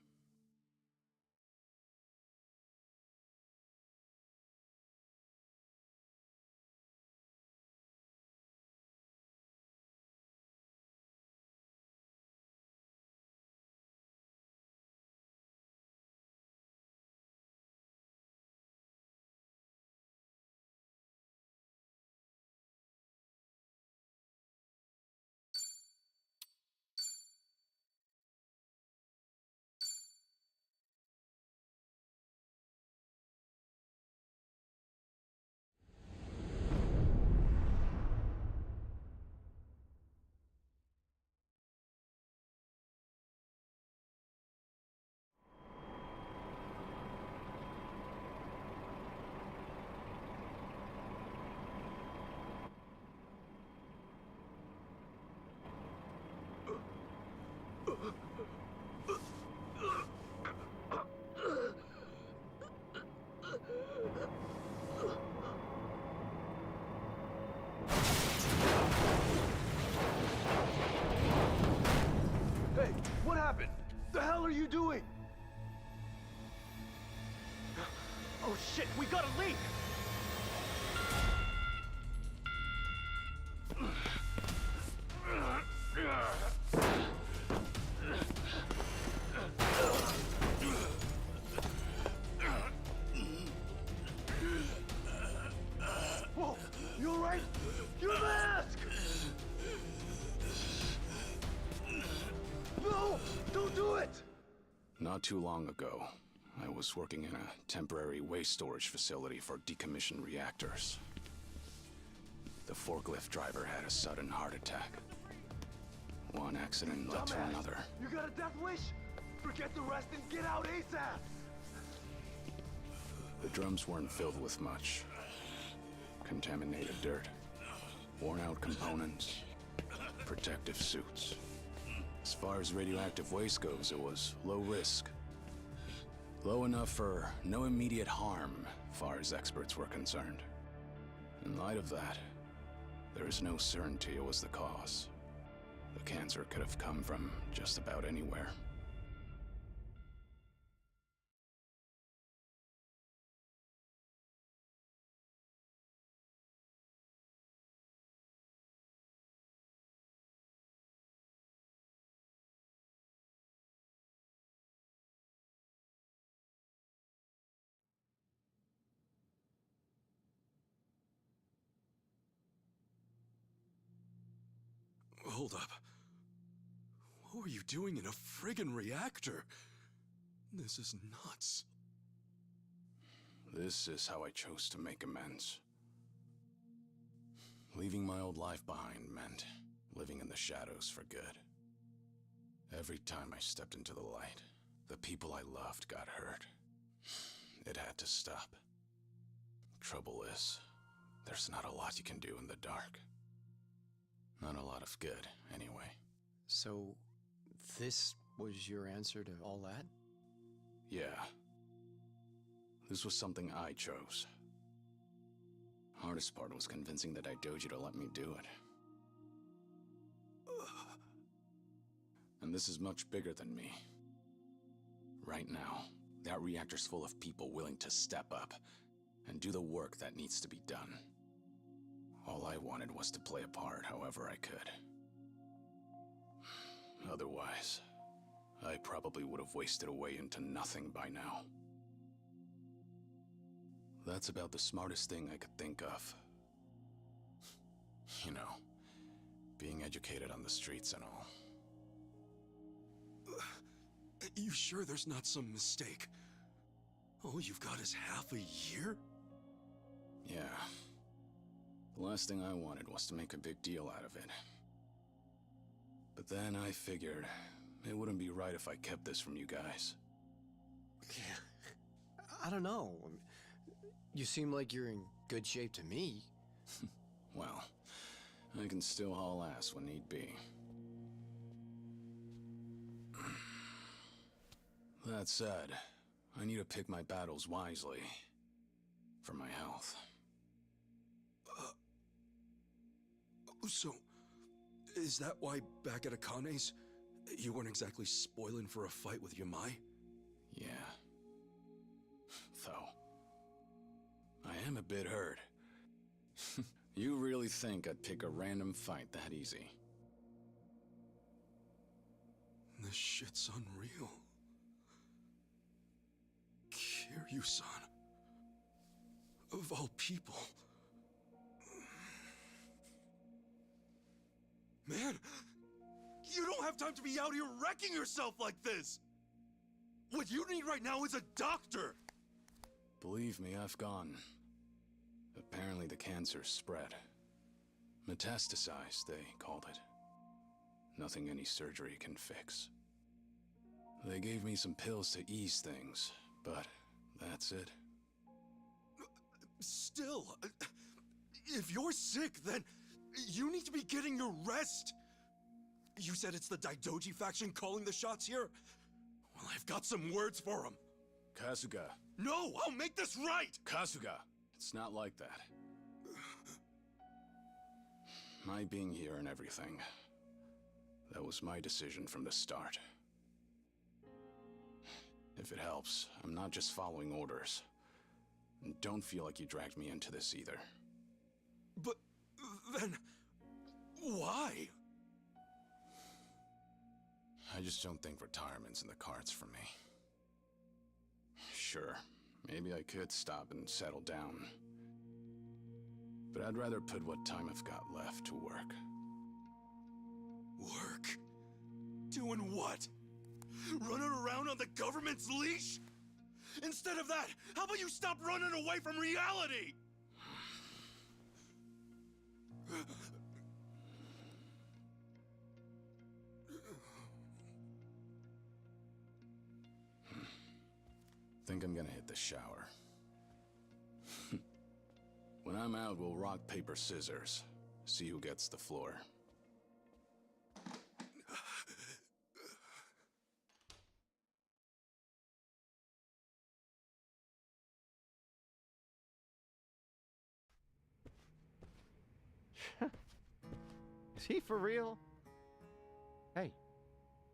The hell are you doing? Oh shit, we got a leak! Whoa, you alright? Your mask! No, don't do it! Not too long ago, I was working in a temporary waste storage facility for decommissioned reactors. The forklift driver had a sudden heart attack. One accident led to Dumbass, another. You got a death wish? Forget the rest and get out ASAP! The drums weren't filled with much. Contaminated dirt, worn-out components, protective suits. As far as radioactive waste goes, it was low risk. Low enough for no immediate harm, far as experts were concerned. In light of that, there is no certainty it was the cause. The cancer could have come from just about anywhere. Hold up. What were you doing in a friggin' reactor? This is nuts. This is how I chose to make amends. Leaving my old life behind meant living in the shadows for good. Every time I stepped into the light, the people I loved got hurt. It had to stop. Trouble is, there's not a lot you can do in the dark. Not a lot of good, anyway. So, this was your answer to all that? Yeah. This was something I chose. Hardest part was convincing the Daidoji to let me do it. And this is much bigger than me. Right now, that reactor's full of people willing to step up and do the work that needs to be done. All I wanted was to play a part however I could. Otherwise, I probably would have wasted away into nothing by now. That's about the smartest thing I could think of. You know, being educated on the streets and all. You sure there's not some mistake? All you've got is half a year? Yeah. The last thing I wanted was to make a big deal out of it. But then I figured it wouldn't be right if I kept this from you guys. I don't know. You seem like you're in good shape to me. Well, I can still haul ass when need be. That said, I need to pick my battles wisely. For my health. So, is that why back at Akane's, you weren't exactly spoiling for a fight with Yamai? Yeah. Though, I am a bit hurt. You really think I'd pick a random fight that easy? This shit's unreal. Kiryu-san. Of all people. Man, you don't have time to be out here wrecking yourself like this! What you need right now is a doctor! Believe me, I've gone. Apparently the cancer spread. Metastasized, they called it. Nothing any surgery can fix. They gave me some pills to ease things, but that's it. Still, if you're sick, then you need to be getting your rest. You said it's the Daidoji faction calling the shots here? Well, I've got some words for them. Kasuga. No, I'll make this right! Kasuga, it's not like that. My being here and everything, that was my decision from the start. If it helps, I'm not just following orders. And don't feel like you dragged me into this either. But then, why? I just don't think retirement's in the cards for me. Sure, maybe I could stop and settle down. But I'd rather put what time I've got left to work. Work? Doing what? Running around on the government's leash? Instead of that, how about you stop running away from reality? Think I'm gonna hit the shower. When I'm out, we'll rock, paper, scissors. See who gets the floor. Is he for real? Hey,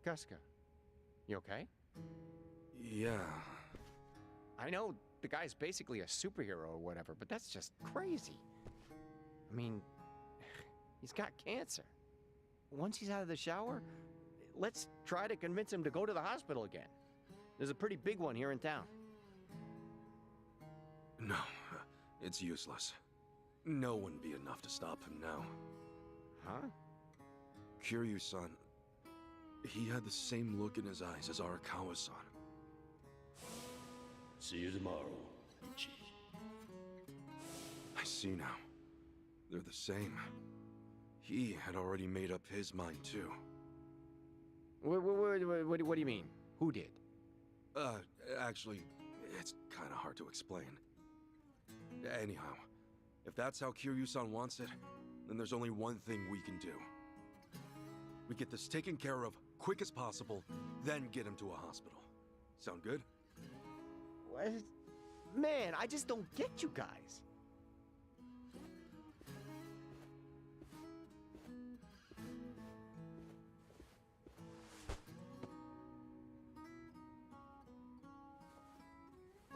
Guska, you okay? Yeah. I know the guy's basically a superhero or whatever, but that's just crazy. I mean, he's got cancer. Once he's out of the shower, let's try to convince him to go to the hospital again. There's a pretty big one here in town. No, it's useless. No wouldn't be enough to stop him now. Huh? Kiryu-san, he had the same look in his eyes as Arakawa-san. See you tomorrow, Ichi. I see now. They're the same. He had already made up his mind, too. What do you mean? Who did? Actually, it's kind of hard to explain. Anyhow, if that's how Kiryu-san wants it, then there's only one thing we can do. We get this taken care of quick as possible, then get him to a hospital. Sound good? What? Man, I just don't get you guys.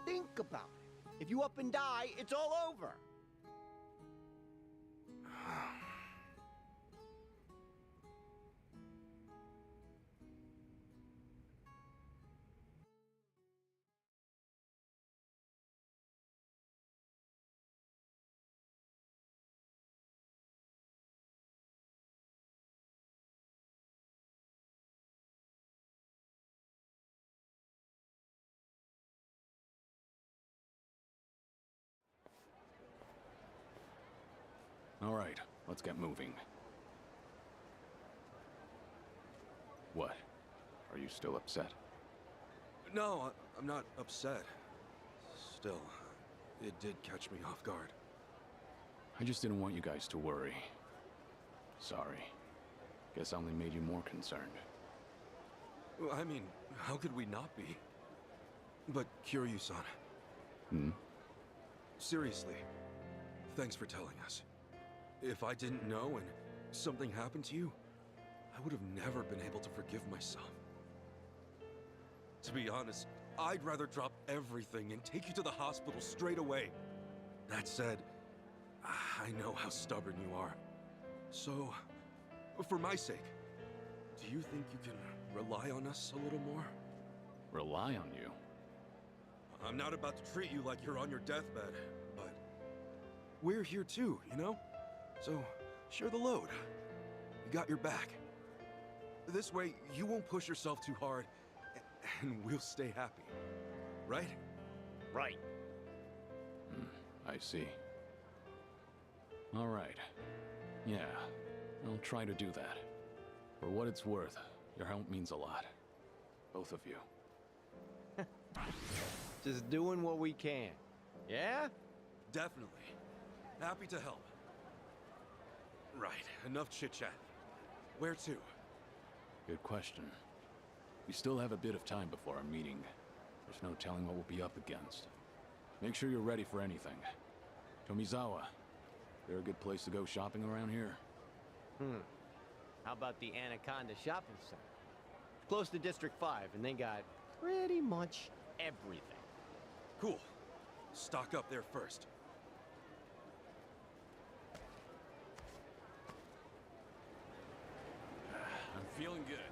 Think about it. If you up and die, it's all over. All right, let's get moving. What? Are you still upset? No, I'm not upset. Still, it did catch me off guard. I just didn't want you guys to worry. Sorry. Guess I only made you more concerned. Well, I mean, how could we not be? But Kiryu-san. Hmm? Seriously, thanks for telling us. If I didn't know and something happened to you, I would have never been able to forgive myself. To be honest, I'd rather drop everything and take you to the hospital straight away. That said, I know how stubborn you are. So, for my sake, do you think you can rely on us a little more? Rely on you? I'm not about to treat you like you're on your deathbed, but we're here too, you know? So, share the load. We got your back. This way, you won't push yourself too hard, and we'll stay happy. Right? Right. I see. All right. Yeah, I'll try to do that. For what it's worth, your help means a lot. Both of you. Just doing what we can. Yeah? Definitely. Happy to help. Right, enough chit-chat. Where to? Good question. We still have a bit of time before our meeting. There's no telling what we'll be up against. Make sure you're ready for anything. Tomizawa, there a good place to go shopping around here? How about the Anaconda Shopping Center? Close to District 5, and they got pretty much everything. Cool. Stock up there first. I'm feeling good.